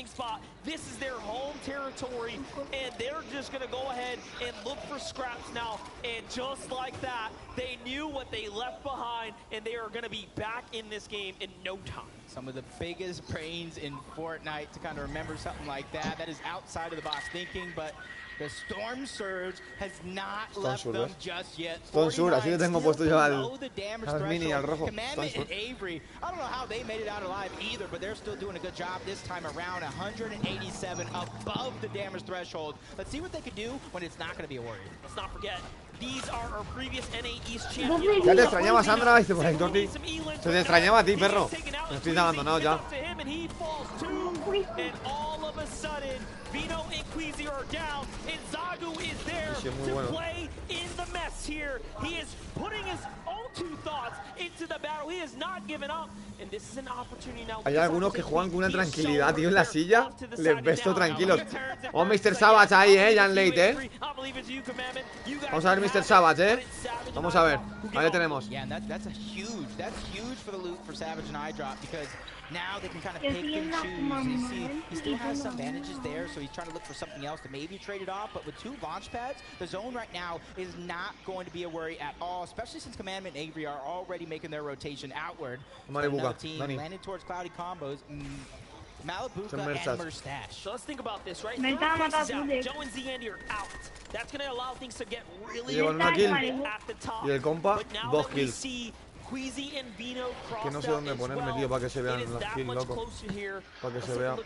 This is their home territory, and they're just going to go ahead and look for scraps now. And just like that, they knew what they left behind, and they are going to be back in this game in no time. Some of the biggest brains in Fortnite to kind of remember something like that. That is outside of the box thinking, but the Storm Surge has not left them just yet. Storm Surge, así le tengo puesto yo al Mini, al rojo. Avery, I don't know how they made it out alive either, but they're still doing a good job this time around. 187 above the damage threshold. Let's see what they can do when it's not going to be a worry. Let's not forget, these are our previous NA East champions. Ya te extrañaba, Sandra, dice por ahí, Torti. Se te extrañaba a ti, perro. Me estoy abandonado ya. Vino and Queasy are down, and Zagu is there to play in the mess here. He is putting his own two thoughts into the battle. He has not given up, and this is an opportunity now. Hay algunos que juegan con una tranquilidad, tío, en la silla. Les ves todo tranquilos. Oh, Mr. Savage ahí, Jan Late, Vamos a ver Mr. Savage, Vamos a ver. Ahí tenemos. That's huge for the loot for Savage and iDrop, because now they can kind of pick and choose. You see, he still has some advantages there, so he's trying to look for something else to maybe trade it off. But with 2 launch pads, the zone right now is not going to be a worry at all, especially since Commandment and Avery are already making their rotation outward. Another team landing towards cloudy combos. Malibuka and Murstache. So let's think about this, right? Joe and Zandy are out. That's going to allow things to get really at the top. Y el compa, 2 kills. Que no sé dónde ponerme, tío, para que se vean los kills, loco. Para que se vea.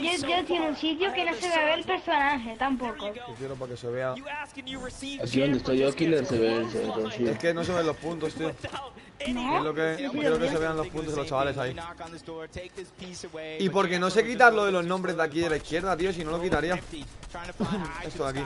Yo tiene un sitio que no se ve el personaje tampoco. Yo quiero para que se vea. Aquí donde estoy yo, Killer, se ve el Es que no se ven los puntos, tío. Quiero que se vean los puntos de los chavales ahí. Y porque no sé quitar lo de los nombres de aquí de la izquierda, tío, si no lo quitaría. Esto de aquí.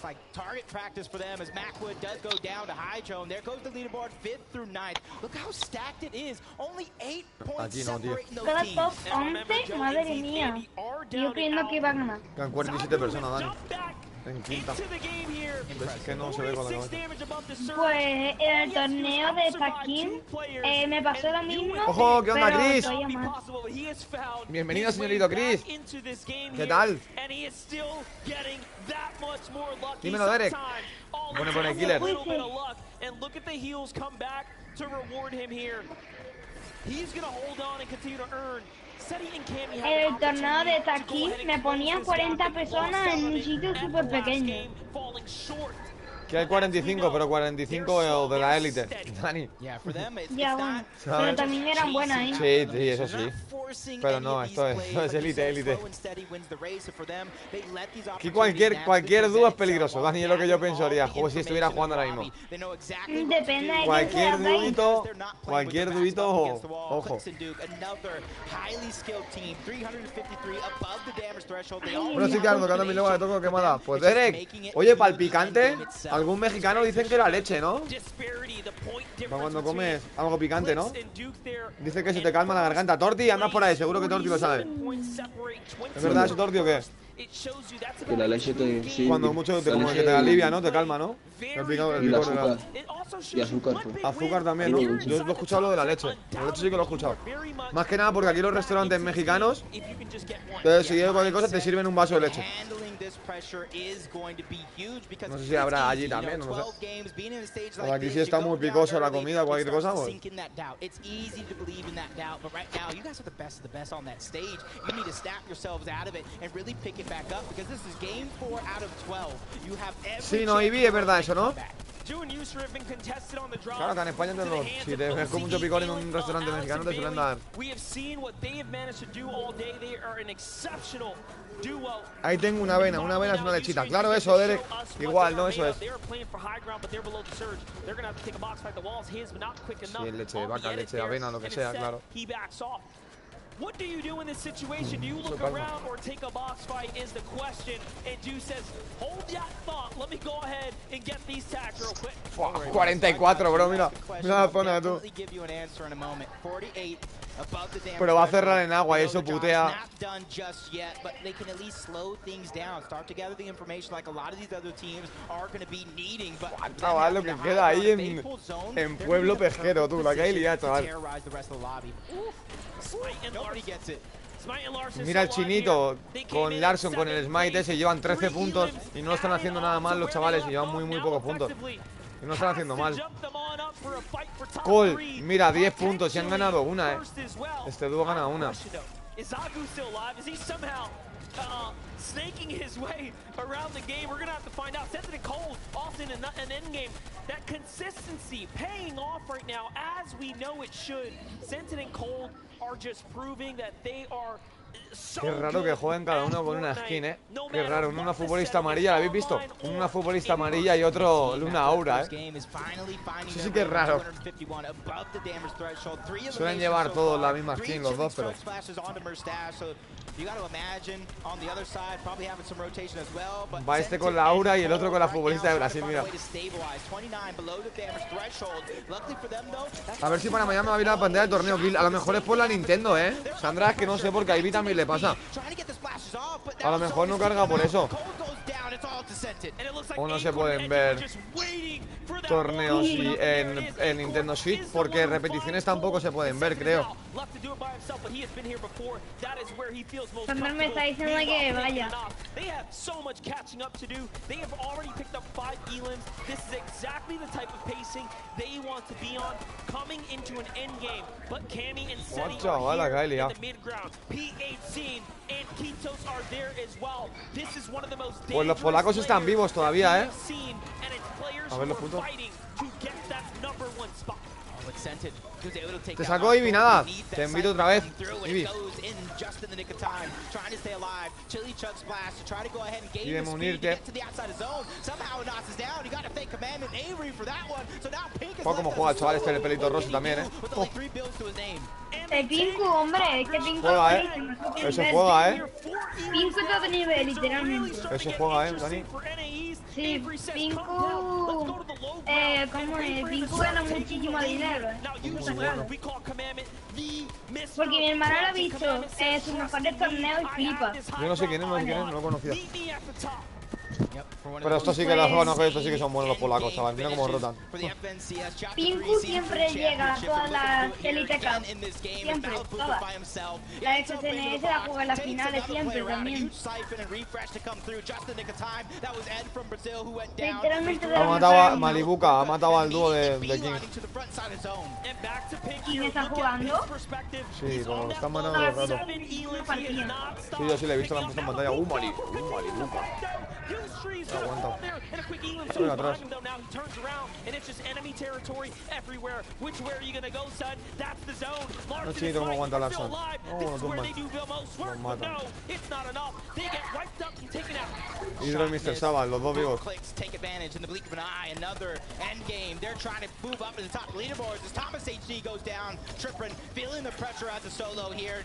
Like target practice for them as Macwood does go down to Hydro, and there goes the leaderboard 5th through 9th. Look how stacked it is. Only 8 points separating those teams. Cada top 11, madre mía. Yo creyendo que iba a ganar. Quedan 47 personas, Dani. En quinta. Es que no se ve con la cabeza. Pues en el torneo de Taquín me pasó lo mismo. ¡Ojo! ¿Qué onda, Chris? Bienvenido, señorito Chris. ¿Qué tal? Dímelo, Derek. Pone Killer. En el torneo de Taquín me ponían 40 personas en un sitio súper pequeño. Que hay 45, pero 45 de la élite, Dani. Ya, bueno. Pero también eran buenas, ¿eh? Sí, eso sí. Pero no, esto es élite. Aquí cualquier dúo es peligroso, Dani, es lo que yo pensaría. Como si estuviera jugando ahora mismo. Depende de cualquier duito, ojo. Bueno, sí, claro, tocando mi lengua de toco quemada. Pues Derek, oye, para el picante, algún mexicano dicen que era leche, ¿no? Para cuando comes algo picante, ¿no? Dice que se te calma la garganta. Torti, andas por ahí, seguro que Torti lo sabe. ¿Es verdad eso, Torti, o qué? Que la leche te... Sí, cuando mucho como que te alivia, ¿no? Te calma, ¿no? El picor y azúcar. Y azúcar, pues. Azúcar también, ¿no? Yo lo he escuchado lo de la leche. La leche sí que lo he escuchado. Más que nada porque aquí los restaurantes mexicanos, si quieres cualquier cosa, te sirven un vaso de leche. No sé si habrá allí también, no sé. Pues aquí sí está muy picoso la comida, cualquier cosa, pues. Sí, no, Ivy, es verdad eso, ¿no? Claro, que en España si te ves con mucho picor en un restaurante mexicano te suelen dar. Ahí tengo una avena es una lechita. Claro, eso, Derek. Igual, ¿no? Eso es. Sí, leche de vaca, leche de avena, lo que sea, claro. What do you do in this situation? Do you look around or take a box fight is the question. And Dew says, hold that thought. Let me go ahead and get these tags real quick. 44, bro, mira. Mira la zona, tú. Pero va a cerrar en agua y eso putea. Chaval, lo que queda ahí en Pueblo Pesquero, tú. La que hay liada, chaval. Mira el chinito con Larson, con el smite ese. Llevan 13 puntos y no están haciendo nada mal los chavales. Y llevan muy pocos puntos. Y no están haciendo mal. Cole, mira, 10 puntos y han ganado una, Este dúo gana una. Snaking his way around the game. We're gonna have to find out. Sensitive Cold often in an end game. That consistency paying off right now as we know it should. Sensitive and Cold are just proving that they are. Qué raro que jueguen cada uno con una skin, Qué raro, una futbolista amarilla, ¿la habéis visto? Una futbolista amarilla y otro Luna Aura, sí que es raro. Suelen llevar todos la misma skin los dos, pero... Va este con la Aura y el otro con la futbolista de Brasil, mira. A ver si para mañana me va a abrir la pantalla del torneo Kill. A lo mejor es por la Nintendo, Sandra, es que no sé, porque a Ivy también le pasa. A lo mejor no carga por eso. O no se pueden ver torneos en Nintendo Switch, porque repeticiones tampoco se pueden ver, creo. Sandra me está diciendo que vaya. Oh, chaval, la que hay liado. Pues los polacos están vivos todavía, A ver los puntos. Te sacó Ivy, nada. Te invito otra vez, Ivy. Y de unirte. Juega como juega el chaval este, el pelito rosa también, El Pinku, hombre, es que Pinku juega, Eso juega, Pinku es de otro nivel, literalmente. Eso juega, Dani. Sí, Pinku, ¿cómo es? Pinku gana muchísimo dinero, Porque mi hermano lo ha visto, sus mejores torneos y flipa. Yo no sé quién es, no lo conocía. Pero esto sí que las zonas, estos sí que son buenos los polacos, chaval. Mira cómo rotan. Pinku siempre llega a todas las Elite Cup. Siempre, todas. La FCNS la juega en las finales siempre también. Literalmente ha matado a Malibuca, ha matado al dúo de King. ¿Quién está jugando? Sí, como lo están mandando todo el rato. Sí, yo sí le he visto, la han puesto en pantalla. Malibuca. Aguanta. Estoy atrás. No, chinito, cómo aguanta Larson. No, lo tumban. Los matan. Hydro y Mr. Saba, los dos vivos.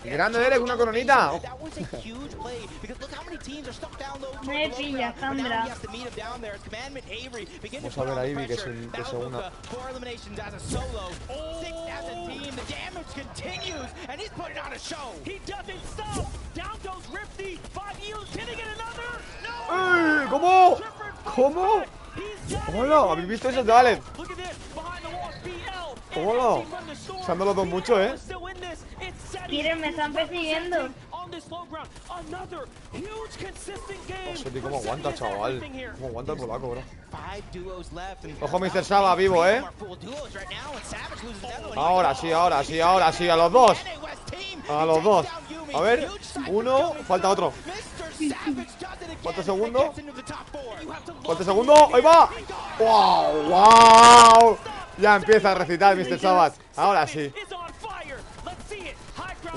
Grande Derek, una coronita. Me pilla, Sandra. Vamos a ver a Ivy que se una. ¿Cómo? ¿Cómo? Hola, ¿habéis visto eso, chavales? Hola. Se han dado los dos mucho, Miren, me están persiguiendo. Seti, cómo aguanta, chaval. Cómo aguanta el polaco, bro. Ojo, Mr. Saba, vivo, Ahora sí, ahora sí, ahora sí. A los dos. A los dos. A ver, uno, falta otro. ¿Cuántos segundos? ¿Cuántos segundos? ¡Ahí va! ¡Wow! ¡Wow! Ya empieza a recitar Mr. Sabat. Ahora sí.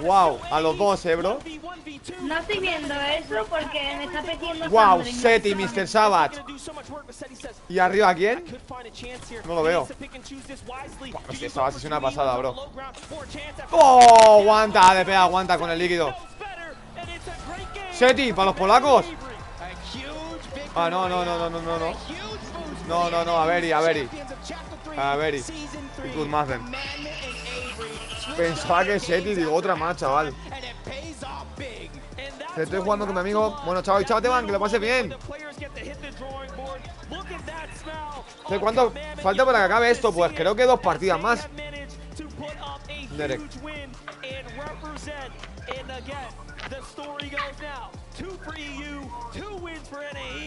¡Wow! A los dos, bro. No estoy viendo eso porque me está pidiendo. ¡Wow! Seti, Mr. Sabat. ¿Y arriba quién? No lo veo. Mr. Sabat es una pasada, bro. ¡Oh! Aguanta, de pega, aguanta con el líquido. Seti, para los polacos. Ah, no. No, a Veri. Good Mazen. Pensaba que Seti, digo, otra más, chaval. Estoy jugando con mi amigo. Bueno, chaval, chao, Teban, que lo pases bien. ¿Cuánto falta para que acabe esto? Pues creo que 2 partidas más. Derek.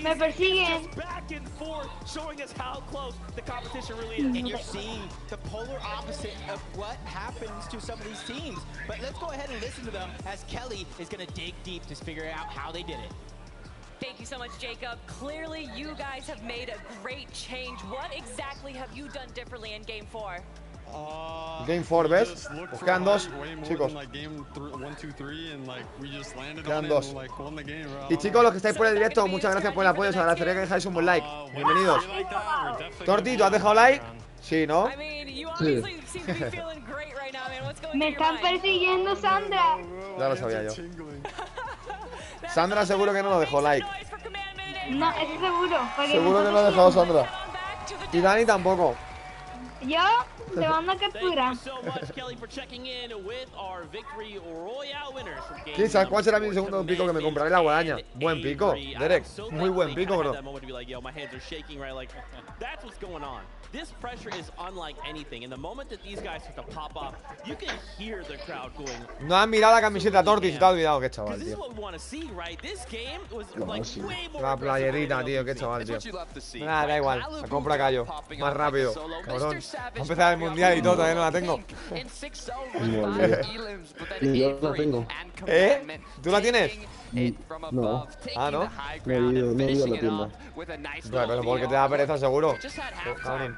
Me persiguen. And you're seeing the polar opposite of what happens to some of these teams. But let's go ahead and listen to them as Kelly is going to dig deep to figure out how they did it. Thank you so much, Jacob. Clearly, you guys have made a great change. What exactly have you done differently in Game 4? Game 4, ¿ves? Pues quedan 2, chicos. Quedan 2. Y chicos, los que estáis por el directo, muchas gracias por el apoyo. Os agradecería que dejáis un buen like. Bienvenidos. Torti, ¿tú has dejado like? Sí, ¿no? Sí. Me están persiguiendo, Sandra. Ya lo sabía yo. Sandra seguro que no lo dejó like. No, eso seguro. Seguro que no lo ha dejado Sandra. Y Dani tampoco. Yo te mando a captura. ¿Quién sabe cuál será mi segundo pico que me compraré la guadaña? Buen pico, Derek. Muy buen pico, bro. This pressure is unlike anything. In the moment that these guys start to pop up, you can hear the crowd going. No has mirado la camiseta Torti, si te has olvidado, qué chaval, tío. La playerita, tío, qué chaval, tío. Nada, da igual, la compra callo. Más rápido, cabrón. Va a empezar el mundial y todo, todavía no la tengo. Yo la tengo. ¿Tú la tienes? No. Ah, ¿no? No he ido a la tienda. Pero porque te da pereza, seguro.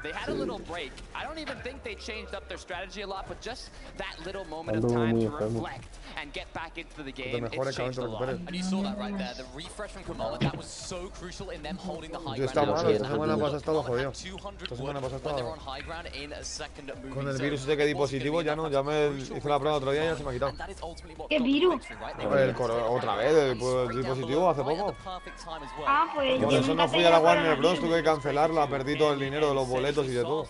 They had a little break. I don't even think they changed up their strategy a lot, but just that little moment of time to reflect and get back into the game. It's changed a lot. And you saw that right there. The refresh from Kamala, that was so crucial in them holding the high ground. Esta semana pasada estaba jodido. Esta semana pasada estaba. Con el virus ese que di positivo, ya no. Ya me hice la prueba otro día y ya se me ha quitado. ¿Qué virus? Otra vez, el dispositivo hace poco. Ah, pues. Por eso no fui a la Warner Bros. Tuve que cancelarla, perdí todo el dinero de los boletos y de todo.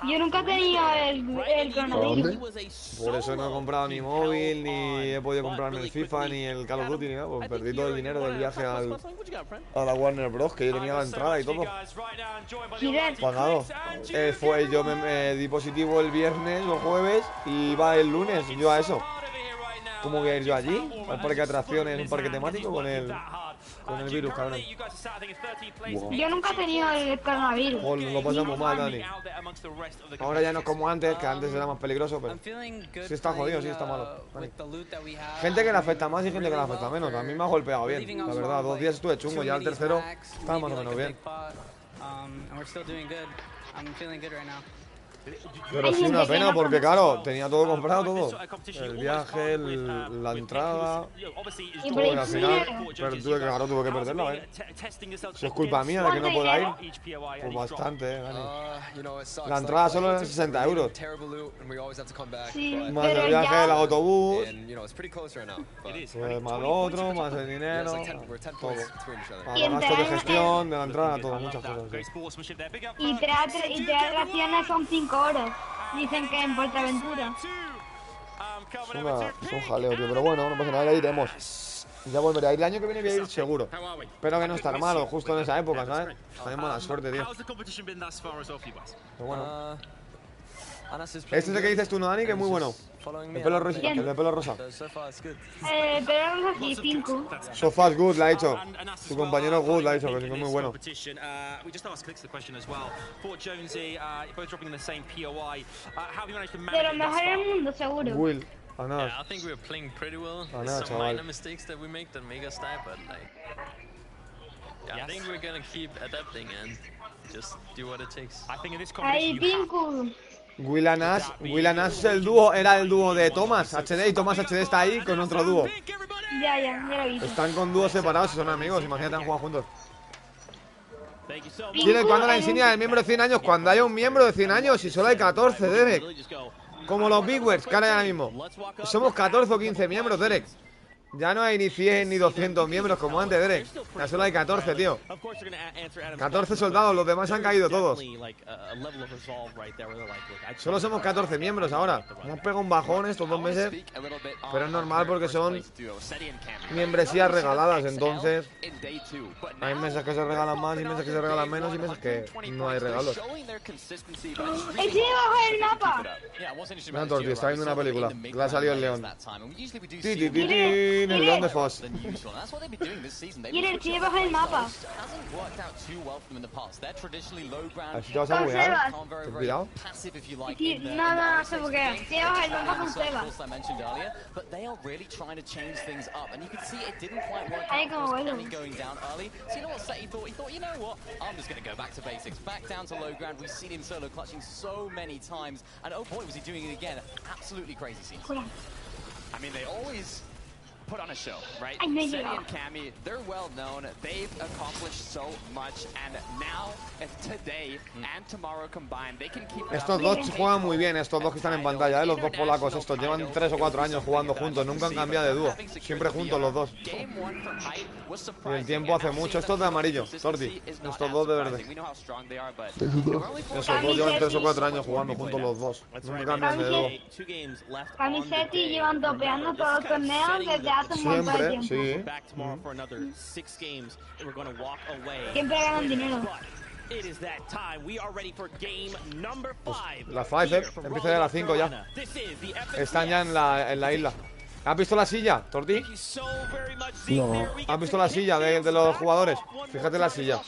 Yo nunca he tenido el coronavirus. Por eso no he comprado ni móvil, ni he podido comprarme el FIFA, ni el Call of Duty, ni nada. Pues perdí todo el dinero del viaje a la Warner Bros. Que yo tenía la entrada y todo pagado. Yo me di positivo el viernes o jueves y iba el lunes yo a eso. ¿Cómo voy a ir yo allí? Al parque de atracciones, un parque temático con el virus, cabrón. Yo nunca he tenido el coronavirus. Pues lo pasamos mal, Dani. Ahora ya no es como antes, que antes era más peligroso, pero sí está jodido, sí está malo. Dani. Gente que le afecta más y gente que le afecta menos. A mí me ha golpeado bien, la verdad. 2 días estuve chungo, ya el tercero estaba más o menos bien. Pero sí una pena porque, claro, tenía todo comprado, todo. El viaje, la entrada. Todo, y al final tuve que perderla, Si es culpa mía de que no pueda ir, pues bastante, Dani. La entrada solo es 60 euros. Más el viaje, el autobús, pues más lo otro, más el dinero, todo. Más los gastos de gestión, de la entrada, todo, muchas cosas. Y tres atracciones son 5 horas. Dicen que en Portaventura. Es un jaleo, tío. Pero bueno, no pasa nada, ya iremos. Ya volveré a ir. El año que viene voy a ir seguro. Espero que no estar malo justo en esa época, ¿sabes? También mala suerte, tío. Pero bueno. Este es el que dices tú, ¿no, Dani? Que es muy bueno. El pelo rosa. El de pelo rosa. Pero no aquí, 5. So far good, la ha dicho. Su compañero good, la ha dicho, que es muy bueno. De lo mejor en el mundo, seguro. Will. A nada. Yeah, I think we're playing pretty well. A There's nada, some chaval. minor mistakes that we make that make us die, but like, yeah, I think we're gonna keep adapting and just do what it takes. I think in this Ahí, competition, 5. Will Anas es el dúo, era el dúo de Thomas HD y Thomas HD está ahí con otro dúo. Ya lo he visto. Están con dúos separados y son amigos, imagínate, han jugado juntos. Dile cuándo la insignia del miembro de 100 años, cuando haya un miembro de 100 años y solo hay 14, Derek. Como los Big Words, que ahora mismo. Somos 14 o 15 miembros, Derek. Ya no hay ni 100 ni 200 miembros como antes, Derek. Ya solo hay 14, tío. 14 soldados, los demás han caído todos. Solo somos 14 miembros ahora. Hemos pegado un bajón estos 2 meses, pero es normal porque son membresías regaladas, entonces hay meses que se regalan más y meses que se regalan menos y meses que no hay regalos. ¡Estoy debajo del mapa! Mira, Torti, está viendo una película. Le ha salido el león. El león de Foss. Quiere el debajo del mapa. Así te vas a buguear. Ten cuidado. No sé por qué. Estoy debajo del mapa con Seba. Ahí como bueno. I mean, they always put on a show, right? I know you Seti are. and Cammy, they're well known. They've accomplished so much, and now, if today and tomorrow combined, they can keep it Estos up. dos juegan muy bien, estos dos que están en pantalla, los dos polacos estos. Llevan 3 o 4 años jugando juntos, nunca han cambiado de dúo. Siempre juntos los dos. Y el tiempo hace mucho. Estos de amarillo, Torti. Estos dos de verde. Esos dos llevan 3 o 4 años jugando juntos los dos. Nunca cambian de dúo. Camiseti llevan topeando todos los torneos desde hace un montón de tiempo. Sí. Siempre ganan dinero. Pues la 5, empieza ya la 5 ya. Están ya en la isla. ¿Has visto la silla, Torti? No. ¿Has visto la silla de los jugadores? Fíjate la silla.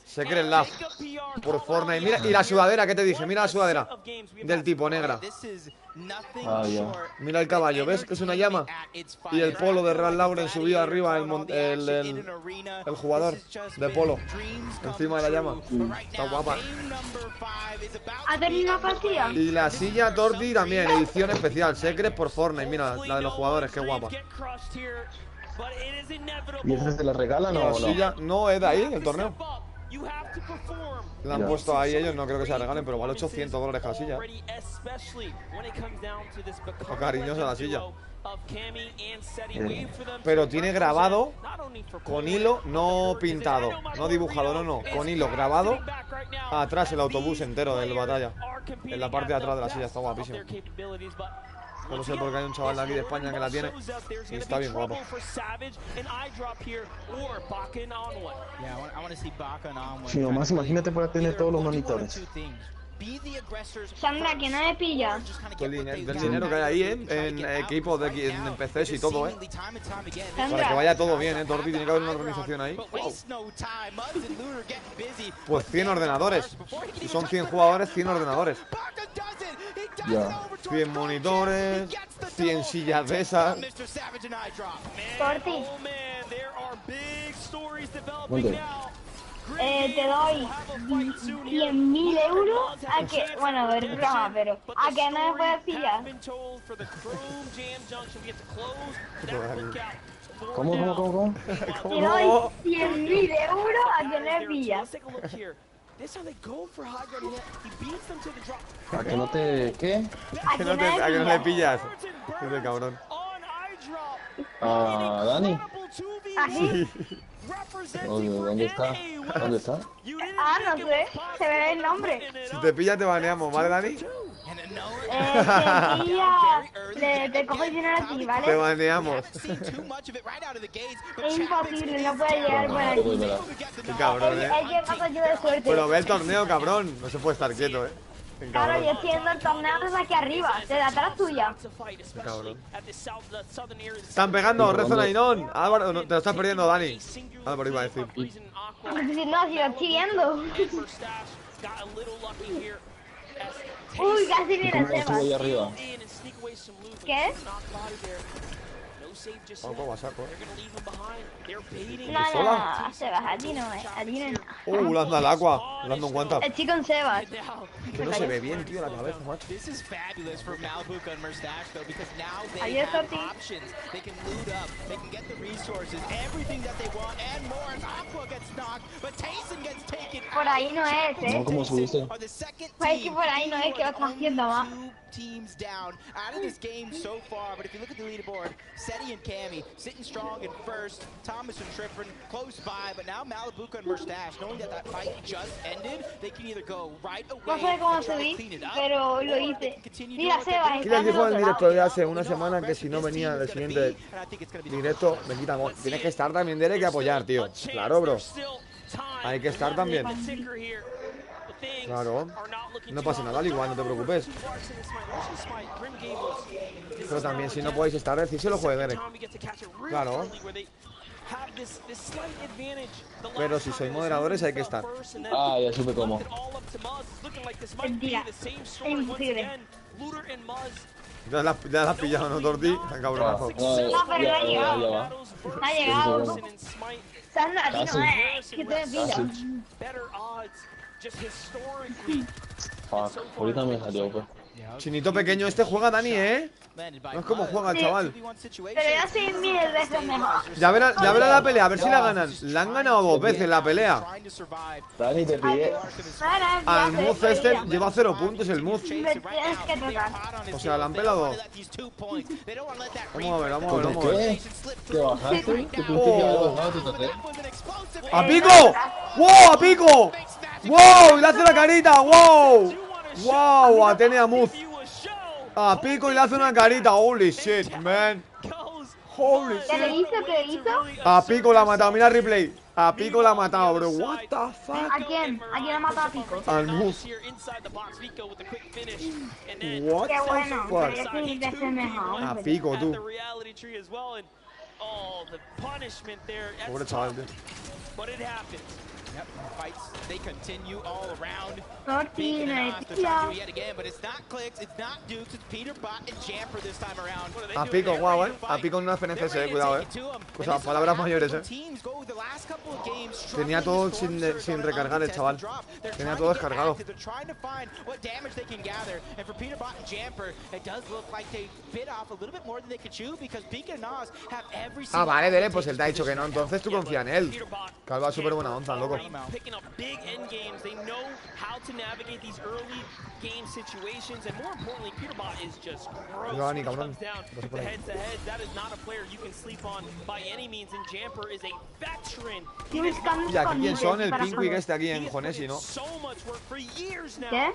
Secret Lab por Fortnite. Mira, y la sudadera, ¿qué te dije? Mira la sudadera del tipo negra. Ah, ya. Mira el caballo, ¿ves? Que es una llama. Y el polo de Ralph Lauren subido arriba, el jugador de polo encima de la llama. Está guapa. ¿Ha tenido una partida? Y la silla Torti también, edición especial, Secret por Fortnite. Mira, la de los jugadores, qué guapa. ¿Y esa se la regalan o La no? silla no es de ahí, el torneo. La han Ya. puesto ahí ellos, no creo que se la regalen, pero vale $800 cada silla. Está cariñosa la silla. Pero tiene grabado con hilo, no pintado, no dibujado, no, con hilo grabado atrás el autobús entero del batalla. En la parte de atrás de la silla, está guapísimo. No sé por qué hay un chaval de aquí de España que la tiene y está bien guapo. Si nomás imagínate para tener todos los monitores. Sandra, que no me pilla. Del dinero que hay ahí, en equipos, en PCs y todo, Para que Sandra, vaya todo bien, Torti, tiene que haber una organización ahí. Wow. Pues 100 ordenadores. Si son 100 jugadores, 100 ordenadores. Ya. 100 monitores, 100 sillas de esas. Torti, ¿Dónde? te doy 100.000 euros a que, bueno, es broma, pero a que no me puedes pillar. ¿Cómo? Te doy 100.000 euros a que no me pillas. ¿A que no te... qué? A que no me A que no le pillas. pillas. Ese cabrón. ¿A Dani? ¿Así? Oye, ¿dónde está? ¿Dónde está? Ah, no sé, se ve el nombre. Si te pillas te baneamos, ¿vale, Dani? Si pilla, te cojo el dinero a ti, ¿vale? Te baneamos. Es imposible, no puede llegar por aquí. Qué cabrón, Hay que pasar yo de suerte. Pero ve el torneo, cabrón. No se puede estar quieto, Claro, yo estoy viendo el torneo desde aquí arriba, desde atrás tuya. Cabrón. Están pegando, Rezo Nainón. Álvaro, te lo estás perdiendo, Dani. Álvaro iba a decir. No, si lo estoy viendo. Uy, casi viene Sebas. ¿Qué? Vamos a saco, No, Sebas, a ti no, le anda al agua. Le anda un guanta. Estoy con Sebas. Que no se ve bien, tío, la cabeza, macho. Adiós, Torti. Por ahí no es, No, ¿cómo subiste? Pues que por ahí no es, que lo estás haciendo más. Teams down out of this game so far, but if you look at the leaderboard, Seti and Cammy sitting strong in first, Thomas and Trippin close by, but now Malibuca and Mustache, knowing that that fight just ended, they can either go right away. No sé cómo subí, pero lo hice. Mira, Sebas, ¿Quién les dijo en el directo de hace una semana que si no venía del siguiente directo me quitan gol? Tienes que estar también, Derek, que apoyar, tío. Claro, bro. Hay que estar también. Claro, no pasa nada, igual, no te preocupes. Pero también, si no podéis estar, decírselo, juegue, Derek. Claro. Pero si sois moderadores, hay que estar. Ah, ya supe cómo. Mentira, es imposible. Ya la has pillado, ¿no, Torti? Cabronazo. No, pero no ha llegado. No ha llegado. Sandra, a ti no es, que te pido. Ahorita me salió, pues. Chinito pequeño, este juega Dani, ¿eh? No es como juega el chaval. Pero yo soy 1000 veces mejor. Ya verá la pelea, a ver si la ganan. La han ganado 2 veces la pelea. Dani, te pillé. Al Muz este lleva 0 puntos el Muz. Me tienes que tocar. O sea, la han pelado. Vamos a ver. ¿Te bajaste? ¿Te pusiste algo bajado? ¿Te toqué? ¡A pico! ¡Wow! ¡A pico! ¡Wow! Y le hace la carita, ¡wow! ¡Wow! Atene a Muz. A pico y le hace una carita. Holy shit, man. Holy shit. ¿Qué le hizo? ¿Qué le hizo? A pico la ha matado. Mira el replay. A pico la ha matado, bro. What the fuck? ¿A quién? ¿A quién ha matado a pico? Al Muz. What Qué bueno, the pero fuck? yo soy 1000 veces mejor. A pico, tú. Pobre chaval, tío. Yep, fights, they continue all around. Torti, no es Yet again, but it's not Clicks, it's not Dukes, it's Peter Bot and Jamper this time around. A pico, guau, A pico en una FNCS, cuidado, O sea, palabras mayores, Tenía todo sin recargar el chaval. Tenía todo descargado. Ah, vale, Dele, pues él te ha dicho que no, entonces tú confía en él. Calva súper buena onda, loco. Picking up big end games, they know how to navigate these early game situations, and more importantly, Peterbot is just gross when it comes down to head-to-head. That is not a player you can sleep on by any means, and Jamper is a veteran. Y aquí quién son, el Pinkwick este aquí en Jonesi, ¿no? ¿Qué?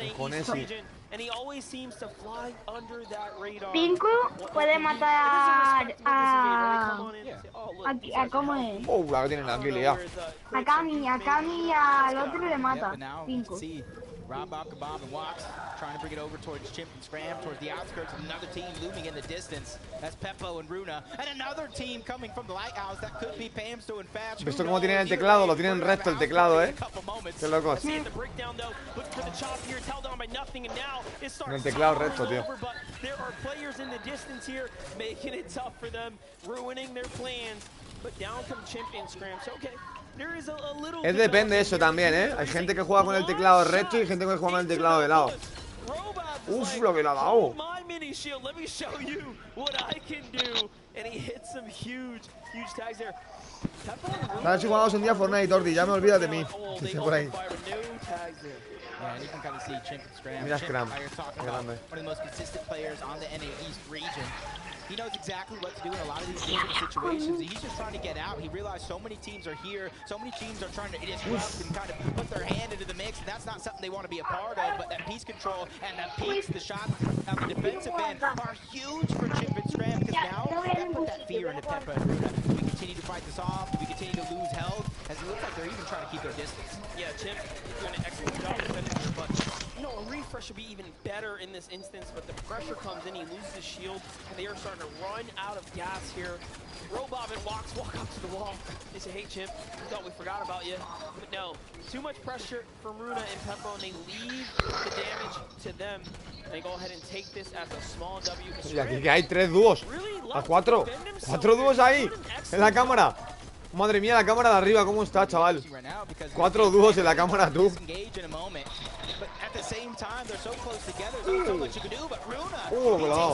En Jonesi. Pinku puede matar a ¿cómo es? Oh, la que tienen la liada. A Cami y al otro le mata. Pinku. Rob Bob and Walks trying to bring it over towards Chimp and Scram, towards the outskirts of another team looming in the distance. That's Peppo and Runa. And another team coming from the Lighthouse. That could be Pamsto and Fab. ¿Visto cómo tienen el teclado? Lo tienen recto el teclado, Qué locos. En el teclado recto, tío. There are players in the distance here making it tough for them, ruining their plans. But down come Chimp and Scram. So okay. Es depende de eso también, Hay gente que juega con el teclado recto y gente que juega con el teclado de lado. Uf, lo que le ha dado. Nada, si jugamos un día Fortnite, Torti, ya me olvidas de mí. Que esté por ahí. Mira Scram, qué grande. He knows exactly what to do in a lot of these different situations. He's just trying to get out. He realized so many teams are here. So many teams are trying to disrupt and kind of put their hand into the mix. And that's not something they want to be a part of. But that piece control and that peaks, the shots on the defensive end are huge for Chip and Scram. can, because now that put that fear into Peppa and Runa. We continue to fight this off, we continue to lose health, as it looks like they're even trying to keep their distance. Yeah, Chimp doing an excellent job defending here, but you know, a refresh would be even better in this instance, but the pressure comes in, he loses his shield, and they are starting to run out of gas here. Robob and Lox walk up to the wall. They say, hey, Chimp, we thought we forgot about you. But no, too much pressure from Runa and Peppo, and they leave the damage to them. They go ahead and take this as a small W. Y aquí que hay 3 dúos. A 4. 4 dúos ahí. En la cámara. Madre mía, la cámara de arriba, ¿cómo está, chaval? 4 dúos en la cámara, tú. But at the same time, they're so close together, there's not so much you can do, but Runa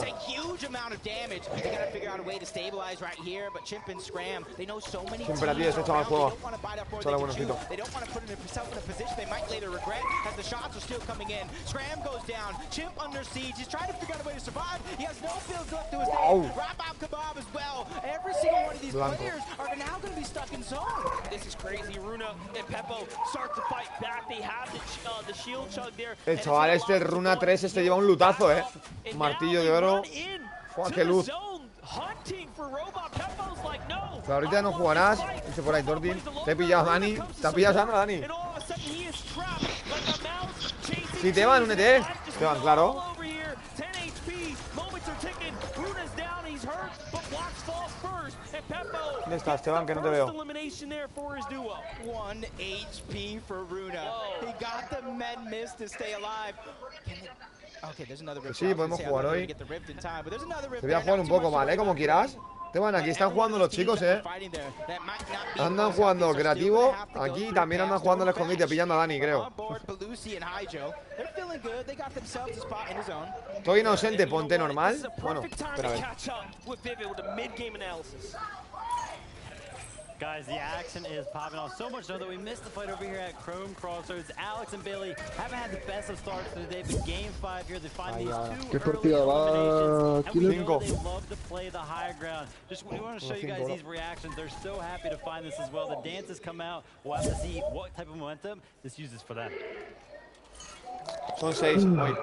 takes a huge amount of damage. They gotta figure out a way to stabilize right here, but Chimp and Scram, they know so many teams around, they don't want to bite up before they can shoot. They don't want to put themselves in a position they might later regret, as the shots are still coming in. Scram goes down, Chimp under siege, he's trying to figure out a way to survive. He has no builds left to his name. Rabab Kebab as well. Every single one of these players are now going to be stuck in zone. This is crazy. Runa and Peppo start to fight back. They have the shield chug there. El chaval este, el Runa 3, este lleva un lutazo, martillo de oro. ¡Fua, qué luz! Pero ahorita no jugarás. Dice por ahí Torti. Te he pillado, Dani. Te ha pillado Sandra, Dani. Si te van, únete. Te van, claro. ¿Dónde estás, Esteban? Que no te veo. 1 HP for Runa. He got the med miss to stay alive. Okay, there's another rift. Sí, podemos jugar hoy. Te voy a jugar un poco mal, como quieras. Esteban, aquí están jugando los chicos, Andan jugando creativo. Aquí también andan jugando el escondite, pillando a Dani, creo. Estoy inocente, ponte normal. Bueno, espera a ver. Guys, the action is popping off so much so that we missed the fight over here at Chrome Crossroads. Alex and Billy haven't had the best of starts today, but game 5 here, they find these 2 early eliminations, and we know they love to play the higher ground. Just we want to show you guys these reactions. They're so happy to find this as well. The dances come out. We'll have to see what type of momentum this uses for them. Son 6, voy.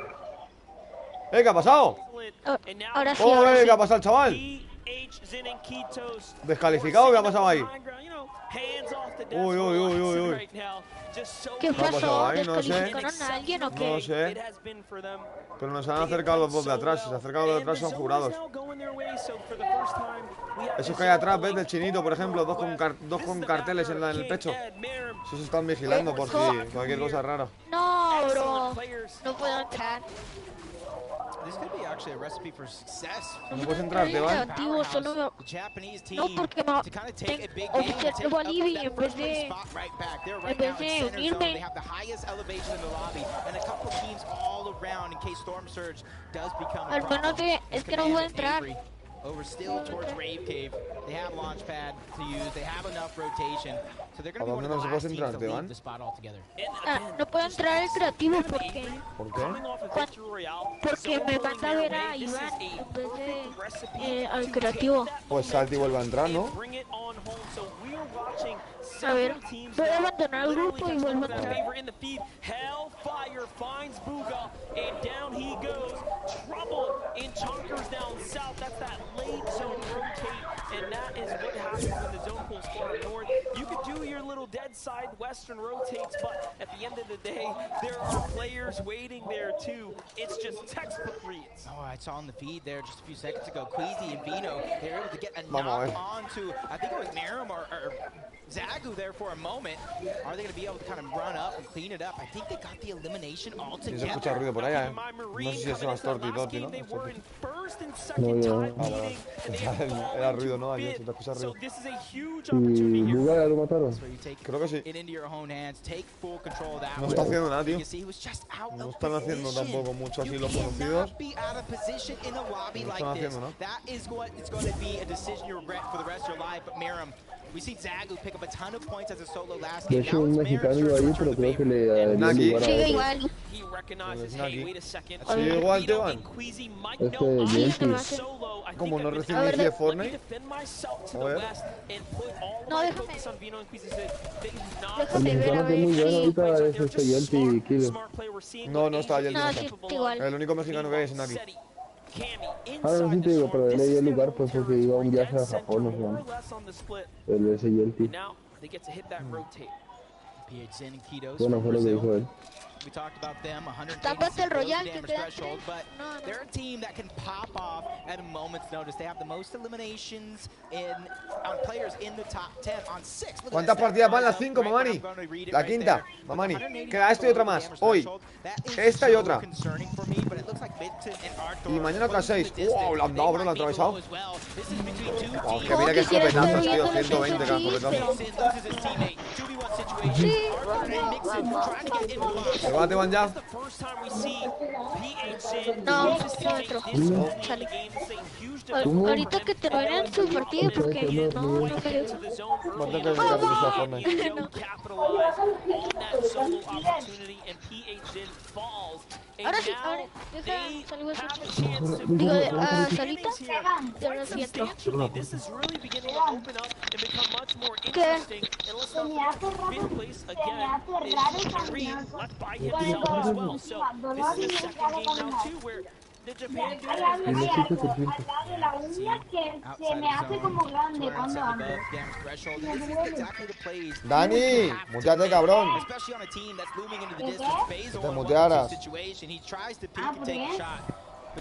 ¿Qué ha pasado? Ahora sí, ¿Qué ha pasado el chaval? ¿Descalificado? ¿Qué ha pasado ahí? Uy. ¿Qué pasó? No sé. ¿Descalificaron a alguien o qué? No sé. Pero nos han acercado los dos de atrás. Si se acercan los de atrás son jurados. Esos que hay atrás, ¿ves? Del chinito, por ejemplo. Dos con carteles en el pecho. Esos están vigilando por si cualquier cosa rara. No, bro. No puedo entrar. No puedes entrar, te van. No, porque observo a Libby en vez de unirme. Al menos es que no puedo entrar. Over still towards Rave Cave. They have launch pad to use. They have enough rotation. So they're going to be one of the last teams to leave the spot altogether. No puedo entrar al creativo porque... ¿Por qué? Porque me manda a ver a Iván en vez de al creativo. Pues salte y vuelve a entrar, ¿no? A ver, voy a abandonar el grupo y vuelvo a entrar. Hellfire finds Booga, and down he goes. Trouble in Chunkers down south. That's that late zone rotate, and that is what happens when the zone pulls far north. You could do your little dead side western rotates, but at the end of the day, there are players waiting there too. It's just textbook reads. Oh, I saw on the feed there just a few seconds ago, Queasy and Vino, they were able to get a knock onto, I think it was Narum or Zagu there for a moment. Are they going to be able to kind of run up and clean it up? I think they got the elimination all together. Se escucha ruido por allá, No sé si es más Torti, ¿no? Era ruido, ¿no? Ahí se te escucha ruido. ¿Y Buga ya lo mataron? Creo que sí. No está haciendo nada, tío. No están haciendo tampoco mucho así los conocidos. No están haciendo nada. We see Zagu pick up a ton of points as a solo last game. De hecho, un mexicano iba ahí, pero creo que le dio lugar a Sigue igual. Sigue igual, Teban. Como no recién inicié Fortnite. A ver. No, déjame. El mexicano que es muy bueno ahorita es Yelty Killer. No está Yelty. No, sí, igual. El único mexicano que hay es Naki. Ahora sí te digo, pero él le dio el lugar pues porque iba a un viaje a Japón, o sea. El ese YELI. Bueno, fue lo que dijo él. We talked about them, 180 Battle Royale, que threshold, but they're a team that can pop off at a moment's notice. They have the most eliminations on players in the top 10 on 6. ¿Cuántas partidas van? Las 5, Mamani. La quinta, Mamani. Queda esto y otra más. Hoy, esta y otra. Y mañana otras 6. ¡Wow! La han dado, bro, la han atravesado. ¡Oh, que mira que escopetazos, tío! 120 cada escopetazo. ¿Se va, Teban ya? No, otro. Ahorita que terminen su partido, porque no creo. Ahora sí, ahora deja salgo eso. Digo, solita, yo lo siento. ¿Qué? La uña que se me hace como grande cuando ando. Dani, muteate, cabrón. Que te mutearas.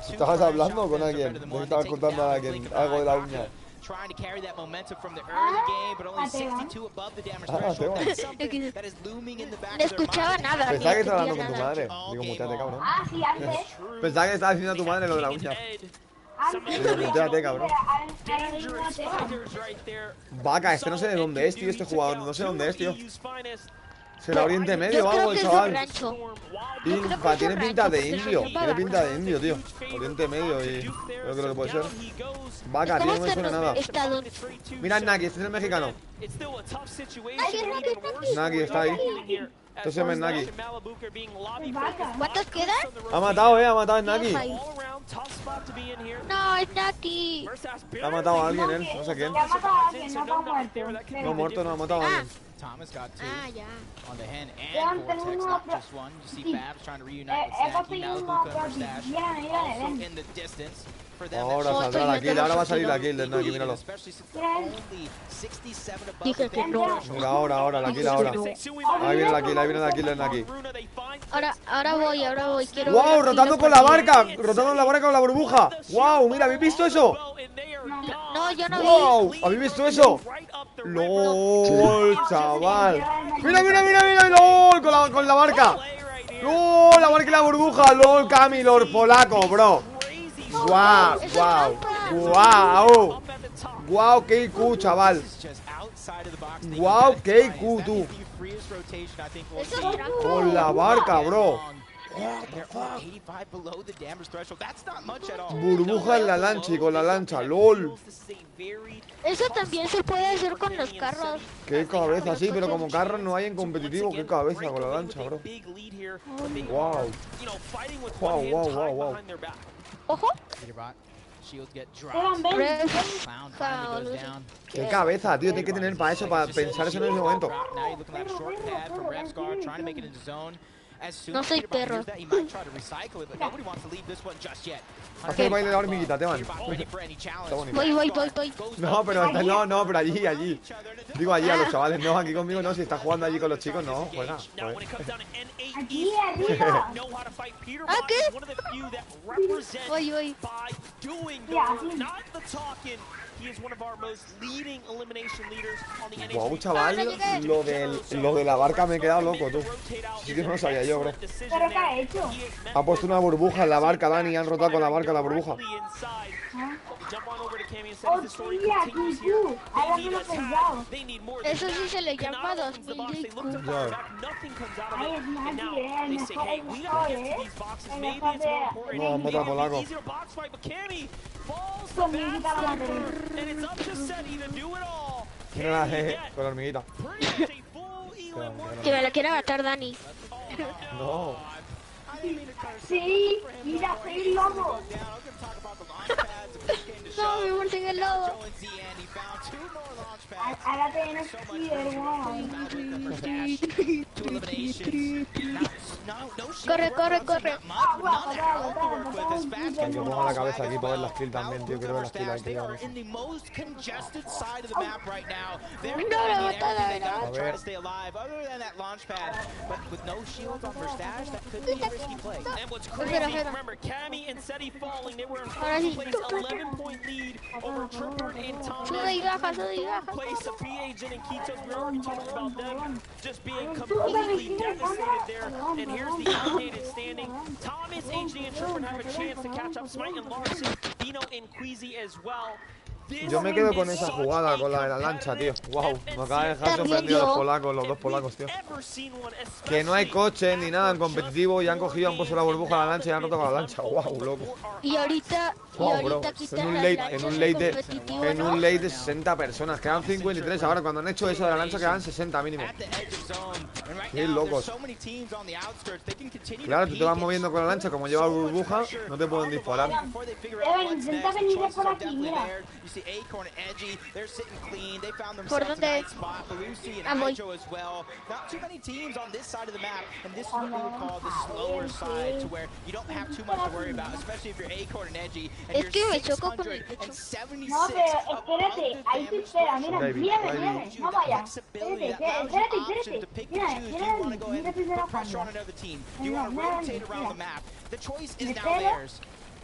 ¿Estabas hablando con alguien? ¿No estabas contando a alguien algo de la uña? Trying to carry that momentum from the early game, but only 62 above the damage threshold. That's something that is looming in the back of their mind. No escuchaba nada. Pensaba que estaba hablando con tu madre. Digo, muteate, cabrón. Sí, antes. Pensaba que estaba diciendo a tu madre lo de la uña. Digo, muteate, cabrón. Vaca, este no sé de dónde es, tío, este jugador. No sé dónde es, tío. ¿Será Oriente Medio o algo el chaval? Tiene pinta de indio. Tiene pinta de indio, tío. Oriente Medio y... Yo creo que puede ser. Vaca, tío, no me suena nada. Mira, Naki, este es el mexicano. Naki está ahí. Este se llama Naki. ¿Cuántos quedan? Ha matado el Naki. No, es Naki. Ha matado a alguien él, no sé quién. No está muerto. No muerto, no ha matado a alguien. Thomas got two on the hen Yeah, and Vortex, not just one. You see Babs trying to reunite with Snacky, Malibu and Mustache. Also in the distance. Ahora saldrá la kill, ahora va a salir la kill del Naki, míralo. Dije que no. Mira, ahora, la kill ahora. Ahí viene la kill del Naki. Ahora voy, quiero. ¡Wow! Rotando con la barca, rotando la barca con la burbuja. ¡Wow! Mira, ¿habéis visto eso? No, yo no vi. ¡Wow! ¿Habéis visto eso? ¡Lol, chaval! ¡Mira! ¡Lol! Con la barca. ¡Lol! La barca y la burbuja. ¡Lol! Camilor polaco, bro. ¡Guau! ¡Guau! ¡Qué IQ, chaval! ¡Guau! ¡Qué IQ, tú! Con la barca, bro. Burbuja en la lancha y con la lancha, LOL. Eso también se puede hacer con los carros. Qué cabeza, sí, pero como carros no hay en competitivo, qué cabeza con la lancha, bro. Wow. Ojo. Qué cabeza, tío, tiene que tener para eso, para pensar eso en ese momento. No soy perro. Hace el baile de la hormiguita, Teban. Voy. No, pero allí. Digo allí a los chavales, no, aquí conmigo no, si está jugando allí con los chicos, no, juega. Aquí arriba. ¿Qué? Voy. Wow, chaval, lo de la barca me he quedado loco, tú. Sí que no lo sabía yo, bro. ¿Pero qué ha hecho? Ha puesto una burbuja en la barca, Dani, y han rotado con la barca la burbuja. Hostia, tú. Ahora me lo he pensado. Eso sí se le llama 2000 IQ. Ay, es Naki, el mejor, El mejor de... No, mota polaco. Con mi hormiguita la maté. Mira con la hormiguita. Que me la quiera matar Dani. No. Sí, mira, soy el lobo. No, me persigue el lobo. Ahora tienes Corre, corre, corre. Que ponga la cabeza aquí para ver las kills también, tío. Quiero ver las kills aquí. A ver. Ahora sí. Sube y baja, sube y baja. And here's the outdated standing. Thomas, HD, and Sherman have a chance to catch up. Smite and Larson, Dino and Queasy as well. Yo me quedo con esa jugada, con la de la lancha, tío. Wow, me acaba de dejar sorprendido los polacos, los dos polacos, tío. Que no hay coche ni nada en competitivo y han cogido, han puesto la burbuja a la lancha y han roto con la lancha. Wow, loco. Y ahorita, en un late de 60 personas, quedan 53 ahora. Cuando han hecho eso de la lancha quedan 60 mínimo. Qué locos. Claro, tú te vas moviendo con la lancha, como lleva burbuja, no te pueden disparar. Intenta venir de por aquí, mira. ¿Por dónde? Voy. Es que me choco con el pecho. No, pero espérate, ahí te espera, mira, mírame, no vaya. Espérate. Mira, primero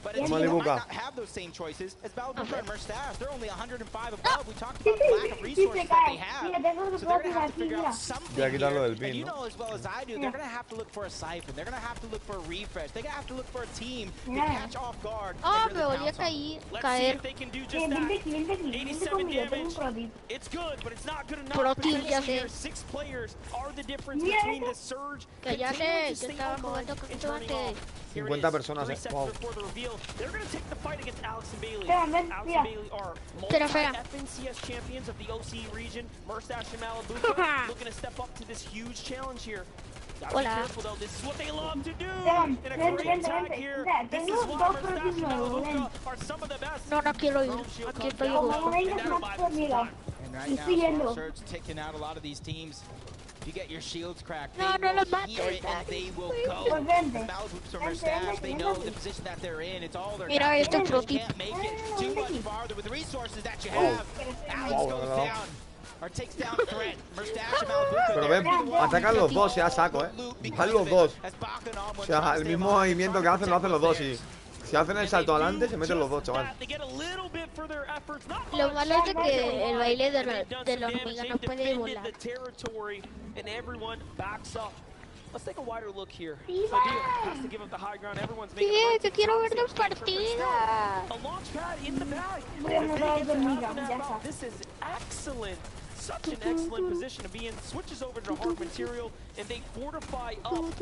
But it's might not have those same choices as Balboa and Merstash. They're only 105 above. We talked about the lack of resources that they have. So they're going to have to figure out something here. And you know as well as I do, they're going to have to look for a siphon. They're going to have to look for a refresh. They're going to have to look for a team to catch off guard. Me volví a caer. Let's see if they can do just that. 87 damage. It's good, but it's not good enough. Because here, 6 players are the difference between the surge. Cállate, yo estaba jugando con tu antes. 50 personas, wow. They're going to take the fight against Alex and Bailey. Alex and Bailey are multi-FNCS champions of the OC region. Merstash and Malibu looking to step up to this huge challenge here. Gotta be careful though, this is what they love to do. In a great tag here. This is why Merstash and Malibu are some of the best. No quiero ir. Aquí estoy igual. And right now, Surge taking out a lot of these teams. You get your shields cracked, they will hear it and they will go. Malibu from her stash, they know the position that they're in. It's all their guys. They can't make it too much farther with the resources that you have. Alex goes down. Or takes down Threat. Merstash and Malibu. Pero ven, atacan los dos, ya saco, Van los dos. O sea, el mismo movimiento que hacen lo hacen los dos y si hacen el salto adelante se meten los dos, chaval. Lo malo es de que el baile de la hormiga no puede volar. Let's take a wider look here. Sí, que quiero ver la partida. A launch pad in the bag. This is excellent. Such an excellent position to be in. Switches over to hard material and they fortify up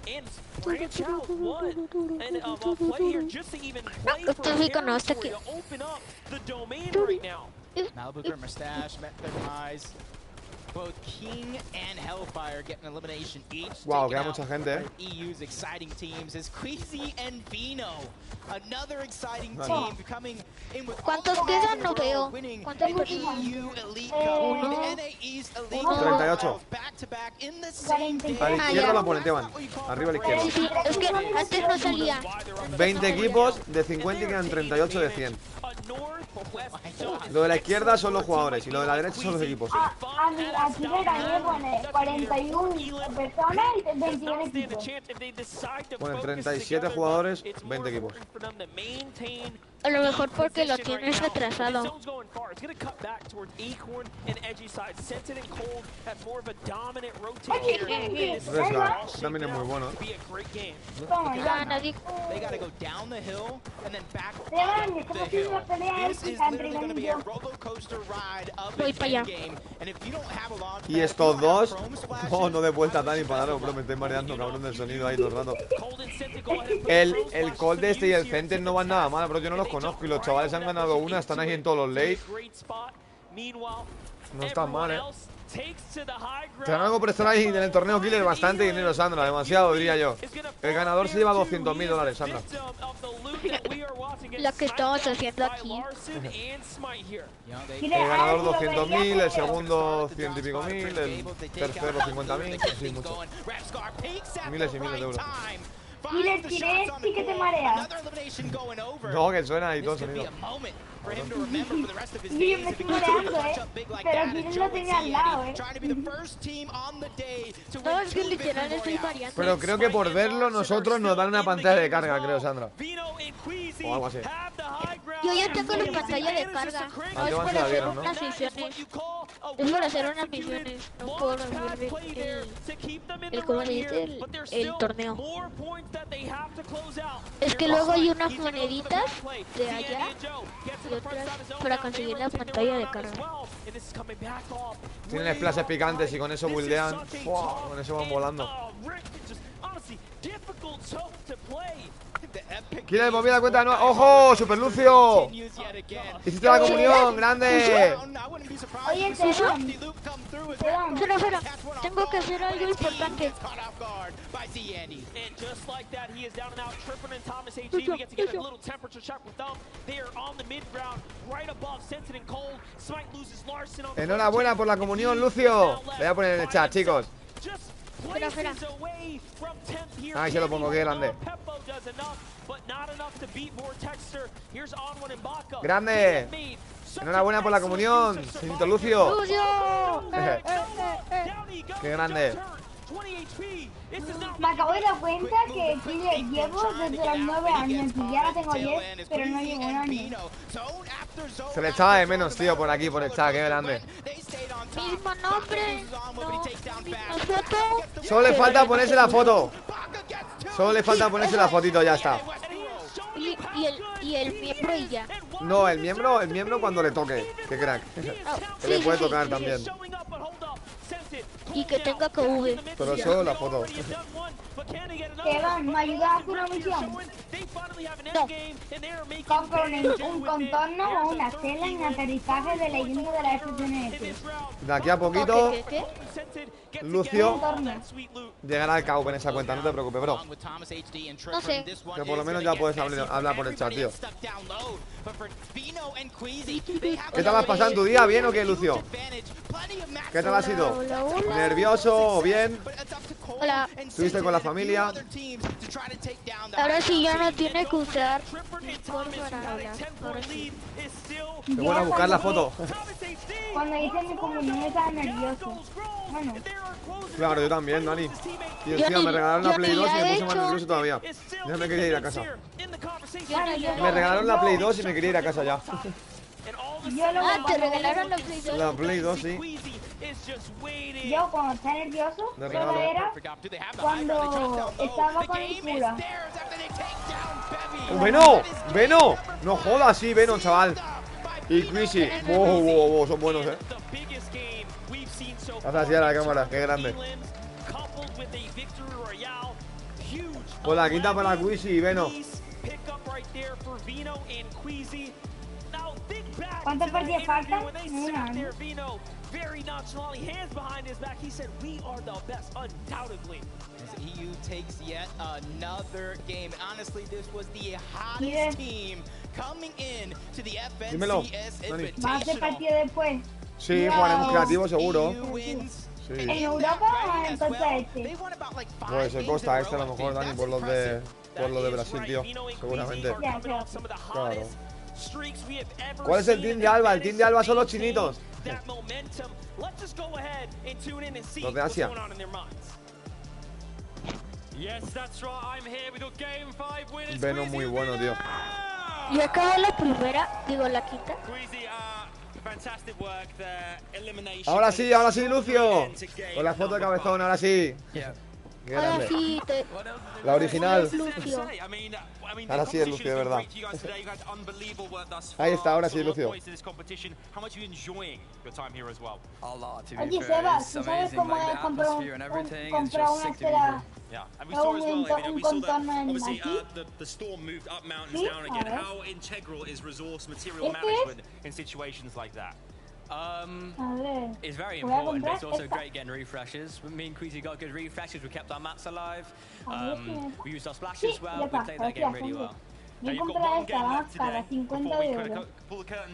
and branch out one and a play here just to even play for territory to open up the domain right now. Malibu and Merstash met their demise. Both King and Hellfire getting elimination each. Wow, queda mucha gente, EU's exciting teams is Queasy and Vino. Another exciting team coming in with ¿Cuántos quedan? No veo. ¿Cuántos quedan? EU Elite Cup, the NAE's Elite Cup. 38. Back to back in the same day. A la izquierda la oponente van. Arriba a la izquierda. Sí, es que antes no salía. 20 equipos de 50 y quedan 38 de 100. Lo de la izquierda son los jugadores y lo de la derecha son los equipos. Aquí me gané, pone 41 personas y 21 equipos. Ponen 37 jugadores, 20 equipos. A lo mejor porque lo tienes retrasado. Resga también es muy bueno. They gotta go down the hill and then back up the hill. This is literally gonna be a roller coaster ride of the game. And if you don't have a launch Y estos dos, no de vuelta Dani para daros, bro, me estoy mareando, cabrón, del sonido ahí todo el rato. El Cold este y el Center no van nada mal, bro, yo no los conozco y los chavales han ganado una, están ahí en todos los lates. No están mal, Te dan algo por estar ahí en el torneo Killer, bastante dinero, Sandra, demasiado, diría yo. El ganador se lleva $200.000, Sandra. Lo que estamos haciendo aquí. El ganador 200.000, el segundo 100 y pico mil, el tercero 50.000, así mucho. Miles y miles de euros. Killer, tiré, sí que te mareas. No, que suena y todo sonido. Sí, yo me estoy mareando, pero Killer lo tenía al lado, No, es que literal estoy variando. Pero creo que por verlo nosotros nos dan una pantalla de carga, creo, Sandra. O algo así. Yo ya tengo la pantalla de carga. No es por hacer unas misiones. Es por hacer unas misiones. No por hacer ¿cómo se dice? El torneo. Es que luego hay unas moneditas de allá y otras para conseguir la pantalla de carga. Tienen splashes picantes y con eso buildean. Con eso van volando. Killer, movida la cuenta, no. ¡Ojo! ¡Super Lucio! ¡Hiciste la comunión! ¡Grande! Oye, Espera, tengo que hacer algo importante. Enhorabuena por la comunión, Lucio. Le voy a poner en el chat, chicos. Espera. Ahí se lo pongo, qué grande. Grande. Enhorabuena por la comunión, señorito Lucio. Qué grande. Me acabo de dar cuenta que llevo desde los 9 años y ya la tengo 10, pero no llevo un año. Se le echaba de menos, tío, por aquí, por el chat, qué grande. Mismo nombre, no, foto. Solo le falta ponerse la foto. Solo le falta ponerse la fotito, ya está. Y el miembro y ya. No, el miembro cuando le toque. Qué crack. Que le puede tocar también. Y que tenga KV. Pero solo la foto. Evan, ¿me ayudas a hacer una misión? No. Compra un contorno o una cela en aterrizaje de leyenda de la FCNF. De aquí a poquito, ¿Qué? Lucio llegará al KV en esa cuenta, no te preocupes, bro. No sé. Que por lo menos ya puedes hablar por el chat, tío. ¿Qué tal has pasado en tu día? ¿Bien o qué, Lucio? ¿Qué tal has sido? ¿Nervioso o bien? Hola. ¿Estuviste con la familia? Ahora sí ya no tiene que usar para hablar. Ahora sí. Te voy a buscar la foto. Cuando hice mi comunión estaba nervioso. Bueno. Claro, yo también, Dani. Y encima me regalaron la Play 2 y me puse más nervioso todavía. Ya me quería ir a casa. Me regalaron la Play 2 y me quería ir a casa ya. ¿Te regalaron la Play 2? La Play 2, sí. Yo cuando estaba nervioso, solo era cuando estaba con el cura. ¡Veno! No jodas, sí, Veno, chaval. Y Quizzy. Wow, son buenos, Haz así a la cámara, qué grande. Pues la quinta para Quizzy y Veno. ¿Cuántas partidas faltan? Una, ¿no? Very nonchalantly, hands behind his back. He said, "We are the best, undoubtedly." As EU takes yet another game. Honestly, this was the hottest team coming in to the FNCS Invitational. ¿Va a hacer partido después? Sí, jugaremos creativo seguro. Sí. ¿En Europa o en Costa Este? Pues el Costa Este a lo mejor, Dani, por los de Brasil, tío. Seguramente. Claro. ¿Cuál es el team de Alba? El team de Alba son los chinitos. Los de Asia. Veno muy bueno, tío. Yo acabo la primera, digo la quinta. Ahora sí, Lucio. Con la foto de cabezón, ahora sí. Ahora sí, la original. Lucio. Ahora sí es Lucio, de verdad. Ahí está, ahora sí, Lucio. Oye, Sebas, ¿tú sabes cómo es comprar una cera? Un contorno en aquí. ¿Sí? A ver. It's very important, but it's also great getting refreshes. Me and Queasy got good refreshes. We kept our mats alive. We used our splashes well. We played that game really well. Yo compré esta, vamos para 50 €.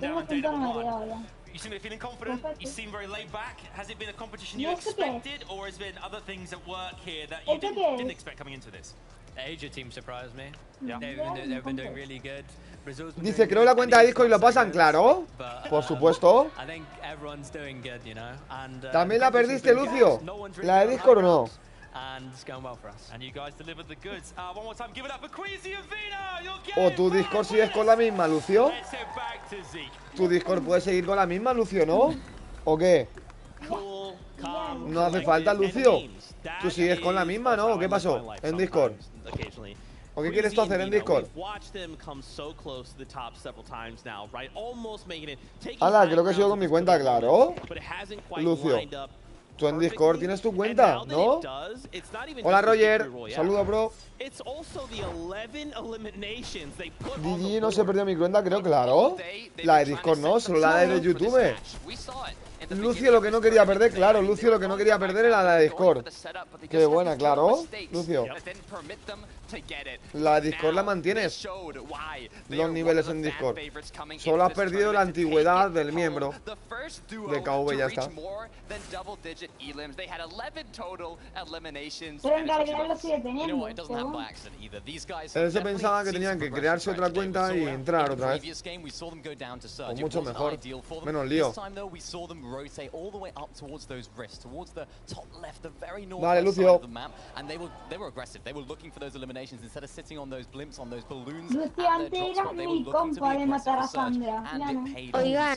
Tengo 109 ahora. You seem to be feeling confident. You seem very laid back. Has it been a competition you expected, or has been other things at work here that you didn't expect coming into this? The Asia team surprised me. They've been doing really good. Dice, creo la cuenta de Discord y lo pasan, claro. Por supuesto. I think everyone's doing good, you know. And ¿También la perdiste, Lucio? ¿La de Discord o no? And it's going well for us. And you guys delivered the goods. One more time, give it up for Queasy and Vina. ¿O tu Discord sigues con la misma, Lucio? Tu Discord puede seguir con la misma, Lucio, ¿no? ¿O qué? No hace falta, Lucio. Tú sigues con la misma, ¿no? ¿O qué pasó en Discord? ¿O qué quieres tú hacer en Discord? Ala, creo que sigo con mi cuenta, claro. Lucio, tú en Discord tienes tu cuenta, ¿no? Hola, Roger. Saludos, bro. Gigi no se perdió mi cuenta, creo, claro. La de Discord no, solo la de YouTube. Lucio lo que no quería perder, claro, Lucio lo que no quería perder era la de Discord. Qué buena, claro, Lucio. La de Discord la mantienes. Los niveles en Discord. Solo has perdido la antigüedad del miembro de KV, ya está. Pero en realidad lo sigue teniendo. Él se pensaba que tenían que crearse otra cuenta y entrar otra vez. O mucho mejor. Menos lío. Vale, Lucio. Lucio antes era mi compa de matar a Sandra. Oigan,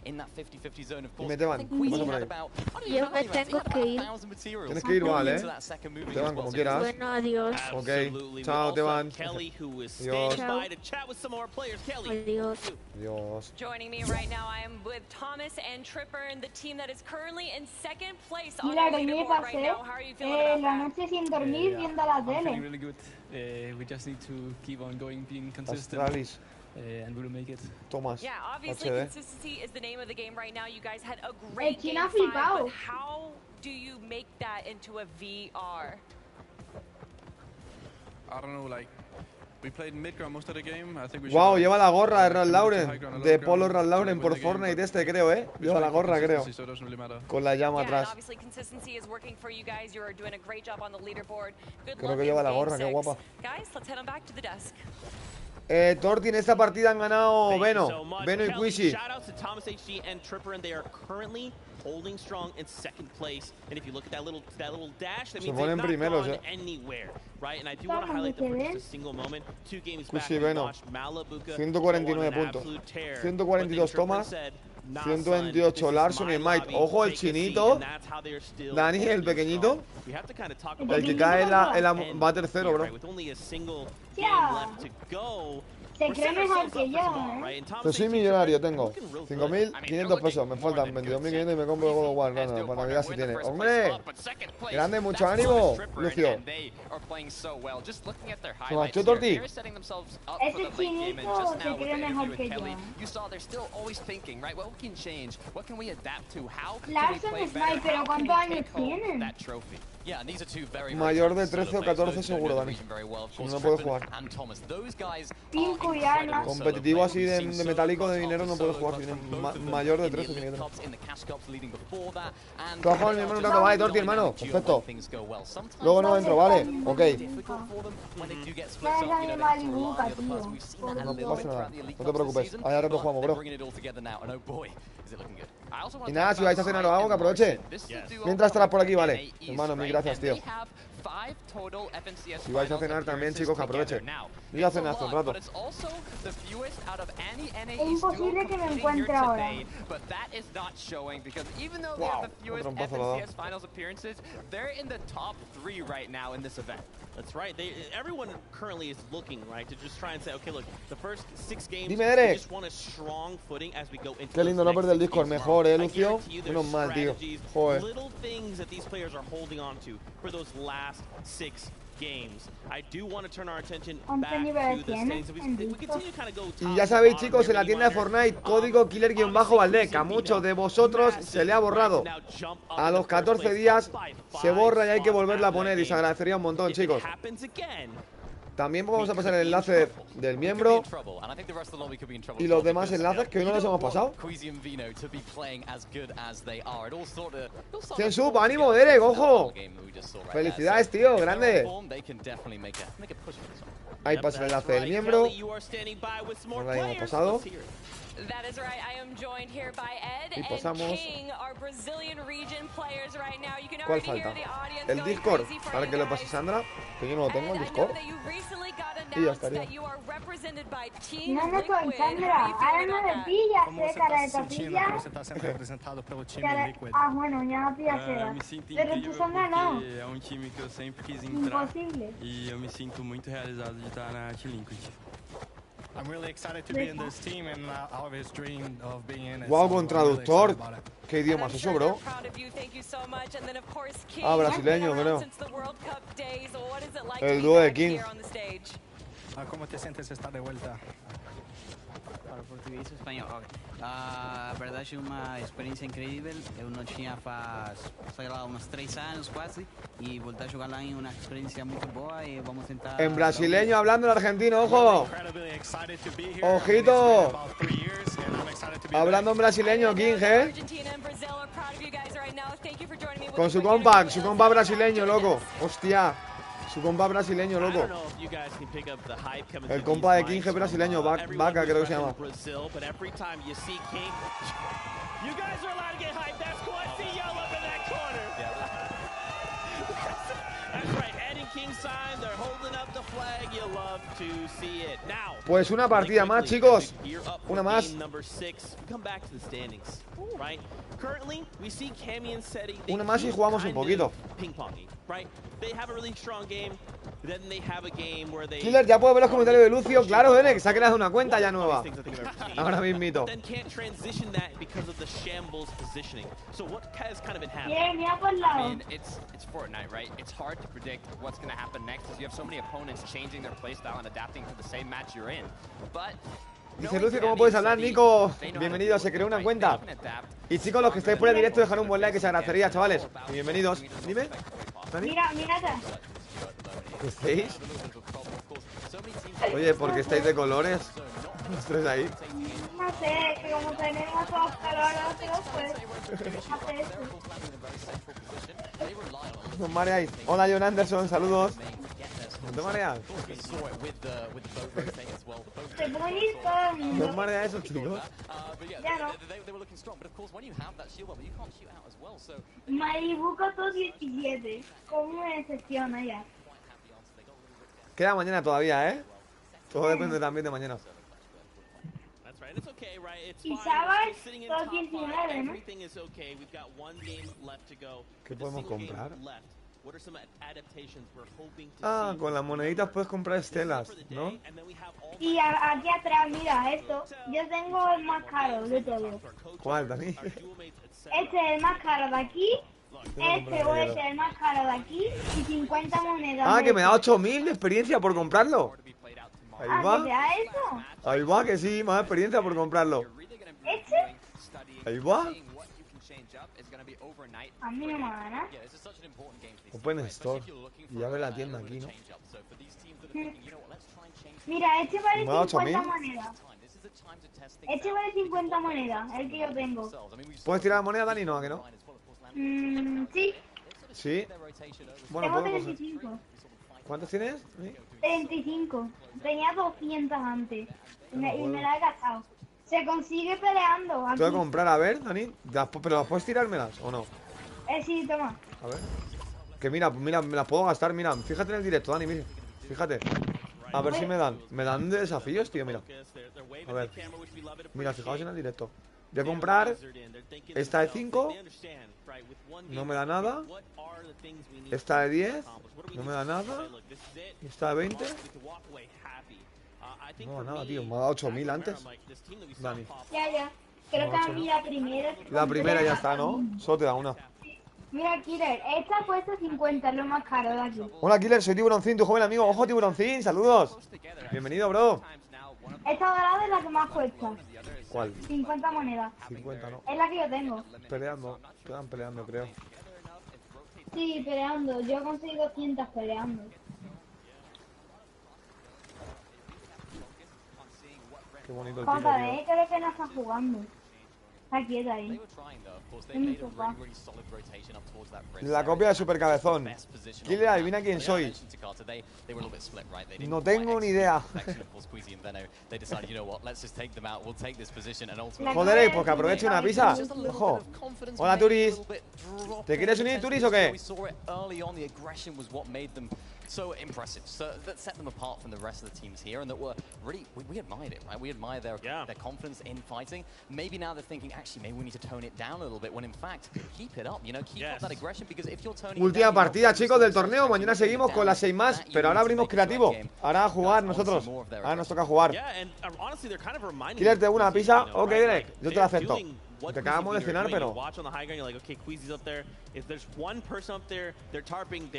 y me te van. yo me tengo que ir. Tienes que ir, vale. Te van como quieras. Bueno, adiós. Ok, chao, te van. Adiós. Adiós. Adiós. Joining me right now, I am with Thomas and Tripper and the team that is currently in second place on Mira, the que me leaderboard right pasé now. How are you feeling about la that? noche sin dormir viendo la I'm feeling tele. really good. We just need to keep on going, being consistent, Astralis. and we'll make it. Thomas. Yeah, obviously HD. consistency is the name of the game right now. You guys had a great El game China 5, flipado. but how do you make that into a VR? I don't know, like we played mid-ground most of the game. I think we Wow, should lleva la gorra de Ralph high Lauren. ground, De low Polo ground, Ralph Lauren to por win the game, Fortnite but este, creo, ¿eh? we Lleva try la to gorra, creo. consistency, so it doesn't really matter. Con la llama Yeah, and atrás. obviously consistency is working for you guys. You are doing a great job on the leaderboard. Good Creo luck que in lleva la game gorra, qué 6. guapa. Guys, let's head on back to the desk. Torti, en esta partida han ganado Veno. Veno y Quishy. Shout out to Thomas HG and Tripper, and they are currently holding strong in second place. And if you look at that little dash, that Se means ponen they've not primeros, gone anywhere, right? And I do want to highlight them for just a single moment. 2 games back, Quishy, we Veno. watched Malabuca 149 go on an puntos. absolute tear. 142 Thomas. 128 Larson y Mike. Ojo, el chinito. Dani, el pequeñito. El que cae en la va tercero, bro. Se cree mejor que yo, Yo soy millonario, tengo 5.500 pesos. Me faltan 22.500 y me compro el God of War. No, para Navidad si tiene. ¡Hombre! Grande, mucho ánimo, Lucio. ¿Se marchó Torti? Ese chinito se cree mejor que yo. Larson es Mike, pero ¿cuántos años tiene? Mayor de 13 o 14 seguro, Dani. Si no puedo jugar. 5 ya, ¿no? Competitivo así de metálico de dinero no puedo jugar. Mayor de 13 tiene que tener. ¿Tú has jugado en mi hermano un rato? Vale, Torti, hermano. Perfecto. Luego no entro, ¿vale? Ok. No pasa nada. No te preocupes. Ahora rato jugamos, bro. Y nada, si vais a cenar o algo, que aproveche. Mientras estarás por aquí, vale. Hermano, mil gracias, tío. Si vais a cenar también, chicos, que aproveche. Voy a cenar hace un rato. Es imposible que me encuentre ahora. Wow, un trompazo lo ha dado. That's right. Everyone currently is looking, right, to just try and say, okay, look, the first 6 games, Dime, we Derek. just want a strong footing as we go into Qué lindo no perder el Discord. Mejor, Lucio. Menos mal, tío. Joder. Little things that these players are holding on to for those last 6 Y ya sabéis, chicos, en la tienda de Fortnite, código killer_Valdec. A muchos de vosotros se le ha borrado. A los 14 días se borra y hay que volverla a poner. Y se agradecería un montón, chicos. También vamos a pasar el enlace del miembro y los demás enlaces que hoy no los hemos pasado. Sub, ánimo, Derek, ojo. Felicidades, tío, grande. Ahí pasa el enlace del miembro. No lo habíamos pasado. Y pasamos. ¿Cuál falta? El Discord, para que lo pase Sandra, que yo no lo tengo, el Discord. Y ya estaría. No me con Sandra, ahora no me pillas, cara de tapilla. Ah, bueno, ya no pillas seda. Pero tu Sandra no. Imposible. E eu me sinto muito realizado de estar na T-Liquid. I'm really excited to be in this team and I always dreamed of being in it. Wow, con traductor. ¿Qué idioma es eso, bro? Ah, brasileño, creo. El dúo de King. ¿Cómo te sientes estar de vuelta? Para português e espanhol. A verdade é uma experiência incrível. Eu não tinha faz, sei lá, uns 3 anos quase. E voltar a jogar lá em uma experiência muito boa. E vamos tentar. En brasileño, hablando en argentino, ojo. Ojito. Hablando en brasileño, King, ¿eh? Con su compa brasileño, loco. Hostia. Su compa brasileño, loco. El compa de King es brasileño, Vaca creo que se llama. Pues una partida más, chicos. Una más. Una más y jugamos un poquito. Killer, ya puedo ver los comentarios de Lucio. Claro, que se ha creado una cuenta ya nueva. Ahora mismito. Mira por lado. It's Fortnite, right? It's hard to predict what's going to happen next as you have so many opponents changing their playstyle and adapting to the same match you're in. But dice Lucio, ¿cómo puedes hablar, Nico? Bienvenido, se creó una cuenta. Y chicos, los que estáis por el directo, dejar un buen like, que se agradecería, chavales. Y bienvenidos. Dime. Mira, mírate. ¿Estáis? Oye, ¿por qué estáis de colores? ¿Los tres ahí? No sé, que como tenemos todos colores, pues hacer eso. No os mareáis. Hola, John Anderson, saludos. ¿No te mareas? Se puede ir todo el mundo. ¿No os marea eso, chicos? Ya no. Maribuco todo 17. Como una excepción allá. Queda mañana todavía, ¿eh? Todo depende también de mañana. Y sábado todo 19, ¿no? ¿Qué podemos comprar? Ah, con las moneditas puedes comprar estelas, ¿no? Y aquí atrás, mira esto. Yo tengo el más caro de todo. ¿Cuál, Dani? Este es el más caro de aquí. Este o este es el más caro de aquí. Y 50 monedas. Ah, que me da 8000 de experiencia por comprarlo. Ahí va. ¿Que te da eso? Ahí va, que sí, más experiencia por comprarlo. ¿Este? Ahí va. A mí no me da nada. Open Store. Y ya ve la tienda aquí, ¿no? Mira, este vale 50 ¿50.000? monedas. Este vale 50 monedas, el que yo tengo. ¿Puedes tirar la moneda, Dani? No, ¿a que no? Sí. Sí. Bueno, Tengo puedo 35. ¿Cuántos tienes? ¿Sí? 35. Tenía 200 antes. Y me la he gastado. Se consigue peleando. Aquí. Tengo que comprar, a ver, Dani. ¿Pero las puedes tirármelas o no? Sí, toma. A ver. Que mira, me las puedo gastar, mira. Fíjate en el directo, Dani, mire. Fíjate. A ver si me dan. Me dan de desafíos, tío, mira. A ver. Mira, fijaos en el directo. Voy a comprar esta de 5. No me da nada. Esta de 10. No me da nada. Esta de 20. No me da nada, tío. Me ha dado 8000 antes. Dani. Ya. Creo que a mí la primera. La primera ya está, ¿no? Solo te da una. Mira, Killer, esta cuesta 50, es lo más caro de aquí. Hola, Killer, soy Tiburoncín, tu joven amigo. Ojo, Tiburoncín, saludos. Bienvenido, bro. Esta dorada es la que más cuesta. ¿Cuál? 50 monedas. 50, ¿no? Es la que yo tengo. Peleando, quedan peleando, creo. Sí, peleando. Yo conseguí 200 peleando. Qué bonito el Conta, tío. creo que no está jugando. Está quieta ahí. La copia de Super Cabezón. Killer, adivina quién soy. No tengo ni idea. Joder, pues que aproveche una pizza. Ojo. Hola, Turis. ¿Te quieres unir, Turis, o qué? So impressive. So that set them apart from the rest of the teams here, and that were really we admired it, right? We admire their confidence in fighting. Maybe now they're thinking, actually, maybe we need to tone it down a little bit. When in fact, keep it up. You know, keep up that aggression, because if you're toning Última partida, chicos, del torneo. Mañana seguimos con las 6 más, pero ahora abrimos creativo. Ahora a jugar nosotros. Ahora nos toca jugar. Killer, ¿te una pizza? Ok, Derek, yo te la acepto. Te acabamos de cenar, pero...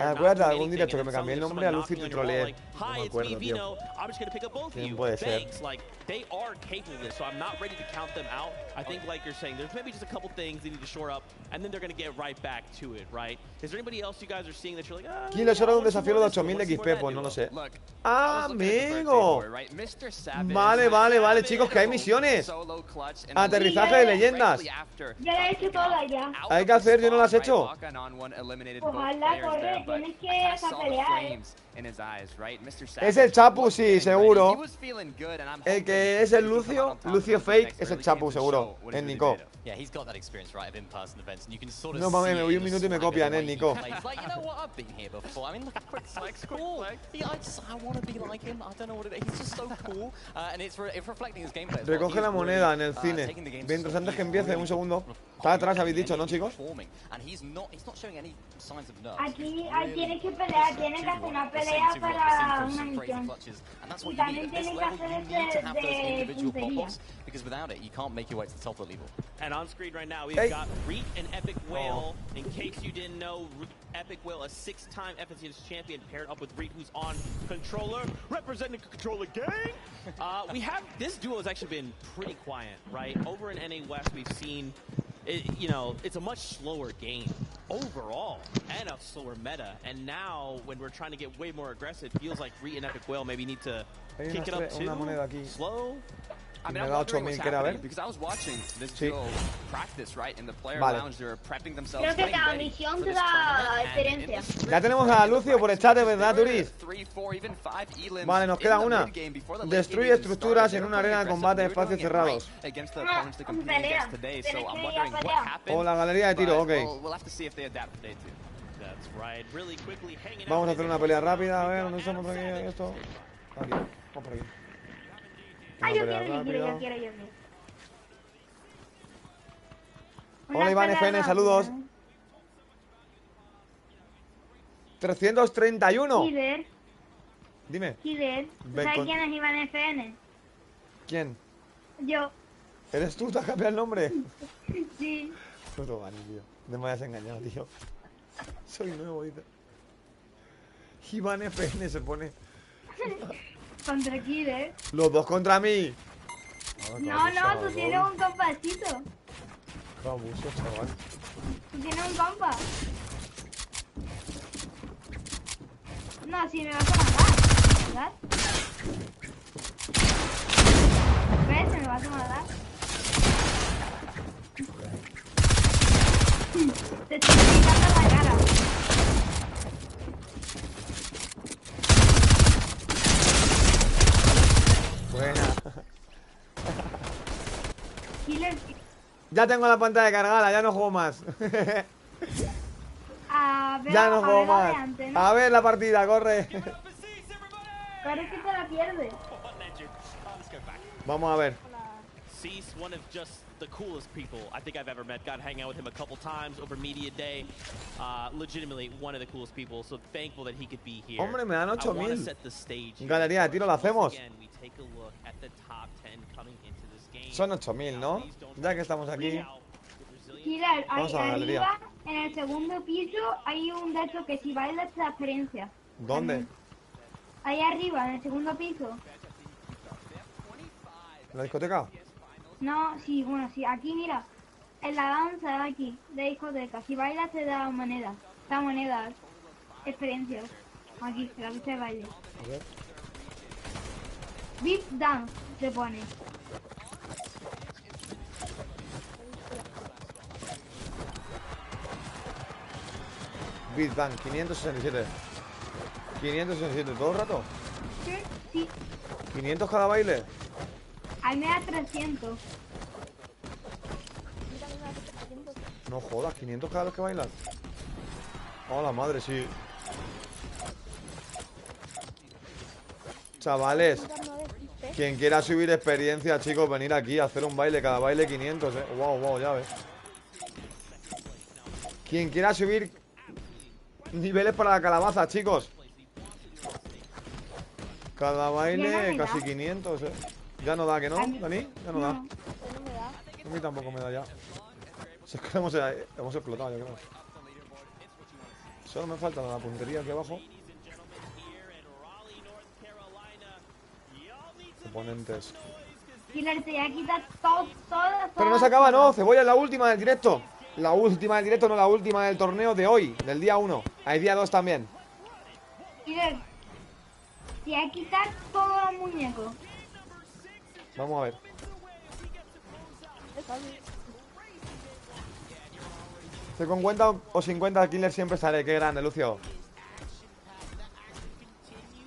Acuérdate de algún directo que me cambié el nombre a Lucy y te troleé. No me acuerdo, tío. ¿Quién puede ser? They are capable of this, so I'm not ready to count them out. I think, like you're saying, there's maybe just a couple things they need to shore up, and then they're going to get right back to it, right? Is there anybody else you guys are seeing that you're like, ah... Killer, solo un desafío de 8000 de XP, pues no lo sé. ¡Amigo! Vale, vale, vale, chicos, que hay misiones. Aterrizaje de leyendas. Ya la he hecho toda ya. Hay que hacer, yo no las he hecho. Ojalá, corre, tienes que hasta pelear, Es el Chapu, sí, seguro. El que es el Lucio Fake, es el Chapu, seguro. Es Nico. No mames, me voy un minuto y me copian, Nico. Recoge la moneda en el cine. Mientras antes que empiece, un segundo. Está atrás, habéis dicho, ¿no, chicos? Aquí tienes que pelear, tienes que hacer una pelea para una misión. Y también tienes que hacer de puntería. Because without it, you can't make your way to the top of the level. And on screen right now, we've got Reet and Epic Whale. In case you didn't know, Epic Whale, a 6-time FNCS champion, paired up with Reet, who's on controller, representing the controller gang. We have this duo has actually been pretty quiet, right? Over in NA West, we've seen, you know, it's a much slower game overall and a slower meta. And now, when we're trying to get way more aggressive, it feels like Reet and Epic Whale maybe need to kick it up too. Slow. I mean, I'm wondering what's happening because I was watching this duo practice, right, in the player lounge. They were prepping themselves. Creo que cada misión te da experiencia. Ya tenemos a Lucio por el chat, ¿verdad, Turis? Vale, nos queda una. Destruye estructuras en una arena de combate de espacios cerrados. O la galería de tiro, ok. Vamos a hacer una pelea rápida, a ver, ¿dónde estamos por aquí? Esto. Aquí, vamos por aquí. Yo quiero. Hola, Iván FN, saludos. 331. Killer. Dime. Killer. ¿Sabes quién es Iván FN? ¿Quién? Yo. ¿Eres tú? ¿Te has cambiado el nombre? Sí. Puto Vani, tío. No me hayas engañado, tío. Soy nuevo, dice. Iván FN se pone. Contra Killer. Los dos contra mí. No, tú tienes un compasito. Qué abuso, chaval. Tú tienes un compa. No, si me vas a matar, ¿verdad? ¿Ves? Me vas a matar. Te estoy picando la cara. Buena. Killer. Ya tengo la pantalla cargada, ya no juego más. Ya no juego más. A ver la partida, corre. Parece que te la pierdes. Vamos a ver. Cease, one of just the coolest people I think I've ever met. Got to hang out with him a couple times over media day. Legitimately one of the coolest people. So thankful that he could be here. Hombre, me dan 8000. Galería de tiro lo hacemos. Son 8000, ¿no? Ya que estamos aquí. Killer, vamos a la galería. En el segundo piso hay un de estos que si bailas te da experiencia. ¿Dónde? Ahí arriba, en el segundo piso. ¿En la discoteca? No, sí, bueno, sí. Aquí, mira. En la danza de aquí, de discoteca. Si bailas te da monedas. Da monedas. Experiencias. Aquí, en la pista de baile. A ver. Beat Dance se pone. Beat Bang, 567. 567, ¿todo el rato? Sí. 500 cada baile. A mí me da 300. No jodas, 500 cada vez que bailas. Oh, la madre, sí. Chavales, quien quiera subir experiencia, chicos, venir aquí a hacer un baile. Cada baile 500, Wow, ya ves. Quien quiera subir niveles para la calabaza, chicos. Cada baile casi 500, Ya no da, ¿que no, Dani? Ya no da. A mí tampoco me da ya. Si es que hemos explotado, yo creo. Solo me falta la puntería aquí abajo. Oponentes. Killer, te voy a quitar todas. Pero no se acaba, no. Cebolla es la última del directo. La última del directo, no la última del torneo de hoy, del día 1. Hay día 2 también. Killer, te voy a quitar todos los muñecos. Vamos a ver. ¿Estoy con 50 o 50 Killer siempre sale? Qué grande, Lucio.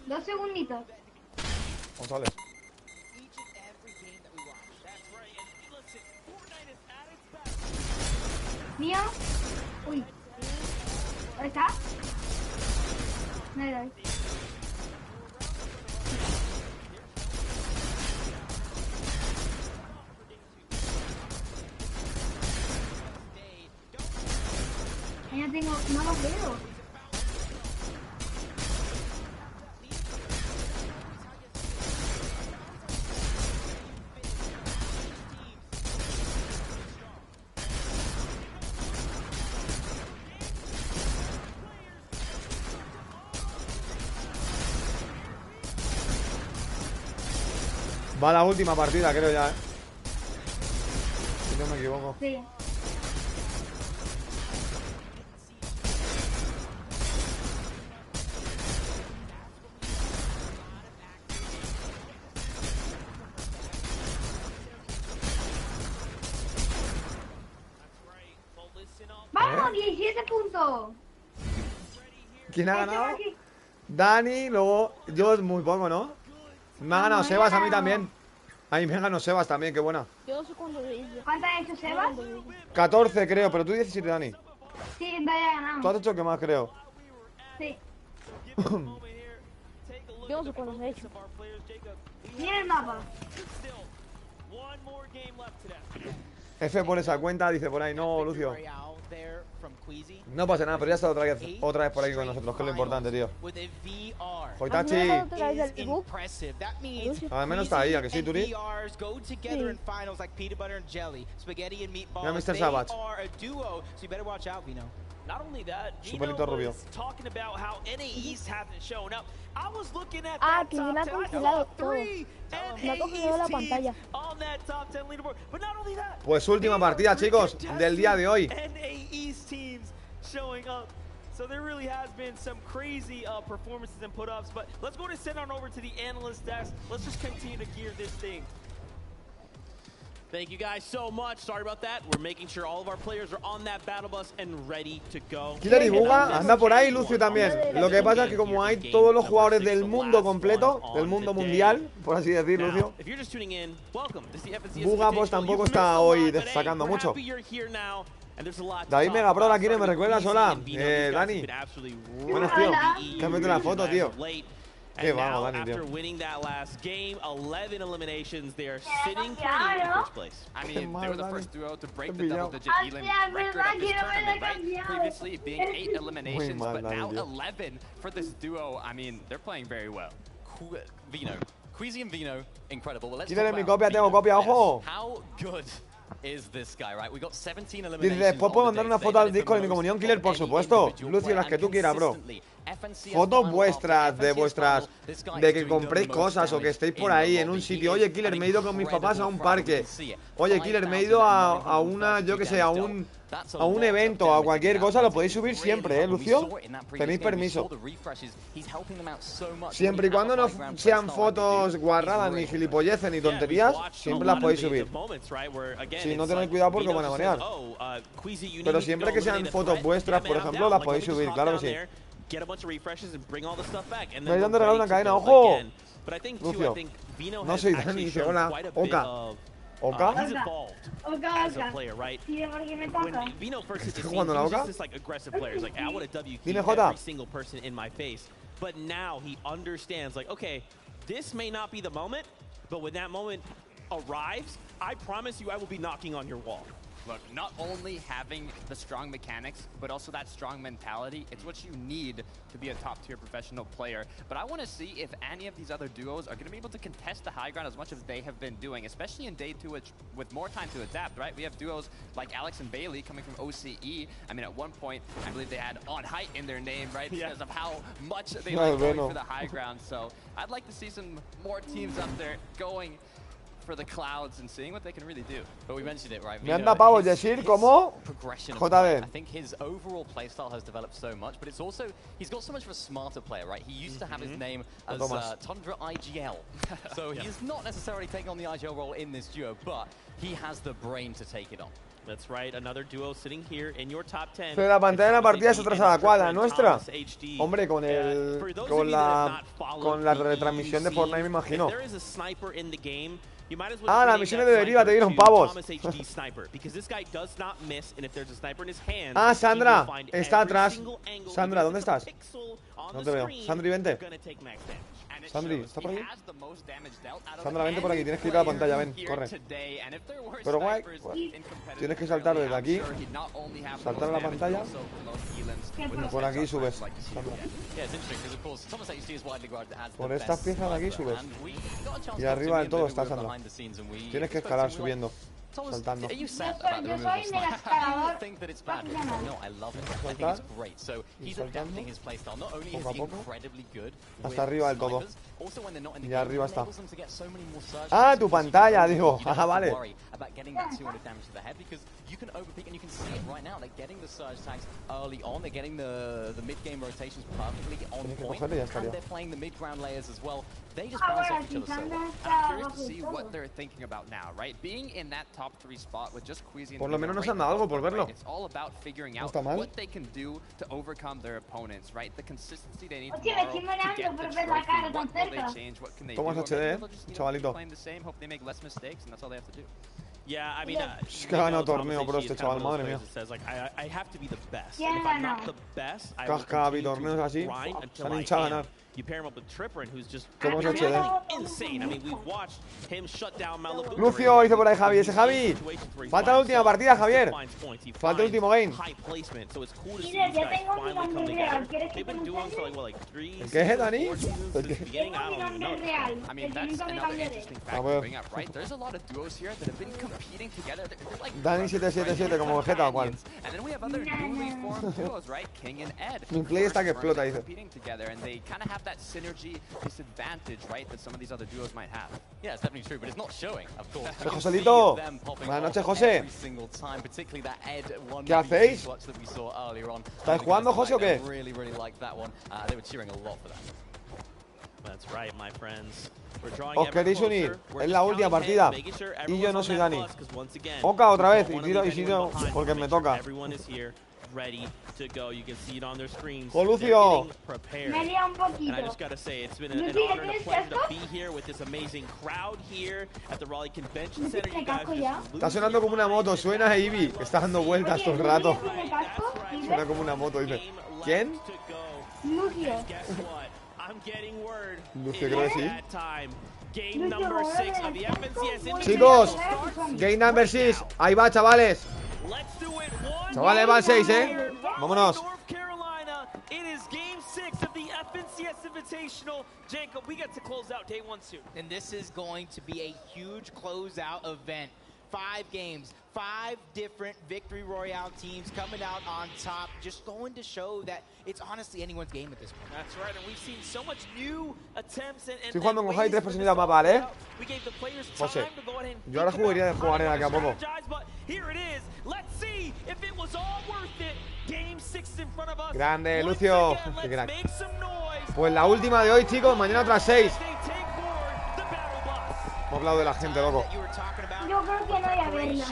2 segunditos. González. Mío. Uy. ¿Dónde está? No le doy. Ya tengo, no los veo. Va la última partida, creo ya, si no me equivoco. Sí. ¡Vamos! 17 puntos. ¿Quién ha ganado? Dani, luego yo es muy poco, ¿no? Me ha ganado Sebas a mí también. A mí me ha ganado Sebas también, qué buena. Yo no sé cuándo lo hice. ¿Cuántas has hecho, Sebas? 14 creo, pero tú 17, Dani. Sí, en vaya ganado. Tú has hecho que más, creo. Sí. Yo no sé cuándo se ha hecho. Mira el mapa. F por esa cuenta, dice por ahí, no, Lucio. No pasa nada, pero ya está otra vez por aquí con nosotros, que es lo importante, tío. Joitachi. Al menos está ahí, ¿a que sí, Turi? Mira Mr. Savage. Not only that, Su pelito rubio. talking about how NAEs haven't shown up. I was looking at que me ha congelado todo. Me ha congelado la pantalla. on that top 10 leaderboard. But not only that, Pues última partida, chicos, del día de hoy. NAEs teams showing up. So there really has been some crazy performances and put-ups. But let's go to send on over to the analyst desk. Let's just continue to gear this thing. Thank you guys so much. Sorry about that. We're making sure all of our players are on that battle bus and ready to go. Killer y Buga anda por ahí, Lucio también. Lo que pasa es que como hay todos los jugadores del mundo completo, del mundo mundial, por así decir, Lucio, Buga pues tampoco está hoy destacando mucho. David Megapro la quiere, me recuerda sola. Dani. Buenas, tío. Cámbiate la foto, tío. Qué vamos, Dani, tío. After winning that last game, 11 eliminations, they are sitting pretty in first place. I mean, they were the first duo to break the double-digit elim record of this tournament, right? Previously being 8 eliminations, but now 11 for this duo. I mean, they're playing very well. Vino. Queasy and Vino, incredible. Well, let's Quítale mi copia, tengo copia, ojo. How good Dice, después puedo mandar una foto al Discord de mi comunión killer, por supuesto. Lucio, las que tú quieras, bro. Fotos vuestras, de que compréis cosas o que estéis por ahí en un sitio. Oye, killer, me he ido con mis papás a un parque. Oye, killer, me he ido a una, yo que sé, a un evento, a cualquier cosa, lo podéis subir siempre, Lucio. Tenéis permiso. Siempre y cuando no sean fotos guarradas, ni gilipolleces, ni tonterías, siempre las podéis subir. Si no tenéis cuidado porque van a manejar. Pero siempre que sean fotos vuestras, por ejemplo, las podéis subir, claro que sí. Me han regalado una cadena, ¡ojo! Lucio, no soy Dani, dice, hola, Oka. ¿Oka? Sí, porque me toca. ¿Estás jugando la Oka? Dime, Jota. But now he understands, like, okay, this may not be the moment, but when that moment arrives, I promise you I will be knocking on your wall. Look, not only having the strong mechanics, but also that strong mentality, it's what you need to be a top-tier professional player. But I want to see if any of these other duos are going to be able to contest the high ground as much as they have been doing, especially in day 2 with more time to adapt, right? We have duos like Alex and Bailey coming from OCE. I mean, at one point, I believe they had On Height in their name, right? Because of how much they like going for the high ground. So I'd like to see some more teams up there going for the clouds and seeing what they can really do. But we mentioned it, right? Me anda pavo decir como JD. I think his overall playstyle has developed so much, but it's also he's got so much of a smarter player, right? He used to have his name as Tundra IGL, so he's not necessarily taking on the IGL role in this duo, but he has the brain to take it on. That's right, another duo sitting here in your top 10. Pero la pantalla de la partida es otra adecuada, nuestra. Hombre, con la retransmisión de Fortnite me imagino. Ah, las misiones de deriva te dieron pavos. Ah, Sandra, está atrás. Sandra, ¿dónde estás? No te veo. Sandri, vente. Sandri, ¿está por aquí? Sandra, vente por aquí, tienes que ir a la pantalla, ven, corre. Pero guay, tienes que saltar desde aquí, saltar a la pantalla, por aquí subes, Sandra. Por estas piezas de aquí subes. Y arriba del todo está Sandra. Tienes que escalar subiendo. Saltando. Yo soy el escalador. No, I love it. I think it's great. So he's adapting his playstyle not only is he incredibly good hasta arriba del todo. Y arriba está. Ah, tu pantalla, digo. Ah, vale. You can overpeak and you can see it right now. They're getting the surge tags early on. They're getting the mid-game rotations perfectly on point. And they're playing the mid-ground layers as well. They just bounce off each other so well. I'm curious to see what they're thinking about now, right? Being in that top 3 spot with just Queasy and por lo menos nos han dado algo por verlo. It's all about figuring out what they can do to overcome their opponents, right? The consistency they need to get the trophy. What will they change? What can they do? Tomas HD, chavalito. Playing the same, hope they make less mistakes, and that's all they have to do. Yeah, I mean, es que ha ganado torneo, bro, este chaval, madre mía. I have to be the best. If I'm not the best, I will continue to grind until I am. You pair him up with Tripperin, who's just insane. I mean, we've watched him shut down Malibu. Lucio dice por ahí Javi, ese Javi. Falta la última partida, Javier. Falta el último game. ¿Qué es, Dani? Dani 777 como Vegeta o cual. Mi play está que explota, dice. That synergy disadvantage, right, that some of these other duos might have. Yeah, it's definitely true, but it's not showing, of course. Joselito, buenas noches, José. ¿Qué hacéis? ¿Estáis jugando, José, o qué? That's right, my friends. Os queréis unir, es la última partida. Y yo no soy Dani. Oka otra vez, y tiro porque me toca. Ready to go. You can see it on their screens. Lucio. Me lía un poquito. And I just gotta say, it's been an honor and a pleasure to be here with this amazing crowd here at the Raleigh Convention Center. You guys está sonando como una moto, suena Ivy. Está dando vueltas todo el rato. Suena como una moto, dice. ¿Quién? Lucio. Lucio, creo que sí. Game number 6 of the FNCS. Chicos, game number 6. Ahí va, chavales. Chavales, van 6, vámonos. It is game 6 of the FNCS Invitational. Jacob, we get to close out day 1 soon. And this is going to be a huge closeout event 5 games, 5 different Victory Royale teams coming out on top, just going to show that it's honestly anyone's game at this point. That's right, and we've seen so much new attempts and estoy jugando con Jai 3% más, ¿vale? José, yo ahora jugaría de jugar en aquí a poco. Grande, Lucio. Qué crack. Pues la última de hoy, chicos. Mañana otras 6. Me aplaude la gente, loco. Yo creo que no hay a verla.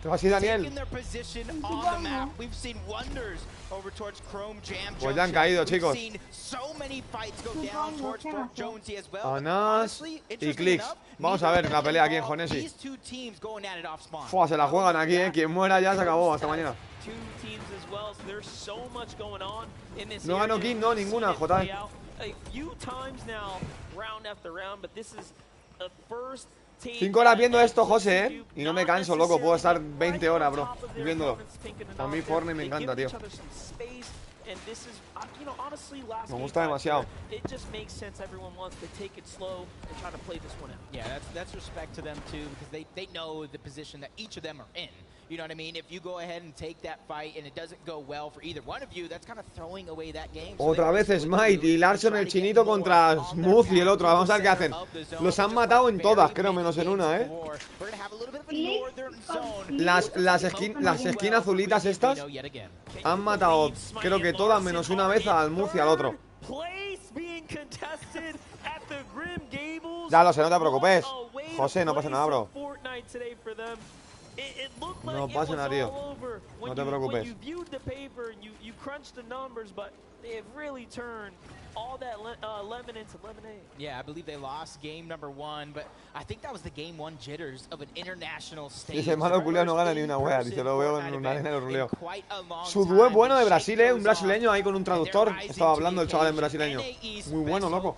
¿Te vas a ir, Daniel? Pues ya han caído, chicos. Anas y Clicks. Vamos a ver la pelea aquí en Jonesi. Fua, se la juegan aquí, Quien muera ya se acabó. Hasta mañana. No ganó King, no, ninguna, J. A few times now, round after round, but this is a first 5 horas viendo esto, José, y no me canso, loco. Puedo estar 20 horas, bro, viéndolo. A mí Fortnite me encanta, tío. Me gusta demasiado. Yeah, that's respect to them too, because they know the position that each of them are in. You know what I mean? If you go ahead and take that fight and it doesn't go well for either one of you, that's kind of throwing away that game. Otra vez Smite y Larson, el chinito, contra Smooth y el otro. Vamos a ver qué hacen. Los han matado en todas, creo, menos en una, Las esquinas azulitas estas han matado, creo que todas, menos una vez al Smooth y al otro. Ya lo sé, no te preocupes. José, no pasa nada, bro. No pasa nada, tío. No te preocupes. Yeah, I believe they lost game number 1, but I think that was the game 1 jitters of an international stage. Dice, malo culiao no gana ni una wea. Dice, lo veo en una arena de ruleo. Su dúo es bueno de Brasil, un brasileño ahí con un traductor. Estaba hablando el chaval en brasileño. Muy bueno, loco.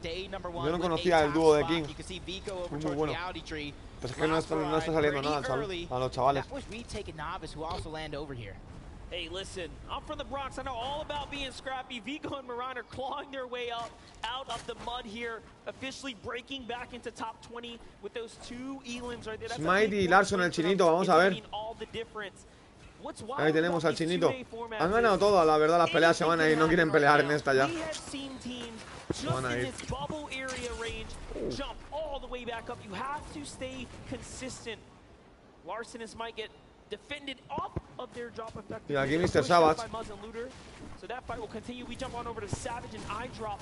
Yo no conocía el dúo de King. Muy bueno. Pues es que no está saliendo nada, chaval, a los chavales. Hey, listen, I'm from the Bronx. I know all about being scrappy. Vigo and Moran are clawing their way up out of the mud here, officially breaking back into top 20 with those 2 elims right there. Smite y Larson, el chinito, vamos a ver. Ahí tenemos al chinito. Han ganado todas, la verdad, las peleas se van a ir. No quieren pelear en esta ya. Se van a ir. Defended off of their drop effect. Y aquí Mr. Savage. So that fight will continue. We jump on over to Savage and I drop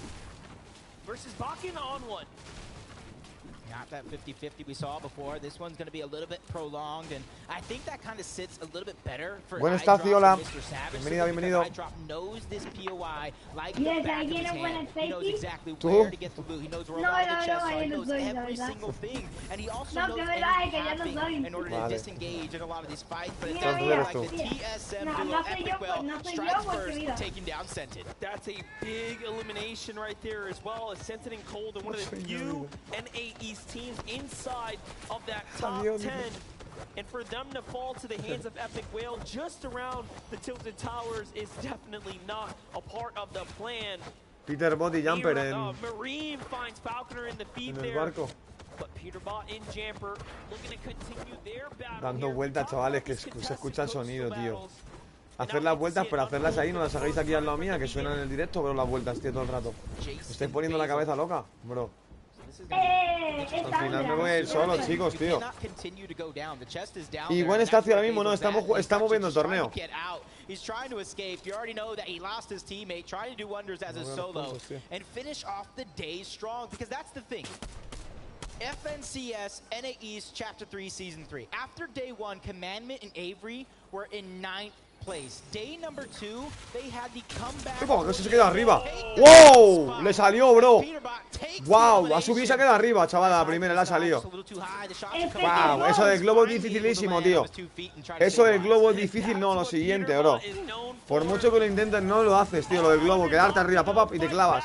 versus Bakken on one. Not that 50-50 we saw before. This one's going to be a little bit prolonged, and I think that kind of sits a little bit better for Buen estacio, hola. Bienvenido, bienvenido. Knows this POI like the back of his hand. He knows exactly ¿Tú? where to get the loot. He knows where all the chests are. He knows every single thing, and he also knows anything in order to disengage in a lot of these fights. But it doesn't look like the TSM duo Epic Well strikes first, taking down Scented. That's a big elimination right there as well as Scented and Cold, and one of the few NAEs teams inside of that top 10, and for them to fall to the hands of Epic Whale just around the Tilted Towers is definitely not a part of the plan. Peter Bot y Jumper Marine finds Falconer in the feed en el there, barco. but Peter Bot and Jumper looking to continue their battle. Dando vueltas, chavales, que se escucha el sonido, tío. Hacer las vueltas, pero hacerlas ahí, no las hagáis aquí al lado mía, que suenan en el directo, pero las vueltas, tío, todo el rato. ¿Me estáis poniendo la cabeza loca, bro? Al final me voy a ir solo, chicos, tío. Y buen estacio ahora mismo, no, estamos viendo el torneo. He's trying to escape. You already know that he lost his teammate, trying to do wonders as a solo, and finish off the day strong, because that's the thing. FNCS NAE's Chapter 3 Season 3. After day 1, Commandment and Avery were in 9th place. Day number 2, they had the comeback. No se queda arriba. ¡Wow! Le salió, bro. ¡Wow! Ha subido y se queda arriba, chaval. A la primera le ha salido. ¡Wow! Eso del globo es dificilísimo, tío. Eso del globo es difícil, no, lo siguiente, bro. Por mucho que lo intentes, no lo haces, tío. Lo del globo, quedarte arriba, papá, y te clavas.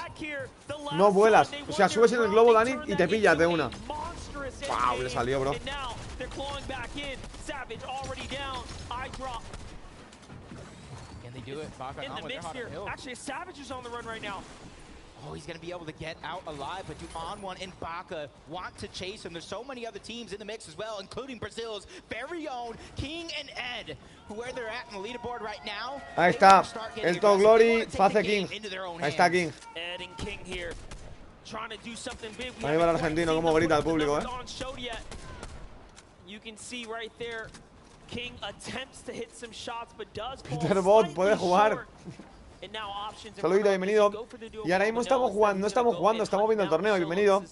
No vuelas. O sea, subes en el globo, Dani, y te pillas de una. ¡Wow! Le salió, bro. In the mix here, actually, Savage is on the run right now. Oh, he's going to be able to get out alive, but do On1 and Baka want to chase him. There's so many other teams in the mix as well, including Brazil's very own King and Ed, where they're at in the leaderboard right now. Ahí está, el Top Glory, Face King. Ahí está King. Ed and King here, trying to do something big. Ahí va el argentino, como grita el público, You can see right there, King attempts to hit some shots, but does Peter Bot puede jugar. Saludito, bienvenido. Y ahora mismo estamos jugando, no estamos jugando, estamos viendo el torneo, bienvenido.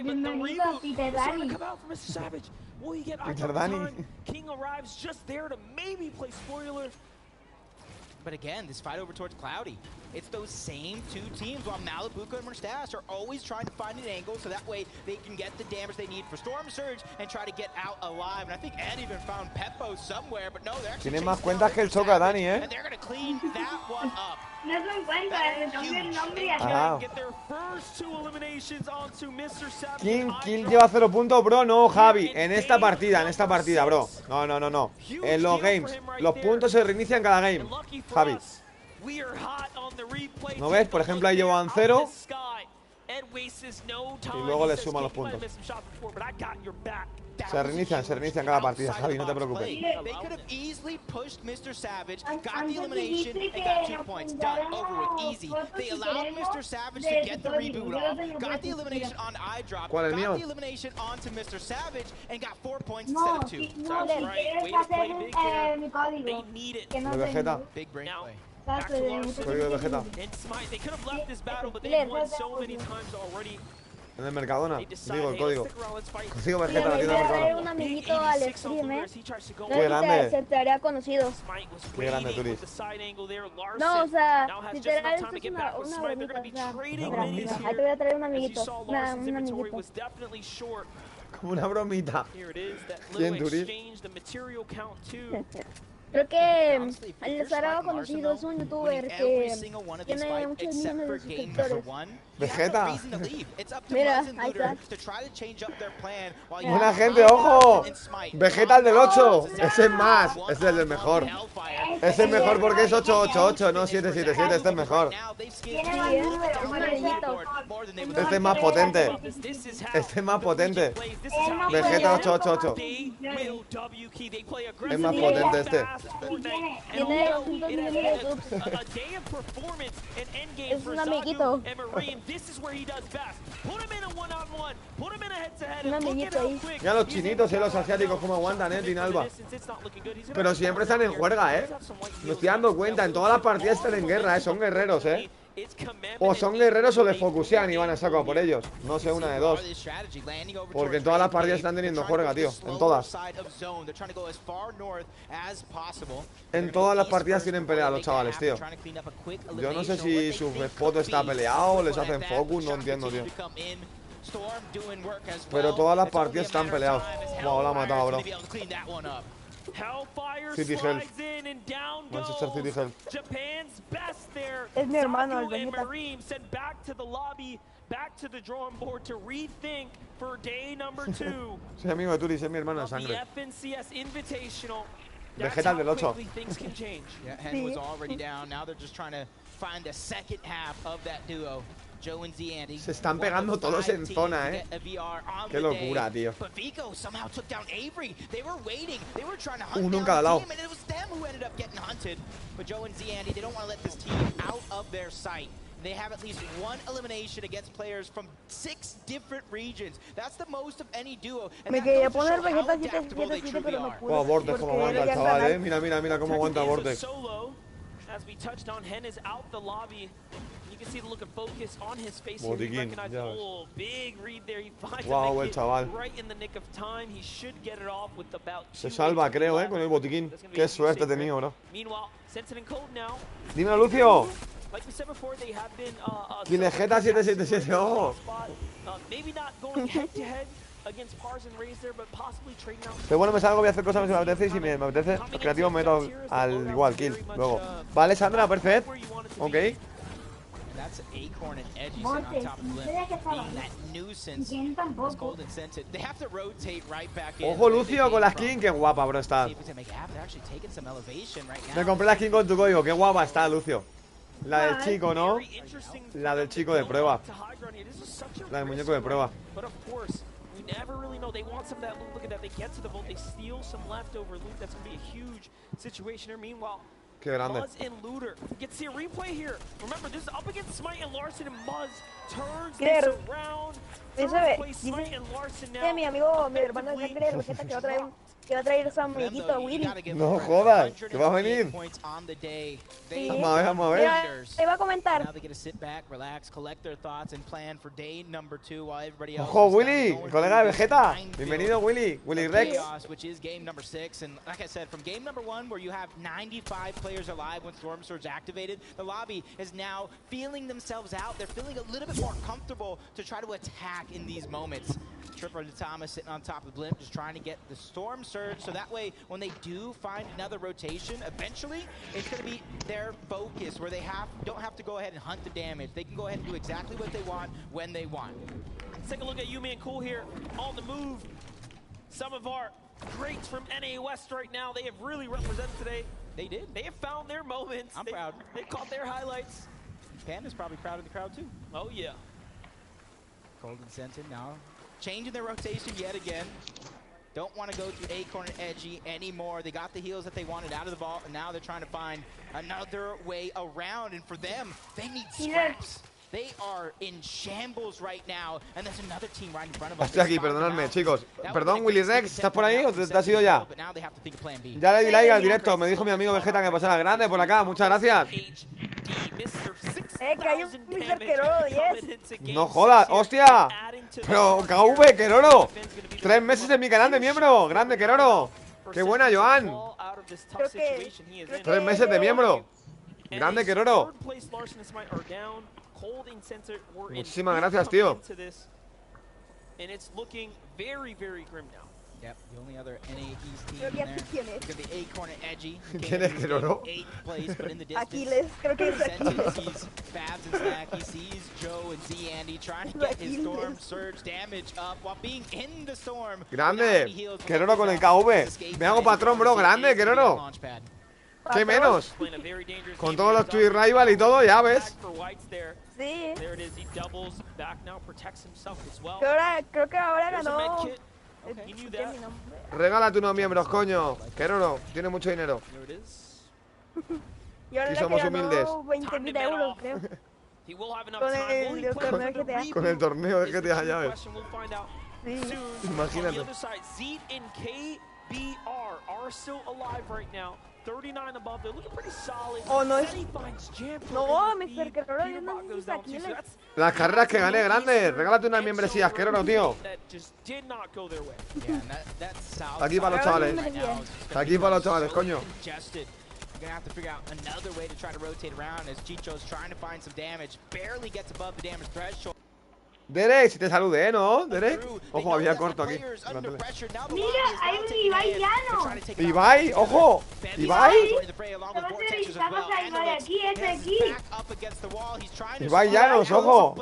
Bienvenido, Peter Dani. Peter Dani. King arrives just there to maybe play spoiler. But again, this fight over towards Cloudy, it's those same two teams, while Malibuco and Mustache are always trying to find an angle so that way they can get the damage they need for Storm Surge and try to get out alive. And I think Ed even found Peppo somewhere, but no, they're actually Tiene más cuentas que el Choca, Dani, and they're going to clean that one up. No se encuentra, le cambié el nombre y Ah. acá. King Kill lleva 0 puntos, bro. No, Javi. En esta partida, bro. No. En los games. Los puntos se reinician cada game. Javi. ¿No ves? Por ejemplo, ahí llevan 0. Y luego le suman los puntos. Se reinician cada partida, Javi, no te preocupes. They could have easily pushed Mr. Savage, got the elimination, and got 2 points. Done, over with, easy. They allowed Mr. Savage to get the reboot off, got the elimination on iDrop, ¿Cuál es el mío? got the elimination onto Mr. Savage, and got 4 points instead of 2. No, le quieres hacer mi código. Que no ¿De Vegeta? Big brain play. Código de Vegeta. En el Mercadona. Digo, el código. Consigo Vegeta, la Le tienda voy de a traer un Mercadona. amiguito al stream, ¿eh? Qué grande. Se te haría conocido. Qué grande, Turis. No, o sea, literal, esto es una bromita, o sea, ahí te voy a traer un amiguito, un amiguito. Como una bromita. ¿Quién, Turis? Creo que les hará conocido, es un youtuber que tiene muchos millones de suscriptores. Vegeta. Mira, ahí está. Buena gente, ojo. Vegeta el del 8. Ese es más. Ese es el mejor. Ese es mejor porque es 888, no 777. Este es mejor. Este es más potente. Este es más potente. Vegeta 888. Es más potente este. Tiene 200 millones de subs. Es un amiguito. Un amiguito ahí. Mira los chinitos y los asiáticos como aguantan, Tinalba. Pero siempre están en juerga, Me estoy dando cuenta, en todas las partidas están en guerra, Son guerreros, O son guerreros o les focusean y van a saco por ellos. No sé, una de dos. Porque en todas las partidas están teniendo juerga, tío. En todas. En todas las partidas tienen pelea los chavales, tío. Yo no sé si su spot está peleado, les hacen focus, no entiendo, tío. Pero todas las partidas están peleados. Wow, la ha matado, bro. City Health. Manchester City Health. Es mi hermano, el Vegeta. Soy amigo de Turis, es mi hermano de sangre. Vegeta el del 8. Se están pegando todos en zona, Qué locura, tío. Uno en cada lado. They have at least one elimination against players from 6 different regions. That's the most of any duo. Me quería poner Vegeta 777, pero no pude. Wow, Vortex cómo aguanta el chaval, Mira cómo aguanta Vortex. Botiquín, ya ves. Wow, el chaval. Se salva, creo, con el botiquín. Qué suerte he tenido, bro. Dímelo, Lucio. Vegeta 777, ojo. Pero bueno, me salgo, voy a hacer cosas si me apetece. Y si me apetece, creativo me meto al igual, kill. Luego. Vale, Sandra, perfecto. Ok. Ojo, Lucio, con la skin. Qué guapa, bro, está. Me compré la skin con tu código. Qué guapa está, Lucio. La del chico, ¿no? La del chico de prueba. La del muñeco de prueba. Never really know. They want some of that loot. Look at that. They get to the vault. They steal some leftover loot. That's going to be a huge situation here. Meanwhile, Muzz and Looter. You get to see a replay here. Remember, this is up against Smite and Larson, and Muzz turns this around. Third place, Smite and Larson now. Mi amigo, mi hermano de sangre, Rosetta, que va a traer su amiguito Willy. No jodas, que va a venir. Sí. Vamos a ver. Te va a comentar. Ojo, Willy, el colega de Vegeta. Bienvenido, Willy. Willy Rex. Which is game number 6, and like I said, from game number 1, where you have 95 players alive when Storm Surge activated, the lobby is now feeling themselves out. They're feeling a little bit more comfortable to try to attack in these moments. Tripper and Thomas sitting on top of the blimp, just trying to get the Storm Surge, so that way, when they do find another rotation, eventually, it's going to be their focus, where they don't have to go ahead and hunt the damage. They can go ahead and do exactly what they want, when they want. Let's take a look at Yumi and Cool here, on the move. Some of our greats from NA West right now, they have really represented today. They did. They have found their moments. I'm proud. They caught their highlights. Panda's probably proud of the crowd, too. Oh, yeah. Cold and Sentin now changing their rotation yet again. Don't want to go to Acorn and Edgy anymore. They got the heals that they wanted out of the vault, and now they're trying to find another way around. And for them, they need scraps. They are in shambles right now, and there's another team right in front of us. Estoy aquí, perdonadme, chicos. Perdón, Willy Rex, ¿estás por ahí o te has ido ya? Ya le di like al directo, me dijo mi amigo Vegeta que pasara grande por acá, muchas gracias. Que hay un Mr. Queroro 10. No jodas, hostia. Pero KV, Queroro. 3 meses en mi canal de miembro. Grande, Queroro. Qué buena, Joan. 3 meses de miembro. Grande, Queroro. Muchísimas gracias, tío. Yep, the only other NA East team in there. It's gonna be Acorn and Edgy. ¿Quién es Queroro? 8th place, but in the distance. Aquiles, creo que es Aquiles. He sees Fabs and Snack. He sees Joe and Z Andy trying to get his Storm Surge damage up while being in the storm. Grande, Queroro con el KV. Me hago patrón, bro. Grande, Queroro. ¿Qué menos? Con todos los Twitch Rival y todo, ya ves. Sí. Creo que ahora ganó. Regálate unos miembros, coño. Queroro, tiene mucho dinero. Y somos humildes. 20.000 euros, creo. Con el torneo de GTA. Con el torneo de GTA, ya ves. Sí. Imagínate. Oh, no es. No, Mr. Queroro, yo no sé Aquiles. Las carreras que gané, grande. Regálate unas membresías, Queroro, tío. Aquí para los chavales. Aquí para los chavales, coño. Gonna have to figure out another way to try to rotate around as Chicho's trying to find some damage. Barely gets above the damage threshold. Derek, si te saludé, ¿no? Derek. Ojo, había corto aquí. Mira, hay un Ibai llano. Ibai, ojo. Ibai. Ibai llanos, ojo.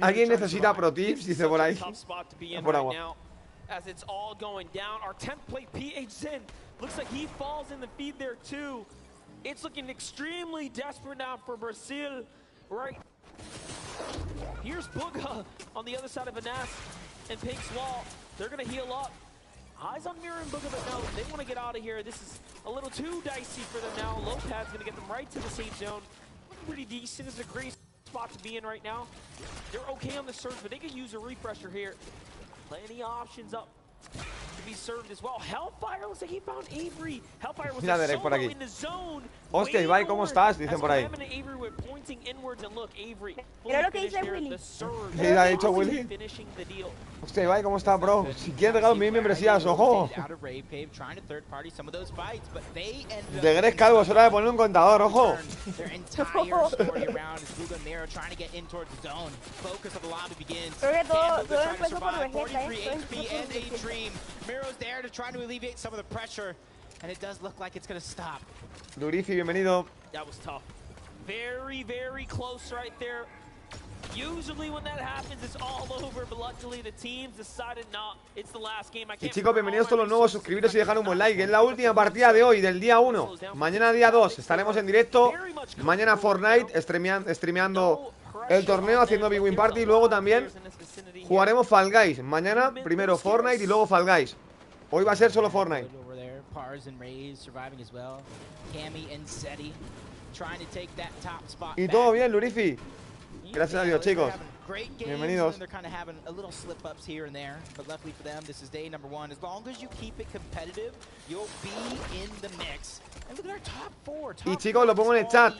Alguien necesita pro tips, dice por ahí. Por agua. As it's all going down, our 10th plate PH Zen looks like he falls in the feed there too. It's looking extremely desperate now for Brazil, right? Here's Booga on the other side of Anas and Pink's wall. They're gonna heal up. Eyes on Mirror and Booga, but no, they want to get out of here. This is a little too dicey for them now. Lopez gonna get them right to the safe zone. Pretty decent. It's a great spot to be in right now. They're okay on the surge, but they could use a refresher here. Plenty of options up to be served as well. Hellfire looks like he found Avery. Hellfire was solo in the zone. Hostia, Ibai, ¿cómo estás? Dicen por ahí. Mira lo que dice Willy. ¿Qué ha dicho Willy? Hostia, Ibai, ¿cómo estás, bro? Si quieres regalar 1000 membresías, ojo. De Greg Calvo, es hora de poner un contador, ojo. Creo que todo empezó por Vegeta, Miro's there to try to alleviate some of the pressure, and it does look like it's going to stop. Lurifi, bienvenido. That was tough. Very, very close right there. Y chicos, bienvenidos todos los nuevos, suscribiros y dejar un buen like. Es la última partida de hoy, del día 1. Mañana día 2, estaremos en directo. Mañana Fortnite, streameando el torneo, haciendo Big Win Party. Y luego también jugaremos Fall Guys. Mañana primero Fortnite y luego Fall Guys. Hoy va a ser solo Fortnite. Y todo bien, Lurifi. Gracias a Dios, chicos. Bienvenidos. Y chicos, lo pongo en el chat.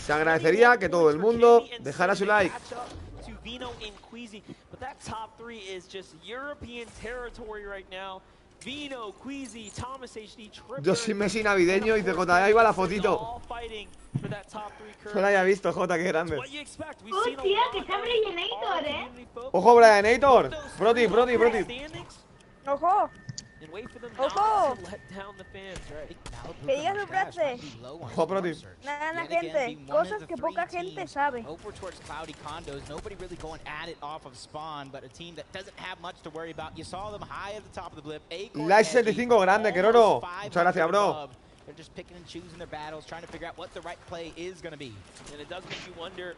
Se agradecería que todo el mundo dejara su like. Yo soy Messi navideño y te Jota, ahí va la fotito. No la haya visto, Jota, qué grande. Hostia, que está Brianator, Ojo, Brianator. Proti. Ojo. ¡Ojo! Que diga su frase. Ojo, Proti. Nada, gente. Cosas que poca gente sabe. Like 75 grande, Queroro. Muchas gracias, bro. They're just picking and choosing their battles, trying to figure out what the right play is going to be. And it does make you wonder,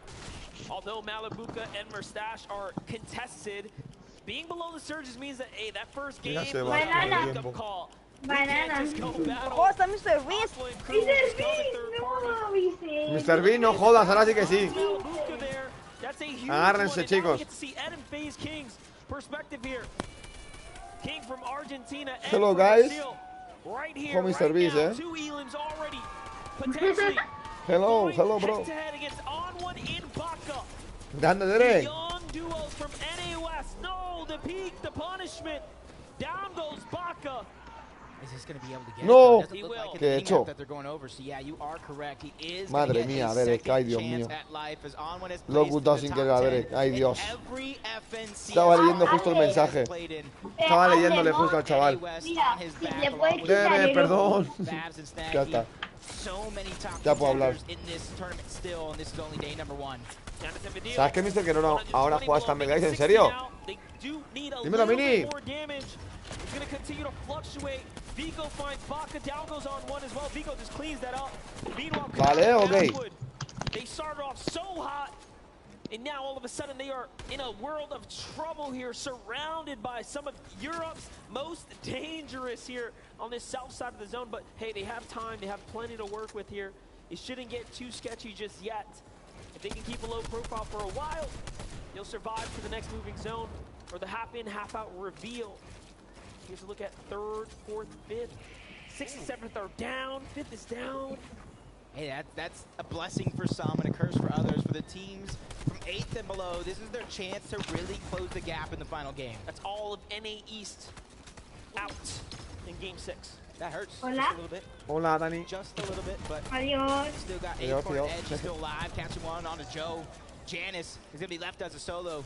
although Malibuca and Mustache are contested, being below the surges means that, hey, that first game was a wake-up call. Banana. Ojo, está Mr. Beast. Mr. Beast, no jodas, ahora sí que sí. Agárrense, chicos. Hello, guys. Ojo, Mr. Beast, Hello, bro. Grande, Derek. No, ¿qué he hecho? Madre mía, Derek, ay Dios mío. Lo he ocultado sin querer a Derek, ay Dios. Estaba leyendo justo el mensaje. Estaba leyéndole justo al chaval. Derek, perdón. Ya está. Ya puedo hablar. ¿Sabes qué, Mr. Que no ahora juegas tan Guys? ¿En serio? Dímelo, Mini. Vale, ok. And now all of a sudden they are in a world of trouble here, surrounded by some of Europe's most dangerous here on this south side of the zone. But hey, they have time, they have plenty to work with here. It shouldn't get too sketchy just yet. If they can keep a low profile for a while, they'll survive to the next moving zone or the half in, half out reveal. Here's a look at third, fourth, fifth. Sixth and seventh are down, fifth is down. Hey, that's a blessing for some and a curse for others. For the teams from 8th and below, this is their chance to really close the gap in the final game. That's all of NA East out in Game 6. That hurts Hola. just a little bit. Hola, Dani. Just a little bit, but Adiós. Still got Acorn Edge still alive, catching one on to Joe. Janice is going to be left as a solo.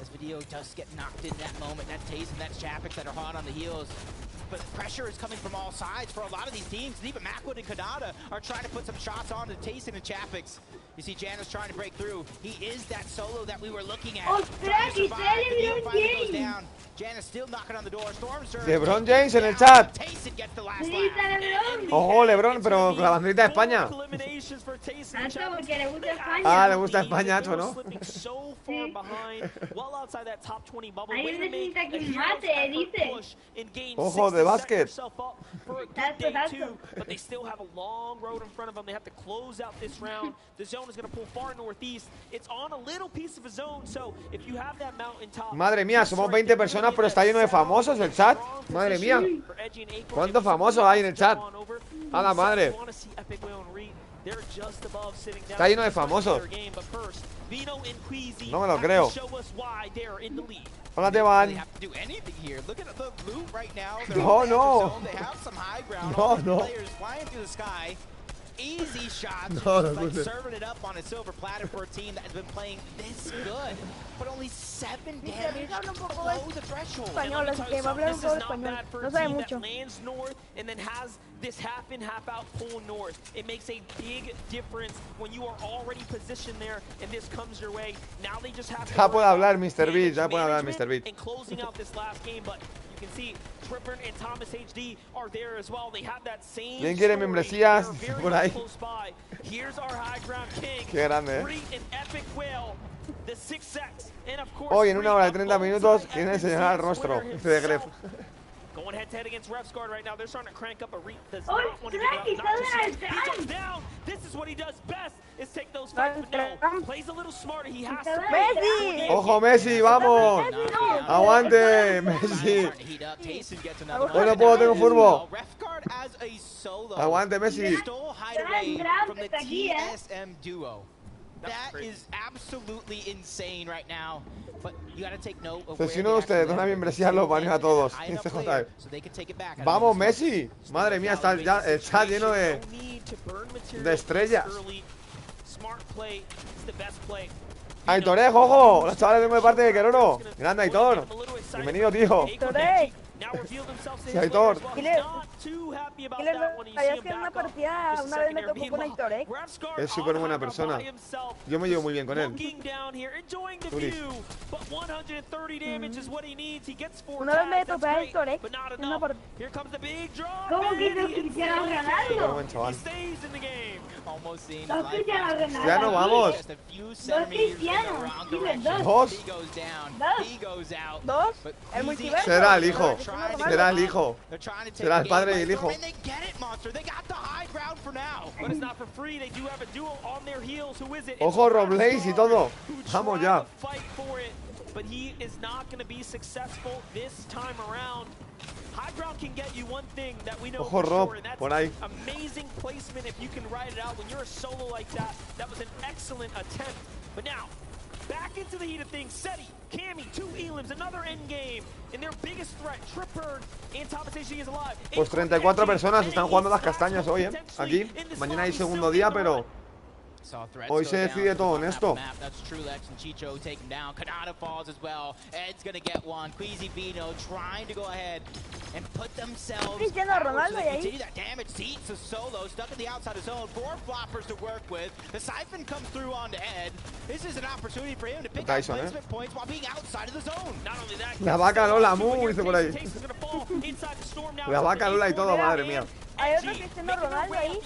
As Video does get knocked in that moment. That Taze and that Chapix that are hot on the heels. But pressure is coming from all sides for a lot of these teams. And even Macwood and Kanata are trying to put some shots on to Tayson and Chapix. You see Janice trying to break through. He is that solo that we were looking at. Oh, Trying to survive. The deal finally goes down. Janice still knocking on the door. Storm Surge. LeBron James en el chat. Tayson gets the last laugh. Ojo, LeBron, pero con la banderita de España. Ah, le gusta España, Hacho, ¿no? Ahí necesita que mate, dice. Ojo, de básquet. But they still have a long road in front of them. They have to close out this round. The zone is going to pull far northeast. It's on a little piece of a zone, so if you have that mountaintop. Madre mía, somos 20 personas, pero está lleno de famosos el chat. Madre mía. ¿Cuántos famosos hay en el chat? A la madre. Está lleno de famosos. No me lo creo. Hola, Teban. No, no. No, no. easy shots, No, like serving it up on a silver platter for a team that has been playing this good, but only 7 damage below the threshold. Español, así que va a hablar un poco español. No sabe mucho. Lands north and then has this half in, half out pull north. It makes a big difference when you are already positioned there and this comes your way. Now they just have to ya puede hablar Mr. Beat, ya puede hablar Mr. Beat. And closing out this last game, but you can see Tripper and Thomas HD are there as well. They have that same. ¿Quién quiere membresías? Por ahí. Here's our high ground king. Qué grande, An epic whale. The 6X. And of course, hoy en 1 hora y 30 minutos tiene que enseñar el rostro. Dice de Gref. Going head to head against Ref's guard right now. They're starting to crank up a Reed. Does not want to give up. He goes down. This is what he does best. Is take those fights. But no, plays a little smarter. He has to. Messi. Ojo Messi, vamos. Aguante Messi. Hoy no puedo, tengo furbo. Aguante Messi. That is absolutely insane right now. But you gotta take note of Si uno de ustedes da una membresía, los baneo a todos. Vamos, Messi. Madre mía, está lleno de estrellas. Aitor, ojo. Los chavales vengo de parte de Queroro. Grande Aitor. Bienvenido, tío. Sí, Aitor. Killer, vaya haciendo una partida, una vez me tocó con Aitor, Es súper buena persona. Yo me llevo muy bien con él. Una vez me topé a Aitor, ¿Cómo que no Cristiano Ronaldo? Buen chaval. Dos Cristiano Ronaldo. Ya no vamos. Dos Cristianos. Dos. Dos. El multiverso. Será el hijo. Será el hijo. Será el padre y el hijo. Ojo, Roblaze y todo. Vamos ya. But he is not going to be successful this time around. High ground can get you one thing that we know Ojo, for Rob, sure, and that's por ahí. amazing placement if you can ride it out when you're a solo like that. That was an excellent attempt. But now, back into the heat of things. Seti, Cammy, 2 Elims, another end game. And their biggest threat, Tripper and Thomas HD is alive. Pues 34 personas están jugando las castañas hoy, aquí. Mañana hay segundo día, pero hoy se decide todo en esto. Cristiano Ronaldo ahí. Tyson, La vaca Lola, dice por ahí. La vaca Lola y todo, madre mía. Hay otro Cristiano Ronaldo ahí.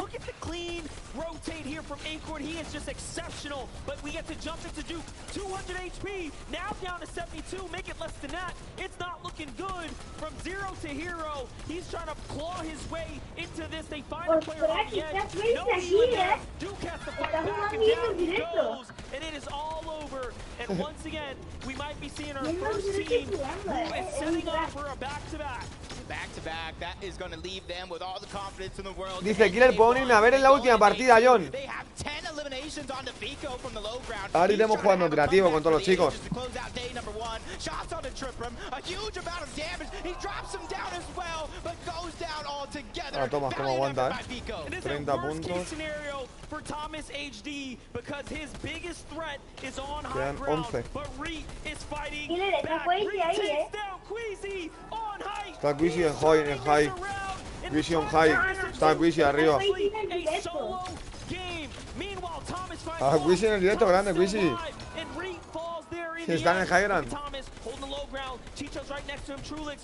Look at the clean rotate here from Acorn. He is just exceptional. But we get to jump into Duke. 200 HP. Now down to 72. Make it less than that. It's not looking good. From 0 to hero. He's trying to claw his way into this. They find a player on the edge. No healing. Duke has to fight back and down he goes. And it is all over. And once again, we might be seeing our first team who is setting up for a back-to-back. Back-to-back, that is going to leave them with all the confidence in the world. Dice Killer, puedo unirme a ver en la última partida, John. Ahora iremos jugando creativo con todos los chicos. Ahora Tomás, cómo aguanta, 30 puntos. Quedan 11. Está Quizzy en high. Quizzy on high. Está Quizzy arriba. Ah, Quizzy en el directo grande, Quizzy. Están en high ground.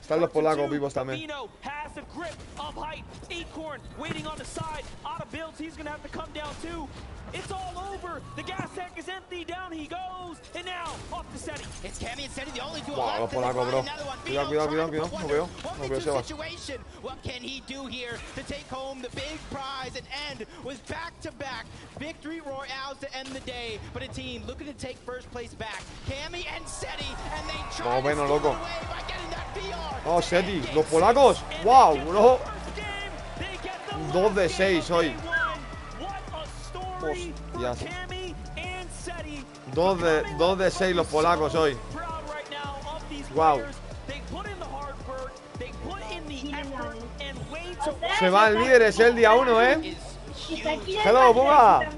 Están los polacos vivos también. It's all over. The gas tank is empty. Down he goes. And now off to Seti. It's Cammy and Seti, the only two left. Los polacos, bro. Cuidado. No veo, se va. What can he do here to take home the big prize and end with back-to-back victory royales to end the day? But a team looking to take first place back. Cammy and Seti, and they try to steal it away by getting that VR. Oh, Seti, los polacos. Wow, bro. 2 de 6 hoy. Hostias. 2 de 6 los polacos hoy. Wow. Se va el líder, es el día 1, Hello, Buga.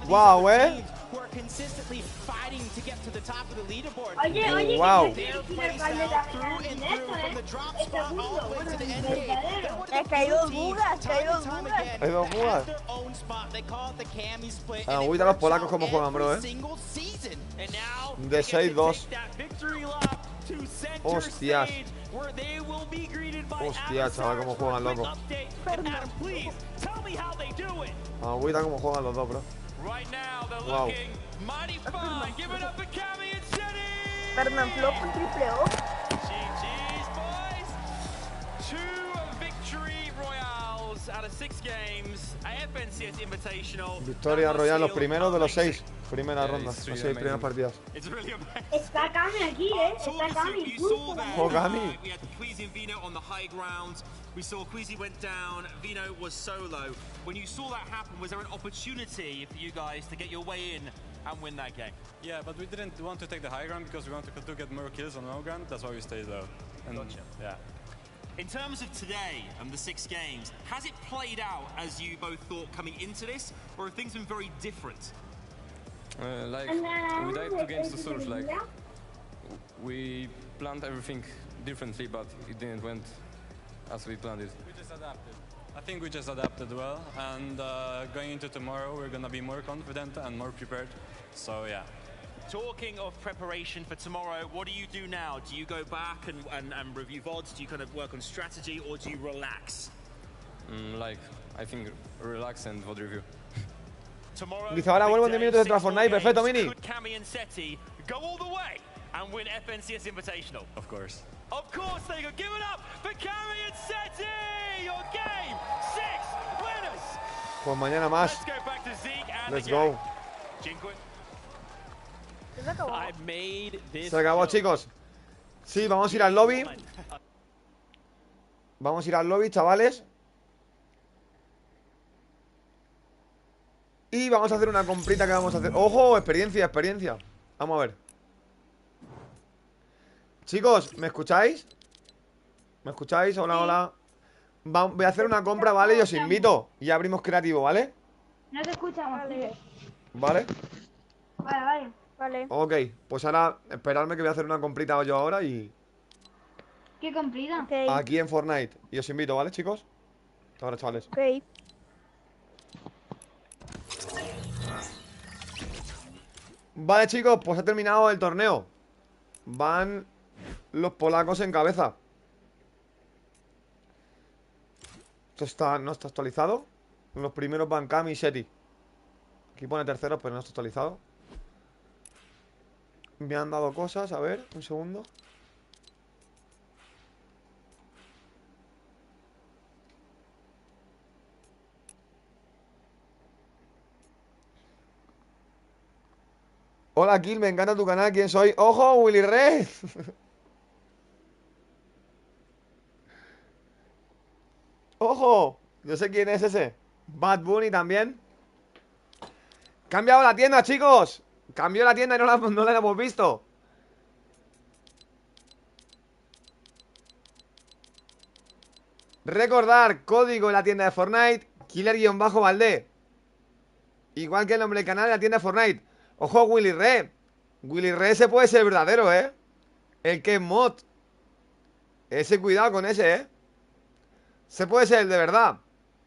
Wow, Oye, wow. Es que hay dos bugas, Hay dos bugas. Agüita los polacos como juegan, bro, De 6-2. Hostias. Hostias, chaval, cómo juegan, loco. Agüita cómo juegan los dos, bro. Wow. Fernán Flop un triple O. Victoria Royal, los primeros de los 6 primeras rondas, los 6 primeras partidas. Está Kami aquí, está Kami. Oh, Kami. We saw Queasy went down, Vino was solo. When you saw that happen, was there an opportunity for you guys to get your way in and win that game? Yeah, but we didn't want to take the high ground because we wanted to get more kills on low ground. That's why we stayed low. And Gotcha. Yeah. In terms of today and the 6 games, has it played out as you both thought coming into this, or have things been very different? Like, we died 2 games to Surge, like, we planned everything differently, but it didn't went as we planned it. We just adapted. I think we just adapted well, and going into tomorrow, we're gonna be more confident and more prepared, so yeah. Talking of preparation for tomorrow, what do you do now? Do you go back and review VODs? Do you kind of work on strategy, or do you relax? Like, I think relax and VOD review. Dice, ahora vuelvo en 10 minutos de Fortnite. Perfecto, Mini. Could Cami and Seti go all the way and win FNCS Invitational? Of course. Of course they could. Give it up for Cami and Seti! Your game 6 winners! Pues mañana más. Let's go back to Zeke and Let's go. Se acabó, chicos. Sí, vamos a ir al lobby. Vamos a ir al lobby, chavales. Y vamos a hacer una comprita que vamos a hacer. ¡Ojo! Experiencia, experiencia. Vamos a ver. Chicos, ¿me escucháis? ¿Me escucháis? Hola, hola. Voy a hacer una compra, ¿vale? Y os invito. Y abrimos creativo, ¿vale? No te escuchamos, ¿Vale? Vale. Ok, pues ahora esperadme que voy a hacer una comprita yo ahora y... ¿Qué comprita? Aquí en Fortnite. Y os invito, ¿vale, chicos? Hasta ahora, chavales. Ok. Vale, chicos, pues ha terminado el torneo. Van los polacos en cabeza. Esto no está actualizado. Los primeros van Cami y Seti. Aquí pone terceros, pero no está actualizado. Me han dado cosas, a ver, un segundo. Hola, Kill, me encanta tu canal. ¿Quién soy? ¡Ojo, Willy Red! ¡Ojo! Yo sé quién es ese. Bad Bunny también. Cambiado la tienda, chicos. Cambió la tienda y no la hemos visto. Recordar, código en la tienda de Fortnite, Killer-Valdé. Igual que el nombre del canal de la tienda de Fortnite. Ojo, Willy Red. Willy Red ese puede ser el verdadero, ¿eh? El que es mod. Ese, cuidado con ese, Se puede ser el de verdad.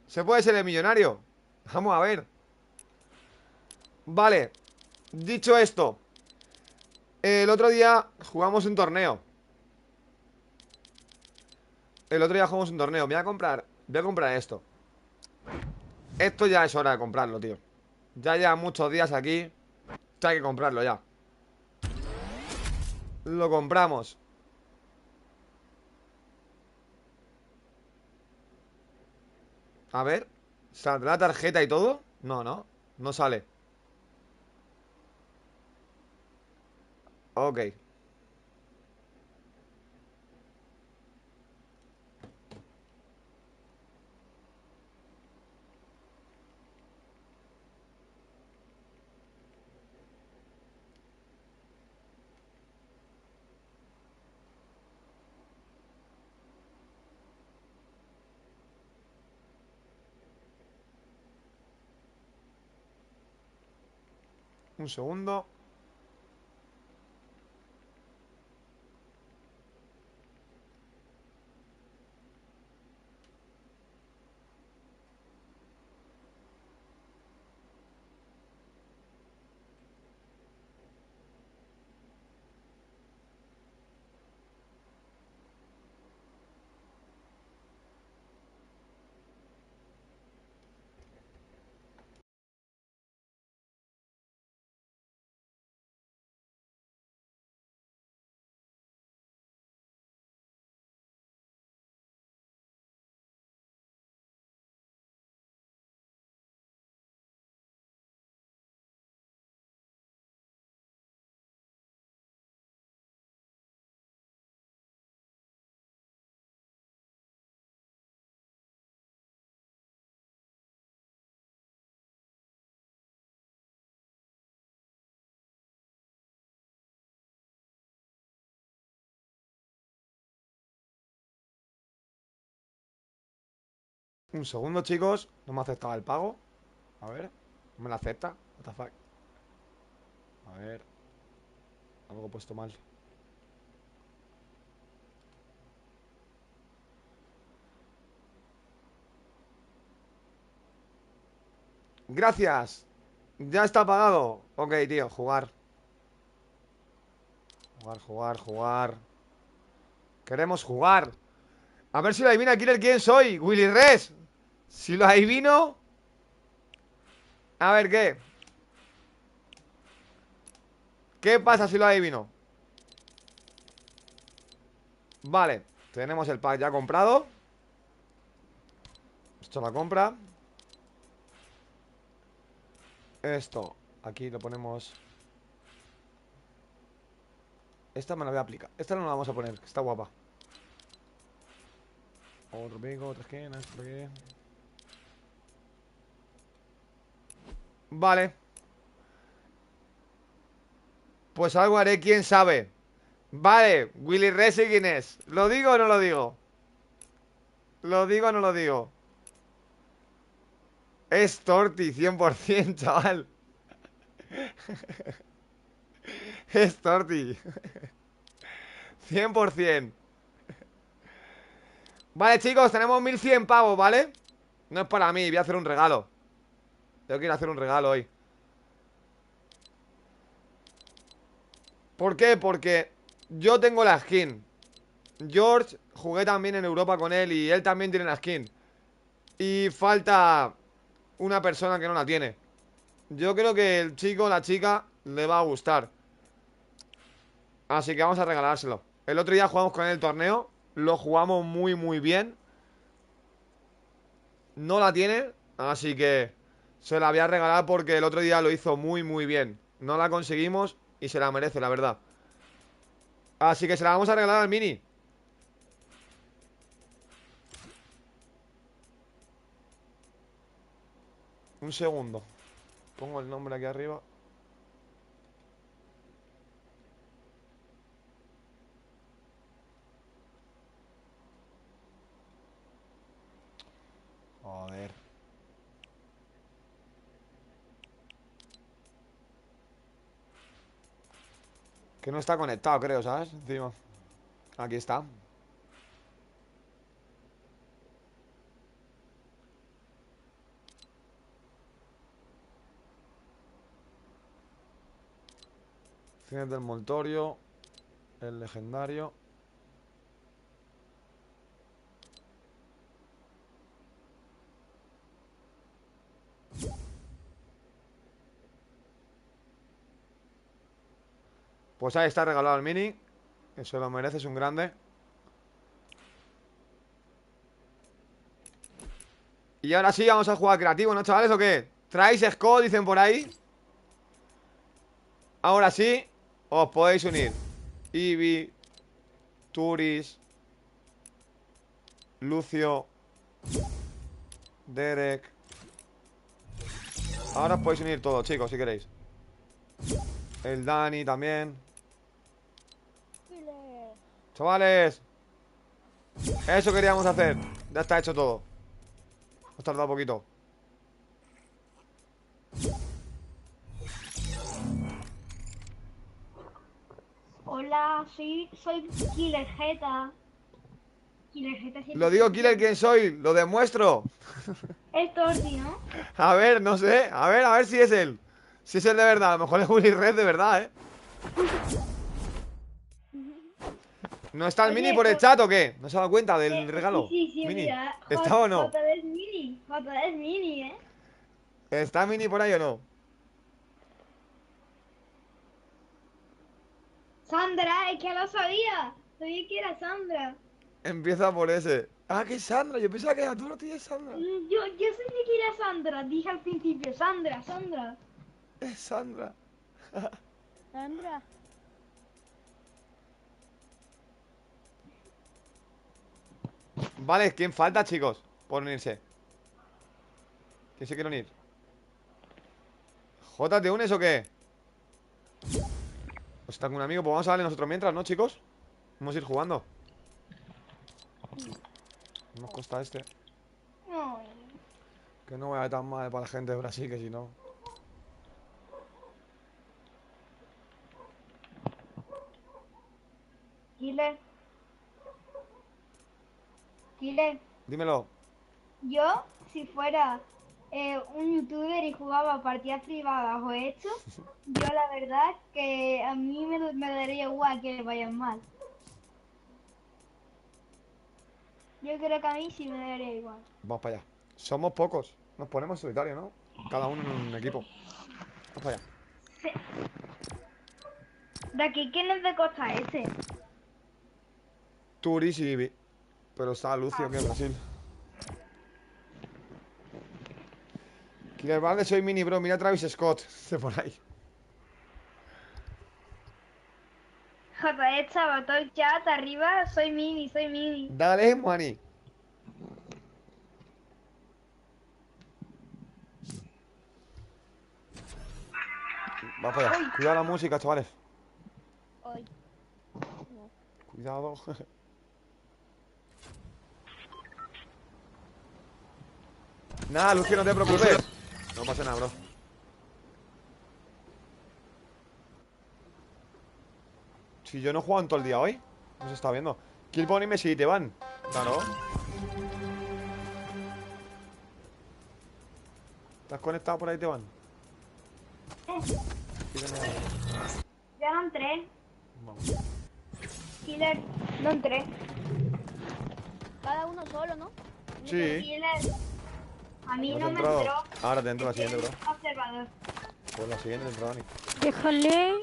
Se puede ser el millonario. Vamos a ver. Vale. Dicho esto, el otro día jugamos un torneo. Voy a comprar esto. Esto ya es hora de comprarlo, tío. Ya lleva muchos días aquí. Hay que comprarlo ya. Lo compramos. A ver. ¿Saldrá la tarjeta y todo? No sale. Ok. Un segundo. Un segundo, chicos. No me aceptaba el pago. A ver. No me lo acepta. What the fuck. A ver. Algo he puesto mal. Gracias. Ya está pagado. Ok, tío, jugar. Jugar. Queremos jugar. A ver si lo adivina Killer quién soy. Willy Res. Si lo adivino. A ver, ¿qué? ¿Qué pasa si lo adivino? Vale. Tenemos el pack ya comprado. Esto la compra. Esto. Aquí lo ponemos. Esta me la voy a aplicar. Esta no la vamos a poner, que está guapa. Otro pico, otra esquina, por aquí. Vale. Pues algo haré, quién sabe. Vale, Willy Resi, ¿quién es? ¿Lo digo o no lo digo? ¿Lo digo o no lo digo? Es Torti, 100%, chaval. Es Torti. 100%. Vale, chicos, tenemos 1100 pavos, ¿vale? No es para mí, voy a hacer un regalo. Yo quiero hacer un regalo hoy. ¿Por qué? Porque yo tengo la skin. George, jugué también en Europa con él y él también tiene la skin. Y falta una persona que no la tiene. Yo creo que el chico o la chica le va a gustar. Así que vamos a regalárselo. El otro día jugamos con él el torneo. Lo jugamos muy muy bien. No la tiene, así que se la voy a regalar porque el otro día lo hizo muy muy bien. No la conseguimos y se la merece, la verdad. Así que se la vamos a regalar al Mini. Un segundo. Pongo el nombre aquí arriba. Joder. Que no está conectado, creo, ¿sabes? Encima. Aquí está. Cines del Montorio. El legendario. Pues ahí está regalado el Mini. Que se lo merece, es un grande. Y ahora sí, vamos a jugar creativo, ¿no, chavales? ¿O qué? ¿Traéis Scott? Dicen por ahí. Ahora sí, os podéis unir. Ibi, Turis, Lucio, Derek. Ahora os podéis unir todos, chicos, si queréis. El Dani también. Chavales, eso queríamos hacer. Ya está hecho todo. Nos tardado poquito. Hola, soy Killer Jeta. Killer Jeta. Lo digo, Killer, ¿quién soy? Lo demuestro. Es Torti, ¿no? A ver, no sé. A ver si es él. Si es él de verdad. A lo mejor es Willy Red de verdad, ¿eh? ¿No está el Mini por el chat o qué? ¿No se ha dado cuenta del regalo? Sí, Mini. mira. ¿Está o no? JD es Mini, ¿eh? ¿Está Mini por ahí o no? Sandra, es que lo sabía. Sabía que era Sandra. Empieza por ese. Ah, que es Sandra. Yo pensaba que era tú, no tienes Sandra. Yo sabía que era Sandra. Dije al principio, Sandra. Es Sandra. Sandra. Vale, ¿quién falta, chicos? Por unirse. ¿Quién se quiere unir? ¿Jota, te unes o qué? Pues está con un amigo, pues vamos a darle nosotros mientras, ¿no, chicos? Vamos a ir jugando. Nos cuesta este. Que no vaya tan mal para la gente de Brasil, que si no. Killer. Dímelo. Yo, si fuera un youtuber y jugaba partidas privadas o esto, yo la verdad que a mí me daría igual que le vayan mal. Yo creo que a mí sí me daría igual. Vamos para allá. Somos pocos. Nos ponemos solitario, ¿no? Cada uno en un equipo. Vamos para allá. Sí. ¿De aquí quién es de costa ese? Turis y Vivi. Pero está Lucio, que en Brasil. Killer, vale, soy Mini, bro. Mira a Travis Scott. De por ahí. JD, chaval, todo el chat arriba. Soy Mini. Dale, Mani. Va para allá. Cuidado la música, chavales. Cuidado. Nada, Lucio, no te preocupes. No pasa nada, bro. Si yo no he jugado en todo el día hoy. No se está viendo. Killbone y Messi, ¿te van? Claro. ¿Estás conectado por ahí, te van? Ya no entré. Vamos. Killer, no entré. Cada uno solo, ¿no? Sí. Killer. A mí no me entrado. entró. Ahora te entro la siguiente, bro. Observador. Pues la siguiente te entró, Dani. Déjale.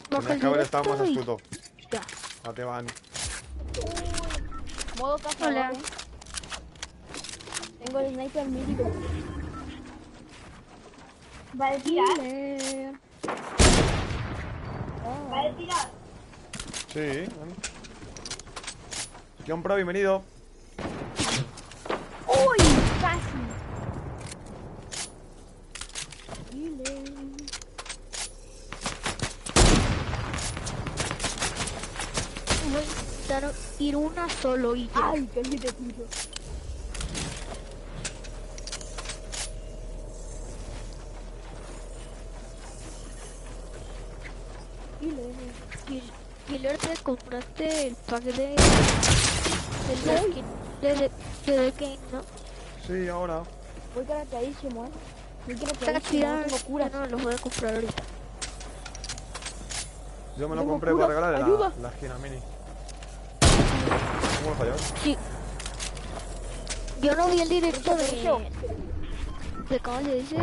Tienes que haber estado más astuto. Ya. No te van. Modo cazador. Hola. Tengo el sniper mítico. ¿Va a tirar? ¿Va a tirar? Sí, Dani. John Pro, bienvenido. ¡Uy! Casi. Voy a intentar ir una solo y ya. Ay, que te tiro. Killer, ¿te compraste el pack de The Game, no? Sí, ahora. Voy caracterísimo, ¿eh? Voy Cantidad, caracterísimo, no tengo curas. no los voy a comprar ahorita. Yo me lo Tengo compré curas. para regalar Ayuda. la esquina mini. ¿Cómo lo falló? Sí. Yo no vi el directo de ¿cómo se dice?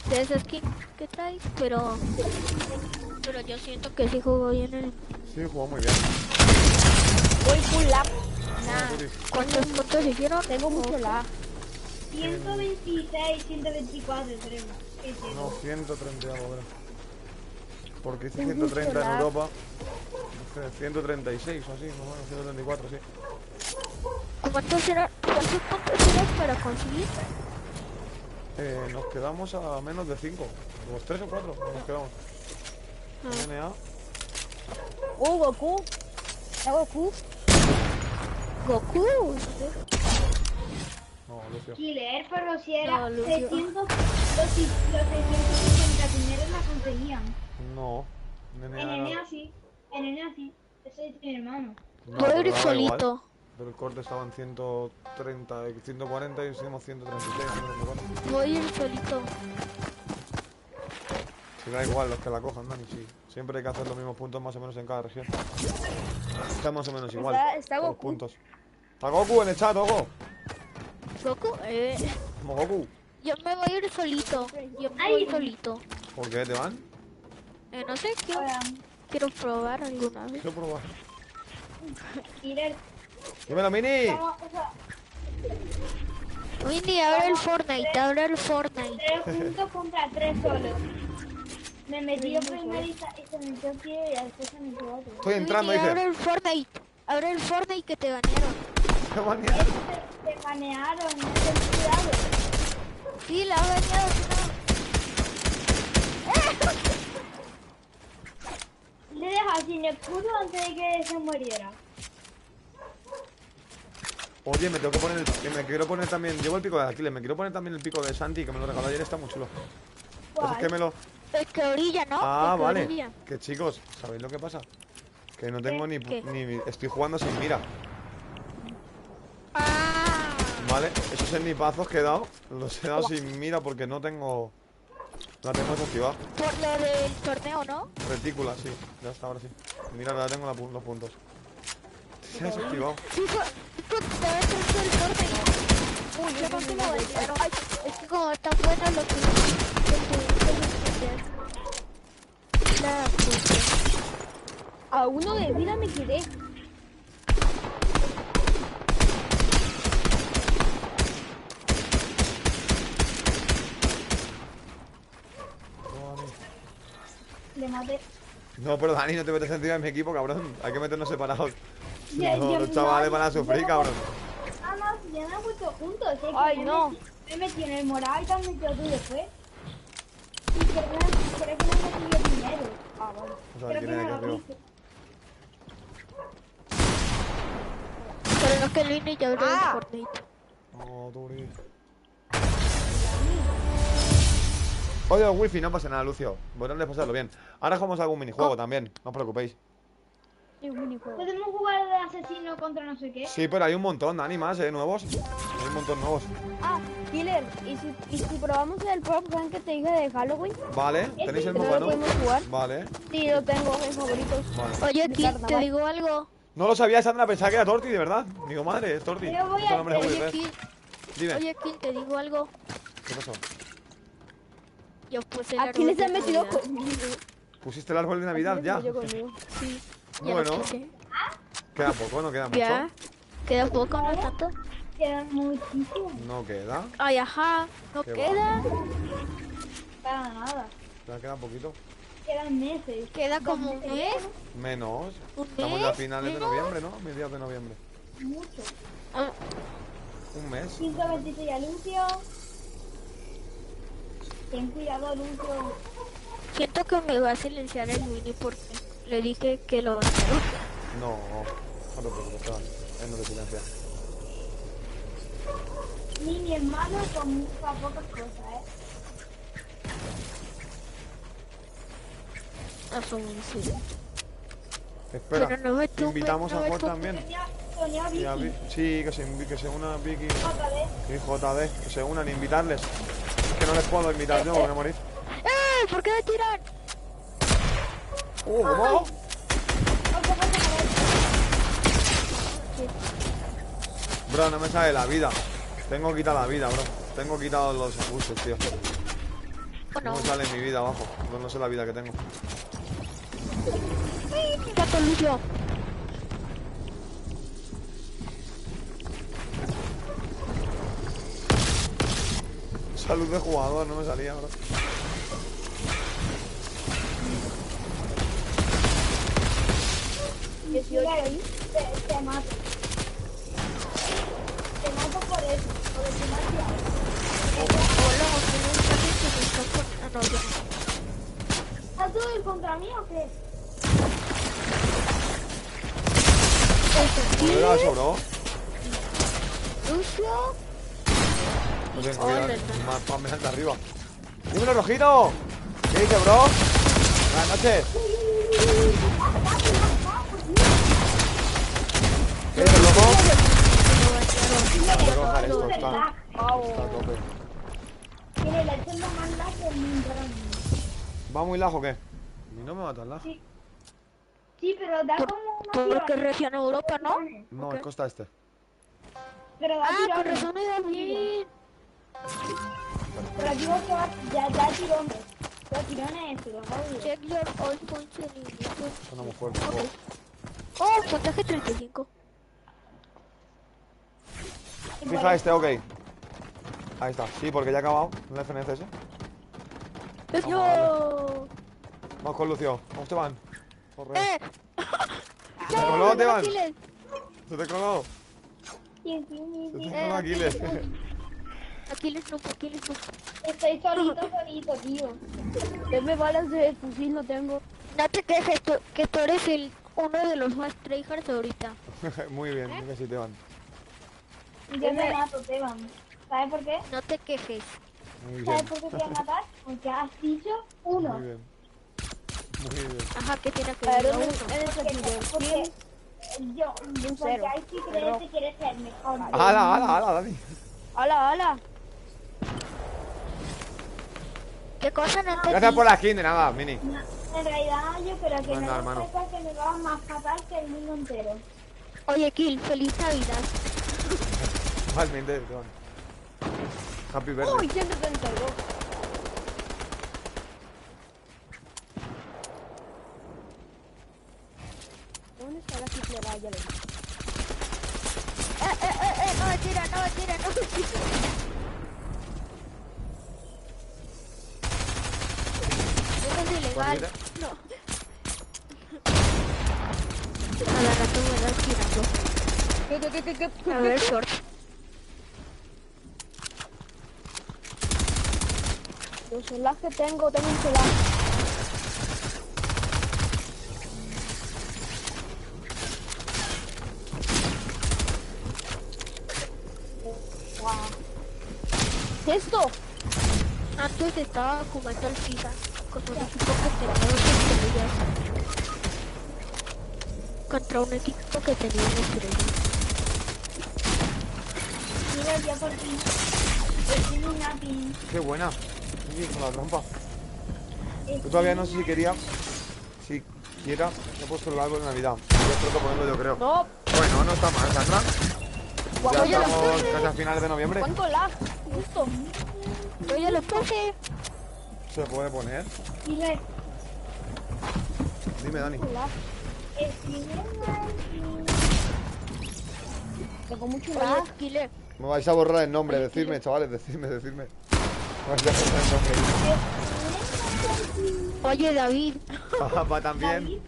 De esa skin que traes, pero yo siento que sí jugó bien el... Sí, jugó muy bien. Voy full lap. Nah. ¿Cuántos puntos hicieron? Tengo mucho lag. 126, 124, creo. No, 130 algo, creo. Porque hice 130 en Europa. No sé, 136 o así, no, bueno, 134, sí. ¿Cuántos puntos eran para conseguir? Nos quedamos a menos de 5. Los 3 o 4 nos quedamos. NA. Goku. ¿A Goku? Goku. No, Lucio. Killer, pero si era No, Lucio. 600, los 650 primeros la conseguían. No. En NA sí. En el así, ese es mi hermano. No, voy a ir pero daba igual. solito. Pero el corte estaba en 130, 140 y hicimos 136. 134. Voy a ir solito. Si da igual los que la cojan, Dani, sí. Siempre hay que hacer los mismos puntos más o menos en cada región. Está más o menos igual. Está los Goku. puntos. Está Goku en el chat, ojo. ¿Goku? Como Goku. Yo me voy a ir solito. Yo me voy solito. ¿Por qué te van? No sé, quiero probar alguna vez. Quiero probar. Mira, Dímelo, Mini. Mini, abre el Fortnite, abre el Fortnite. 3 puntos contra 3 solos. Me metí primero y se metió aquí y después se metió otro. Estoy entrando, Mini, dice. abre el Fortnite que te banearon. ¿Te banearon? Te banearon, ten cuidado. Sí, la ha baneado, Le deja sin escudo antes de que se muriera. Oye, me tengo que poner me quiero poner también. Llevo el pico de Aquiles, me quiero poner también el pico de Santi, que me lo regaló ayer, está muy chulo. Pues es que me lo. El que orilla, ¿no? Ah, El que vale. orilla. Que chicos, ¿sabéis lo que pasa? Que no tengo ni estoy jugando sin mira. Vale, esos snipazos que he dado, los he dado sin mira porque no tengo. La tengo desactivada. Por lo del torneo, ¿no? Retícula, sí. Ya está, ahora sí. Mira, ahora tengo los puntos. Se ha desactivado. Sí, te va a hacer el Fortnite. Uy, yo no se lo banearon. Es que como está bueno lo que... La puta. A uno de vida me quedé. Le maté. No, pero Dani, no te metes encima de mi equipo, cabrón. Hay que meternos separados. Ya, No, yo los chavales no, van a sufrir, yo- cabrón. Ah, no, si ya me han puesto juntos. Es que Ay, me no. Me metí en el morado y te has metido tú después. Y creo que me metí yo primero. Ah, vale. O sea, Creo ¿quién que era me que lo arriba? hice. Pero no que el Vini ya abrió el Fortnite. No, Turi. Oye, wifi, no pasa nada, Lucio. Podrán pasarlo bien. Ahora jugamos algún minijuego también, no os preocupéis. ¿Podemos jugar de asesino contra no sé qué? Sí, pero hay un montón, Dani, más, nuevos. Hay un montón nuevos. Ah, Killer, ¿y si probamos el prop gun que te dije de Halloween? Vale, ¿tenéis el ¿No mapa, lo no? podemos jugar? Vale. Sí, lo tengo en favoritos. Vale. Oye, De Kim, te carnaval. digo algo. No lo sabía, Sandra, pensaba que era Torti, de verdad. Digo, madre, es Torti. Yo voy Otro a nombre de Oye, Willy, Kim, Dime, oye, Kim, te digo algo. ¿qué pasó? Yo puse el Aquí árbol les de han metido Navidad. conmigo. ¿Pusiste el árbol de Navidad ya? Sí, ya Bueno, lo puse. queda poco, no queda Ya, mucho. queda poco, no tanto. Queda muchísimo. No queda, Ay, ajá, no Qué queda. Para nada. ya queda poquito. Quedan meses. Queda como un mes. Menos. ¿Un Estamos ya a mes? finales de ¿Menos? noviembre, ¿no? Mediados de noviembre. Mucho. Un mes. 126 a Lucio. Ten cuidado, Lucio. Siento que me va a silenciar el Vini porque le dije que lo banearon. No, no te preocupes, él no te silencia. Ni mi hermano con pocas cosas, Espera, Pero no me tumbes, invitamos no a me Juan tumbes. también. Sonia Y a Vicky. sí, que se una Vicky JD. y JD, que se unan, invitarles. Es que no les puedo invitar yo, voy a morir. ¿Por qué me tiran? ¿Cómo? Bro, no me sale la vida. Tengo quitada la vida, bro. Tengo quitado los abusos, tío. No me sale mi vida abajo. No sé la vida que tengo. Gato Lucio. Salud de jugador, no me salía, bro. Ahí, te mato. Te mato por eso, por el ¿Estás tú ir contra mí o qué? ¿No era eso, bro? Lucio. No tengo cuidado, más me salta arriba. ¡Dímelo, Rojito! ¿Qué dice, bro? Buenas noches. ¿Qué es el loco? Voy a bajar esto, está a tope. Tiene la chenda más lag del mundo. ¿Va muy lag o qué? A mí no me va tan lag. Sí, pero da como una... Porque región Europa, ¿no? No, es costa este. Pero da tirones. Con razón me da bien. Pero aquí vos ya tirones. Ya tirones, pero no. Check your all points en inglés. Suena muy fuerte. Oh, puntaje 35. Fija este, ok. Ahí está, sí, porque ya ha acabado el FNCS. ¡Yo! Vamos con Lucio. ¿Cómo te van? Corre. ¿Se te coló, Teban? ¿Se te coló? Se te coló Aquiles. Aquiles no. Estoy solito, tío. Deme balas de fusil, no tengo. No te quejes, que tú eres uno de los más tryhards ahorita. Muy bien, que sí, Teban. Yo me mato, Teban. ¿Sabes por qué? No te quejes. ¿Sabes por qué te voy a matar? Porque has dicho uno. Muy bien. Muy bien. Ajá, ¿qué tiene que ver? Porque ahí sí crees que quieres ser mejor. ¡Hala, Dani! ¡Hala! ¿Qué cosa no te Gracias por la skin, de nada, Mini. En realidad yo creo que Venga, no sepas que me va más fatal que el mundo entero. Oye, Kill, feliz Navidad. Igualmente, Teban. Happy birthday. ¡Uy, 132! ¿Dónde está la triple raya? No me tira. Eso es ilegal. No. A la rato me das tirando. ¿Qué? A ver, short. Los celas que tengo un celas. Wow. ¿Qué es esto? Antes estaba jugando al FIFA con un equipo que tenía 2 estrellas. Contra un equipo que tenía 1 estrella. Mira, ya por fin. Qué buena. Sí, con la trampa. Yo todavía no sé si quería. Si quiera, he puesto el árbol de Navidad. Yo espero ponerlo, yo creo. No. Bueno, no está mal, Sandra. Ya estamos casi a finales de noviembre. ¿Cuánto lag? Justo. Yo ya lo puse. ¿Se puede poner? Dime. Dime, Dani. Tengo mucho lag. Killer. Me vais a borrar el nombre, decidme, chavales, decidme. Me vais a borrar el nombre. Oye, David. Papá también.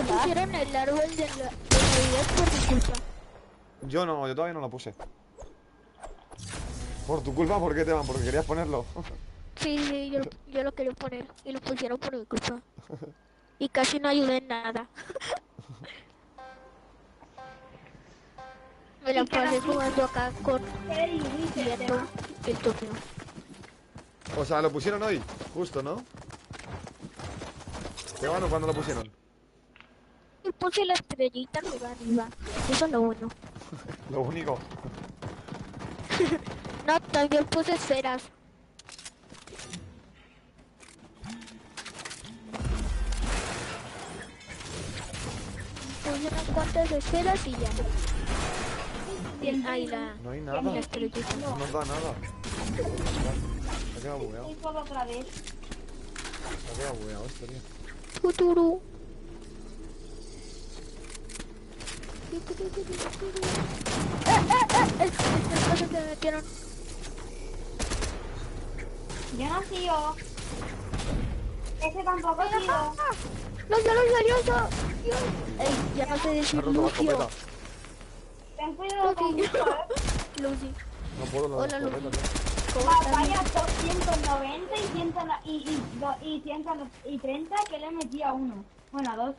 Pusieron el árbol de Navidad por mi culpa. Yo todavía no lo puse. ¿Por tu culpa? ¿Por qué te van? Porque querías ponerlo. Sí, yo lo quería poner y lo pusieron por mi culpa. Y casi no ayudé en nada. Me la pasé jugando acá con viendo el torneo. O sea, lo pusieron hoy, justo, ¿no? ¿Qué bueno cuando lo pusieron? Y puse la estrellita arriba. Eso es lo bueno. Lo único. No, también puse esferas. Puse unas cuantas esferas y ya. Bien, ahí la... No hay nada. La estrellita. No nos da nada. Se ha quedado bugueado. Estoy solo otra vez. Se ha quedado bugueado esto, tío. Futuro. Estas cosas se metieron. Yo no sigo. Ese tampoco sigo. ¡No salió eso! Ey, ya no sé decir Lucio. Ten cuidado con Lucy. Lucy. No puedo, no. Hola, Lucy. Vaya 290 y 130 que le metí a uno. Bueno, a dos.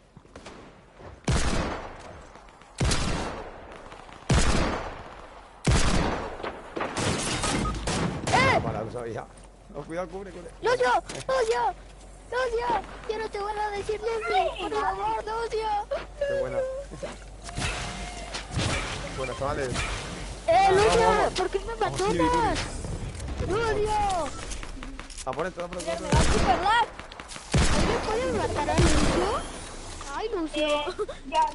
Para, lo sabía. No, cuidado, cubre. ¡No, yo! Lucio, yo no te voy a decir Lucio, por favor, Lucio. Qué buena. Buenas, chavales. Lucio, ¿por qué me abandonas? Lucio. A por esto, a por esto. Me va super lag. ¿Alguien puede matar a Lucio? Ay, Lucio.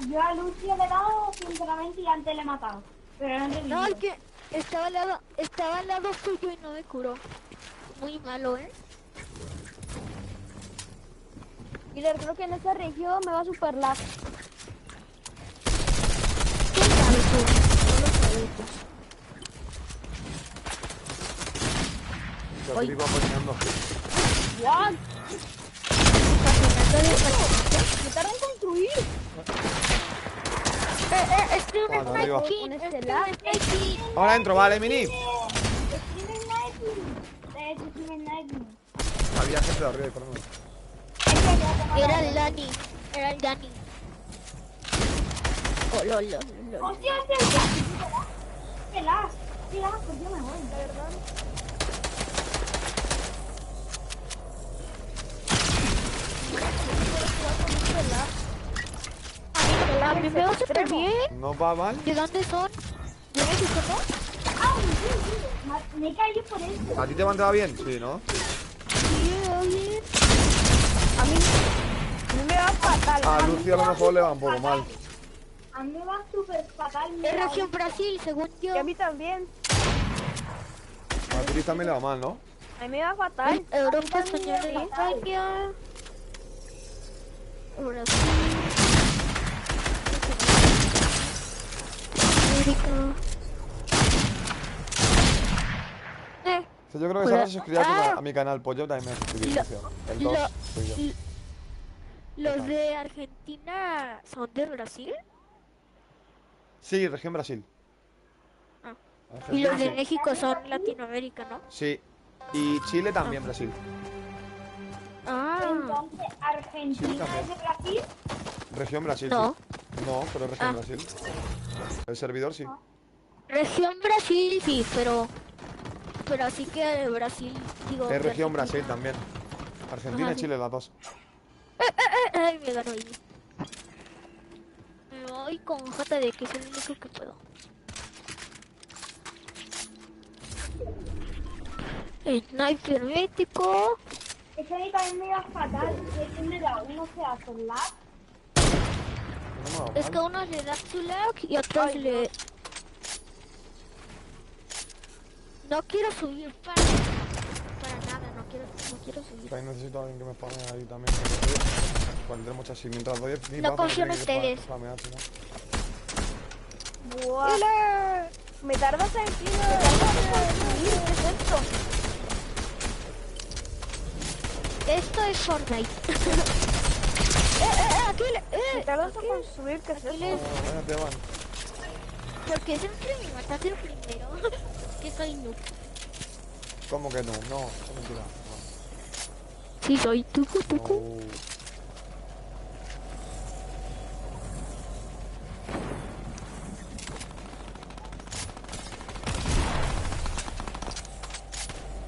Yo a Lucio le he dado, sinceramente, y antes le he matado. Pero no, es que estaba al lado suyo y no me curó. Muy malo, Killer, creo que en esta región me va super lag. ¿Quién sabe tú? No lo sabes. Hoy va patinando. ¡What! Me tarda en construir. Ahora entro, vale, Mini. Había gente de arriba y por menos. Era el Dani. Oh, lol. ¡Hostia! ¡Qué las! Pues yo me voy, de verdad. A mí me va súper bien. ¿No va mal? ¿De dónde son? ¿De México, no? Me he caído por eso. ¿A ti te mandaba bien? Sí, ¿no? Sí, bien. A mí me va fatal. A Lucio a lo mejor le va un poco mal. A mí me va súper fatal. Es región Brasil, según yo. Y a mí también. A ti también le va mal, ¿no? A mí me va fatal. Europa, España, España. Brasil. América. Yo creo que se van a suscribir a mi canal, pues yo también me suscribí. El 2 soy yo. ¿Los de Argentina son de Brasil? Sí, región Brasil. Y los de México son Latinoamérica, ¿no? Sí. Y Chile también, Brasil. Entonces, ¿Argentina es de Brasil? Región Brasil, no. Sí. No, pero región Brasil. El servidor sí. Región Brasil, sí, pero así que Brasil, digo... Es región Brasil también. Argentina y Chile, las dos. Ay, me ganó ahí. Me voy con JD, que es el único que puedo. Sniper mítico. Ese ahí también me iba fatal. Ese me da uno que hace lag. Es que a unos le da su lag y a otros le... No quiero subir para nada, no quiero subir. También necesito a alguien que me spame ahí también. Cuando tenemos muchas así, mientras doy... No confío en ustedes. Buah. Me tardas en subir. ¿Qué es esto? Esto es Fortnite. Aquí me tardas en construir, ¿qué es esto? Porque siempre me mataste primero. Que soy noob. ¿Cómo que no? No, es mentira. Sí, soy tucu.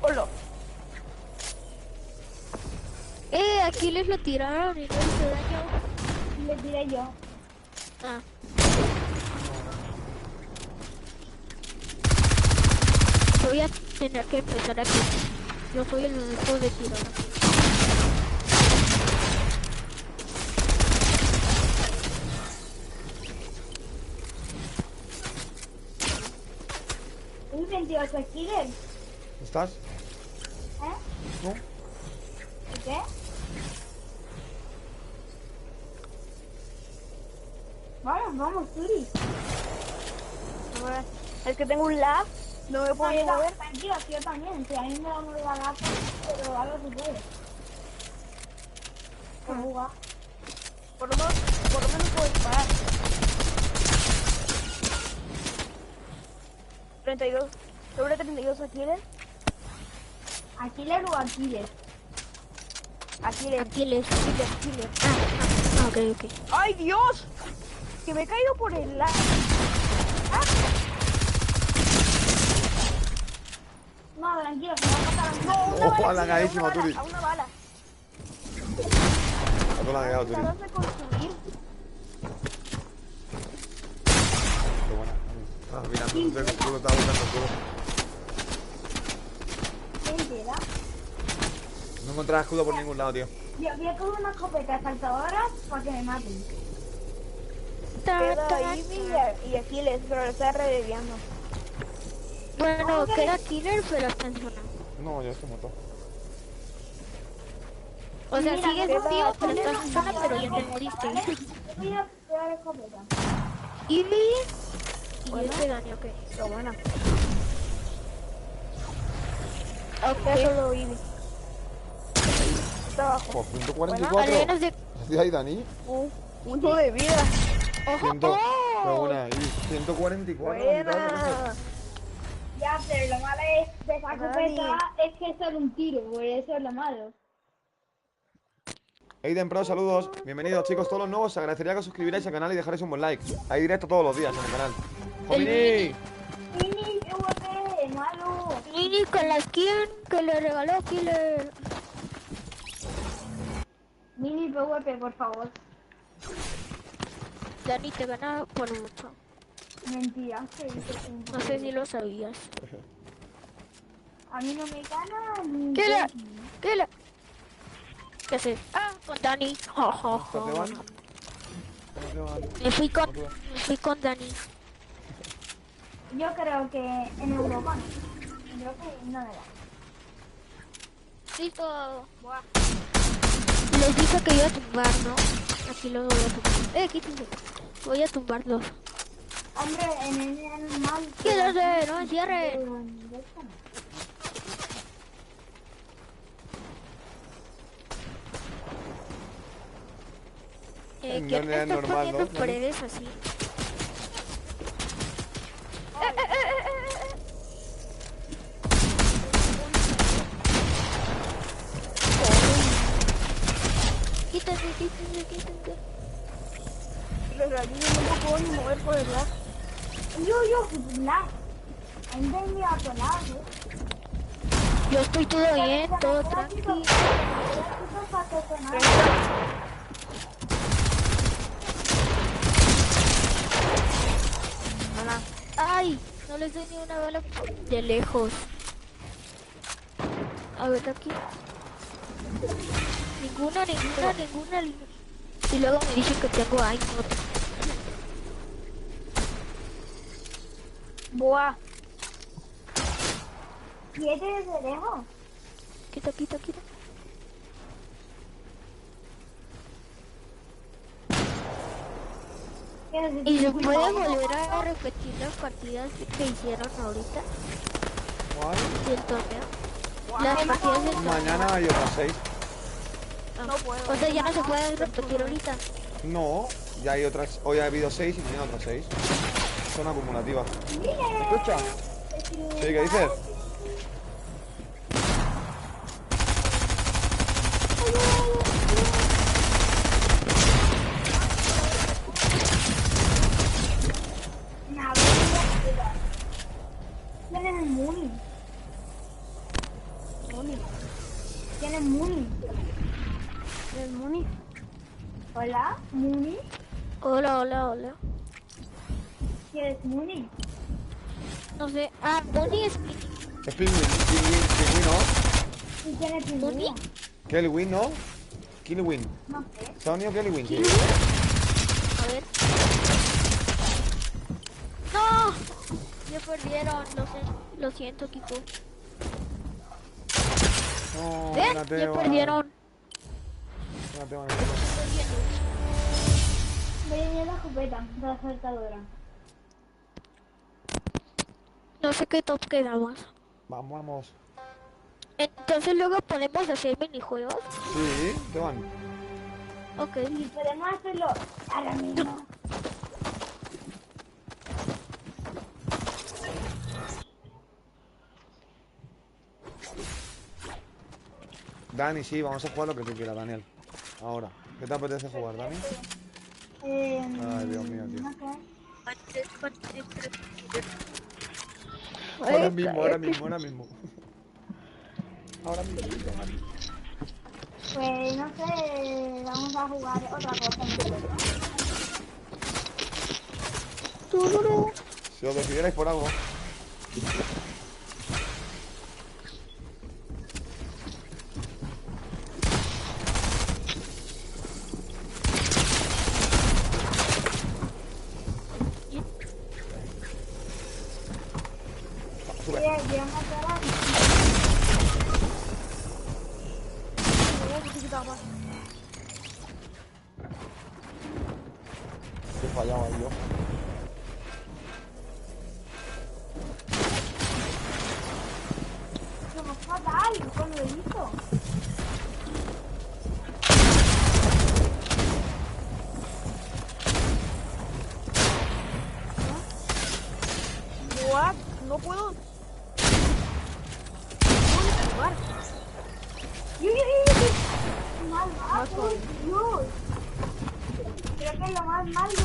Hola. Aquí les lo tiraron y no hizo daño. Le tiré yo. Ah. Voy a tener que empezar aquí. Yo soy el único de tirar. Uy, 28 kills. ¿Estás? ¿No? ¿Qué? Vamos, Turi. Es que tengo un lag. No me puedo mover. Tranquilo, yo también. Si a mí me da un lag, pero algo se puede. Por lo menos puedo disparar. 32. Sobre 32 Aquiles. ¿Aquiles o Aquiles? Aquiles. Ok. ¡Ay, Dios! Que me he caído por el lag. No, tranquilo, se me va a matar. Ojo, halagadísimo, Turi. A una bala. A toda la llegado, Turi. ¿Sabes de construir? Qué buena. Ah, mirando el culo, estaba buscando el culo. ¿Quién era? No encontraba escudo por ningún lado, tío. Yo voy a coger una escopeta saltadora para que me maten. Queda Ivy y Aquiles, pero lo está reviviendo. Bueno, queda Killer, pero está en zona. No, ya estoy muerto. O sea, Mira, sigues queda vivo, pero Killer estás en zona, pero ya te moriste. Voy a pegar escopeta. Ivy y este Dani, ok. Qué buena. Ok. Solo Ivy. Está abajo. Pues 144. ¿Hacía ahí, Dani? Punto de vida. Qué buena. Y 144. Buena. Ya, pero lo malo es de esa escopeta es que es solo un tiro, por eso es lo malo. Aiden Pro, saludos. Bienvenidos, chicos, todos los nuevos. Se agradecería que os suscribiráis al canal y dejaréis un buen like. Hay directo todos los días en el canal. ¡Jomini! Mini, PvP, malo. Mini con la skin que le regaló Killer. Mini PvP, por favor. Dani te gana por mucho. Mentira, No sé si lo sabías. A mí no me gana ni... Killer. ¿Qué haces? Ah, con Dani. Jo, jo, jo. Me fui con Dani. Yo creo que en Europa no. Creo que no me da. Listo. Les dije que iba a tumbar, ¿no? Aquí los voy a tumbar. Quítense. Voy a tumbarlos. Hombre, en el normal... Quédate, no encierren. ¿Quién está poniendo paredes así? Quítate. Los gallinos no me puedo ni mover por el lado. Yo, nada. Ahí venía a tonar, Yo estoy todo bien, todo tranquilo. Ay, no les doy ni una bala de lejos. A ver aquí. Ninguna. Y luego me dicen que tengo ay, no. Buah. 7 desde lejos. Quita. ¿Y se puede volver a repetir las partidas que hicieron ahorita? ¿Cuál? Del torneo. Las partidas del torneo. Mañana hay otras 6. No puedo. O sea, ya no se puede repetir ahorita. No, ya hay otras. Hoy ha habido 6 y mañana otras 6. Son acumulativas. ¿Escucha? Sí, ¿qué dices? ¿Quién es el Muni? ¿Quién es Muni? ¿El Muni? Hola, Muni. Hola. ¿Quién es Muni? No sé. Ah, Muni es... Es Pingüin, ¿no? ¿Y quién es Muni? Kelly ¿no? Kilwin. No sé. Sonio Kelly. A ver. ¡No! Ya perdieron, lo siento, equipo. No, Ya perdieron. Voy a la escopeta de la saltadora. No sé qué top quedamos. Vamos. Entonces luego podemos hacer minijuegos. Sí, te van. Ok. Y podemos hacerlo ahora mismo. Dani, sí, vamos a jugar lo que tú quieras, Daniel. Ahora, ¿qué te apetece jugar, Dani? Ay, Dios mío, tío. Ahora mismo. Pues no sé, vamos a jugar otra cosa. Si os decidierais por algo. Sube. He fallado ahí yo. Somos fatal, con lo hizo. What? No puedo. Malvado, Dios. Creo que es lo más mal de mí.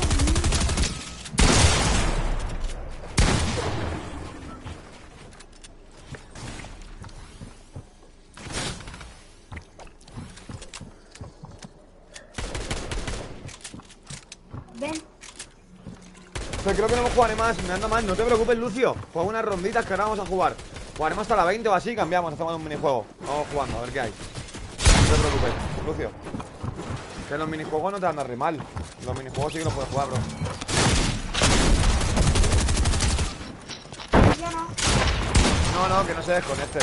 Ven. Pero creo que no jugaré más, me anda mal. No te preocupes, Lucio. Juega unas ronditas que ahora vamos a jugar. Jugaremos hasta la 20 o así, cambiamos, hacemos un minijuego. Vamos jugando, a ver qué hay. No te preocupes, Lucio. Que los minijuegos no te van a dar mal. Los minijuegos sí que los puedes jugar, bro. Yo no. No, que no se desconecte.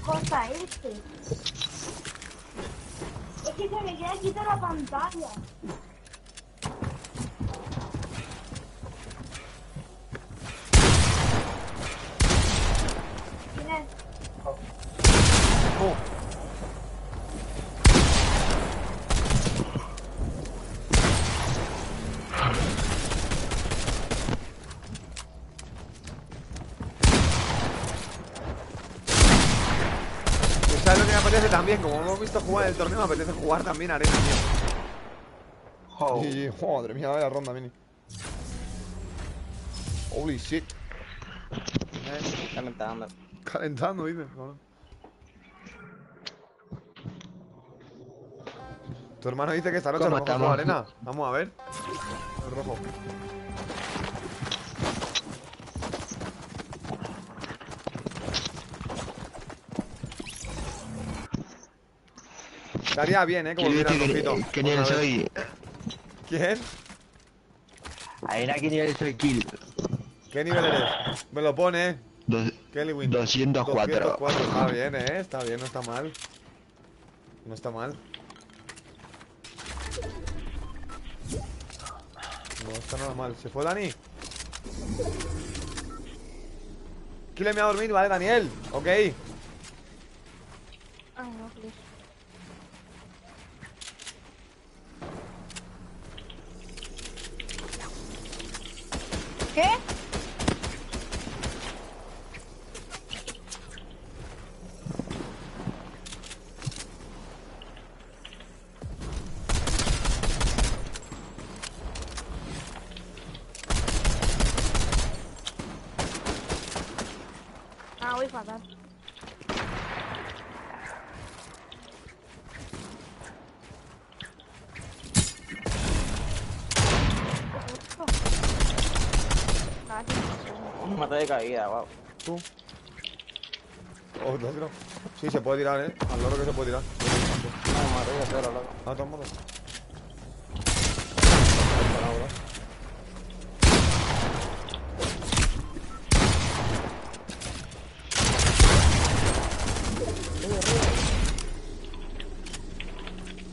Cosa este. Es que se me queda quita la pantalla. ¿Quién es? ¿Sabes lo que me apetece también? Como hemos visto jugar el torneo, me apetece jugar también arena, tío. Y, madre mía, la ronda, mini. Holy shit. Calentando. Calentando, dice. Tu hermano dice que esta noche vamos a jugar arena. Vamos a ver. El rojo. Estaría bien, como hubiera rojito. ¿Qué nivel soy? ¿Quién? Arena, ¿qué nivel soy, Kill? ¿Qué nivel eres? Me lo pone. 204. 204. Está bien, está bien, no está mal. No está mal. No está nada mal. ¿Se fue Dani? Kill me a dormir, vale, Daniel. Ok. Ah, no, please. ¿Qué? Ah, voy fatal. Mata de caída, wow. ¿Tú? Oh, no creo. Sí, se puede tirar, al loro que se puede tirar. No, maté de cero, loco. Ah, tómalo.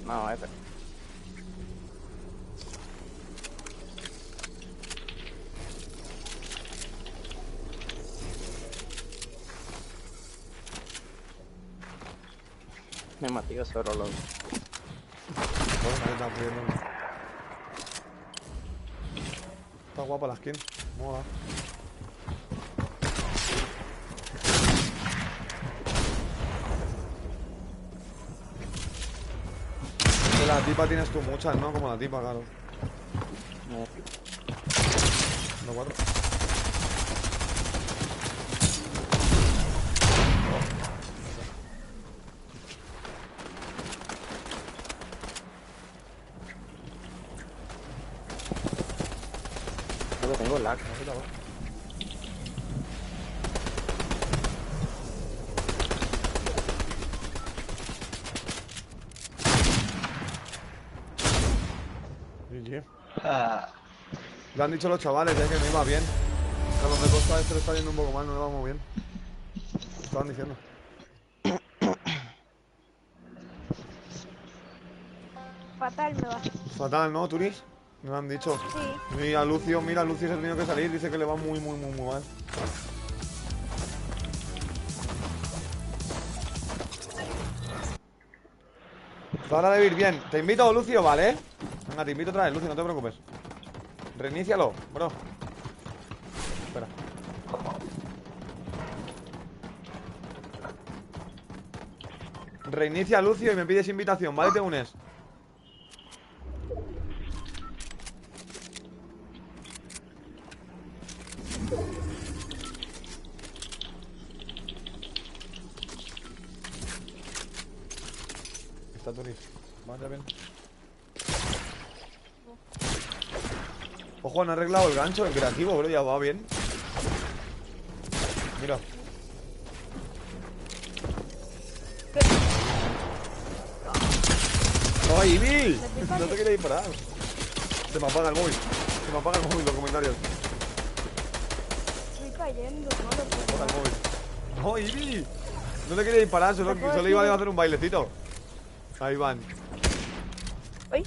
No, F. Me maté yo solo, loco. Está guapa la skin. Mola. De la tipa tienes tú muchas, ¿no? Como la tipa, claro. No, 4. Creo que tengo lag. Lo han dicho los chavales, que me iba bien. A los de costa este lo está yendo un poco mal, no le va muy bien. Lo estaban diciendo. Fatal me va. Fatal, ¿no, Turis? Me lo han dicho. Sí. Mira, Lucio se ha tenido que salir. Dice que le va muy mal. Ahora debe ir bien. Te invito, Lucio, ¿vale? Venga, te invito otra vez, Lucio, no te preocupes. Reinícialo, bro. Espera. Reinicia, Lucio, y me pides invitación, ¿vale? Te unes. Está Turis. Vale, bien. Ojo, han arreglado el gancho en creativo, bro, ya va bien. Mira. ¡Ay, Bill! No te quería disparar. Se me apaga el móvil. Se me apaga el móvil, los comentarios. Estoy cayendo, no lo Se me apaga el móvil. ¡Ay, Bill! No te quería disparar, solo iba a hacer un bailecito. Ahí van. ¡Ay!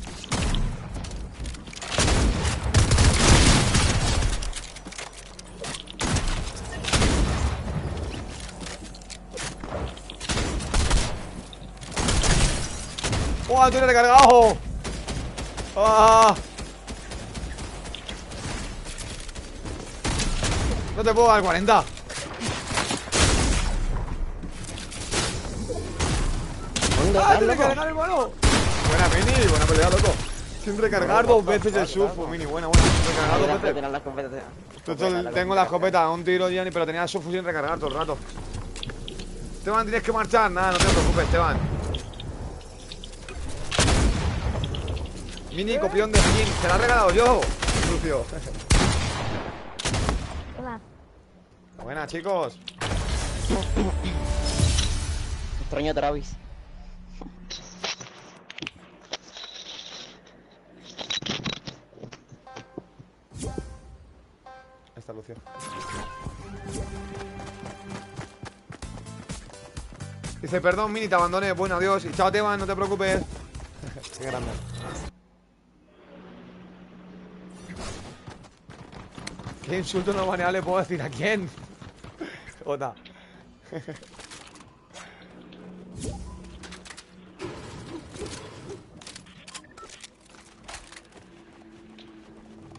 ¡Oh, estoy recargado! ¡Ah! No te puedo dar 40. ¡Ah, sin recargar, hermano! Buena, Mini, buena pelea, loco. Sin recargar dos veces el sub, pues, Mini, buena. Sin recargar dos veces. Tengo la escopeta, un tiro, Jenny, pero tenía el sub sin recargar todo el rato. Esteban, tienes que marchar. Nada, no te preocupes, Esteban. Mini copión de skin, se la he regalado yo, Lucio. Hola. Buena, chicos. Extraño a Travis. Esta Lucio. Dice, perdón, Mini, te abandoné. Bueno, adiós. Y chao, Teban, no te preocupes. Qué grande. ¿Qué insulto no baneable le puedo decir a quién? Jota.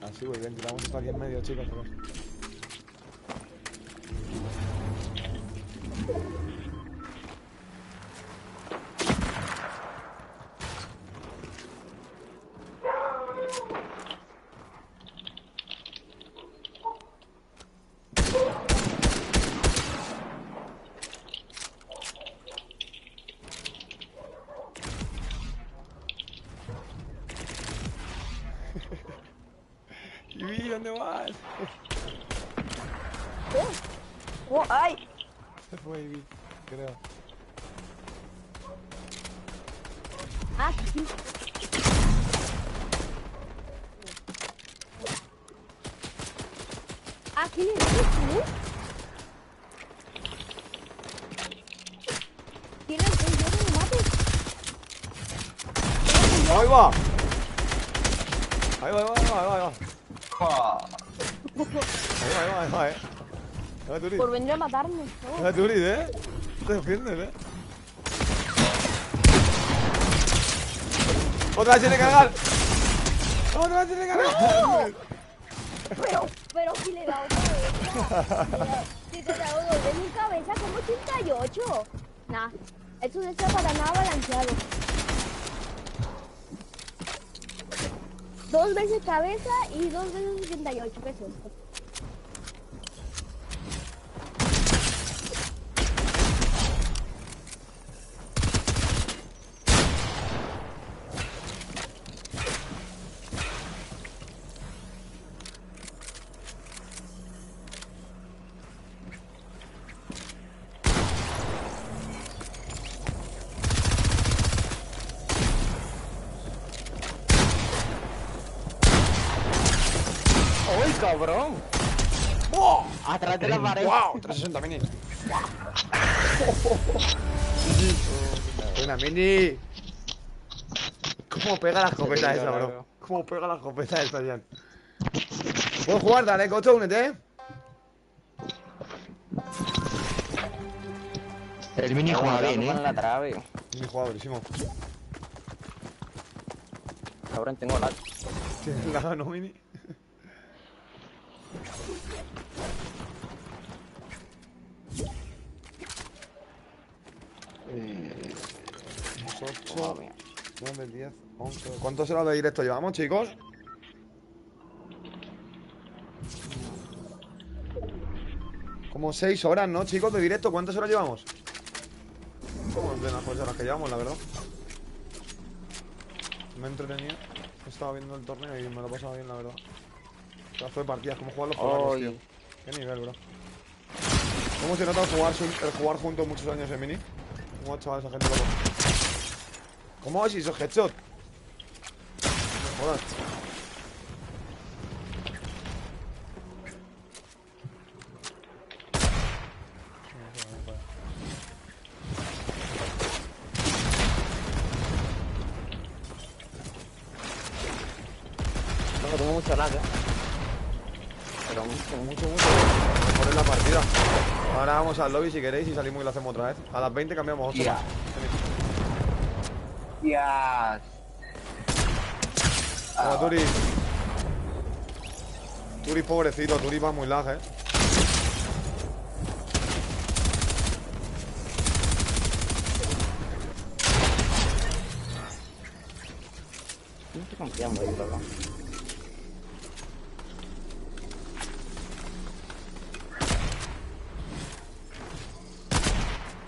Así voy bien, tiramos esto aquí en medio, chicos. ¿Y dónde vas? Oh, ¡ay! Se fue Ivy, creo. Aquí. Aquí le dices, ¿Tienes que yo no me mates? ¡Ahí va! Ahí va. Ahí va, Turis. Por venir a matarnos, ¿no? Turis, te defiendes, ¡Otra vez sin recargar! ¡Otra vez sin recargar! Pero si le da otra vez. Si te da dos de mi cabeza, como 88. Nah, eso no está para nada balanceado. 2 veces cabeza y 2 veces 88 pesos. cabrón! ¡Oh! Atrás de la pared. ¡Wow! 360 mini. Una mini. ¿Cómo pega la escopeta esa, bro? ¿Cómo pega la escopeta esa, Jan? ¿Puedo jugar? Dale, cocho, únete. El mini juega bien, en la trave. Mini juega durísimo. Cabrón, tengo lag. ¿Tienes lag, no, mini? Los 8, 9, 10, 11. ¿Cuántos horas de directo llevamos, chicos? Como 6 horas, ¿no, chicos, de directo? ¿Cuántas horas llevamos? Como de las horas que llevamos, la verdad. Me he entretenido. Estaba viendo el torneo y me lo he pasado bien, la verdad. Pedazo de partidas, como jugar los polacos, tío. Qué nivel, bro. ¿Cómo se nota el jugar juntos muchos años en mini? ¿Cómo, chaval, esa gente loco? ¿Cómo es eso, headshot? Joder. No, tengo mucho lag, pero mucho. Mejor en la partida. Ahora vamos al lobby si queréis y salimos y lo hacemos otra vez. A las 20 cambiamos 8 más. Yes. Hola, Turi. Turi, pobrecito. Turi va muy lag, No estoy confiando ahí, verdad.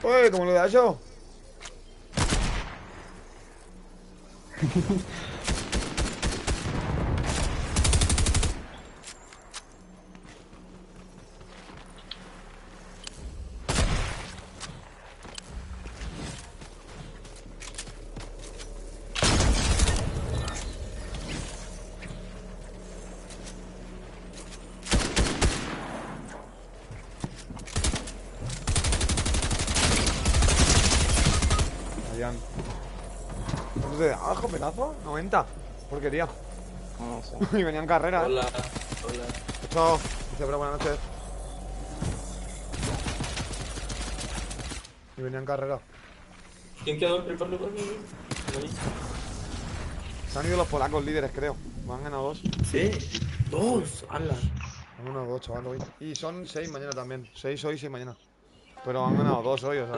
Uy, ¿cómo le da eso? ¿Cuántos de abajo, pedazo? 90. Porquería. No sé. Y venía en carrera, Hola. Chao. Dice, pero buenas noches. Y venía en carrera. ¿Quién quedó en primer lugar? Se han ido los polacos líderes, creo. Me han ganado 2. Sí. 2. ¡Hala! Han ganado 2, chaval, hoy. Y son 6 mañana también. 6 hoy, 6 mañana. Pero han ganado 2 hoy, o sea.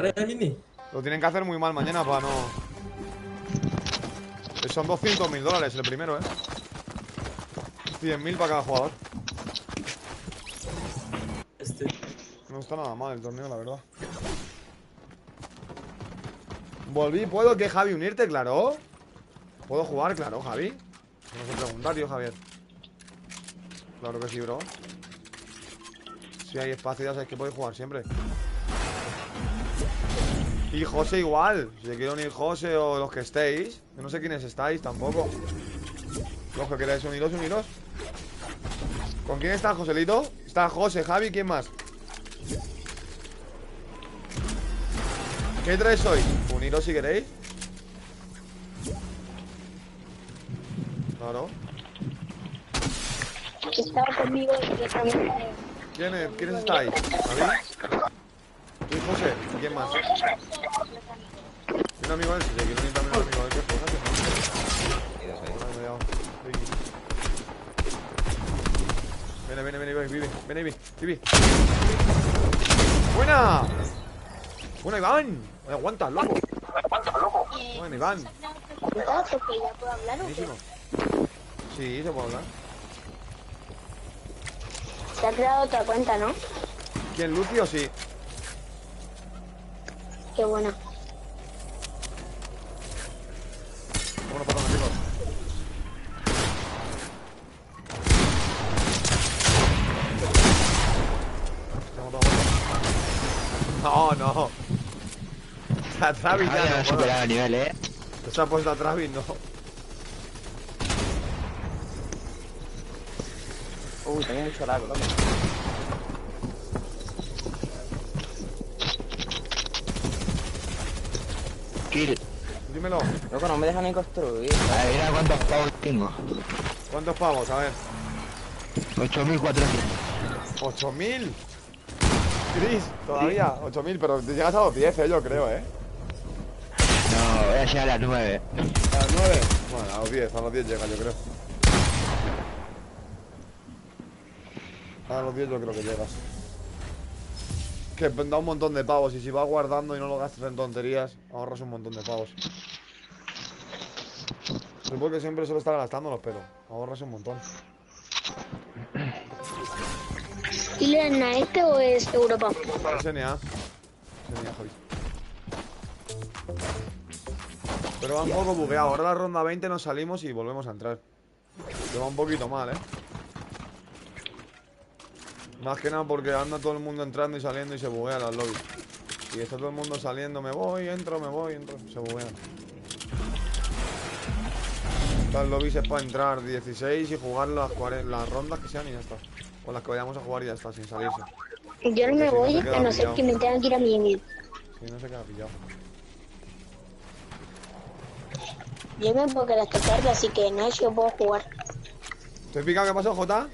Lo tienen que hacer muy mal mañana para no... Son $200.000 el primero, 100.000 para cada jugador. No está nada mal el torneo, la verdad. Volví, ¿puedo que Javi unirte? Claro. ¿Puedo jugar? Claro, Javi. No sé preguntar, tío, Javier. Claro que sí, bro. Si hay espacio, ya sabéis que podéis jugar siempre. Y José igual. Si quiero unir José o los que estéis. Yo no sé quiénes estáis tampoco. Los que queráis uniros, uniros. ¿Con quién está Joselito? Está José, Javi, ¿quién más? ¿Qué traes hoy? Uniros si queréis. Claro. Estaba conmigo y también. ¿Quiénes estáis? ¿Javi? ¿Tú y José? ¿Y quién más? Un amigo de él, si quiero unir también a un amigo de él, ¿qué cosas? Ven, Vivi. ¡Buena! ¡Buena, Iván! ¡Aguanta, loco! Bueno, Iván. Buenísimo. Sí, se puede hablar. Se ha creado otra cuenta, ¿no? ¿Quién, Lucio? Sí. Qué buena. Bueno, perdón, chicos. No. A Travis ya no. Superado el nivel, Se ha puesto a Travis, no. Uy, tengo mucho lag, loco. Kill. Dímelo. Loco, no me dejan ni construir. A ver, mira cuántos pavos tengo. ¿Cuántos pavos? A ver. 8.400. ¿8.000? Chris, todavía. 8.000, pero te llegas a los 10, yo creo, No, voy a llegar a las 9. ¿A las 9? Bueno, a los 10 llega, yo creo. A los 10 yo creo que llegas. Que da un montón de pavos y si vas guardando y no lo gastas en tonterías, ahorras un montón de pavos. Supongo que siempre suelo estar gastándolos, pero ahorras un montón. ¿Y le dan a este o es Europa? Es NA. Javi. Pero va un poco bugueado. Ahora la ronda 20 nos salimos y volvemos a entrar. Que va un poquito mal, Más que nada porque anda todo el mundo entrando y saliendo y se buguean las lobbies. Y está todo el mundo saliendo, me voy, entro, se buguean. Las lobbies es para entrar 16 y jugar las rondas que sean y ya está. O las que vayamos a jugar y ya está, sin salirse. Yo no me voy, a no ser que me tengan que ir a MIEMBROS. Si no se queda pillado. Yo me puedo quedar hasta tarde, así que no, yo puedo jugar. ¿Te he picado? ¿Qué pasó, Jota?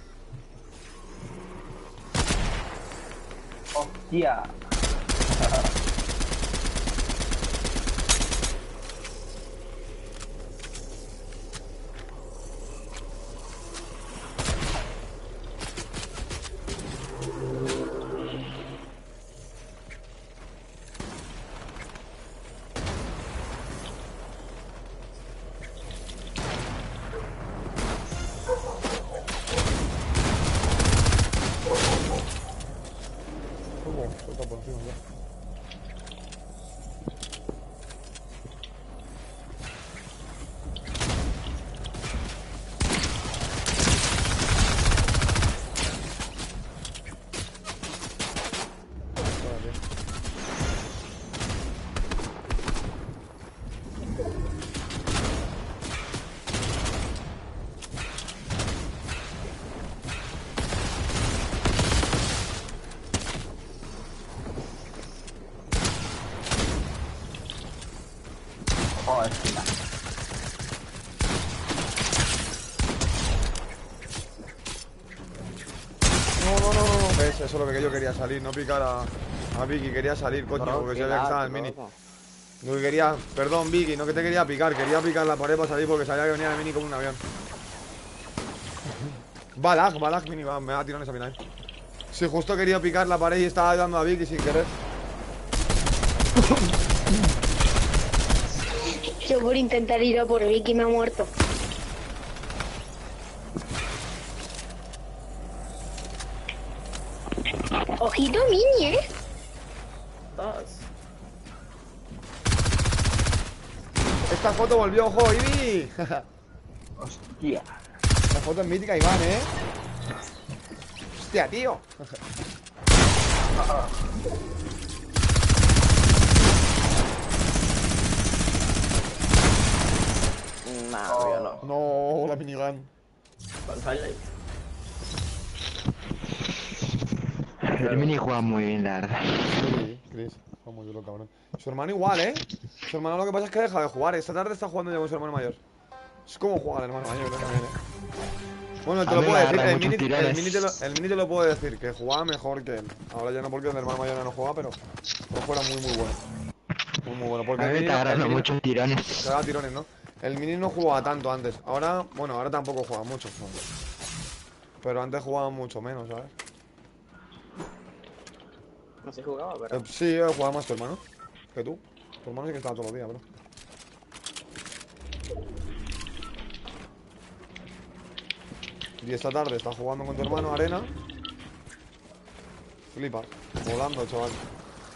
Hostia. Eso es lo que yo quería salir, no picar a Vicky, quería salir, coño, porque se veía que estaba en el mini. Lo que quería, perdón Vicky, no que te quería picar la pared para salir porque sabía que venía el mini como un avión. Va lag, mini, me va a tirar esa final. Sí, justo quería picar la pared y estaba ayudando a Vicky sin querer. Yo por intentar ir a por Vicky me ha muerto. Ojito mini, Esta foto volvió, ojo, Ivy. Hostia. La foto es mítica, Iván, Hostia, tío. No, la minigun. El mini juega muy bien, la verdad. Sí, Chris, juega muy duro, cabrón. Su hermano igual, Su hermano lo que pasa es que deja de jugar. Esta tarde está jugando ya con su hermano mayor. Es como jugar el hermano mayor, también, Bueno, te lo puedo decir, el mini te lo puedo decir, que jugaba mejor que él. Ahora ya no, porque el hermano mayor ya no juega, pero fuera muy bueno. Muy bueno, porque el mini está agarrando muchos tirones. Se agarra tirones, ¿no? El mini no jugaba tanto antes. Ahora, bueno, ahora tampoco juega mucho. Pero antes jugaba mucho menos, ¿sabes? No se jugaba, pero... Sí, jugaba más tu hermano que tú. Tu hermano sí que estaba todos los días, bro. Y esta tarde estás jugando con tu hermano arena. Flipas, volando, chaval.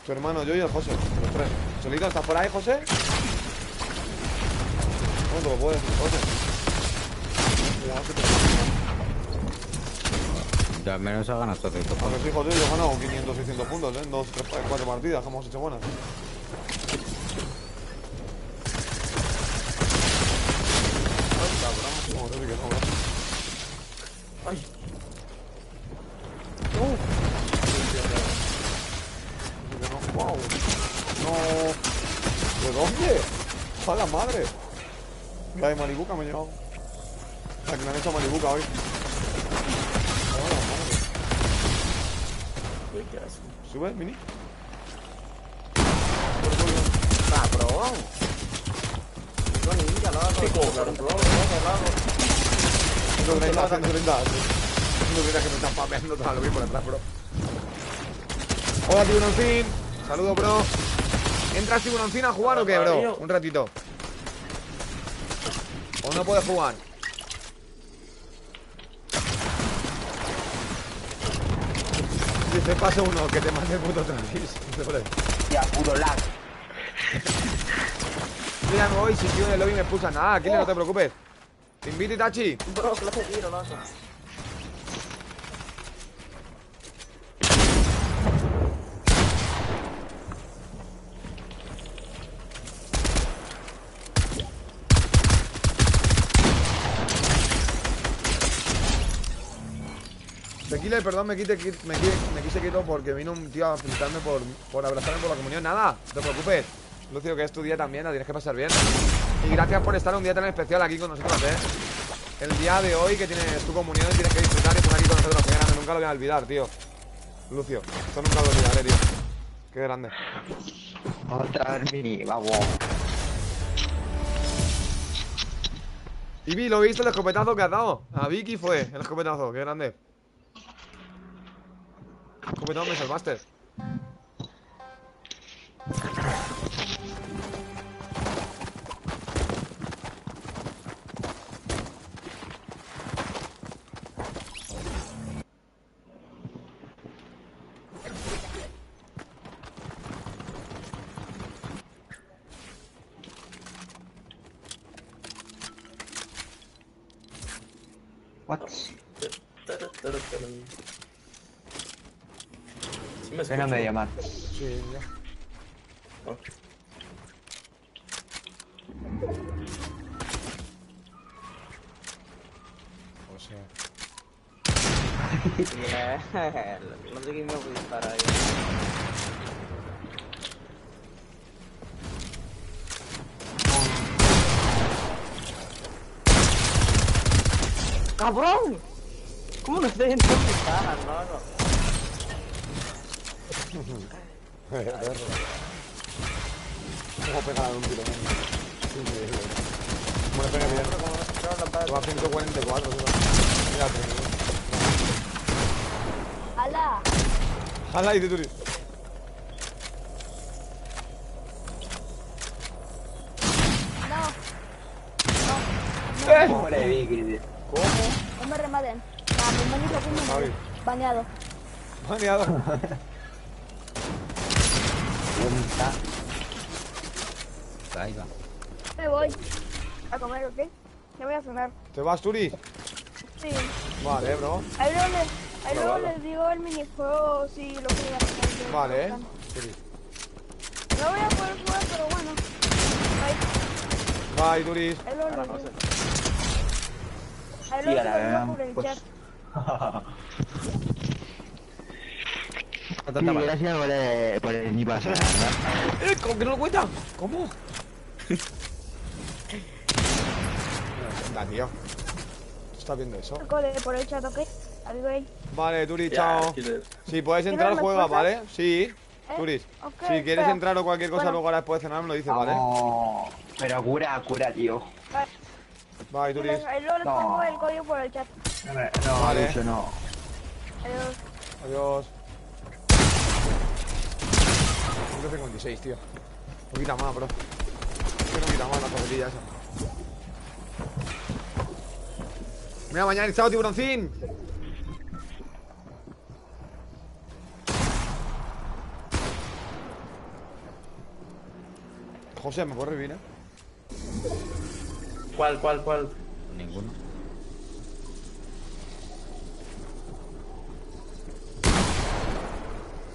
Tu hermano, yo y el José, los tres. Solito, ¿estás por ahí, José? ¿Cómo te lo puedo decir, José? Ya al menos ha ganado todo esto. A ver, sí, José, yo he ganado 500, 600 puntos, en 2, 3, 4 partidas que hemos hecho buenas. Ay. ¡A la madre! La de Malibuca me ha llevado. La que me han hecho Malibuca hoy. ¡A la madre! ¿Sube, Mini? ¡Cabrón! No, ninja, lo hago. No, 30, 130. No creas que me están papeando todo lo que por atrás, bro. Hola, Tiburoncín. Saludos, bro. ¿Entras Tiburoncín a jugar o qué, bro? Un ratito. ¿O no puedes jugar? Dice, pase uno, que te mande el puto tranquis. Ya, puto lag. Mira, me voy, si tío en el lobby me expulsan. Nada, Kile, no te preocupes. Te invito, Itachi. Bro, que lo hace tiro, no. Tequila, perdón, me quise quito porque vino un tío a felicitarme por abrazarme por la comunión. Nada, no te preocupes. Lucio, que es tu día también, la tienes que pasar bien. Y gracias por estar un día tan especial aquí con nosotros, El día de hoy que tienes tu comunión y tienes que disfrutar y estar aquí con nosotros. Qué grande, nunca lo voy a olvidar, tío. Lucio, esto nunca lo olvidaré, tío. Qué grande. Otra vez Mini, vamos. Y vi, ¿lo viste el escopetazo que has dado? A Vicky fue el escopetazo, qué grande. Escopetazo me salvaste. What? Ven a media mar. Sí, ya. O sea. No sé quién me voy a disparar ahí. ¡Cabrón! ¿Cómo no estoy entrando en caja, hermano? ¿Cómo pegar un tiro? ¿Cómo le pega bien? Va a 144, mira, ¡Hala! ¡Hala, y Turi! No. Pobre Vicky, tío. ¿Cómo? No me rematen. No, mi manito aquí baneado. Baneado. Ahí va. Me voy a comer, ¿ok? Ya voy a cenar. ¿Te vas, Turi? Sí. Vale, bro. Ahí luego les digo el minijuego si lo quieren hacer. Vale, Turi. No voy a poder jugar, pero bueno. Bye, Turi. Ahí luego les digo. Ahí luego les digo por el chat. Sí, gracias por el ni pasar, ¿verdad? ¿Cómo que no lo cuenta? ¿Cómo? Anda, tío. ¿Tú estás viendo eso? Por el chat, ¿ok? Vale, Turi, chao. Si puedes entrar, juega, ¿vale? Sí, Turis. Si quieres entrar o cualquier cosa luego ahora después de cenar, me lo dices, ¿vale? No, pero cura, tío. Bye, Turis. Ahí luego les pongo el código por el chat. No, vale. eso no. Adiós. Adiós. 156, tío. No quita más, bro. Es que no quita más la papelilla esa. Mira, mañana, chao, tiburoncín. José, ¿me puedes revivir, ¿Cuál? Ninguno.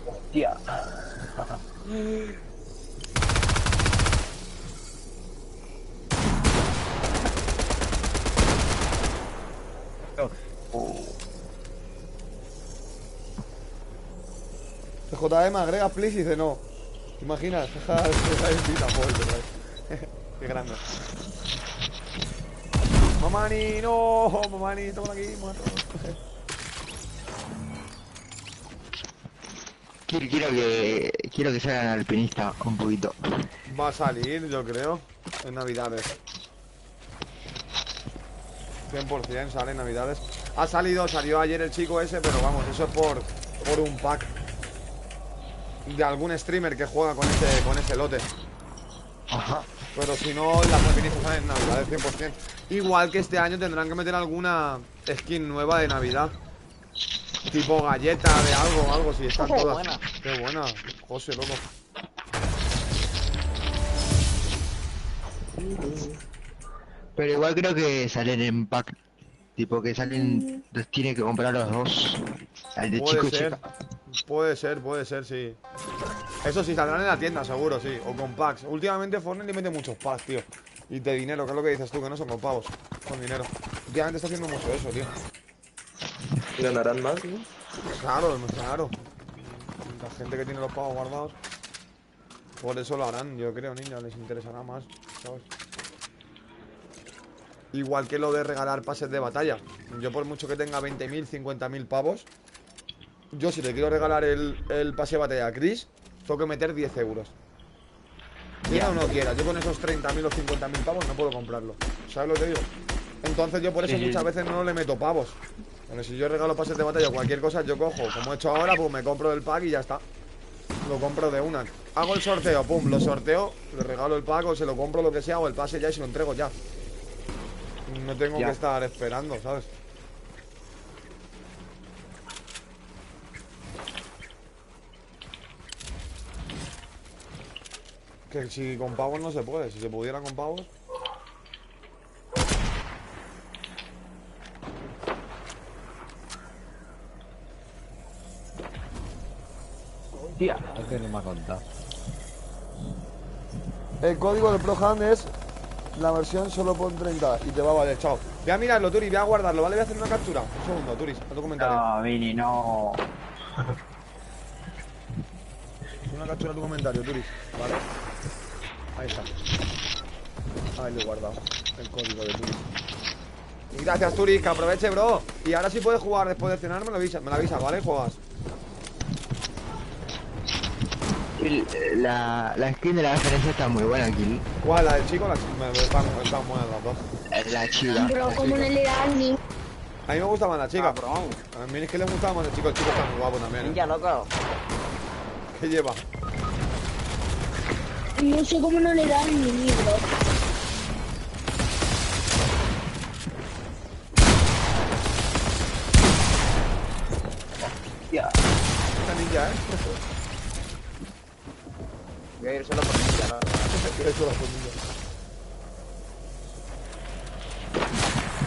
Hostia. JM agrega please y dice no. ¿Te imaginas? Deja invita, joder, ¿verdad? Qué grande. Mamani, no, Mamani, toma aquí, muerto. Quiero que salgan alpinista un poquito. Va a salir, yo creo, en Navidades. 100% sale en Navidades. Salió ayer el chico ese, pero vamos, eso es por un pack de algún streamer que juega con ese lote. Ajá. Pero si no, las alpinistas salen en Navidades 100%. Igual que este año tendrán que meter alguna skin nueva de Navidad. Tipo galleta de algo, si están todas. Buena. Qué buena, José, loco. Pero igual creo que salen en pack. Tipo que salen, tiene que comprar los dos. El de chico y chica. Puede ser, sí. Eso sí, saldrán en la tienda, seguro, sí. O con packs. Últimamente Fortnite le mete muchos packs, tío. Y de dinero, que es lo que dices tú, que no son con pavos. Con dinero. Últimamente está haciendo mucho eso, tío. ¿Y ganarán más, no? Claro. La gente que tiene los pavos guardados, por eso lo harán, yo creo, niña. Les interesará más, ¿sabes? Igual que lo de regalar pases de batalla. Yo por mucho que tenga 20.000, 50.000 pavos, yo si le quiero regalar el pase de batalla a Chris, tengo que meter 10 euros. Quiera o no quiera, yo con esos 30.000 o 50.000 pavos no puedo comprarlo. ¿Sabes lo que digo? Entonces yo por eso muchas veces no le meto pavos. Bueno, si yo regalo pases de batalla o cualquier cosa, yo cojo, como he hecho ahora, pues me compro el pack y ya está. Lo compro de una. Hago el sorteo, pum, lo sorteo, le regalo el pack o se lo compro lo que sea, o el pase ya y se lo entrego ya. No tengo que estar esperando, ¿sabes? Que si con pavos no se puede. Si se pudiera con pavos. Hostia, es que no me ha contado. El código del ProHand es la versión solo pon 30 y te va a valer, chao. Voy a mirarlo, Turi, voy a guardarlo, ¿vale? Voy a hacer una captura. Un segundo, Turi, a tu comentario. No, Vini, no. Una captura a tu comentario, Turi. Vale. Ahí está. Ahí lo he guardado. El código de Turi. Y gracias, Turi, que aproveche, bro. Y ahora sí puedes jugar después de cenar, me lo avisas, ¿vale? Juegas. La skin de la referencia está muy buena aquí. ¿Cuál? ¿La del chico o la chica? Están buenas las dos. La chica. Pero como no le da ni... A mí me gusta más la chica. A mí es que le gustaba más el chico está muy guapo también. Ya, loco. ¿Qué lleva? No sé cómo no le da ni libro. Ya. Esta ninja, ¿eh? Voy a ir solo por ninja, ¿no? Voy a ir solo por ninja.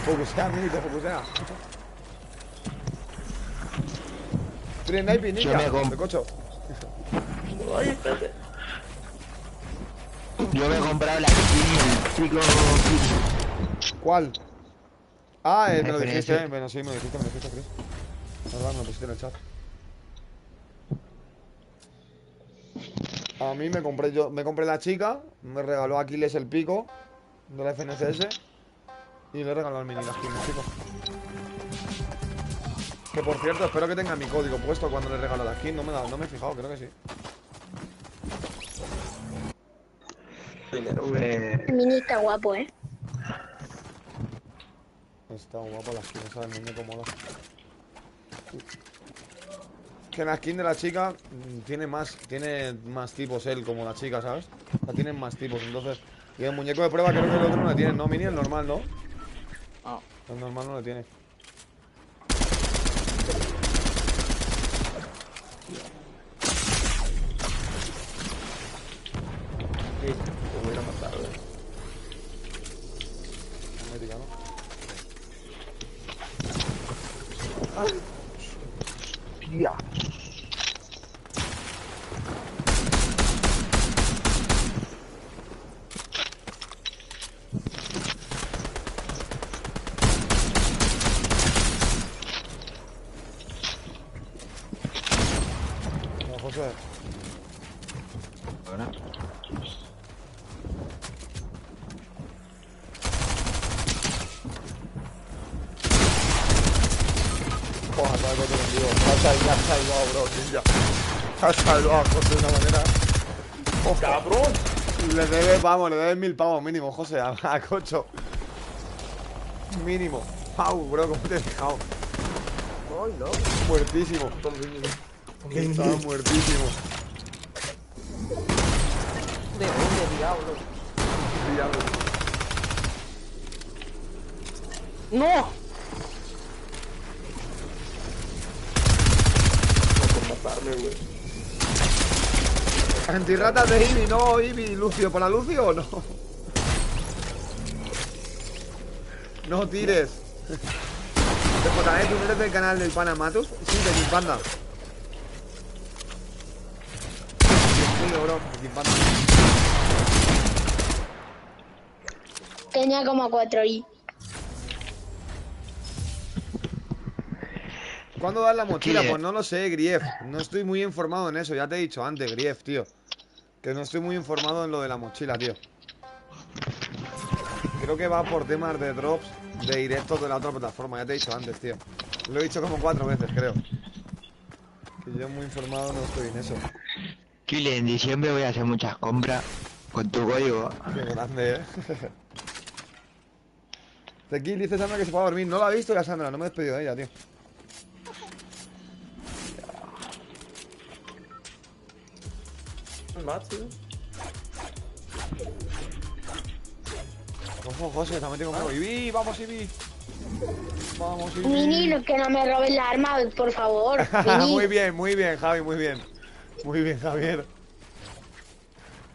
Focusea, minito, focusea. Sniper ninja, de cocho. Ay, espérate. Yo me he comprado la skin, el chico. ¿Cuál? Ah, me lo dijiste, bueno, sí, me lo dijiste, Chris. Verdad, me lo pusiste en el chat. A mí me compré la chica, me regaló Aquiles el pico de la FNCS y le regaló al mini la skin, chico. Que por cierto, espero que tenga mi código puesto cuando le regalo la skin, no me he fijado, creo que sí. El mini está guapo, Está guapa la skin, esa del muñeco mola. Que la skin de la chica tiene más tipos él como la chica, ¿sabes? O sea, tienen más tipos, entonces. Y el muñeco de prueba creo que el otro no le tiene, ¿no, Mini? El normal, ¿no? No. El normal no le tiene. Sí, te voy a matar, Americano. Ya. No, José. Buena. ha salvado, bro, ninja. Ha salvado a José de una manera. ¡Oh, cabrón! Le debes, vamos, le debes 1000 pavos mínimo, José, a Cocho. Mínimo. Pau, bro, ¿cómo te he dejado? Ay, no. Muertísimo. Estaba muertísimo. ¿De dónde, diablo? Diablo. ¡No! No por matarme, güey. Antirratas de Ibi, no, Ibi, Lucio. ¿Por la Lucio o no? No tires. ¿Tú eres del canal del Panamatus? Sí, de mi panda. Dios mío, bro, de mi panda. Tenía como 4 y... ¿Cuándo das la mochila? Pues no lo sé, Grief. No estoy muy informado en eso, ya te he dicho antes, Grief, tío. Que no estoy muy informado en lo de la mochila, tío. Creo que va por temas de drops de directos de la otra plataforma, ya te he dicho antes, tío. Lo he dicho como 4 veces, creo. Que yo muy informado no estoy en eso. Kile, en diciembre voy a hacer muchas compras con tu código. Qué grande, Tequil dice Sandra que se puede dormir. No lo ha visto ya, Sandra, no me he despedido de ella, tío. Ojo, José, está metido conmigo. Ibi, vamos, Ibi. Vamos, Ibi. Mini, que no me robes la arma, por favor. Muy bien, Javi, muy bien. Muy bien, Javier.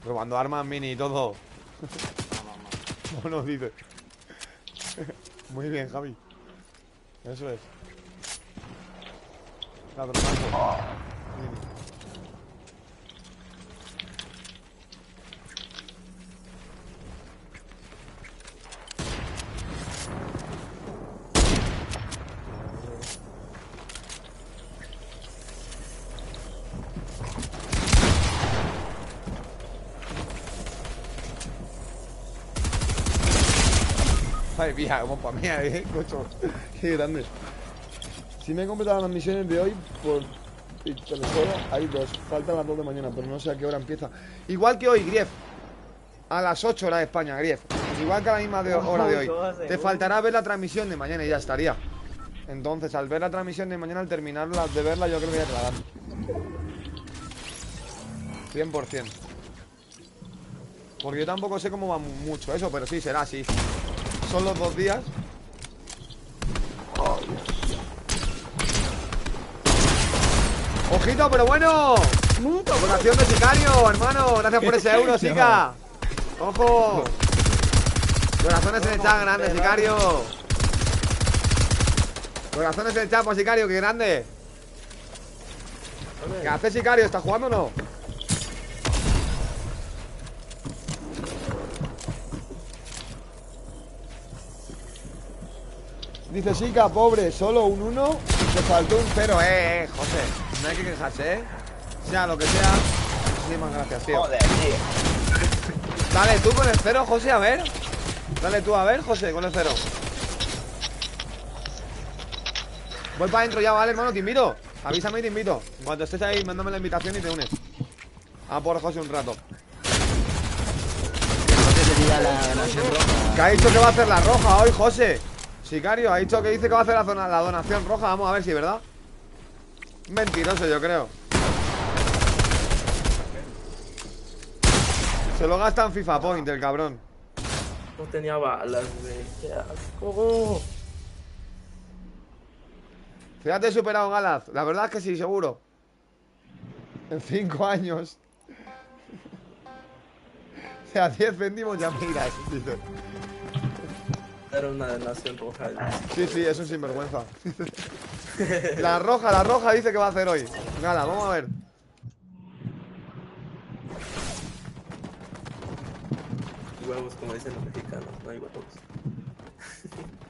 Robando armas, Mini y todo. No nos dice. Muy bien, Javi. Eso es. Ladronazo. Mini. Ay, mía, como para mía, cocho. Qué grande. Si me he completado las misiones de hoy por telesora, hay 2. Faltan las 2 de mañana, pero no sé a qué hora empieza. Igual que hoy, Grief. A las 8 horas de España, Grief. Igual que a la misma hora de hoy. Te faltará ver la transmisión de mañana y ya estaría. Entonces, al ver la transmisión de mañana, al terminarla de verla, yo creo que ya te la dan. 100%. Porque yo tampoco sé cómo va mucho eso, pero sí, será así. Son los 2 días. Oh, ojito, pero bueno. Donación de sicario, hermano. Gracias por ese euro, Sica. Ojo. Corazones en el chat, grande, sicario. Corazones en el chat, pues, sicario, qué grande. ¿Qué hace, sicario? ¿Estás jugando o no? Dice Sica, pobre, solo un 1. Te faltó un 0, José. No hay que quejarse, sea lo que sea. Muchísimas gracias, tío. Joder, tío. Dale tú con el 0, José, a ver. Dale tú, a ver, José, con el 0. Voy para adentro ya, vale, hermano, te invito. Avísame y te invito. Cuando estés ahí, mándame la invitación y te unes. A por José un rato. ¿Qué ha dicho que va a hacer la roja hoy, José? Sicario, ha dicho que dice que va a hacer la donación roja. Vamos a ver si es verdad. Mentiroso, yo creo. Se lo gasta en FIFA Point, el cabrón. No tenía balas, güey. Qué asco. Fíjate, superado Galaz. La verdad es que sí, seguro. En 5 años. O sea, 10 céntimos ya miras, dice. Era una donación roja. Sí, es un sinvergüenza. La roja dice que va a hacer hoy. Gala, vamos a ver. Huevos, como dicen los mexicanos, no hay huevos.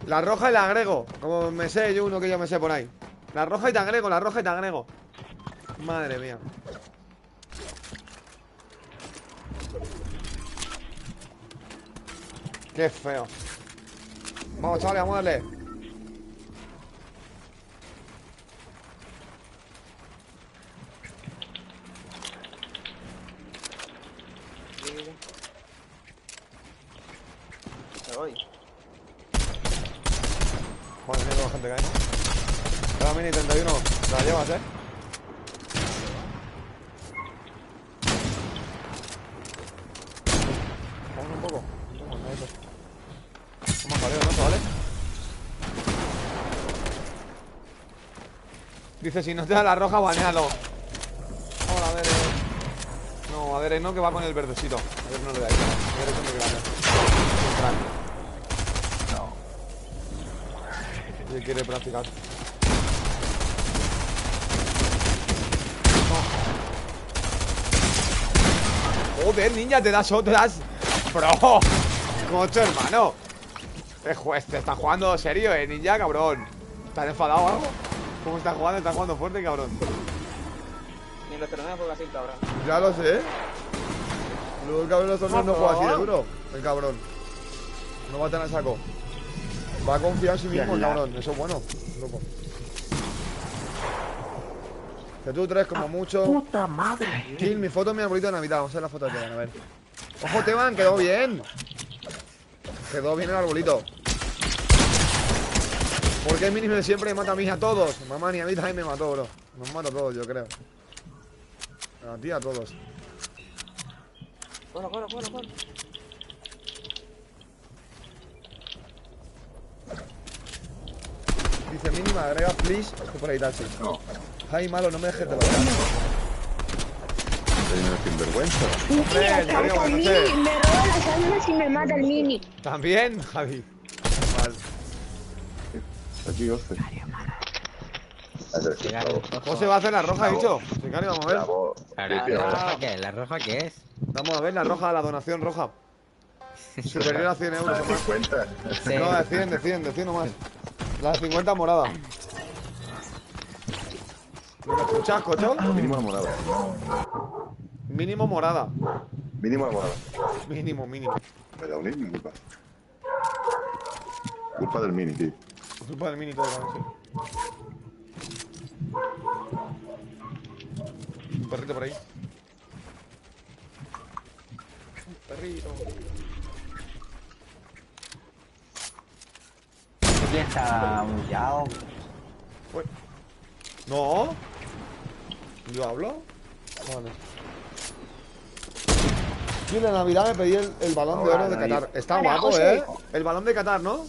La roja y la agrego. Como me sé yo uno que yo me sé por ahí. La roja y te agrego, la roja y te agrego. Madre mía. Qué feo. Vamos, chavales, vamos a darle. Joder, mira cómo gente cae. La mini 31, la llevas, Vamos un poco. Vamos a jaleo, ¿no, ¿vale? Dice, si no te da la roja, banealo. Vamos a ver. No, a ver, no, que va con el verdecito. A ver, no le da eso. A ver, eso no grande. No. Y quiere practicar. No. Joder, niña, te das otras. Bro. Cocho, hermano. Te está jugando serio, ninja, cabrón. ¿Estás enfadado o algo? ¿Cómo está jugando? Está jugando fuerte, cabrón. Ni en los torneos juega así, cabrón. Ya lo sé. Luego el cabrón en los torneos no juega así de duro. El cabrón. No va a tener saco. Va a confiar en sí mismo el cabrón. Eso es bueno, loco. Que tú tres como mucho. Puta madre. Kill, mi foto en mi arbolito de Navidad. Vamos a ver la foto de Teban, a ver. Ojo, Teban, quedó bien. Quedó bien el arbolito. Porque el mínimo de siempre me mata a mí a todos. Mamá, ni a mí también me mató, bro. Nos mata a todos, yo creo. A ti, a todos. Corre. Dice mínima, agrega please. Es que por ahí taxi. No. Ay, malo, no me dejes de bailar. Sinvergüenza. Hombre, me roba las armas y me mata el mini. ¿También, Javi? Mal. Aquí, José. José va a hacer la roja, ha dicho. Sicario, vamos a ver. ¿La roja qué? ¿La roja qué es? Vamos a ver la roja, la donación roja. Superior a 100 euros. ¿De 50? Sí. No, de 100 nomás. La de 50 morada. ¿Me escuchas, cocho? Mínimo morada. Mínimo morada. Mínimo morada. Mínimo. Me da un mini, mi culpa. Culpa del mini, tío. Culpa del mini todo, sí. Un perrito por ahí. Un perrito. ¿Quién está muteado? No. ¿Yo hablo? Vale. Yo en la Navidad me pedí el balón de oro de Qatar. Está guapo, El balón de Qatar, ¿no?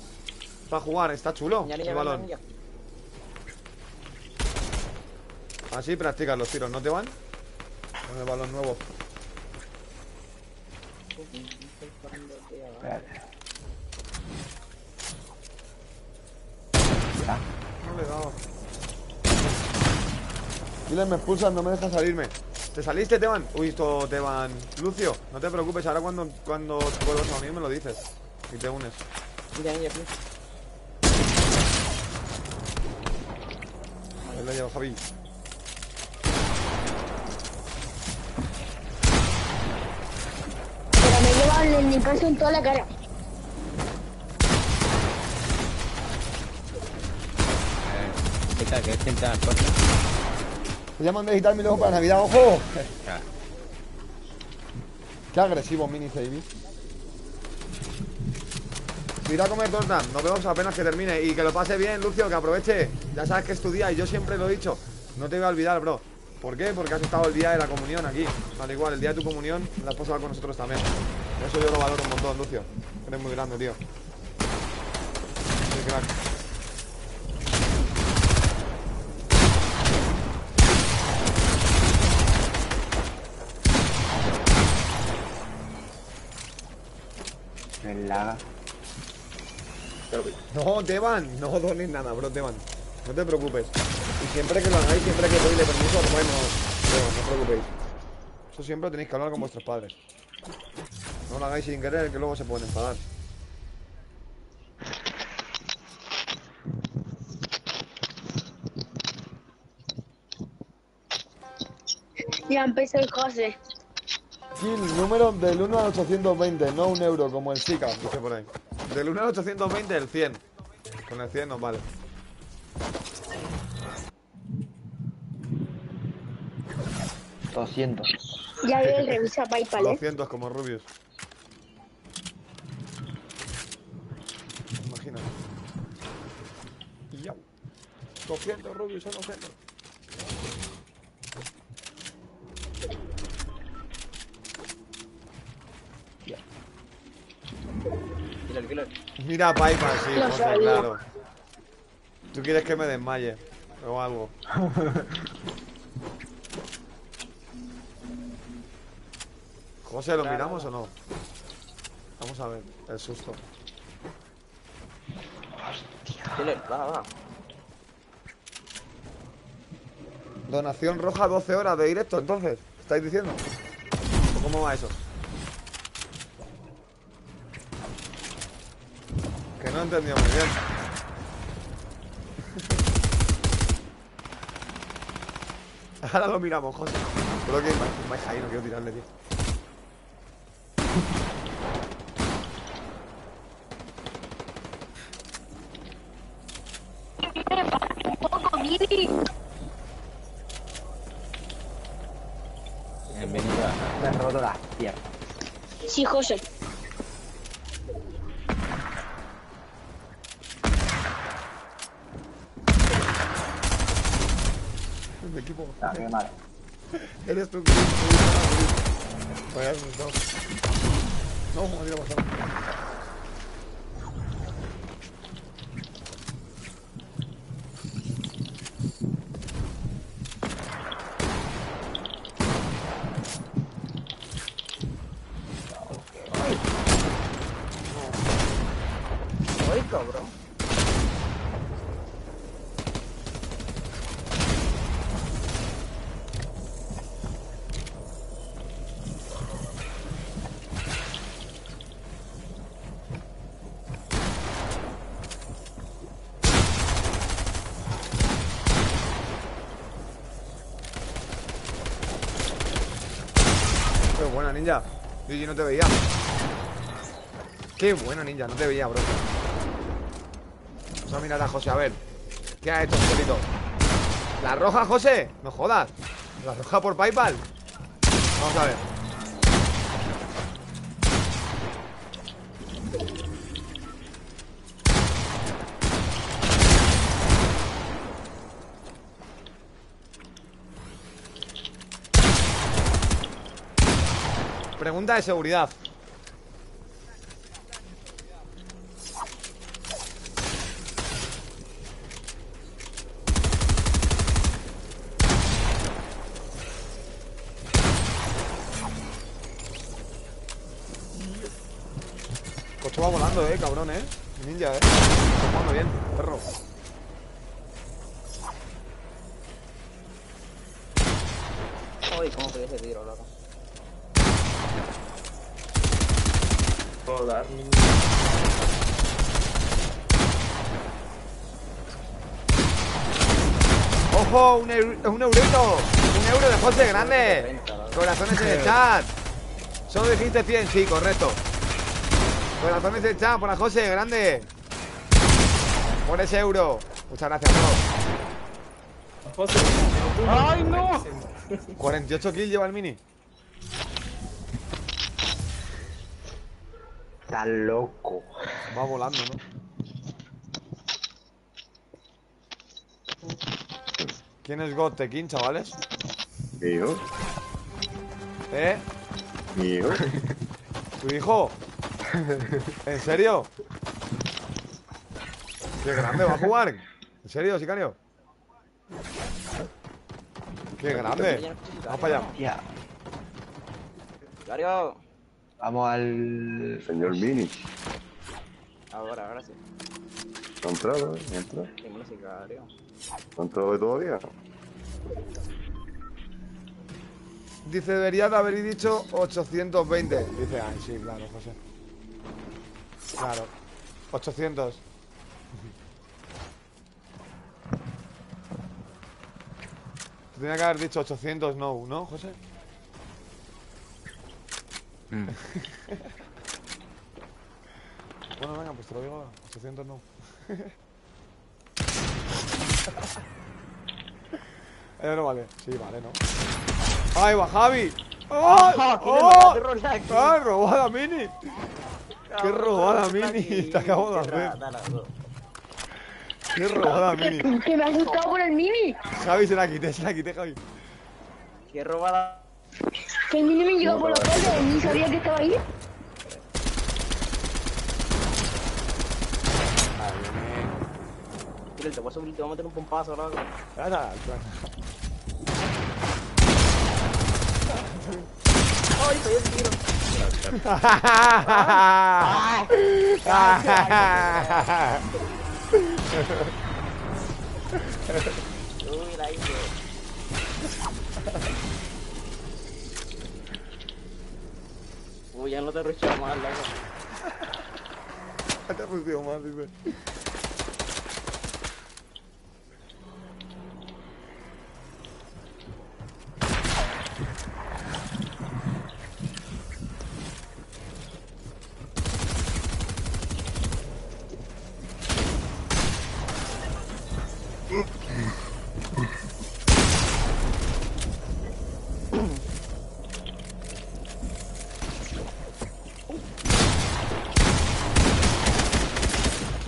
Para jugar, está chulo el balón. Así practicas los tiros, ¿no te van? Con el balón nuevo. No le he dado. Dile, me expulsan, no me dejan salirme. ¿Te saliste, Teban? Uy, esto, Teban. Lucio, no te preocupes, ahora cuando vuelvas a unir me lo dices. Y te unes. Ahí lo llevo, Javi. Pero me llevan el Nicaso en toda la cara. Que es gente al coche. Se llaman de digital mi luego para Navidad, ¡ojo! Qué agresivo, mini baby. Ir a comer torta, nos vemos apenas que termine. Y que lo pase bien, Lucio, que aproveche. Ya sabes que es tu día y yo siempre lo he dicho. No te voy a olvidar, bro. ¿Por qué? Porque has estado el día de la comunión aquí. Al igual, el día de tu comunión la has pasado con nosotros también. Eso yo lo valoro un montón, Lucio. Eres muy grande, tío. Qué crack. No, Teban, no dones nada, bro, Teban. No te preocupes. Y siempre que lo hagáis, siempre que pedile permiso, bueno, no os preocupéis. Eso siempre lo tenéis que hablar con vuestros padres. No lo hagáis sin querer, que luego se pueden enfadar. Ya empezó el José. Kill, número del 1 al 820, no un euro, como el Zika, dice por ahí. Del 1 al 820, el 100. Con el 100 nos vale. $200. Ya veo el revisa PayPal, 200 como Rubius. Imagínate. 200, Rubius, son 200. Mira Piper, sí, José, claro. Tú quieres que me desmaye o algo. José, ¿lo miramos o no? Vamos a ver, el susto. Va. Donación roja, 12 horas de directo, entonces. ¿Estáis diciendo? ¿O cómo va eso? Que no he entendido muy bien. Ahora lo miramos, José. Creo que vais ahí, no quiero tirarle, tío. Bienvenido a... Me han roto las piernas. Sí, José. Mi equipo. Qué mal. Eres tú. Vaya, no, me tira pasado. Ay, cabrón. Qué buena, ninja. Yo no te veía. Qué buena, ninja. No te veía, bro. Vamos a mirar a José, a ver. ¿Qué ha hecho el solito? ¿La roja, José? No jodas. ¿La roja por PayPal? Vamos a ver. Pregunta de seguridad. Coche va volando, cabrón, ninja, está jugando bien, perro. Uy, ¿cómo fue ese tiro, loco? Puedo dar. ¡Ojo! ¡Un eurito! ¡Un euro de José, grande! Corazones en el chat. Solo dijiste 100, sí, correcto. Corazones en el chat para José, grande. Por ese euro. Muchas gracias, bro. ¡Ay, no! 48 kills lleva el mini. Está loco. Va volando, ¿no? ¿Quién es God Tekin, chavales? Mío. Mío. ¿Tu hijo? ¿En serio? ¡Qué grande va a jugar! ¿En serio, sicario? ¡Qué grande! Vamos para allá. Sicario. Vamos al... Señor Mini. Ahora sí. Entrado, entra. Dímelo, sicario. ¿Entrado de todavía? Dice, debería de haber dicho 820. Dice, ay, sí, claro, José. Claro. 800. Tenía que haber dicho 800 no, ¿no, José? Bueno, venga, pues te lo digo ahora. 800 no. No vale. Sí, vale, ¿no? ¡Ahí va Javi! ¡Oh! ¡Oh! ¡Ah, robada mini! ¡Qué robada mini! Te acabo de hacer. Qué robada, Mini. Que me ha asustado por el Mini. Javi, se la quité, Javi. Qué robada. Que el Mini me llegó por la espalda y ni sabía que estaba ahí. Te voy a subir, te voy a meter un pompazo, loco. ¡Ay, estoy en tiro! Uy, la hice. Uy, ya no te rusheo más, loco. Ya te rusheo más, dice.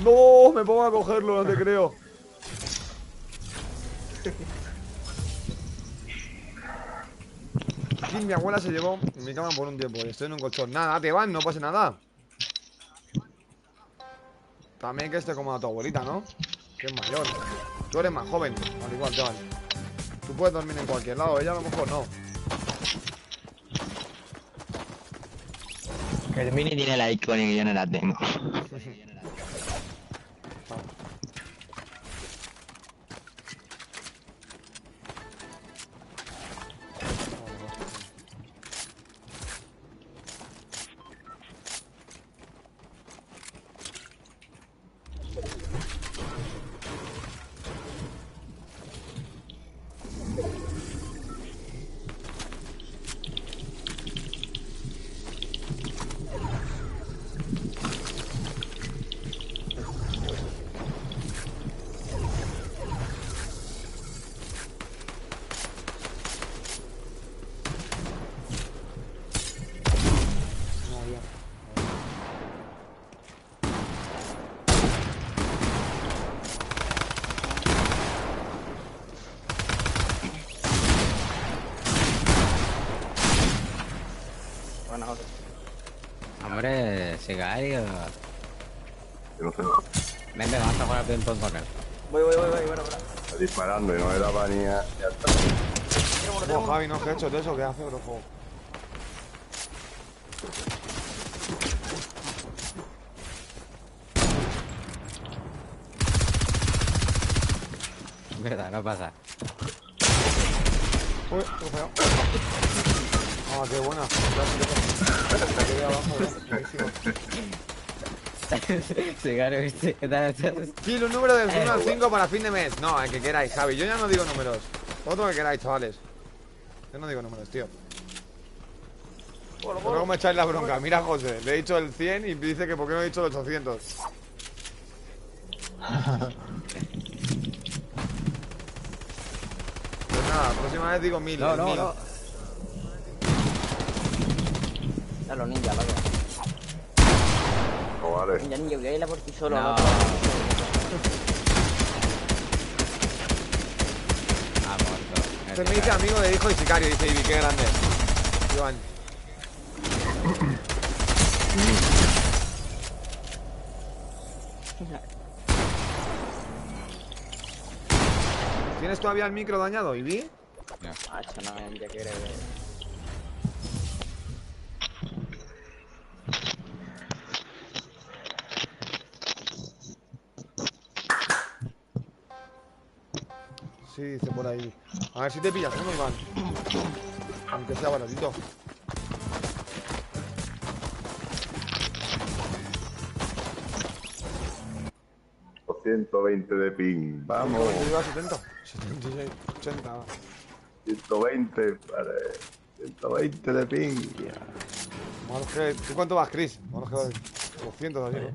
No, me pongo a cogerlo, no te creo. Y mi abuela se llevó mi cama por un tiempo y estoy en un colchón. Nada, te van, no pasa nada. También que esté como a tu abuelita, ¿no? Que es mayor. Tú eres más joven, al igual te van. Tú puedes dormir en cualquier lado, ella a lo mejor no. El Mini tiene la icónica y yo no la tengo. Hombre, sicario. Yo no sé. Vente, vamos a jugar ping-pong con él. Voy, bueno. Está disparando y no me daba ni a... Ya está. No, Javi, no, ¿qué he hecho de eso? ¿Qué hace, bro? Verdad, no pasa. Uy, qué feo. Ah, qué buena. Sicario, ¿viste? ¿Qué tal estás? Sí, un número del 1 al 5 para fin de mes. No, el que queráis, Javi. Yo ya no digo números. Otro que queráis, chavales. Yo no digo números, tío. Luego me echáis la bronca. Mira, José, le he dicho el 100 y dice que por qué no he dicho el 800. Pues nada, la próxima vez digo 1000. No. A los ninjas, loco. No vale. Ninja, voy a irla por ti solo. No. Loco. Este me dice amigo de hijo y sicario, dice Ibi, qué grande. Iván. ¿Tienes todavía el micro dañado, Ibi? No. No, ya quiere ver. Sí, dice por ahí. A ver si te pillas uno, Iván. Aunque sea baratito. ...120 de ping, vamos. Yo iba a 70, 76, 80. 120, vale. 120 de ping. Vamos que... ¿Tú cuánto vas, Chris? Vamos que vas 200 así, ¿no?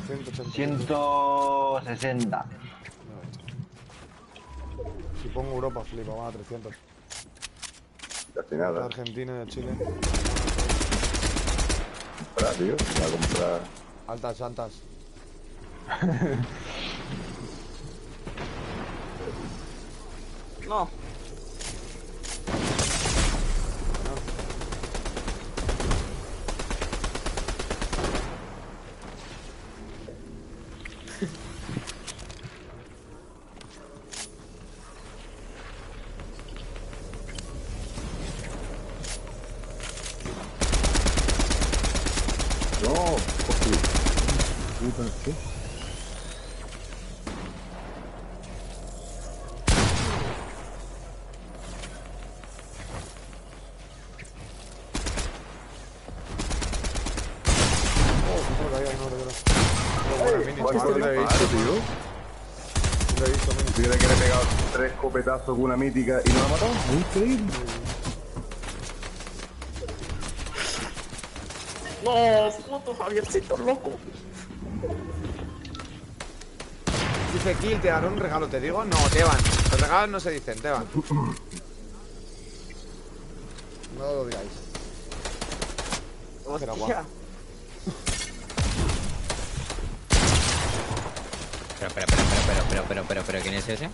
180. 160. Si pongo Europa, flipa, va a 300. Casi nada. De Argentina y de Chile. Comprar, tío. Voy a comprar. Altas santas. No. No, ¿qué? Si hubiera que le he pegado 3 copetazos con una mítica y no la ha matado, es increíble. No, puto Javiercito loco. Dice Kill, te daré un regalo, te digo. No, Teban. Los regalos no se dicen, Teban. No lo digáis. Pero guau. Pero, ¿quién es ese?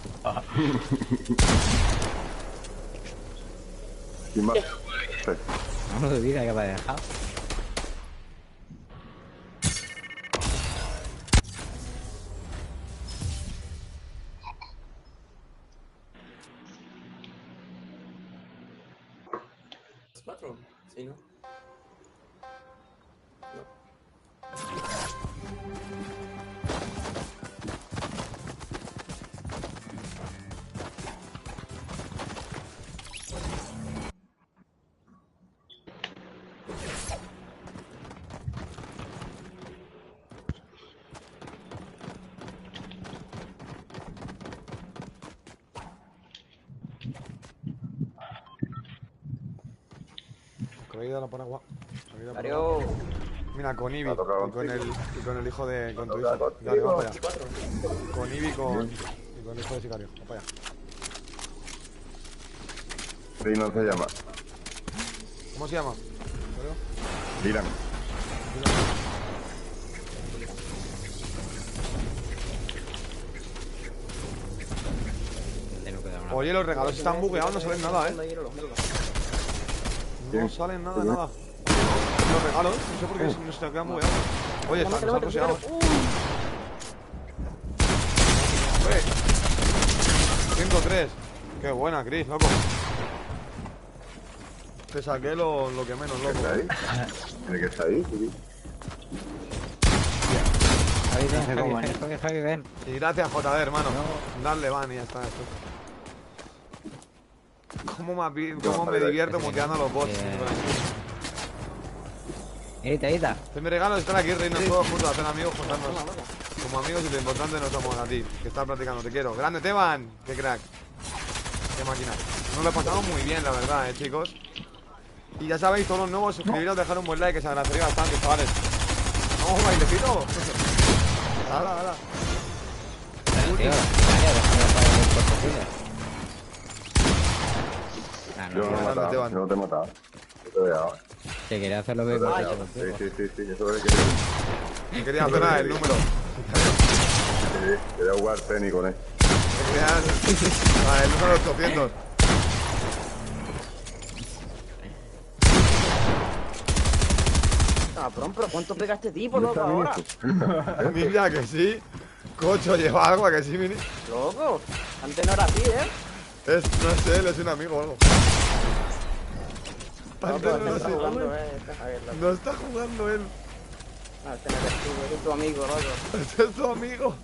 ¿Quién más? No de vida que va a dejar. ¿Es patrón? Sí, ¿no? Creída la pone agua. Mario. Mira, con Ibi y con el hijo de. Con tu hijo. Dale, vamos para allá. Con Ibi y con el hijo de Sicario. Vamos para allá. REINA se llama. ¿Cómo se llama? Dylan. Oye, los regalos están bugueados, no salen nada, No salen nada, nada. Los regalos, no sé por qué no se quedan bugueados. Oye, están rusheados. 103. Qué buena, Chris, loco. Te saqué lo que menos, loco. ¿Tiene que estar ahí? Sí. Ven. Y gracias, JD, hermano. Darle van y ya está. ¿Cómo me divierto muteando a los bots? Edita. Este es mi regalo, estar aquí, Reina, todos juntos, hacer amigos, juntarnos como amigos y lo importante no somos a ti, que estás practicando, te quiero. ¡Grande, Teban! ¡Qué crack! ¡Qué máquina! Nos lo pasamos muy bien, la verdad, chicos. Y ya sabéis, todos los nuevos, suscribiros, dejar un buen like, que se agradecería bastante, chavales. ¡Vamos, bailecito! ¡Hala! Yo no te he matado. Yo te he dejado. Te quería hacer lo mismo. Sí, eso es lo que quería. No quería hacer nada el número. Quería jugar tenis con él. Vale, el número 800. Cabrón, pero ¿cuánto pega este tipo, loco, ahora? Mira que sí. Cocho, lleva algo a que sí, Mini. Loco, antes no era así, no sé, él es un amigo o algo. No está jugando él. Este no eres tú, es tu amigo, loco. Este es tu amigo.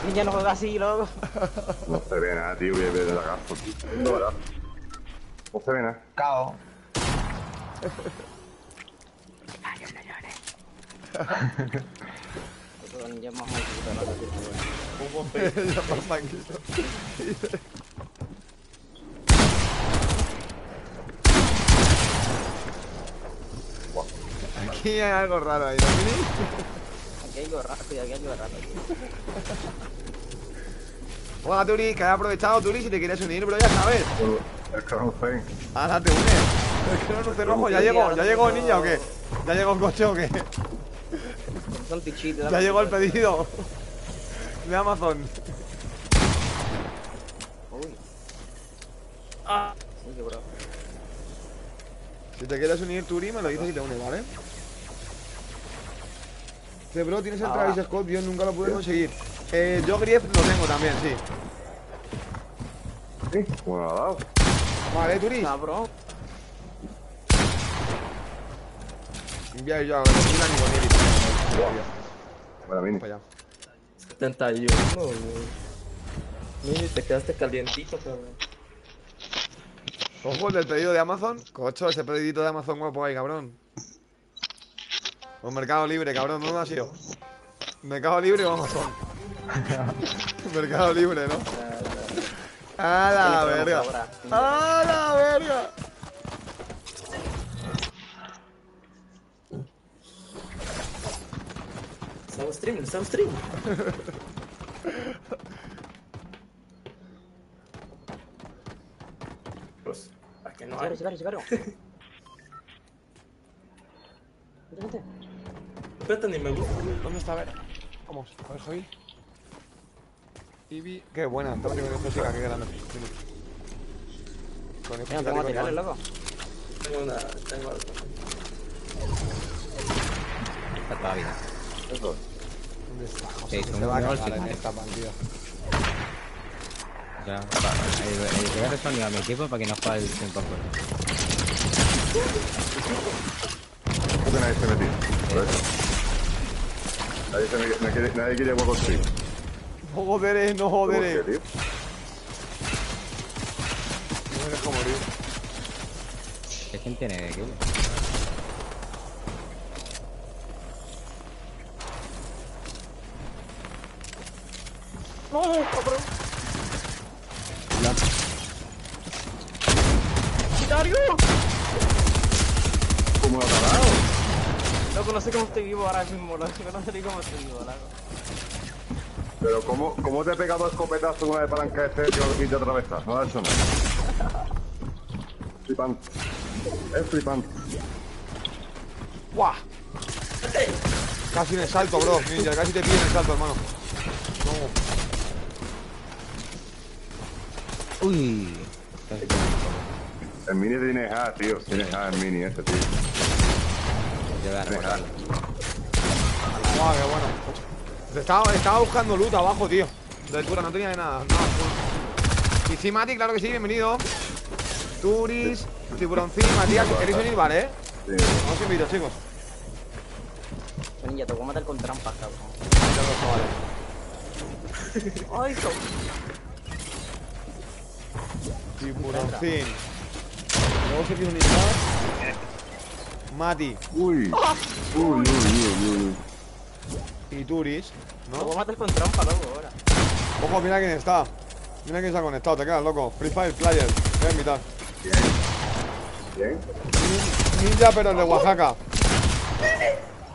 Niña no juega así, loco. No se ve nada, tío, voy a ver la gafa, tío. No se ve nada. Cao. Ya más manquito, loco. Ya más manquito. Aquí hay algo raro ahí, ¿no, Mini? Aquí hay algo raro, aquí hay algo raro. Hola, Turi, que has aprovechado, Turi, si te quieres unir, bro, ya sabes. El crono fen. Ahora te unes. El crono rojo, ¿ya llegó niña o qué? ¿Ya llegó el coche o qué? Ya llegó el pedido de Amazon. Uy. Ah. Sí, qué bro. Si te quieres unir, Turi, me lo dices y te unes, ¿vale? Dice, bro, tienes el Travis Scott, yo nunca lo pude conseguir. Yo Grief lo tengo también, sí. Sí, bueno, lo ha dado. Vale, Turi. Bro. Ya, ya, la ni con él. Bueno, Mini. Para allá. 71, Mini, te quedaste calientito, cabrón. Ojo, el del pedido de Amazon. Cocho, ese pedidito de Amazon guapo ahí, cabrón. O Mercado Libre, cabrón, ¿dónde ha sido? Mercado Libre o Amazon. Mercado Libre, ¿no? A la verga. A la verga. Estamos stream. Pues, ¿a qué no hay? Sicario. Vente. Espérate, ni me gusta. ¿Dónde está? A ver. Vamos, a ver, Javi. Ibi. Qué buena, está primero música, qué grande. Con Mira, tengo materiales, loco. Tengo algo. Está toda vida. ¿Dónde está? Sí, Se va a cagar en esta partida. Ya, el pegar el sonido a mi equipo para que no juegue el tiempo afuera. Creo que nadie se metió. Por eso. Nadie quiere jugar contigo. No joderé, no joderé. ¿Por qué, tío? No me dejo morir. ¿Quién tiene equipo? No, cabrón. ¡Sicario! ¿Cómo lo ha parado? Loco, no sé cómo estoy vivo ahora mismo, loco. No sé ni cómo estoy vivo, loco. Pero ¿cómo te he pegado escopetazo una de palanca este y te atravesas? No da eso nada. Flipante. Es flipante. ¡Guau! Casi en el salto, bro. Ninja, casi te piden el salto, hermano. No. Uy. El Mini tiene A, tío. Tiene A el Mini este, tío. Yo voy a recordarlo. Guau, qué bueno. Estaba buscando loot abajo, tío. De altura, no tenía de nada. Y sí, Mati, claro que sí, bienvenido. Turis, Tiburoncín, Matías, ¿queréis venir? Vale, ¿eh? Sí. Os invito, chicos. Ninja, te voy a matar con trampas, cabrón. Ay, hijo. Tiburoncín. Luego se quiso unidad. Mati. Uy. Y Turis, ¿no? Te voy a matar con trampa, loco, ahora. Ojo, mira quién está. Mira quién se ha conectado, te quedas loco. Free Fire Player, te voy a invitar. Bien. Ninja, pero el de Oaxaca.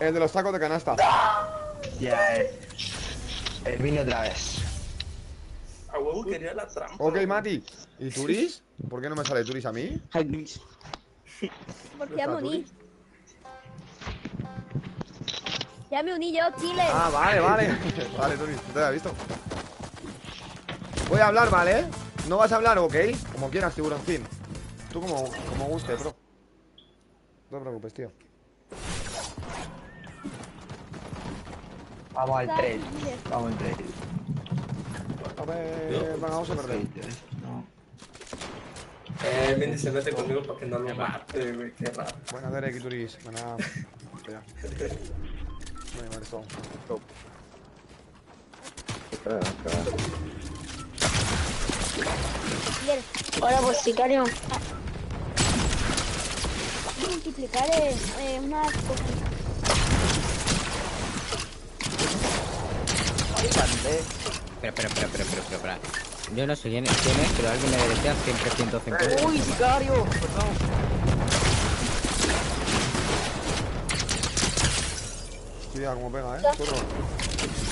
El de los tacos de canasta. Ya, el vino otra vez. A huevo quería la trampa. Ok, Mati. ¿Y Turis? ¿Por qué no me sale Turis a mí? Porque ya me uní. Ya me uní yo, Chile. Ah, vale. Vale, Turis, no te había visto. Voy a hablar, ¿vale? No vas a hablar, ok. Como quieras, tiburoncín. Tú como guste, bro. No te preocupes, tío. Vamos al 3. Vamos al 3. A ver, vamos a perder. Mini se mete conmigo para que no lo mate, güey. Qué raro. Buena, Derek y Turis. Buena. Ya. Voy a llamar esto. Go. Bien. Hola, pues sicario. Multiplicar unas cosas. Espera. Yo no sé quién es, pero alguien le decía siempre 150. Uy, sicario, perdón. Hostia, cómo pega, churro.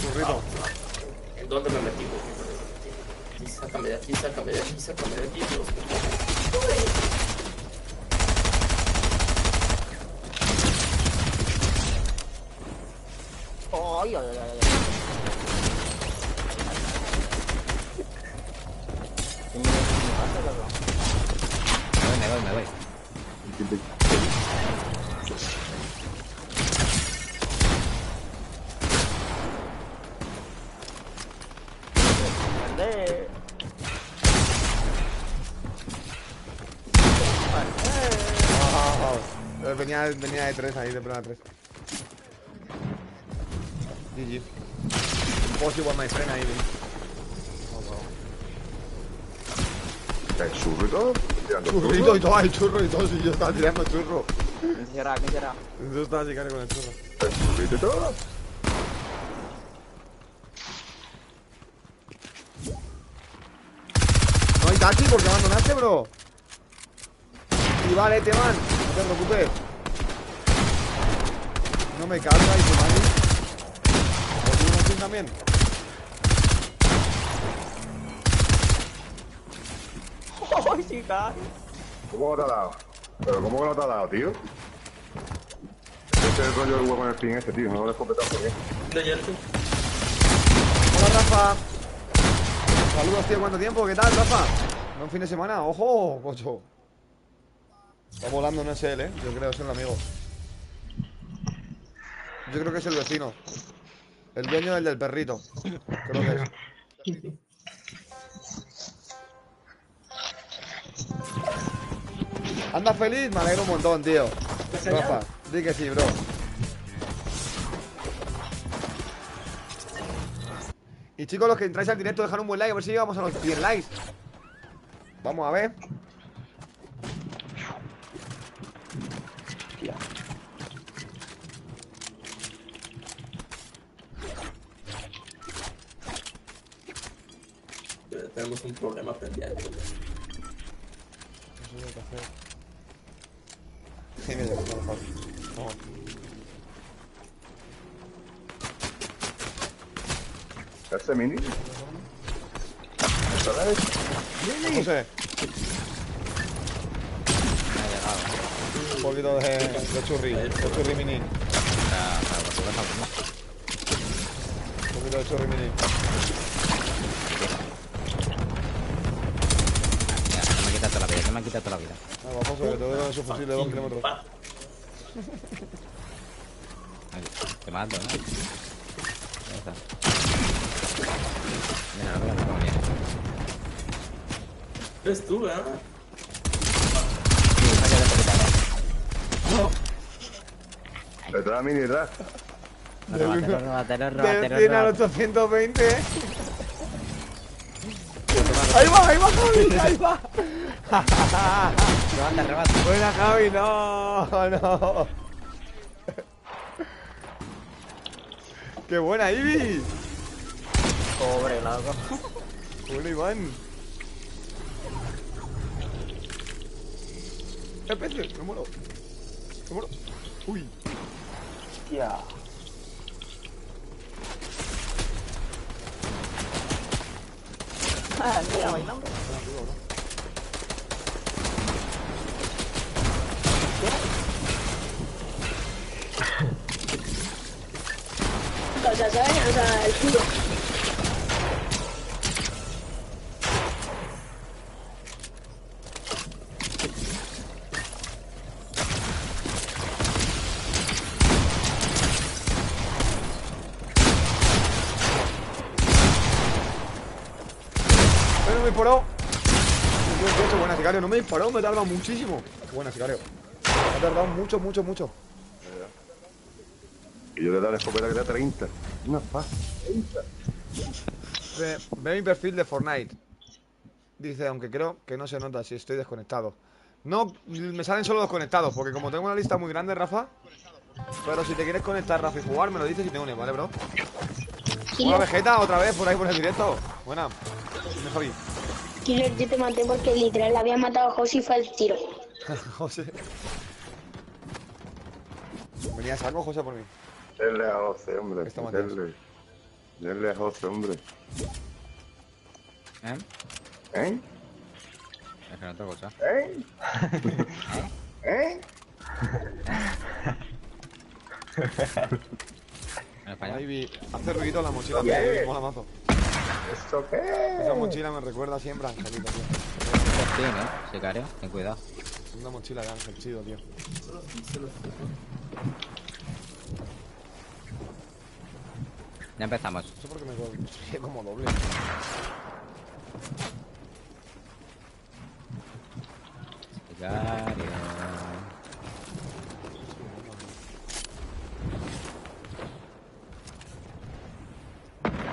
Churrito. ¿En dónde me metí? Sácame de aquí. Dios. Ay. Grande. Venía de 3 ahí, de plena 3. GG. Impossible, my friend, ahí. ¿El churro y todo? Churrito y todo, el churro y todo. Si yo estaba tirando churro. ¿Quién será? ¿Quién será? Yo estaba sicario con el churro. ¿El churrito y todo? No hay taxi porque abandonaste, bro. Y vale, te van. No te preocupes. No me carga y tu madre. ¿O tú no también? ¡Ay, chica! ¿Cómo no te ha dado? ¿Pero cómo que no te ha dado, tío? Este es el rollo del huevo en el pin este, tío. No lo escopetas por qué. Hola, Rafa. Saludos, tío. ¿Cuánto tiempo? ¿Qué tal, Rafa? ¿No un fin de semana? ¡Ojo, cocho! Está volando, no es él, ¿eh? Yo creo que es el amigo. Yo creo que es el vecino. El dueño del perrito. Creo que es. ¿Anda feliz? Me alegro un montón, tío. Rafa, di que sí, bro. Y chicos, los que entráis al directo, dejar un buen like. A ver si llegamos a los 100 likes. Vamos a ver. Tenemos un problema pendiente. Eso es lo que hacer. Genial, vamos. ¿Ese mini? No sé. Un poquito de churri mini. Un poquito de churri mini. Me han quitado toda la vida. Vamos, que te doy con su fusil de 2 kilómetros. Te mato, ¿no? Ya está. Mira, cómo viene. ¿Eres tú, verdad? Detrás, mini, detrás. Róbatelo. 100 al 820. Ahí va, Javi, ahí va. Rebata. Buena, Javi, no. Qué buena, Ivy. Pobre, loco. Bueno, Iván. Especie, me muero. Uy. Ya. Mira, bailando. O sea, ¿sabes? O sea, el culo. No me disparó. Buena, sicario. No me disparó, me ha tardado muchísimo. Qué buena, sicario. Me ha tardado mucho. Y yo le he dado la escopeta que da 30. Una paz. 30. Ve mi perfil de Fortnite. Dice, aunque creo que no se nota si estoy desconectado. No, me salen solo desconectados, porque como tengo una lista muy grande, Rafa. Pero si te quieres conectar, Rafa, y jugar, me lo dices y te unes, ¿vale, bro? Hola, Vegeta, otra vez por ahí por el directo. Buena. Dime, Javi. Killer, yo te maté porque literal le había matado a José y fue el tiro. José. Venía a saco, José, por mí. Denle a 12, hombre. Denle a 12, hombre. ¿Eh? Es que no otra cosa. Baby, hace ruido la mochila, me mola mazo. ¿Esto qué? Esa mochila me recuerda siempre a Angelito, tío. Sicario, ten cuidado. Una mochila de Ángel, chido, tío. Ya empezamos. No sé por qué me doble como doble.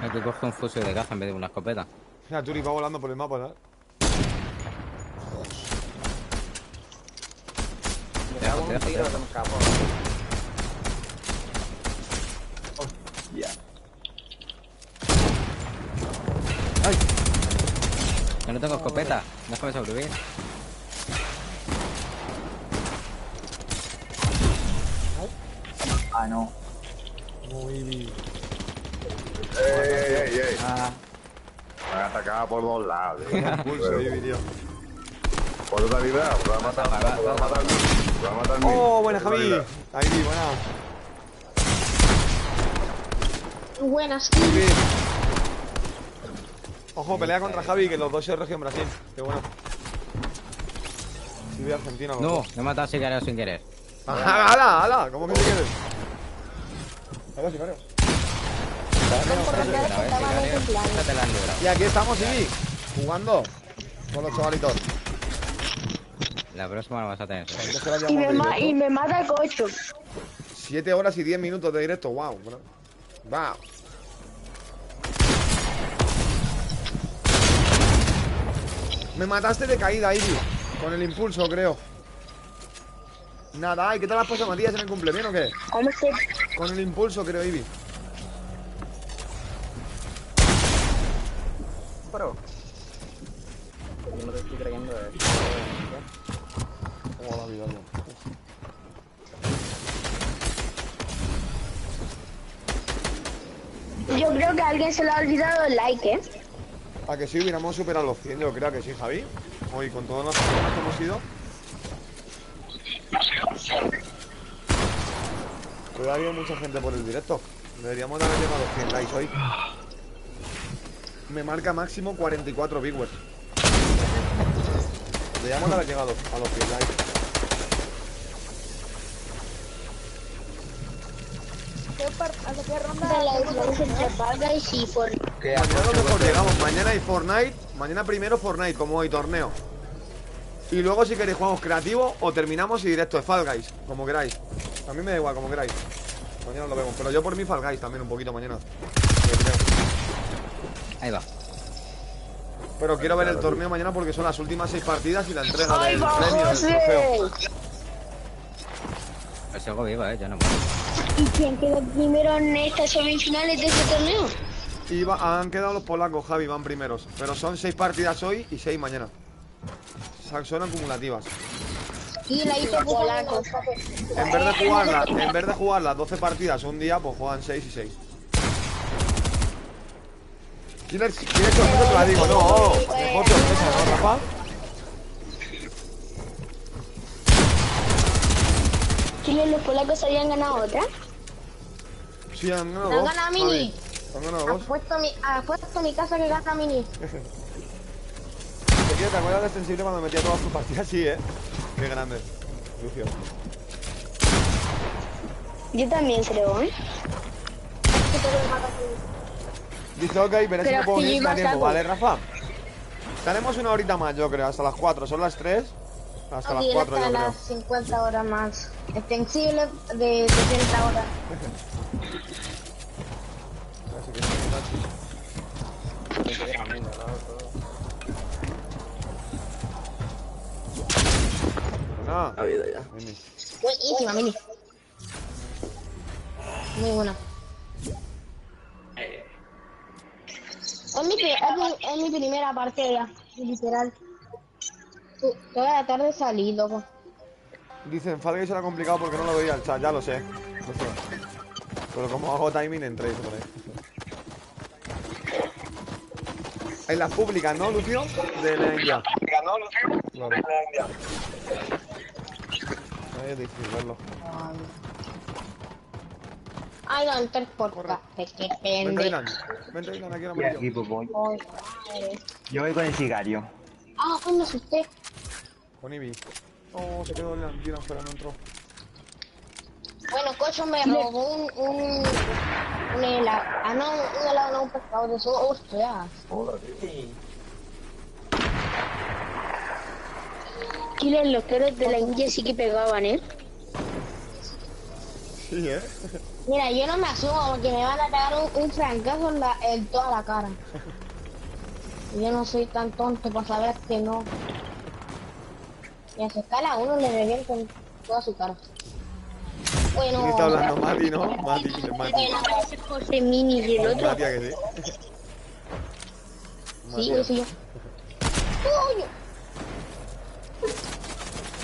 Hay que coger un fusil de caza en vez de una escopeta. Mira, Turi va volando por el mapa, ¿sabes? Te hago un tiro de un capo. Hostia. ¡Ay! Yo no tengo escopeta. Déjame sobrevivir. Ah, no. Muy bien. ¡Ey! Ah. Me han atacado por dos lados. Pulso, tío. Por otra vida, me va a matar. Me va a matar. Me va a matar. ¡Oh, buena, Javi! Ahí, buena. Buenas, Javi. Ojo, pelea contra Javi, que los dos se región Brasil. Qué bueno. Sí, voy a Argentina. No, me he matado sin querer o sin querer. ¡Ajá, ala, ala! ¿Cómo que te quieres? Vamos, sicario. Y aquí estamos, Ibi, jugando con los chavalitos. La próxima no vas a tener. Y me mata el cocho. 7 horas y 10 minutos de directo, wow. Wow. Me mataste de caída, Ibi. Con el impulso, creo. Nada, ¿y qué tal has pasado, Matías, en el cumpleaños o qué? Con el impulso, creo, Ibi. Pero yo no te estoy creyendo de esto. ¿Cómo la vida, Yo creo que a alguien se le ha olvidado el like, ¿eh? A que sí hubiéramos superado los 100, yo creo que sí, Javi. Hoy con todas las personas que hemos ido. Pero ha habido mucha gente por el directo. Deberíamos de haber llegado a los 100 likes hoy. Me marca máximo 44 viewers. Deberíamos de haber llegado a los 100 likes. ¿A qué ronda? De la diferencia entre PODEIS y Fortnite. Mañana a lo mejor llegamos. Mañana hay Fortnite. Mañana primero Fortnite, como hoy, torneo. Y luego si queréis jugamos creativo o terminamos y directo de Fall Guys, como queráis. A mí me da igual, como queráis. Mañana lo vemos. Pero yo por mí Fall Guys también un poquito mañana. Ahí va. Pero quiero ver el torneo mañana porque son las últimas 6 partidas y la entrega del premio, del trofeo. Pues sigo viva, ya no puedo. ¿Y quién quedó primero en estas semifinales de este torneo? Han quedado los polacos, Javi, van primeros. Pero son 6 partidas hoy y 6 mañana. Son acumulativas. Y la hizo polacos. En vez de jugar las 12 partidas un día, pues juegan 6 y 6. ¿Quieres sorpresa? Te la digo, no. Mejor sorpresa, ¿no, Rafa? ¿Quiénes los polacos habían ganado otra? Sí, han ganado dos. Han ganado Mini. Han ganado dos. Apuesto mi casa que gana Mini. ¿Te acuerdas de Sensible cuando metía todas tus partidas? Sí, Qué grande, Lucio. Yo también creo, Dice, ok, veré si me puedo unir a tiempo, ¿vale, Rafa? Estaremos una horita más, yo creo, hasta las 4. Son las 3. Hasta las 4, yo creo. Las 50 horas más. Extensible de 60 horas. Ha habido ya. Buenísima, Mini. Muy buena. Es mi primera partida, literal. Toda la tarde salí, loco. Dicen, Fall Guys era complicado porque no lo veía el chat, ya lo sé. Pero como hago timing, entré por ahí. En las públicas, ¿no, Lucio? De la India. Claro. Es difícil verlo. Ay, no, entonces por acá. Vente, Dylan, aquí a la aquí pues voy. Yo voy con el sicario. Ah, pues me asusté. Con Ibi. Oh, se quedó Dylan fuera, no entró. Bueno, Cocho me robó un helado. Ah, no, un helado, no, un pescado de eso. Ostras. Chile, los toros de la India sí que pegaban, ¿eh? Sí, ¿eh? Mira, yo no me asumo porque me van a pegar un francazo en toda la cara. Yo no soy tan tonto para saber que no. Y a su escala a uno le revienta en toda su cara. Bueno. ¿Quién está hablando? Mati, ¿no? Mati. José Mini y el otro. Mati, ¿a que sí? Sí, soy yo. ¡Coño!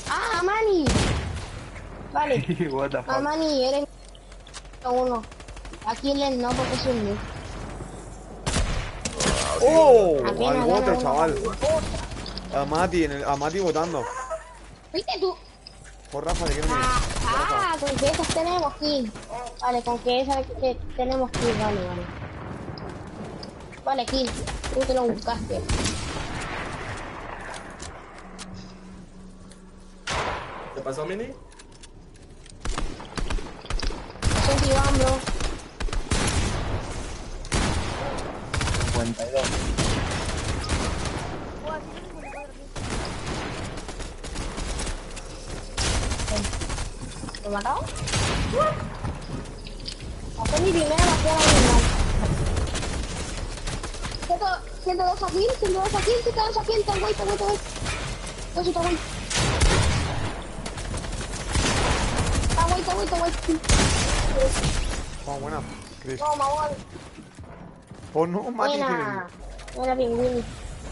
¡Ah, Mani! Vale. What the fuck? Mani, eres uno. Aquí les no porque soy mío. ¡Oh! Al bote, chaval. A Mati votando. ¿Viste tú? Por Rafa, ¿de qué no con que esas tenemos kill. Vale, con que esas que tenemos kill, vale. Vale, kill. Tú te lo buscaste. ¿Qué pasó, Mini? Estoy bro. 52. ¿Lo he matado? Hacer mi primera batalla animal. 102 a kill, 102 a kill, 102 a kill, está guay. Está guay. Oh, buena, Chris. No, mamón. Oh, no, Mati. Buena pingüini.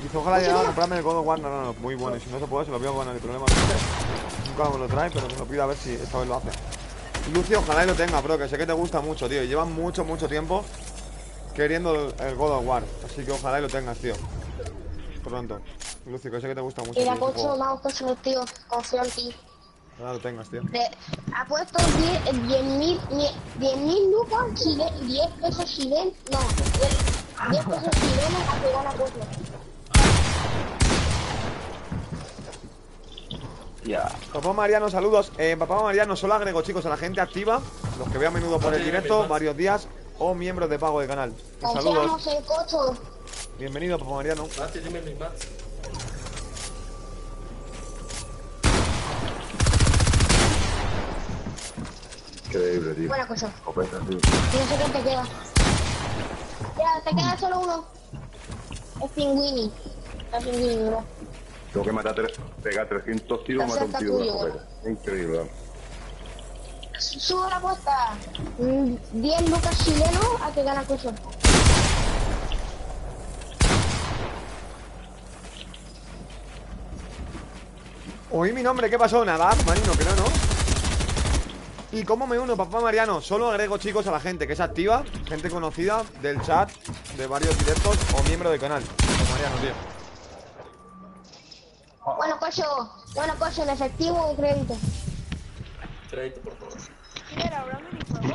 Dice, ojalá llegara a comprarme el God of War. No, muy bueno. Y si no se puede, se lo pido con el problema. Nunca me lo trae, pero me lo pido a ver si esta vez lo hace. Lucio, ojalá y lo tenga, bro, que sé que te gusta mucho, tío. Y llevan mucho tiempo queriendo el God of War. Así que ojalá y lo tengas, tío. Pronto. Lucio, que sé que te gusta mucho. Y la cocho, me gusta su tío. Confío en ti. Ojalá lo tengas, tío. Ha puesto 10.000 lucas chilenos, 10 pesos chilenos. No, 10 pesos chilenos a que gana cocho. Ya. Papá Mariano, saludos. Papá Mariano, solo agrego, chicos, a la gente activa, los que veo a menudo por el directo, varios días, o miembros de pago de canal. Saludos. Confiamos en cocho. Bienvenido, Papá Mariano. Mati, dime mi Mati. Increíble, tío. Buena cosa. Copeta, tío. Y no sé qué te queda. Ya, te queda solo uno. Es pingüini. Es pingüini, bro. Tengo que pegar 300 tiros, matar un tiro con la escopeta. Increíble, ¿no? Sube la apuesta. 10 lucas chilenos a que gana cocho. Oí mi nombre, ¿qué pasó? Nada, Marino, creo, ¿no? ¿Y cómo me uno, Papá Mariano? Solo agrego, chicos, a la gente que es activa, gente conocida del chat, de varios directos o miembro del canal. Papá Mariano, tío. Bueno, cocho, en efectivo o crédito. Crédito, por favor.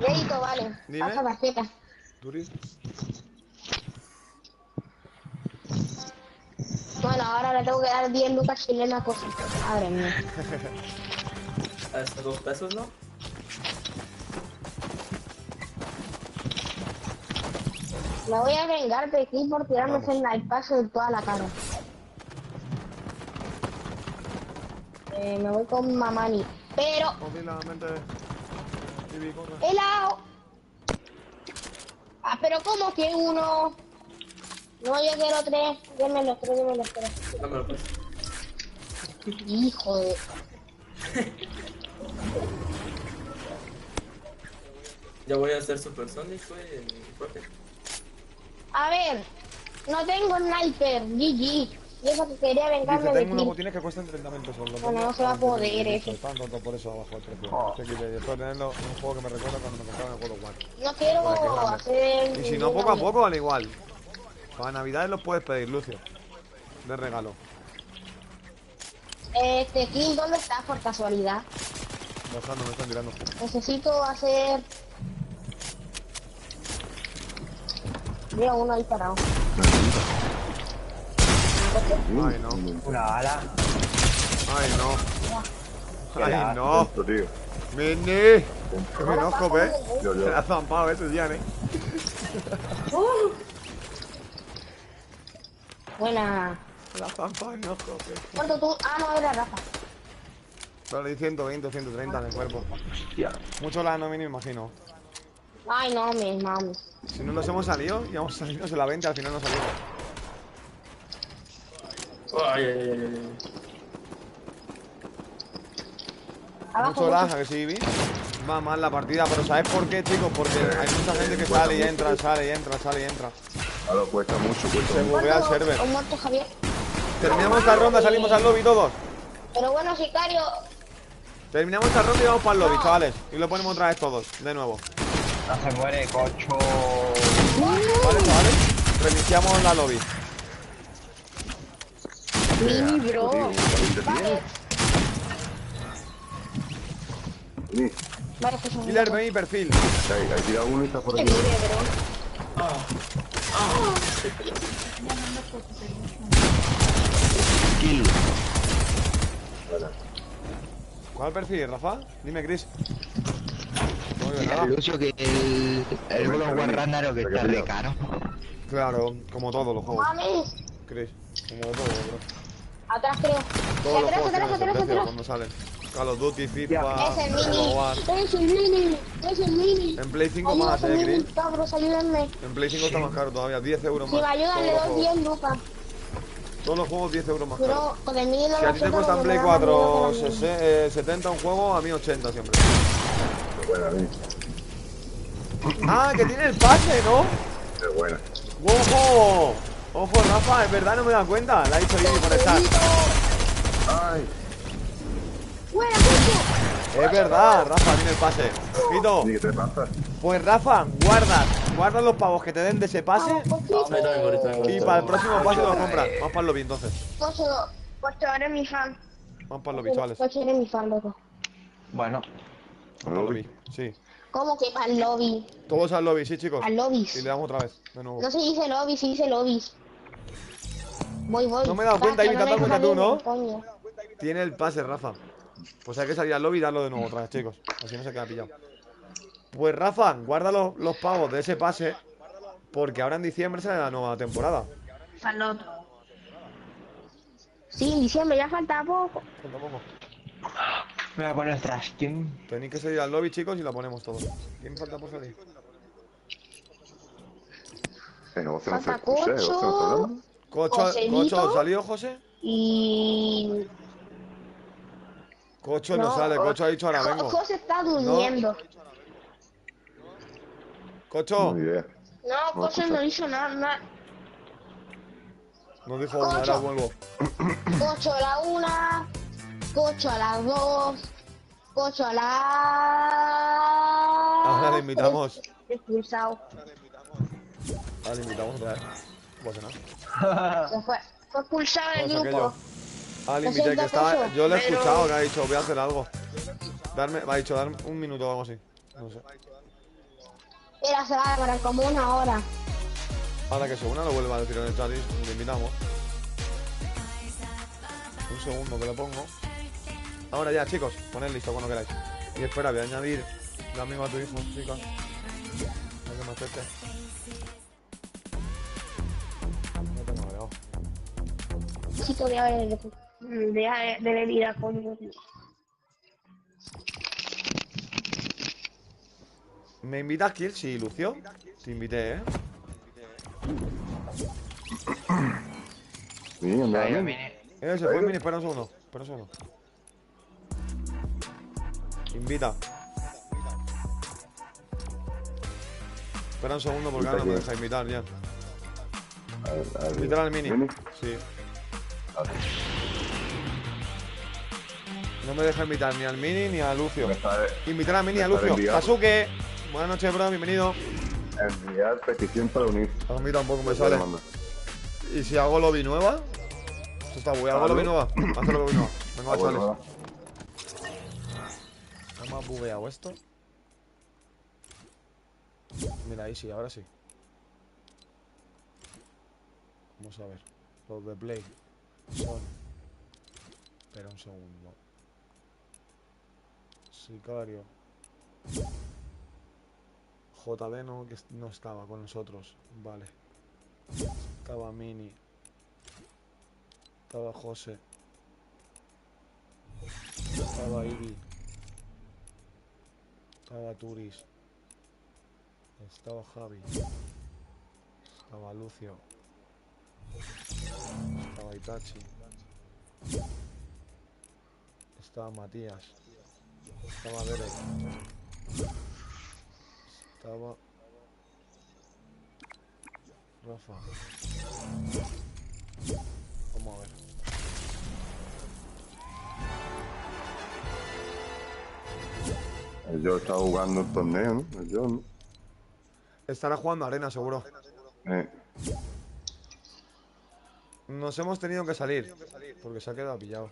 Crédito, vale. Dime. Pasa tarjeta. Duri. Bueno, ahora le tengo que dar 10 lucas chilenas a cocho. Madre mía. Hasta 2 pesos, ¿no? Me voy a vengar de aquí por tirarme el paso de toda la cara. Me voy con Mamani. Pero... ¡Helado! Ah, pero ¿cómo que uno? No, yo quiero 3. Deme los 3. Dámelo, pues. Hijo de... Ya voy a hacer supersónico en Fortnite. Ah, A ver, no tengo sniper, GG. Y eso que quería vengarme Dice, de tengo unos ti. botines que cuestan 30.000 pesos. Bueno, no se va a poder eso. Están tontos por eso abajo el precio. Sé que después de tenerlo, un juego que me recuerda cuando me compraron el God of War. No quiero hacer... Y si no, poco a poco, al igual. Para Navidades los puedes pedir, Lucio. De regalo. King, ¿dónde estás por casualidad? Bajando, me están tirando. Necesito hacer... Veo uno ahí parado. Ay, no. Una bala. Ay, no. Ay, no. Tío. Mini. Que me enojo, ¿ves? Yo. Se ha zampado ese Jan, Buena. La zampa, enojo, ¿ves? ¿Cuánto tú? Ah, no, era Rafa. Solo hay 120 o 130 en el cuerpo. Hostia. Mucho la no me imagino. Ay, no, mi hermano. Si no nos hemos salido, y vamos a salirnos en la 20, al final no salimos. Ay, ay, ay, ay. Mucho lag, ¿a que sí, Vi? Va mal la partida, pero ¿sabes por qué, chicos? Porque hay mucha gente que sale y entra, sale y entra, sale y entra. Claro, cuesta mucho, Se buguea el server. Un muerto, Javier. Terminamos esta ronda, salimos al lobby todos. Pero bueno, sicario. Terminamos esta ronda y vamos para el lobby, chavales. Y lo ponemos otra vez todos, de nuevo. No se muere, cocho. Vale, chavales. Reiniciamos la lobby. Mini, bro. Vale. Vale, pues Killer, ve mi perfil. Ahí tira uno y está por aquí. Kill. ¿Cuál perfil, Rafa? Dime, Chris. No veo nada. El Lucio que el God of War Ragnarok que está re caro. Claro, como todos los juegos. Mami. Chris, como todos, bro. Atrás, creo. Todos los juegos tienen ese Atrás. precio cuando salen. Call of Duty, FIFA, Es el God mini. of War. Es el mini. Es el mini. En Play 5 Ayuda, más, es el mini, Chris. cabros, ayúdenme. En Play 5 está más caro todavía, 10 euros Si más. me ayudan, le doy 10 lucas. Todos los juegos 10 euros más caros. Pero con el mini no Si a lo ti te siento cuesta en porque Play me da más 4 dinero que la mini. 70 un juego, a mí 80 siempre. Qué buena, Vi. Ah, que tiene el pase, ¿no? Qué buena. ¡Ojo! Ojo, Rafa, es verdad, no me he dado cuenta. La ha dicho Yeli por estar. Ay. ¡Buena, Cucho! Es verdad, Rafa, tiene el pase. Quito. ¿Y qué te pasa? Pues Rafa, guarda los pavos que te den de ese pase. Y para el próximo pase lo compras. Vamos para el lobby entonces. Pues eres mi fan. Vamos para el lobby, chavales. Pues eres mi fan, loco. Bueno. Vamos para el lobby, sí. ¿Cómo que para el lobby? Todos al lobby, sí, chicos. Al lobby. Y le damos otra vez, de nuevo. No se dice lobby, se dice lobby. Voy. No me he dado cuenta, Ivy, te has dado cuenta tú, ¿no? Coño. Tiene el pase, Rafa. Pues hay que salir al lobby y darlo de nuevo otra vez, chicos. Así no se queda pillado. Pues Rafa, guarda los pavos de ese pase. Porque ahora en diciembre sale la nueva temporada. Salud. Sí, en diciembre ya falta poco. Falta poco. Me voy a poner otra skin. Tenéis que salir al lobby, chicos, y la ponemos todos. ¿Quién falta por salir? Falta Cocho. ¿Cocho salió, José? Y... Cocho no sale, Cocho ha dicho ahora vengo. José está durmiendo. Cocho. No, Cocho no hizo nada. No dijo una, ahora vuelvo. Cocho a la 1, Cocho a las 2, Cocho a la... Ahora le invitamos. Expulsado. Ahora le invitamos otra vez. No pasa nada. Se fue expulsado del Vamos, grupo. Ah, le invité, que estaba... Yo le he escuchado que ha dicho, voy a hacer algo. Me ha dicho, darme un minuto o algo así. No sé. Mira, se va a demorar como una hora. Ahora que se una lo vuelva a decir en el chat y le invitamos. Un segundo que lo pongo. Ahora ya, chicos, poned listo cuando queráis. Y espera, voy a añadir la misma a tu hijo, chicas. No que me acepte. No tengo agregado. Chico de bebida con... ¿Me invitas, Kill? Sí, Lucio. Te invité, ¿eh? Bien, Se fue el mini, espera un segundo. Invita. Espera un segundo porque ahora no me deja invitar ya. Invitar al mini. Sí. No me deja invitar ni al mini ni a Lucio. Invitar al mini y a Lucio. Sasuke. Buenas noches, bro, bienvenido. Enviar petición para unir. A mí tampoco me sale. ¿Y si hago lobby nueva? Eso está bueno. ¿Hago lobby nueva? Hago lobby nueva. Venga, chavales. ¿Cómo ha bugueado esto? Mira, ahí sí, ahora sí. Vamos a ver. Los de Play son... Espera un segundo. Sicario. JD no, que no estaba con nosotros. Vale. Estaba Mini. Estaba José. Estaba Ivy. Estaba Turis. Estaba Javi. Estaba Lucio. Estaba Itachi. Estaba Matías. Estaba Derek. Estaba Rafa. Vamos a ver. Yo estaba jugando un torneo, ¿no? Yo, ¿no? Estará jugando arena, seguro. Nos hemos tenido que salir porque se ha quedado pillado.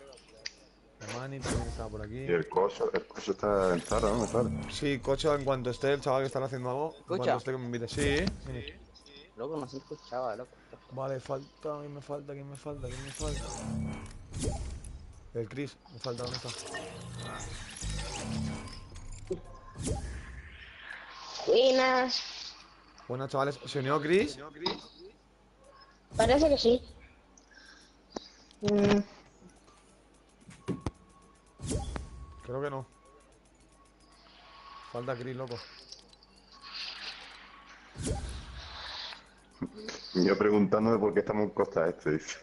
Mani también estaba por aquí. Y el coche está en Zara, ¿no? Sí, coche en cuanto esté el chaval que está haciendo algo. En cuanto esté que me invite. Sí. Loco, no se escuchaba, loco. Vale, falta, ¿quién me falta? ¿Quién me falta? ¿Quién me falta? El Chris, me falta, ¿dónde está? Buenas. Buenas, chavales. ¿Se unió Chris? Parece que sí. Creo que no. Falta Chris, loco. Yo preguntándome por qué estamos en Costa Este, dice.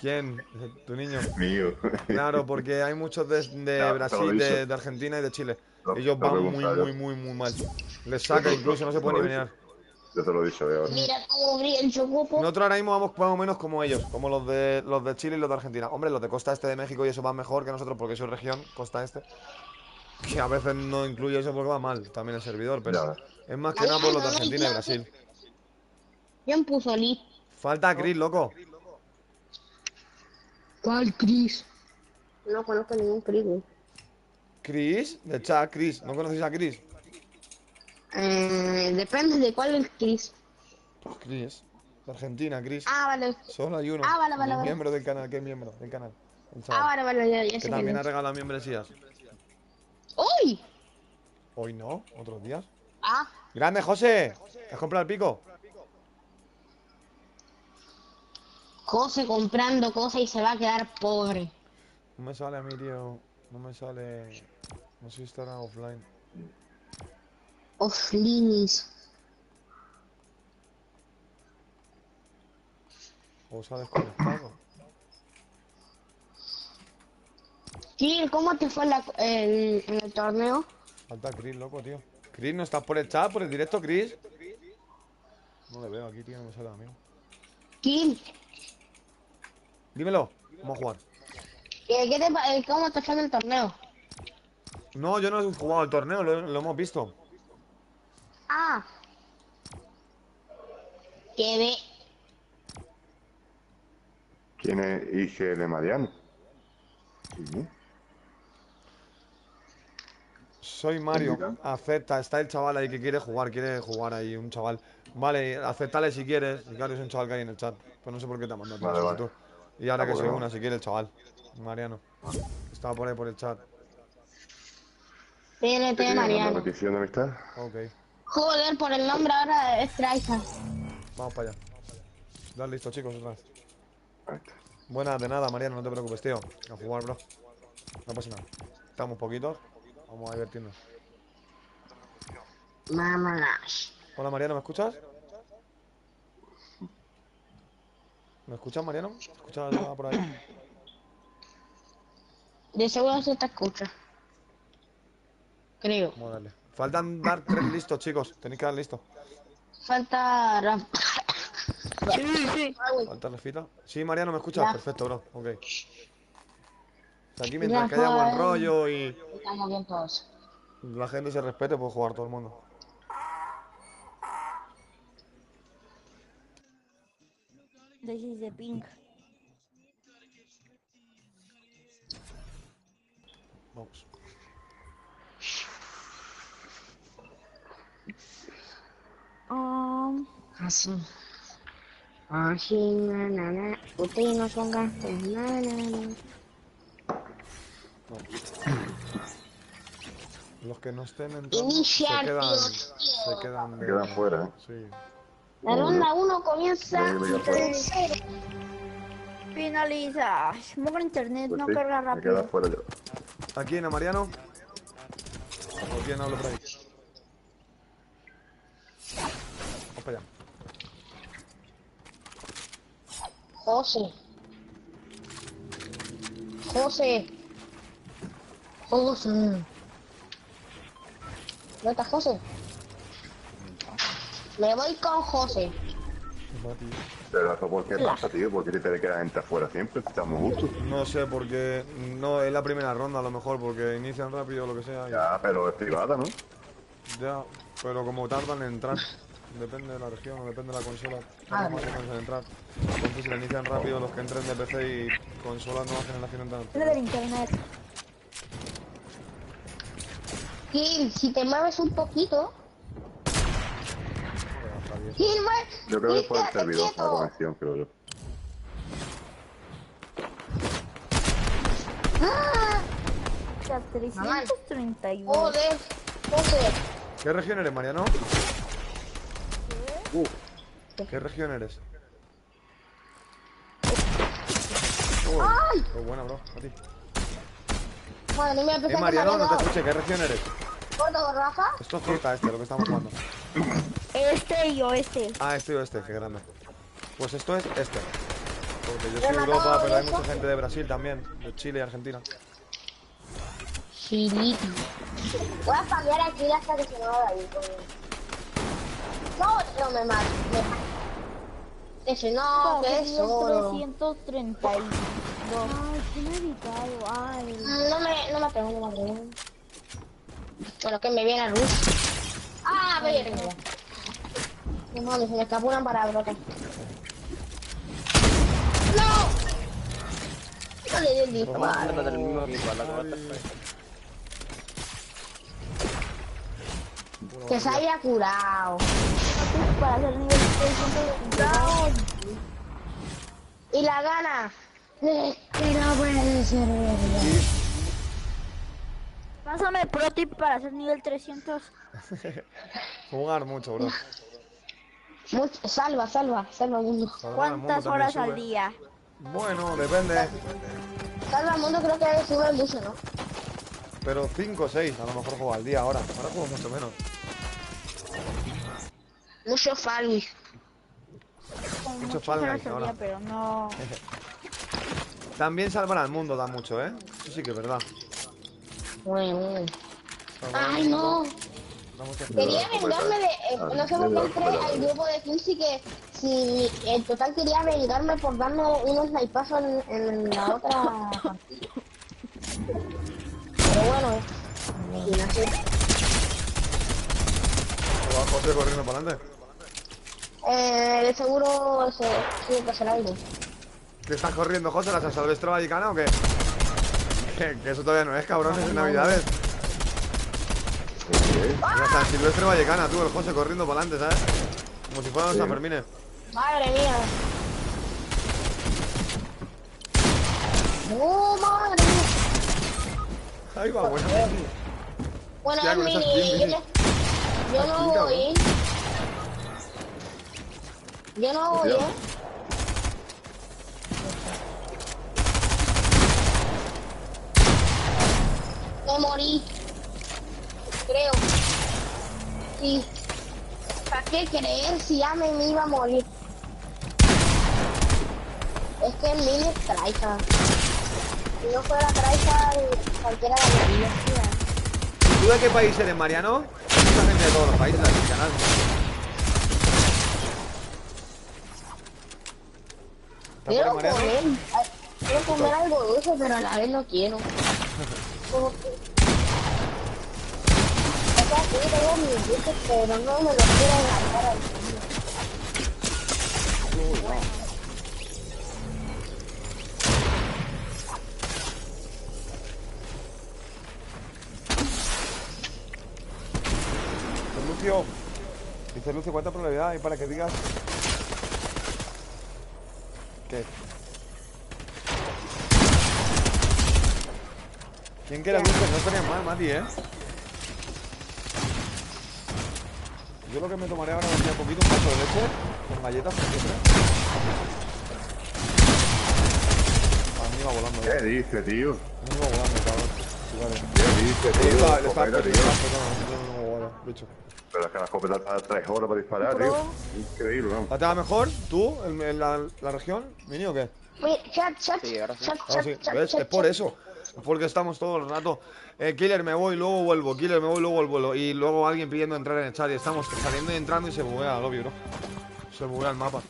¿Quién? ¿Tu niño? Mío. Claro, porque hay muchos de Brasil, de Argentina y de Chile. Ellos van muy mal. Les saca, incluso no se pueden ni venir. Yo te lo he dicho de ahora. Mira cómo brilla el chocopo. Nosotros ahora mismo vamos más o menos como ellos, como los de Chile y los de Argentina. Hombre, los de Costa Este de México y eso van mejor que nosotros porque es su región, Costa Este. Que a veces no incluye eso porque va mal también el servidor, pero es más que nada por los de Argentina y Brasil. ¿Quién puso Lee? Falta Chris, loco. ¿Cuál Chris? No conozco ningún Chris, güey. ¿Chris? De chat, Chris. ¿No conocéis a Chris? Depende de cuál es Chris. Chris. De Argentina, Chris. Ah, vale. Solo hay uno. Vale. Miembro del canal, ¿qué es miembro del canal? Vale, ya que sé también quién ha es. regalado membresías. ¡Uy! Hoy no, otros días. Ah. Grande, José. ¿Has comprado el pico? José comprando cosas y se va a quedar pobre. No me sale a mí, tío. No me sale. No sé si estará offline. Offlinis. O se ha desconectado. Sí, ¿cómo te fue en el torneo? Falta Chris, loco, tío. Chris, ¿no estás por el chat, por el directo, Chris? No le veo aquí, tío, no me sale a mí. Kim. Dímelo, vamos a jugar. ¿Cómo te fue en el torneo? No, yo no he jugado el torneo, lo hemos visto. Ah. Que ve. ¿Quién es IGL Mariano? Sí. Soy Mario, acepta, está el chaval ahí que quiere jugar ahí, un chaval. Vale, acéptale si quieres, Sicario es un chaval que hay en el chat. Pues no sé por qué te ha mandado la solicitud. Y ahora que se una, si quiere el chaval, Mariano. Estaba por ahí por el chat. TNT Mariano. ¿Una petición de amistad? Ok. Joder, por el nombre ahora es Traisa. Vamos para allá. Dale listo, chicos, otra vez. Buena, de nada, Mariano, no te preocupes, tío. A jugar, bro. No pasa nada. Estamos poquitos. Vamos a divertirnos. Vámonos. Hola, Mariano, ¿me escuchas? ¿Me escuchas, Mariano? ¿Me escuchas por ahí? De seguro se te escucha. Creo. Vamos a darle. Faltan dar 3 listos, chicos. Tenéis que dar listo. Falta Rafa. Sí. ¿Falta Rafita? Sí, Mariano, ¿me escuchas? Ya. Perfecto, bro. Ok. Aquí mientras que haya buen rollo y estamos bien todos. la gente se respete, puede jugar todo el mundo. This is the pink. Vamos. Así. Así, na. Ustedes no son gastos, na. Los que no estén entrando Iniciar, se quedan fuera, ¿eh? Sí. La ronda 1 comienza en 0. Finaliza. Mover internet, Pues no sí, carga me queda rápido. fuera yo. ¿A quién? ¿A Mariano? ¿O quién hablo por ahí? Vamos para allá. José. José. José. ¿Dónde está José? Me voy con José. Pero eso, ¿por qué pasa, tío? ¿Por qué te queda gente afuera siempre? Estamos justos. No sé, porque no es la primera ronda a lo mejor, porque inician rápido o lo que sea. Ya, pero es privada, ¿no? Ya, pero como tardan en entrar. Depende de la región o depende de la consola. Tardan más o menos en entrar. Entonces, si la inician rápido, los que entren de PC y consolas nueva generación entran. Es del internet. Kill, si te mueves un poquito. Kill, yo creo que es por el servidor, la conexión, creo yo. ¡Ah! 331. Joder, José. ¿Qué región eres, Mariano? ¿Qué región eres? ¡Ay! Pues buena, bro, a ti. Bueno, no me empecé a Mariano, no te escuché, ¿qué región eres? ¿Gordo, Rafa? Esto es corta lo que estamos jugando. Este y oeste. Ah, este y oeste, qué grande. Pues esto es este. Porque yo soy de Europa, pero hay mucha gente de Brasil también, de Chile y Argentina. Chile. Voy a cambiar aquí hasta que se me vaya ahí. No me mato. Ese no, que es solo. 332. Ay, qué meditado. Ay. No me atrevo. Bueno, que me viene a luz. Ah, ve. No mames, se me escapó una palabrota. ¡No! No le di el disparo. Que se haya curado. Para hacer nivel 322. Y la gana. Que no puede ser verdad. Pásame pro tip para hacer nivel 300. Jugar mucho, bro. Salva mundo. ¿Cuántas horas al día? Bueno, depende. Salva mundo creo que sube mucho, ¿no? Pero 5 o 6, a lo mejor juego al día ahora. Ahora juego mucho menos. Mucho Falwis. Mucho Falwis ahora. Pero no... También salvar al mundo da mucho, ¿eh? Eso sí que es verdad. Bueno. Ay, no. Quería vengarme de... no sé por qué entré al grupo de Quincy que... Si en total quería vengarme por darme unos snipazos en la otra partida. Pero bueno, imagínate. ¿Va José corriendo para adelante? De seguro se tiene que hacer algo. ¿Qué estás corriendo, José? ¿La San Silvestre Vallecana o qué? Que eso todavía no es, cabrones, en Navidades. La San Silvestre Vallecana, tú, el José corriendo para adelante, ¿sabes? Como si fueran los Sanfermines. Madre mía. ¡Oh, madre mía! Ahí va, bueno. Bueno, hostia, mini, yo no voy. Yo no voy, Me morí. Creo. Sí. ¿Para qué creer si ya me iba a morir? Es que el mini es traica. Si no fuera traica, cualquiera la moriría. ¿Tú de qué país eres, Mariano? Mucha gente de todos los países del canal. Quiero comer algo dulce, pero a la vez no quiero. Como que... O sea, sí tengo mis dulces, pero no me los quiero gastar al final. Bueno. Lucio, dice Lucio, ¿cuánta probabilidad hay para que digas? ¿Qué? ¿Quién quiere dulces? No estaría mal, Mati, ¿eh? Yo lo que me tomaré ahora es un poquito, un vaso de leche con galletas, por siempre. A mí va volando. ¿Qué dice, tío? A mí va volando, cabrón. Pero es que la escopeta está 3 horas para disparar, tío. Increíble, ¿no? ¿La te va mejor? ¿Tú? ¿En la región? ¿Mini o qué? Chat. Sí, ¿ves? Es por eso. Es porque estamos todo el rato. Killer, me voy, luego vuelvo. Killer, me voy, luego vuelvo. Y luego alguien pidiendo entrar en el chat. Y estamos saliendo y entrando y se buguea el lobby, bro. Se buguea el mapa.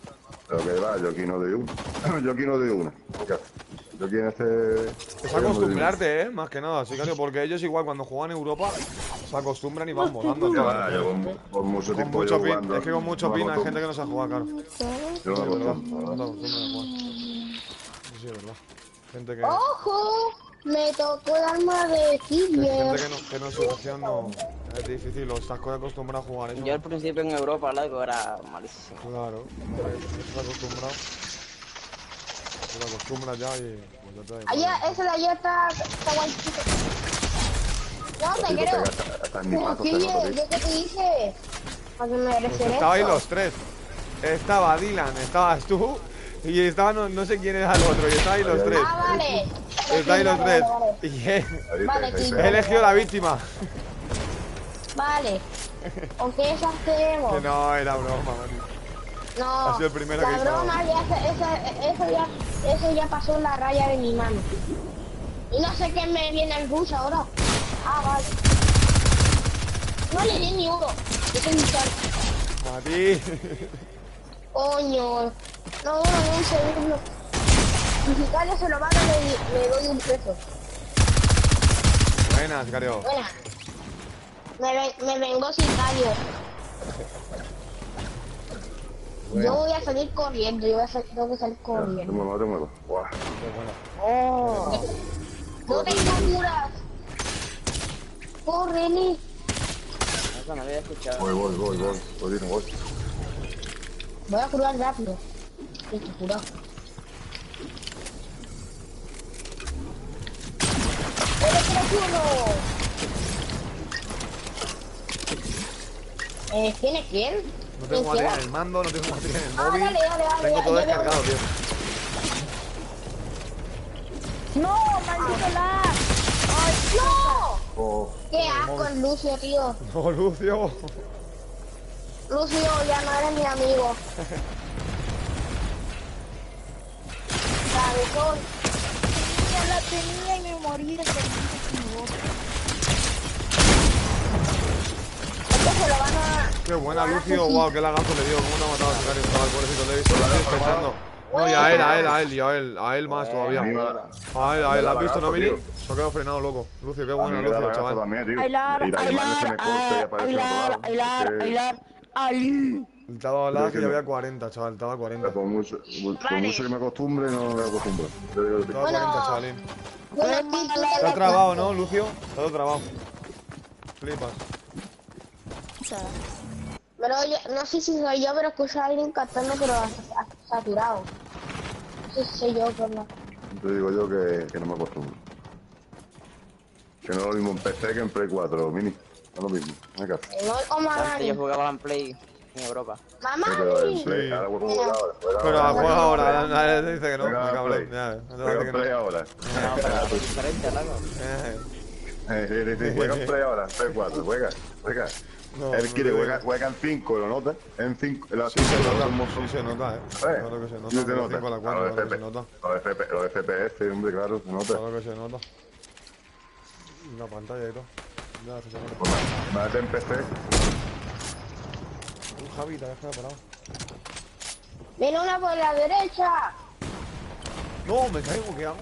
Pero que va, yo aquí no doy una. Yo aquí no doy una. Yo aquí en este... Es acostumbrarte, más que nada, sicario. Porque ellos igual cuando juegan en Europa se acostumbran y van volando. Con mucho tiempo mucho pin. jugando, Es que con mucho pin hay gente que no se juega, claro. Yo no me No te acostumbras a jugar. Sí, es verdad. Gente que... ¡Ojo! Me tocó el arma de Killer. Gente que no en su región no... Es difícil, o estás acostumbrado a jugar eso. Yo al principio en Europa, loco, era malísimo. Claro, estás acostumbrado. Te acostumbras ya y... Pues ya te Allá, ese de allá está guayito. No, te quiero. Pero Killer, ¿yo qué te hice? Para que me merecer esto. Estabais los tres. Estaba Dylan, estabas tú y estaba no sé quién era el otro. Y estabais los tres. Ah, vale. Estáis los tres. Y he elegido la víctima. Vale. ¿O qué es hacemos? Que no, era broma, man. No. Ha sido el primero que hizo. La broma eso ya pasó en la raya de mi mano. Y no sé qué me viene el bus ahora. Ah, vale. No le di ni uno. Yo soy un charco. A ti. Coño. No, un segundo. Si Sicario se lo mata, le doy un peso. Buena, Sicario. Buena. Me vengó Sicario. Bueno. Yo voy a salir corriendo, tengo que salir corriendo. Te muevo. Guau. Oh. No tengo curas. Corre, Ni. Eso no había escuchado. Voy. Voy a curar rápido. Estoy curado. ¿Tiene quién? No tengo batería en el mando, no tengo batería en el móvil. Dale, tengo todo descargado, tío. ¡No! ¡Maldito lag! ¡Ay, no! ¡Qué asco el Lucio, tío! No, Lucio. Lucio, ya no eres mi amigo. Cabezón. Ya la tenía y me morí de se lo van a... Qué buena, Lucio. Wow, qué lagazo le dio. ¿Cómo te ha matado a Sicario? Estaba el pobrecito, le he visto. Lo estoy pensando. No, y a él más todavía. A él, ¿has visto, no, Mini? Se ha quedado frenado, loco. Lucio, qué bueno, Lucio, chaval. Estaba lag y había 40, chaval, estaba 40. Por mucho que me acostumbre, no me acostumbro. Estaba 40, chavalín. Te ha trabado, ¿no, Lucio? Te ha trabado. Flipas. Pero no sé si soy yo, pero escucho a alguien cantando, pero saturado. No sé si soy yo, pero no. Te digo yo que no me acostumbro. Que no es lo mismo en PC que en Play 4, Mini. No es lo mismo, no hay caso. No hay como a nadie. Yo jugaba en Play en Europa. ¡Mamá! Pero juega ahora, nadie dice que no, cabrón. Play ahora. No, pero es diferente, loco. Juega en Play ahora, Play 4, juega. Él quiere, juega en 5, ¿lo nota? En 5, sí se nota, Claro que se nota. Sí se nota. 5 a la 4, claro que se nota. Los FPS, hombre, claro, se nota. Claro que se nota. La pantalla y todo. Ya se nota. Máte en PC. Javi, te habías quedado parado. ¡Viene una por la derecha! No, me caigo, ¿qué hago?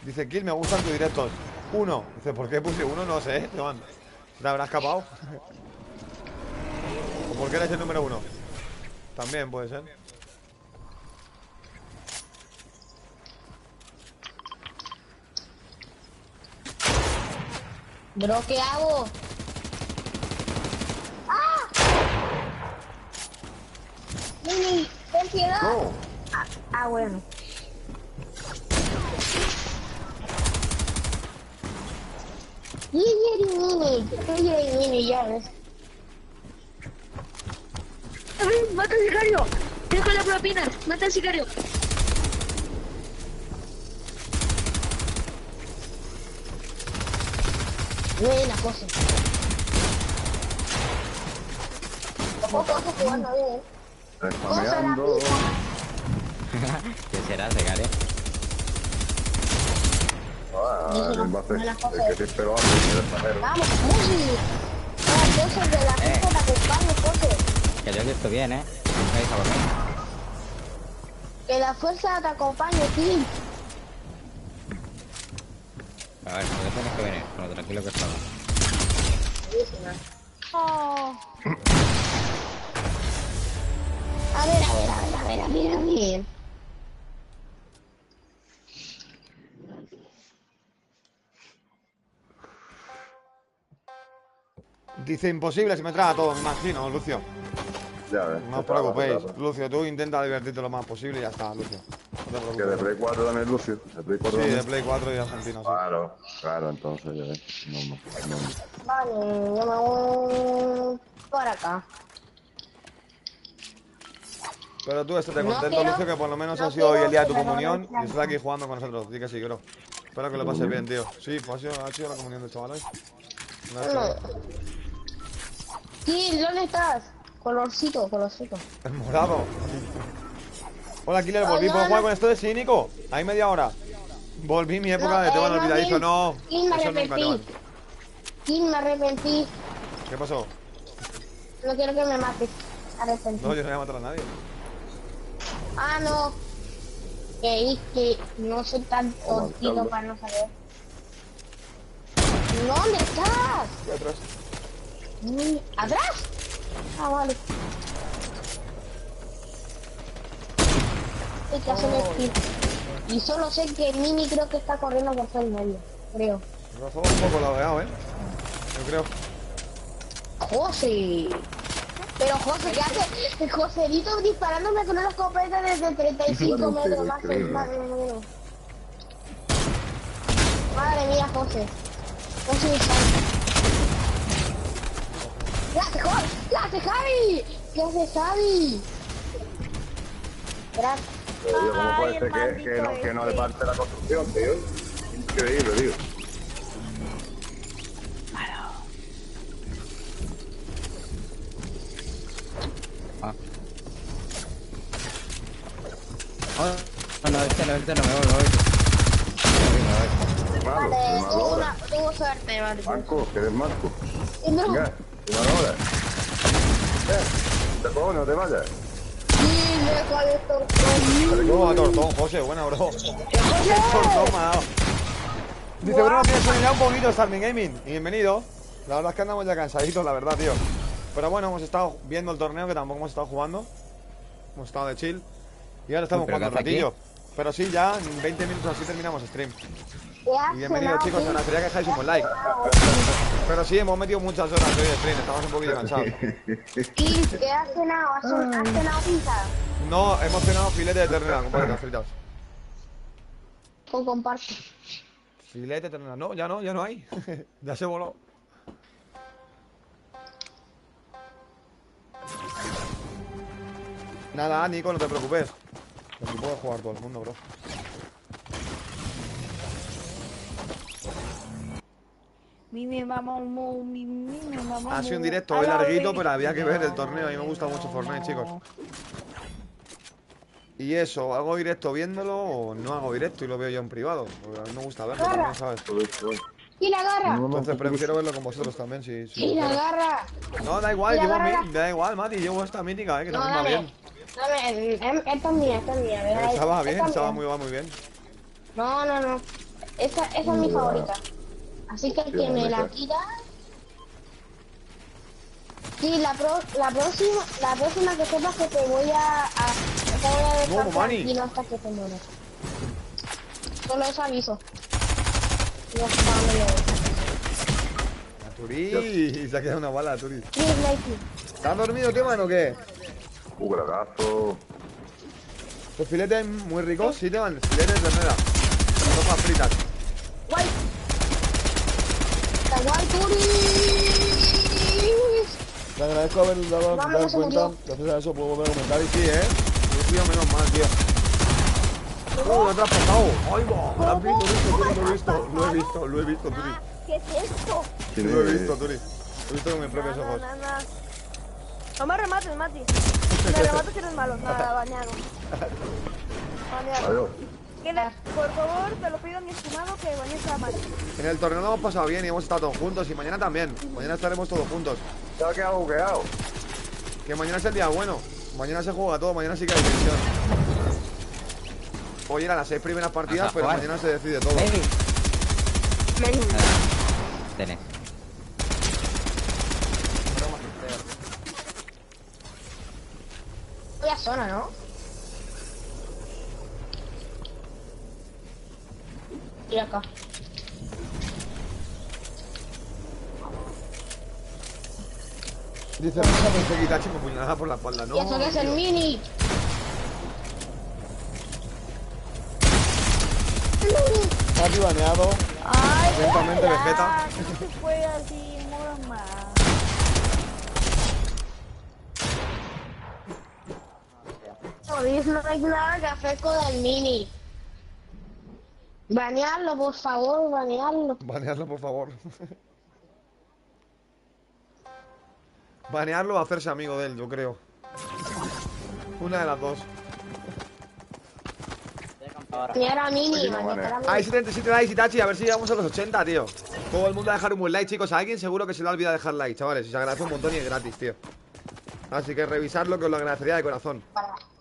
Dice, Kill, me gustan tus directos. 1. Dice, ¿por qué puse 1? No sé, Joan. ¿Te habrá escapado? ¿O por qué eres el número 1? También puede ser. Bro, ¿qué hago? ¡Ah! Mini, ten piedad. No. Bueno. Mini, ya ves. ¡Mata al sicario! ¡Deja la propina! ¡Mata al sicario! Buena cosa. José jugando bien. Spameando. ¿Qué será, Segare? Que te espero antes. Vamos, Musi. José, de la gente te acompañe, José. Que yo he visto bien, ¿eh? ¿Me vais a por mí? Que la fuerza te acompañe, Tim. A ver, ¿por qué tienes que venir? Con lo tranquilo que estaba. Oh. A ver. Dice imposible si me traga todo, me imagino, Lucio. Ya ves. No os preocupéis, Lucio, tú intenta divertirte lo más posible y ya está, Lucio. No te Que de Play 4 también, Lucio. De Play 4 sí, también. de Play 4 y de Argentina, sí. Claro, entonces ya ves. No. Vale, yo me voy por acá. Pero tú estate contento, quiero, Lucio, que por lo menos no ha sido hoy el día de tu quiero comunión que me y estás aquí jugando con nosotros. Di que sí, bro. Espero que lo pases bien, tío. Sí, pues ha sido la comunión del chaval hoy. Sí, ¿dónde estás? Colorcito. El morado. Hola, Killer, volví. ¿Puedo jugar con esto de sí, Nico? Hay media hora. Volví mi época de te van olvidadizo. No, eso nunca, Teban. Me arrepentí. ¿Qué pasó? No quiero que me mates. Arrepentí. No, yo no voy a matar a nadie. Ah, no. Que no soy tan tontito para no saber. ¿Dónde estás? Estoy atrás. ¿Atrás? Ah, vale. Hay que hacer el kill. Y solo sé que Mimi creo que está corriendo por todo el medio. Creo. Razón un poco ladeado, yo creo. José. Pero José, ¿qué hace? Joselito disparándome con una escopeta desde 35 metros más que el madre mía. Madre mía, José. José ¿Qué hace Javi? ¿Qué hace Javi? Gracias. Pero ¿cómo puede ser que no le parte la construcción, tío? Increíble, tío. No, me voy. Vale, tuvo suerte, vale. Marco, que eres Marco. No. Venga, ahora. Te pongo, no te vayas. Sí, me dejo de tortón. ¿Cómo va Tortón, José? Buena, bro. ¿Qué Tortón me ha dado? Dice, Bruno, tienes unidad un poquito, Starming Gaming. Y bienvenido. La verdad es que andamos ya cansaditos, la verdad, tío. Pero bueno, hemos estado viendo el torneo, que tampoco hemos estado jugando. Hemos estado de chill. Y ahora estamos jugando un ratillo. Pero sí, ya en 20 minutos así terminamos stream. Y bienvenidos, chicos. Agradecería que dejáis un buen like. Pero sí, hemos metido muchas horas hoy de stream. Estamos un poquito cansados. ¿Y qué has cenado? ¿Has cenado pizza? No, hemos cenado filete de ternera con patatas fritas. Con comparto. Filete de ternera. No, ya no hay. Ya se voló. Nada, Nico, no te preocupes. Aquí puede jugar todo el mundo, bro. Ha sido un directo hoy larguito, pero había que ver el torneo. A mí me gusta mucho Fortnite, chicos. Y eso, ¿hago directo viéndolo o no hago directo y lo veo yo en privado? Porque a mí me gusta verlo también, ¿sabes? ¡Y la garra! Entonces prefiero verlo con vosotros también, si ¡Y la garra! No, da igual, da igual, Mati, llevo esta mítica, que también va bien. Esta es mía, ¿verdad? Estaba bien, estaba muy bien. No. Esa es mi favorita. Así que el que me la quita... Sí, la próxima que sepas que te voy a dejar tranquilo hasta que te mueras. Solo eso aviso. La Turi, se ha quedado una bala, Turi. ¿Estás dormido, tío, mano, o qué? Bragazo. Los filetes muy ricos, sí, te van. Filetes de ternera. Sopas fritas. ¡Guay! ¡Guay, Turi! Te agradezco haber dado cuenta. Gracias a eso puedo volver a comentar. Y sí, Lucio, menos mal, tío. Lo he traspasado. ¡Ay, va! Lo he visto, Turi. ¿Qué es esto? Sí, lo he visto, Turi. Lo he visto con mis propios ojos. No me remates, Mati. Me remates que eres malo. Nada, bañado. Bañado. Por favor, te lo pido, mi estimado, que bañes a Mati. En el torneo lo hemos pasado bien y hemos estado todos juntos. Y mañana también. Mañana estaremos todos juntos. Se ha quedado bugueado. Que mañana es el día bueno. Mañana se juega todo. Mañana sí que hay división. Hoy eran las 6 primeras partidas, pero mañana se decide todo. Tenés. Voy a zona, ¿no? Y acá. Dice, pensé que Itachi me puñalaba por la espalda, ¿no? Y eso que es el mini. Mati baneado. Atentamente Vegeta. No se puede así, morma. No hay nada que hacer con el mini. Banearlo, por favor, banearlo. Banearlo, por favor. Banearlo o hacerse amigo de él, yo creo. Una de las dos. Banear a mini, banear a mini. Hay 77 likes, Itachi, a ver si llegamos a los 80, tío. Todo el mundo a dejar un buen like, chicos. A alguien seguro que se le ha olvidado dejar like, chavales. Y se agradece un montón y es gratis, tío. Así que revisarlo, que os lo agradecería de corazón.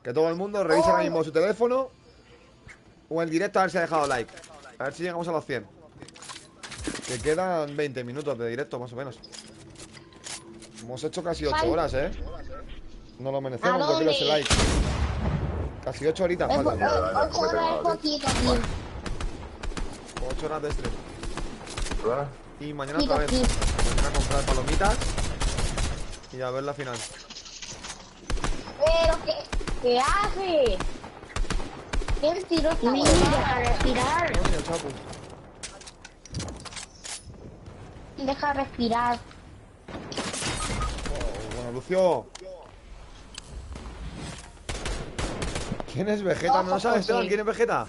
Que todo el mundo revise ahora mismo su teléfono o el directo a ver si ha dejado like. A ver si llegamos a los 100. Que quedan 20 minutos de directo, más o menos. Hemos hecho casi 8 horas, ¿eh? No lo merecemos, yo quiero ese like. Casi 8 horitas faltan. 8 horas es poquito, tío. 8 horas de stream. Y mañana otra vez. Mañana a comprar palomitas y a ver la final. Pero ¿qué hace? ¿Quién tiró esta bola a respirar? Deja respirar. Bueno, Lucio. ¿Quién es Vegeta? ¿No lo sabes, Esteban? ¿Quién es Vegeta?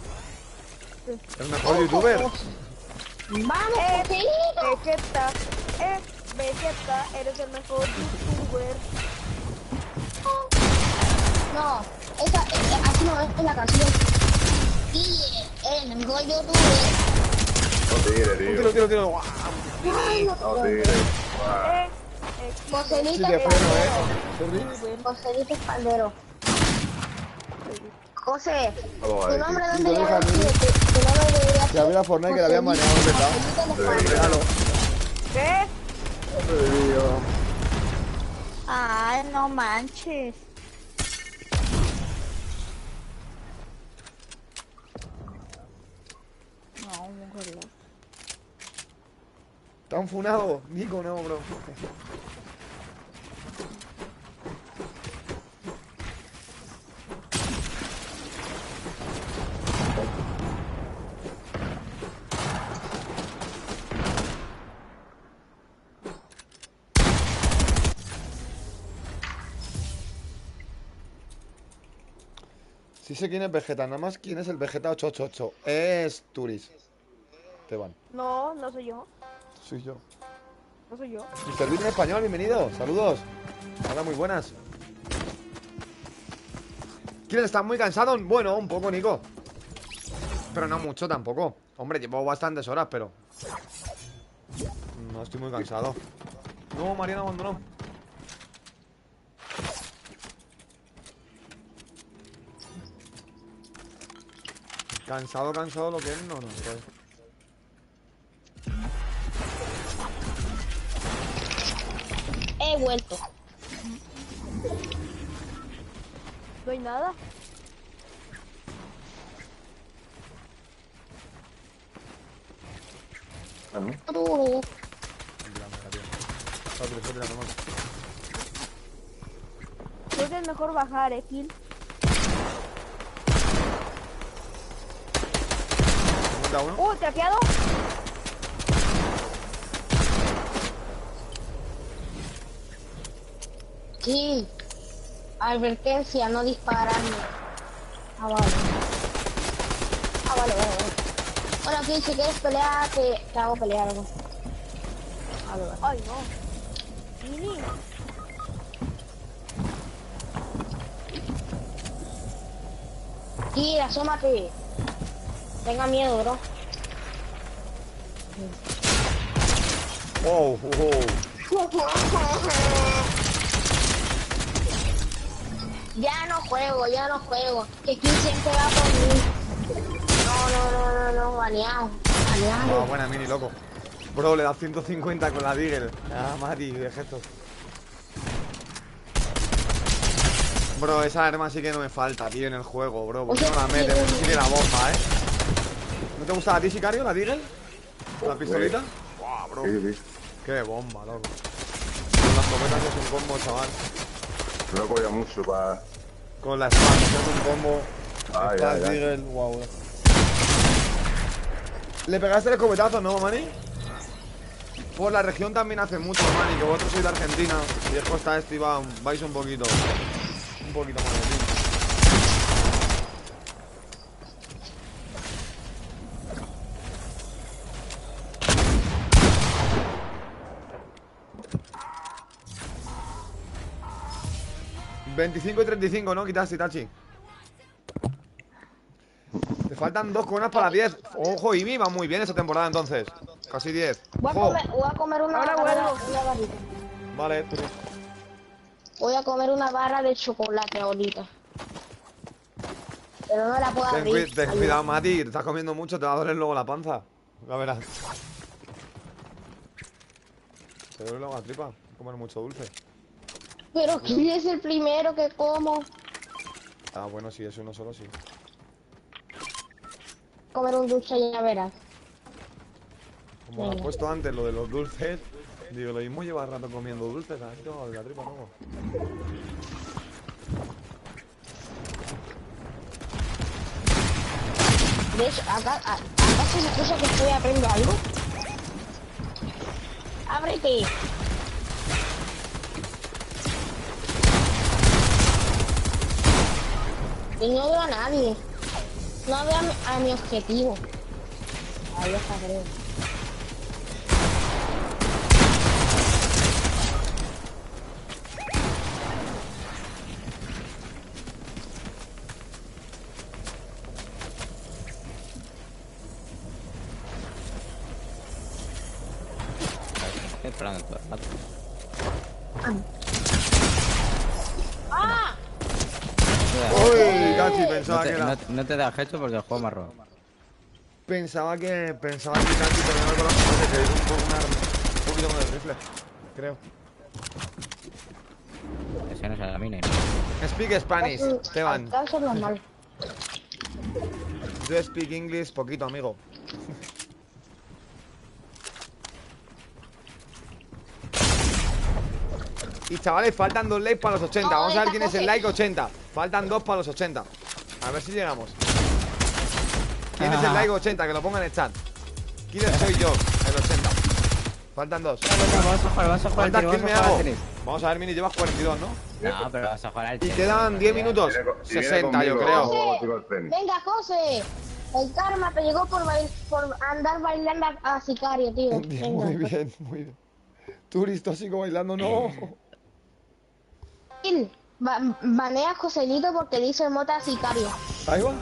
El mejor youtuber. ¡Vamos, Vegeta! Vegeta, eres el mejor youtuber. No, así no es la canción. Sí, el mejor youtuber. No tire, tío. Tiro. No tire. Joselito Espaldero. José, tu nombre dónde ya tu nombre debería ser. Ya vi la Fortnite que la habían maneado, ¿verdad? ¿Qué? Ay, no manches. No, mujer. ¿Están funados? Nico, no, bro. Sí sé quién es Vegeta, nada más quién es el Vegeta 888. Es Turis. Esteban. No, no soy yo. Soy yo. No soy yo. Mr. Beat en español, bienvenido. Saludos. Hola, muy buenas. ¿Quieren estar muy cansados? Bueno, un poco, Nico. Pero no mucho tampoco. Hombre, llevo bastantes horas, pero no estoy muy cansado. No, Mariana abandonó. Cansado lo que es, no. He vuelto. No hay nada. Creo que es mejor bajar, Kill. ¿Traqueado? Sí. Advertencia, no dispararme. Vale. Vale. Bueno, Kill, si quieres pelear, te hago pelear algo. Ay, no. Mini. Tira, asómate. Tenga miedo, bro. Wow, wow. Ya no juego. Que aquí siempre va por mí. No, baneado. Ah, buena mini, loco. Bro, le da 150 con la Deagle. Ah, Mati, de gestos. Bro, esa arma sí que no me falta, tío, en el juego, bro. ¿Por qué no la metes? Sí que la bomba, ¿No te gusta a ti, Sicario, la Deagle? ¿La pistolita? Guau, bro. Qué bomba, loco. Con las cometas es un combo, chaval. No cogía mucho para... Con la espada, es un combo. Ya. Deagle, wow. ¿Le pegaste el escopetazo, no, Mani? Por la región también hace mucho, Mani, que vosotros sois de Argentina. Y es costa este y vais un poquito más de tiempo. $25 y 35, ¿no? Quitaste, Itachi. Te faltan 2 coronas para 10. Ojo, Imi va muy bien esta temporada entonces. Casi 10. Voy a comer una barrita. Vale. Voy a comer una barra de chocolate ahorita. Pero no la puedo abrir. Ten cuidado, Mati, te estás comiendo mucho, te va a doler luego la panza. La verás. Te duele luego la tripa, comer mucho dulce. Pero ¿quién es el primero que como? Ah, bueno, sí, es uno solo, sí. Comer un dulce, ya verás. Como lo has puesto antes, lo de los dulces. Digo, lo mismo lleva rato comiendo dulces, así tengo la tripa luego. ¿Ves? ¿Acá se escucha que estoy aprendiendo algo? ¡Ábrete! Y no veo a nadie. No veo a mi objetivo. Ahí está, creo. Estoy esperando todo el rato. ¡Ah! Uy, casi pensaba que era. No te da hecho porque el juego me ha robado. Pensaba que casi terminaba con la gente que es un poquito con el rifle. Creo. Ese no es la mina. Speak Spanish, Esteban. Eso es normal. Yo speak English poquito, amigo. Y chavales, faltan 2 likes para los 80. Vamos a ver quién es el like 80. Faltan 2 para los 80. A ver si llegamos. ¿Quién es el like 80? Que lo ponga en el chat. ¿Quién soy yo? El 80. Faltan 2. Vamos a jugar. ¿Cuántas kills me hago? Vamos a ver, Mini, llevas 42, ¿no? No, pero vas a jugar al Y quedan 10 minutos. 60, yo creo. Venga, José. El karma te llegó por andar bailando a sicario, tío. Venga. Muy bien, muy bien. Turis tóxico bailando, no. Banea a Joselito porque dice mota sicario. Ahí va.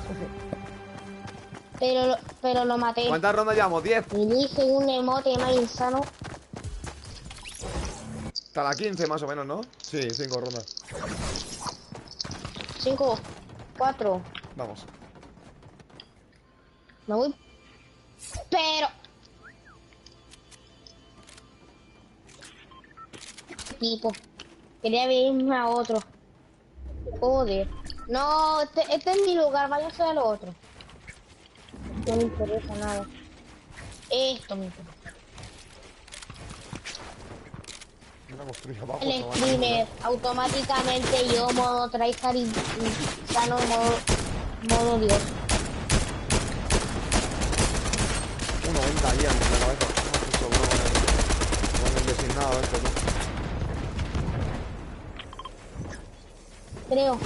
Pero lo maté. ¿Cuántas rondas llevamos? 10. Y dije un emote más insano. Hasta la 15 más o menos, ¿no? Sí, 5 rondas. 5, 4. Vamos. Me voy. Pero. Tipo. Quería venirme a otro. Joder. No, este es mi lugar, váyase a lo otro. No me interesa nada. Esto me interesa. El streamer, automáticamente yo modo tryhard y sano modo Dios. 1.90 ahí en la cabeza. Con el designado esto, ¿no? Creo.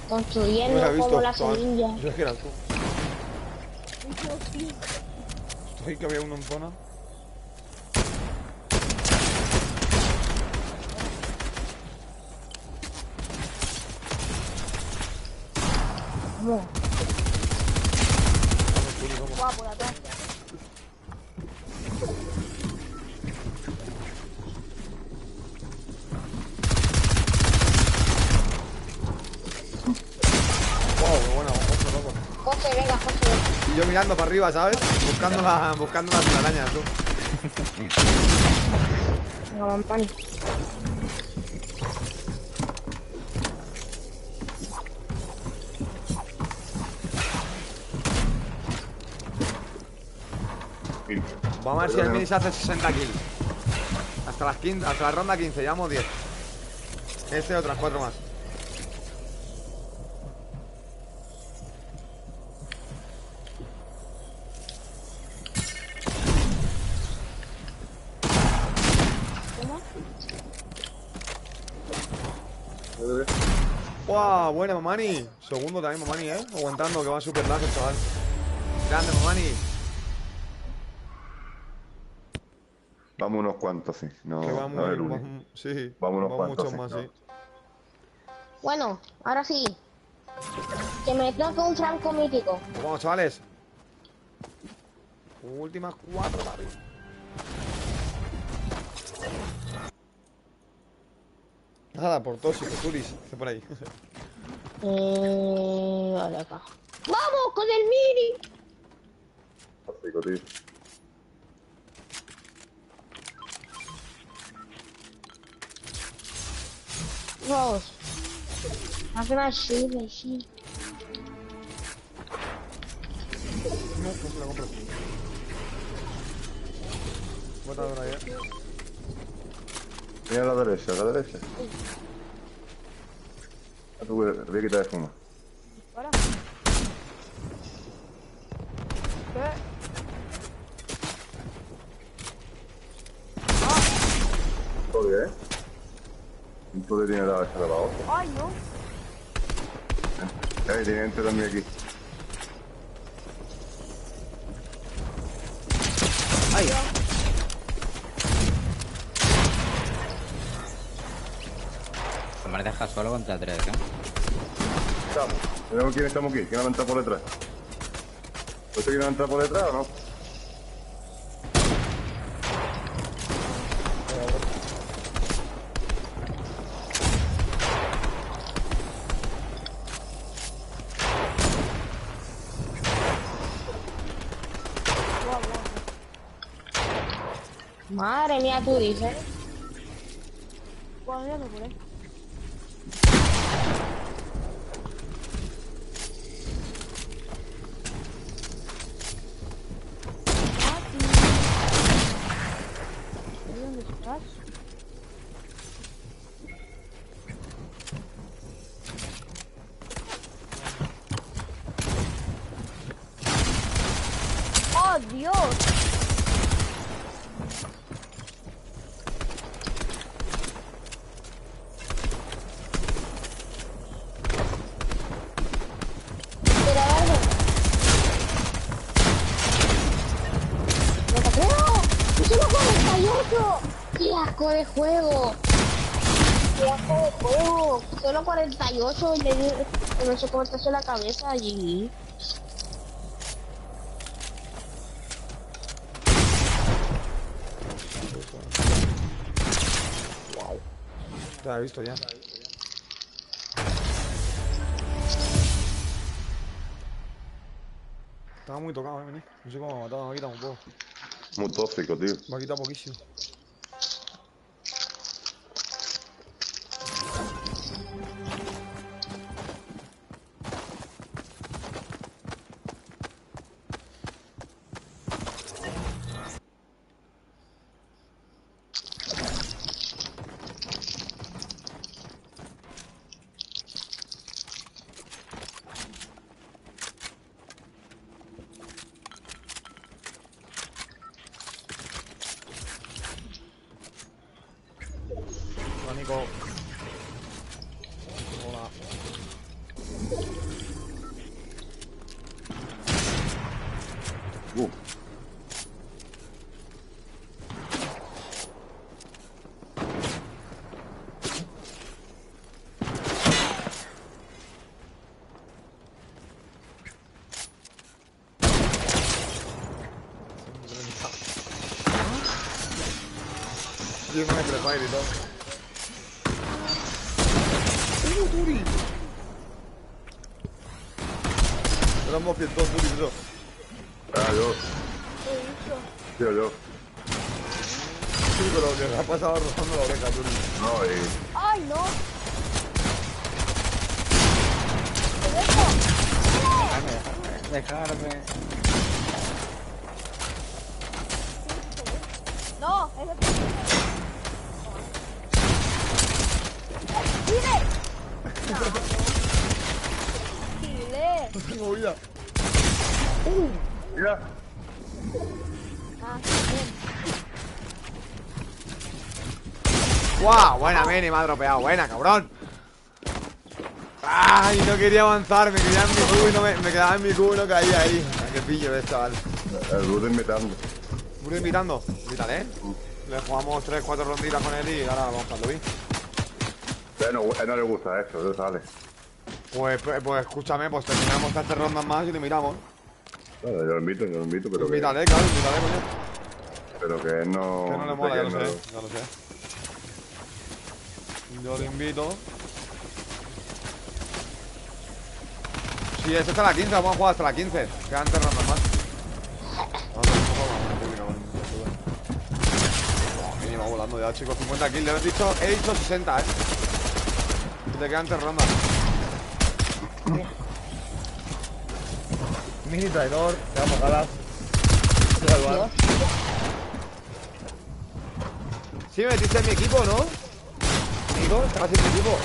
Construyendo como la semilla. Yo es que era tú. Estoy que había uno en zona. No. Guapo, de atrás. José, venga, José. Y yo mirando para arriba, ¿sabes? Buscando las telarañas, tú. No, man. Vamos a ver si el mini se hace 60 kills. Hasta la ronda 15, llevamos 10. Otras 4 más. ¡Wow! Buena, Mamani. Segundo también, Mamani, ¿eh? Aguantando, que va súper largo el chaval. Grande, Mamani. Vamos unos cuantos, sí. No, que vamos, no es el vamos, único. sí, vamos unos cuantos, muchos más, sí. Bueno, ahora sí. Que me toque un franco mítico. Pues vamos, chavales. Últimas 4 para arriba. Nada, por tóxico, Turis, dice por ahí. Vale, acá. ¡Vamos con el mini! Tóxico, tío. Vamos. Haz una shield, sí. No se la compro. Botador ahí, Mira a la derecha, a la derecha. Voy a quitar de fuma. Para. Joder, ¿eh? Un poder tiene la cabeza de la otra. Ay, no. Tiene gente también aquí. ¡Ay! Me deja solo contra 3, ¿eh? Estamos. Tenemos quién estamos aquí. ¿Quién va a entrar por detrás? ¿Usted quiere entrar por detrás o no? Madre mía, tú dices. Bueno, ya me curé. ¿Dónde estás? ¡Oh, Dios! ¡Qué asco de juego! ¡Qué asco de juego! Solo 48 y le di no sé cómo está en la cabeza allí. Wow. Te la he visto ya. Estaba muy tocado, vení. No sé cómo me ha matado, me ha quitado un poco. Muy tóxico, tío. Me ha quitado poquísimo. Nico. Hola. Yo me preparo y todo. Turi! Éramos 100 Turi, bro. Yo. Tío, yo. Sí, pero me ha pasado rozando la oreja, Turi. No, ¡Ay, no! Dejarme. No, ese ¡Tire! ¡Tire! No tengo vida. Mira. Ah, bien. ¡Guau! Buena, Meni, me ha dropeado. Buena, cabrón. ¡Ay! No quería avanzar. Me quedaba en mi cubo y no me quedaba en mi cubo y no caía ahí. ¡Qué pillo ves, chaval! El Bruto invitando. ¿Bruto invitando? Invítale, ¿eh? Le jugamos 3-4 ronditas con él y ahora vamos a Lobby. No, no le gusta eso, eso sale. Pues escúchame, pues terminamos 13 rondas más y le miramos. Claro, yo lo invito, pero. Invítale, claro, invítale, coño. Pero que él no. Que no le mola, ya lo sé, ya lo sé. Yo le invito. Sí, eso hasta la 15, vamos a jugar hasta la 15. Quedan 3 rondas más. Mínimo volando ya, chicos. 50 kills, he dicho 60, Y te quedan 3 rondas. Mini traidor, te damos galas. Sí, me metiste en mi equipo, ¿no? Amigo, estabas en mi equipo.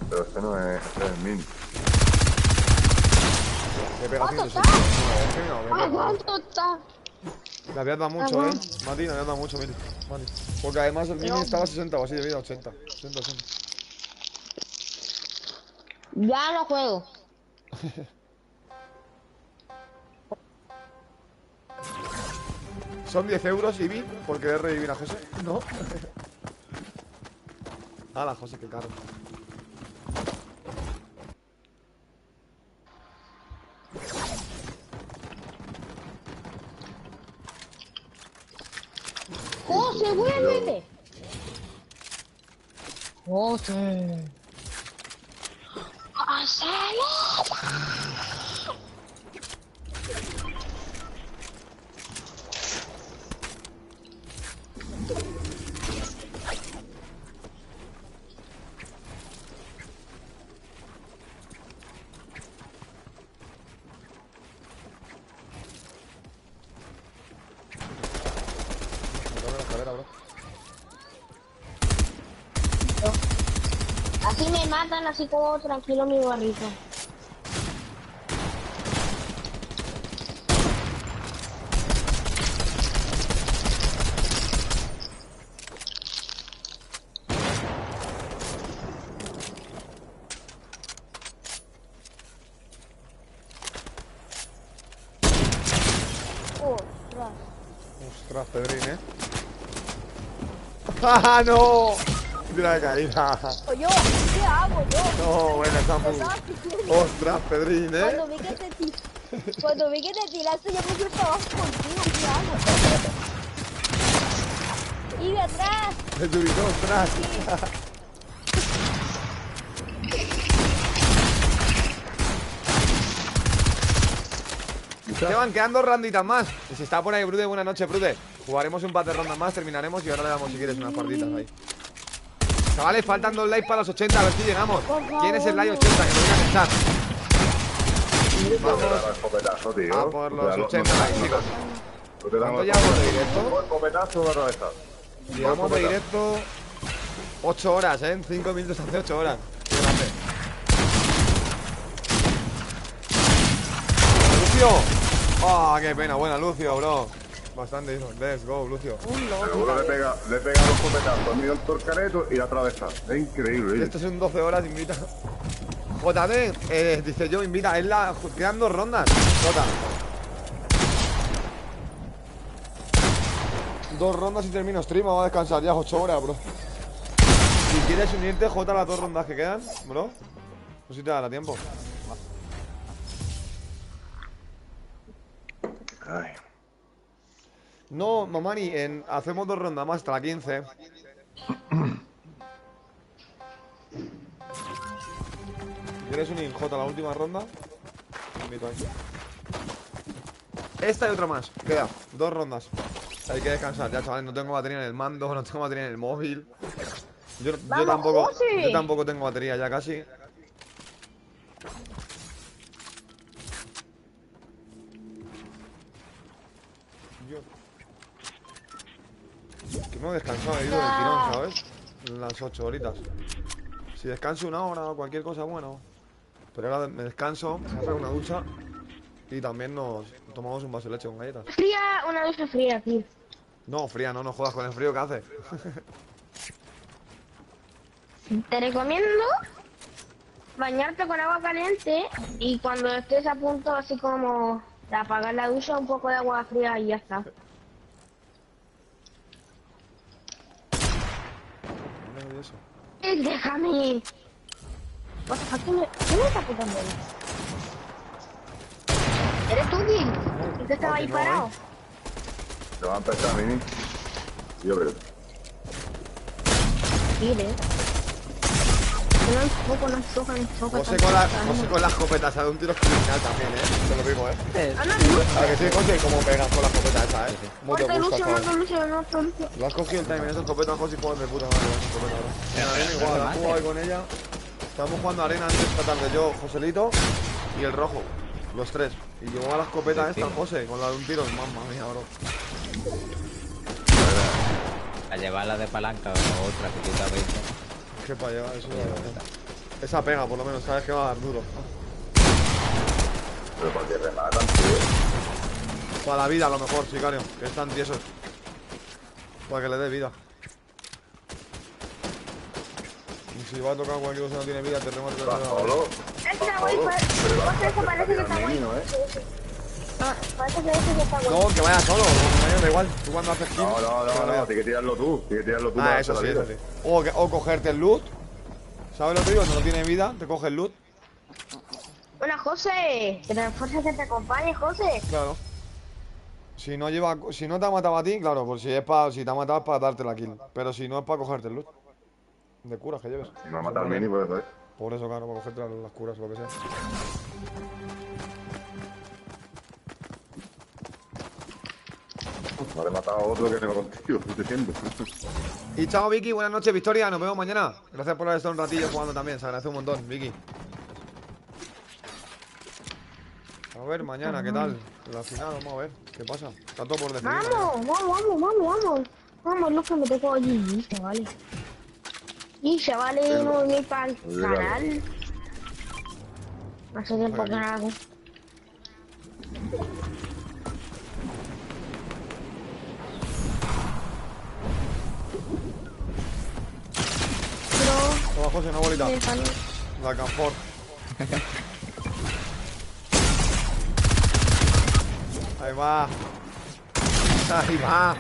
Pero este no es Min. Me pega ¿Cuánto está? ¿Cuánto está? Me habías dado mucho, Mati, me habías dado mucho, Mati. Porque además el mini estaba a 60 o así de vida, 80. 60. Ya no juego. Son 10 euros, Ibi, por querer revivir a José. No. Hala, José, qué caro. ¡José, vuélvete! ¡José! Así me matan, así como tranquilo mi barrito. Ostras, Pedrín, ¡Ah, no! Mira la caída. Oye, ¿qué hago yo? No, bueno, está muy... Ostras, Pedrín, Cuando vi que te tiraste, yo me fui para abajo contigo, ¿qué hago? ¡Y de atrás! Me turitó, ostras. Se van quedando randitas más. Y si está por ahí Brude, buenas noches, Brude. Jugaremos un par de rondas más, terminaremos y ahora le damos si quieres unas partitas ahí. Chavales, faltan 2 likes para los 80, a ver si llegamos. ¿Quién es el like 80? Que lo digan en chat. Vamos a por los 80 likes, chicos. ¿Cuánto llevamos de directo? Llevamos de directo 8 horas, en 5 minutos hace 8 horas. Qué grande. ¡Lucio! ¡Ah, qué pena! Buena, Lucio, bro. Bastante, let's go, Lucio. Seguro le pega 2 copetazos, mira el torcareto y la atravesa. Es increíble. Esto son 12 horas, invita. JD, dice yo, invita, quedan 2 rondas. Jota. 2 rondas y termino stream, vamos a descansar ya 8 horas, bro. Si quieres unirte, Jota, a las 2 rondas que quedan, bro. No sé si te dará tiempo. Ay. No, Mamani, hacemos 2 rondas más hasta la 15. ¿Quieres unir, Jota, la última ronda? Te invito ahí. Esta y otra más. Queda 2 rondas. Hay que descansar ya, chavales. No tengo batería en el mando, no tengo batería en el móvil. Yo tampoco tengo batería ya casi. Que no he descansado, he ido del tirón, ¿sabes? Las 8 horitas. Si descanso 1 hora o cualquier cosa, bueno. Pero ahora me descanso, me hago una ducha. Y también nos tomamos un vaso de leche con galletas. Fría, una ducha fría, tío. No, fría, no jodas con el frío que hace. Te recomiendo bañarte con agua caliente y cuando estés a punto así como de apagar la ducha, un poco de agua fría y ya está. Déjame. ¿Qué me está putando ahí? ¿Eres tú, Gil? ¿Y que estaba ahí parado? Te va a empezar, Mini. Yo creo. Gil, No enfoca. José con las escopetas, ¿sabes? Un tiro criminal también, te lo digo, ¿A que sí, José? ¿Cómo pegas con la escopeta esa, ¿Cómo te gusta, chaval? Lo has cogido el timing, esa escopeta, José, juegas de puta madre, en arena igual, he jugado hoy con ella. Estamos jugando arena antes esta tarde, yo, Joselito y el rojo, los 3. Y llevó a la escopeta esta, José, con la de un tiro, mamma mía, bro. A llevarla de palanca o otra que quita 20. Que para llevar eso. Esa pega, por lo menos, sabes que va a dar duro. Pero para que rematan, tío. Para la vida, a lo mejor, sicario, que están tiesos. Para que le dé vida. Y si va a tocar cualquier cosa que no tiene vida, te remata de la solo. Parece que está guay. No, que vaya solo, da igual. Tú cuando haces kill. No, tienes que tirarlo tú. Ah, eso sí, eso sí. O cogerte el loot. ¿Sabes lo que digo? Cuando no tiene vida, te coge el loot. Hola, José. Que te fuerzas que te acompañe, José. Claro. Si no te ha matado a ti, claro, pues si te ha matado es para darte la kill. Pero si no es para cogerte el loot. De curas que lleves. Si me ha matado el Mini, por eso, Por eso, claro, para cogerte las curas o lo que sea. No le he matado a otro que tengo contigo, estoy diciendo. Y chao, Vicky, buenas noches, Victoria, nos vemos mañana. Gracias por haber estado un ratillo jugando también, se agradece un montón, Vicky. A ver, mañana, ¿qué tal? La final, vamos a ver, ¿qué pasa? Está todo por definir. Vamos, lo que me tocó allí, chavales. Y chavales, no voy para el canal. Hace tiempo que no hago. Toma, José, una bolita. La Canfort. Ahí va. Ahí va. Arriba,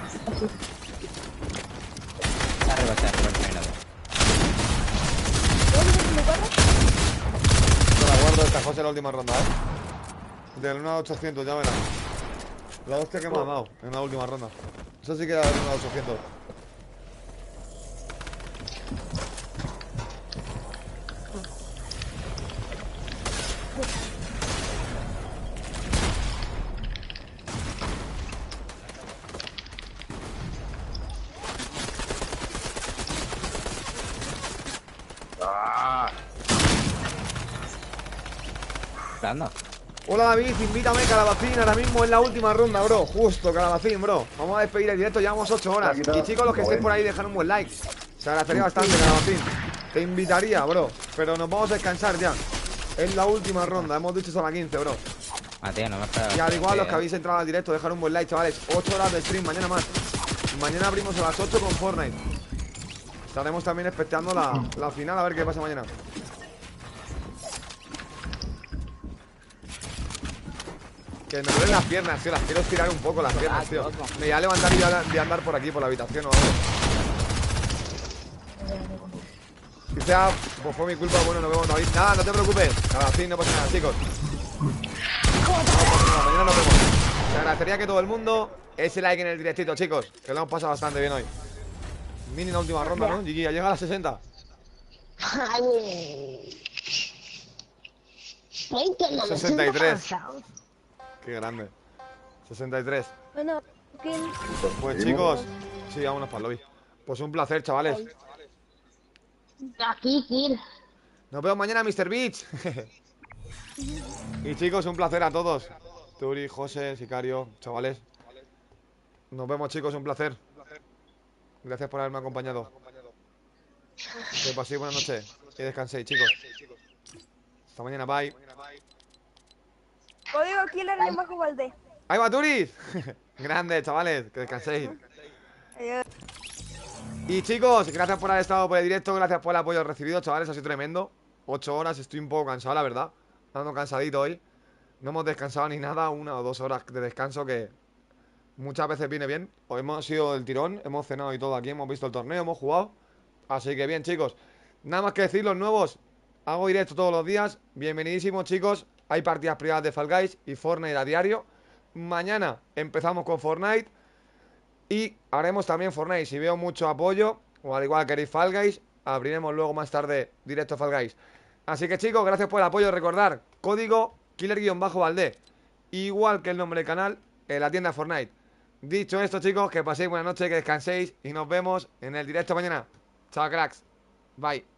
Yo la guardo esta, José, la última ronda, Del 1 a 800, ya verás. La hostia que me ha dado en la última ronda. Eso sí que era del 1 a 800. Hola David, invítame, Calabacín. Ahora mismo es la última ronda, bro. Justo, Calabacín, bro. Vamos a despedir el directo, llevamos 8 horas. Y chicos, los que estéis por ahí, dejar un buen like. Se agradecería bastante, Calabacín. Te invitaría, bro. Pero nos vamos a descansar ya. Es la última ronda, hemos dicho hasta la 15, bro. Tío, no me esperaba. Y al igual, los que habéis entrado al directo, dejar un buen like, chavales. 8 horas de stream, mañana más. Mañana abrimos a las 8 con Fortnite. Estaremos también expectando la final, a ver qué pasa mañana. Que me duelen las piernas, tío. Las quiero estirar un poco las piernas, tío. Me voy a levantar y voy a andar por aquí, por la habitación o algo. Quizá pues fue mi culpa. Bueno, nos vemos, David. Nada, no te preocupes. Nada, sí, no pasa nada, chicos. No pasa nada, mañana nos vemos. Te agradecería que todo el mundo ese like en el directito, chicos. Que lo hemos pasado bastante bien hoy. Mini la última ronda, ¿no? Gigi, ya llega a las 60. 63. Qué grande. 63. Bueno, pues chicos, sí, vámonos para el lobby. Pues un placer, chavales. Aquí, Kir. Nos vemos mañana, Mr. Beach. Y chicos, un placer a todos. Turi, José, Sicario, chavales. Nos vemos, chicos, un placer. Gracias por haberme acompañado. Que paséis buena noche y descanséis, chicos. Hasta mañana, bye. Código Killer y bajo Valdés. ¡Ahí va, Turis! Grande, chavales, que descanséis. Adiós. Y chicos, gracias por haber estado por el directo. Gracias por el apoyo recibido, chavales, ha sido tremendo. 8 horas, estoy un poco cansado, la verdad. Ando cansadito hoy. No hemos descansado ni nada, 1 o 2 horas de descanso que muchas veces viene bien. Hoy hemos sido del tirón, hemos cenado y todo aquí, hemos visto el torneo, hemos jugado. Así que bien, chicos. Nada más que decir, los nuevos, hago directo todos los días. Bienvenidísimos, chicos. Hay partidas privadas de Fall Guys y Fortnite a diario. Mañana empezamos con Fortnite y haremos también Fortnite. Si veo mucho apoyo, o al igual que queréis Fall Guys, abriremos luego más tarde directo Fall Guys. Así que chicos, gracias por el apoyo. Recordar, código Killer-Valdés, igual que el nombre del canal, en la tienda Fortnite. Dicho esto, chicos, que paséis buena noche, que descanséis y nos vemos en el directo mañana. Chao, cracks. Bye.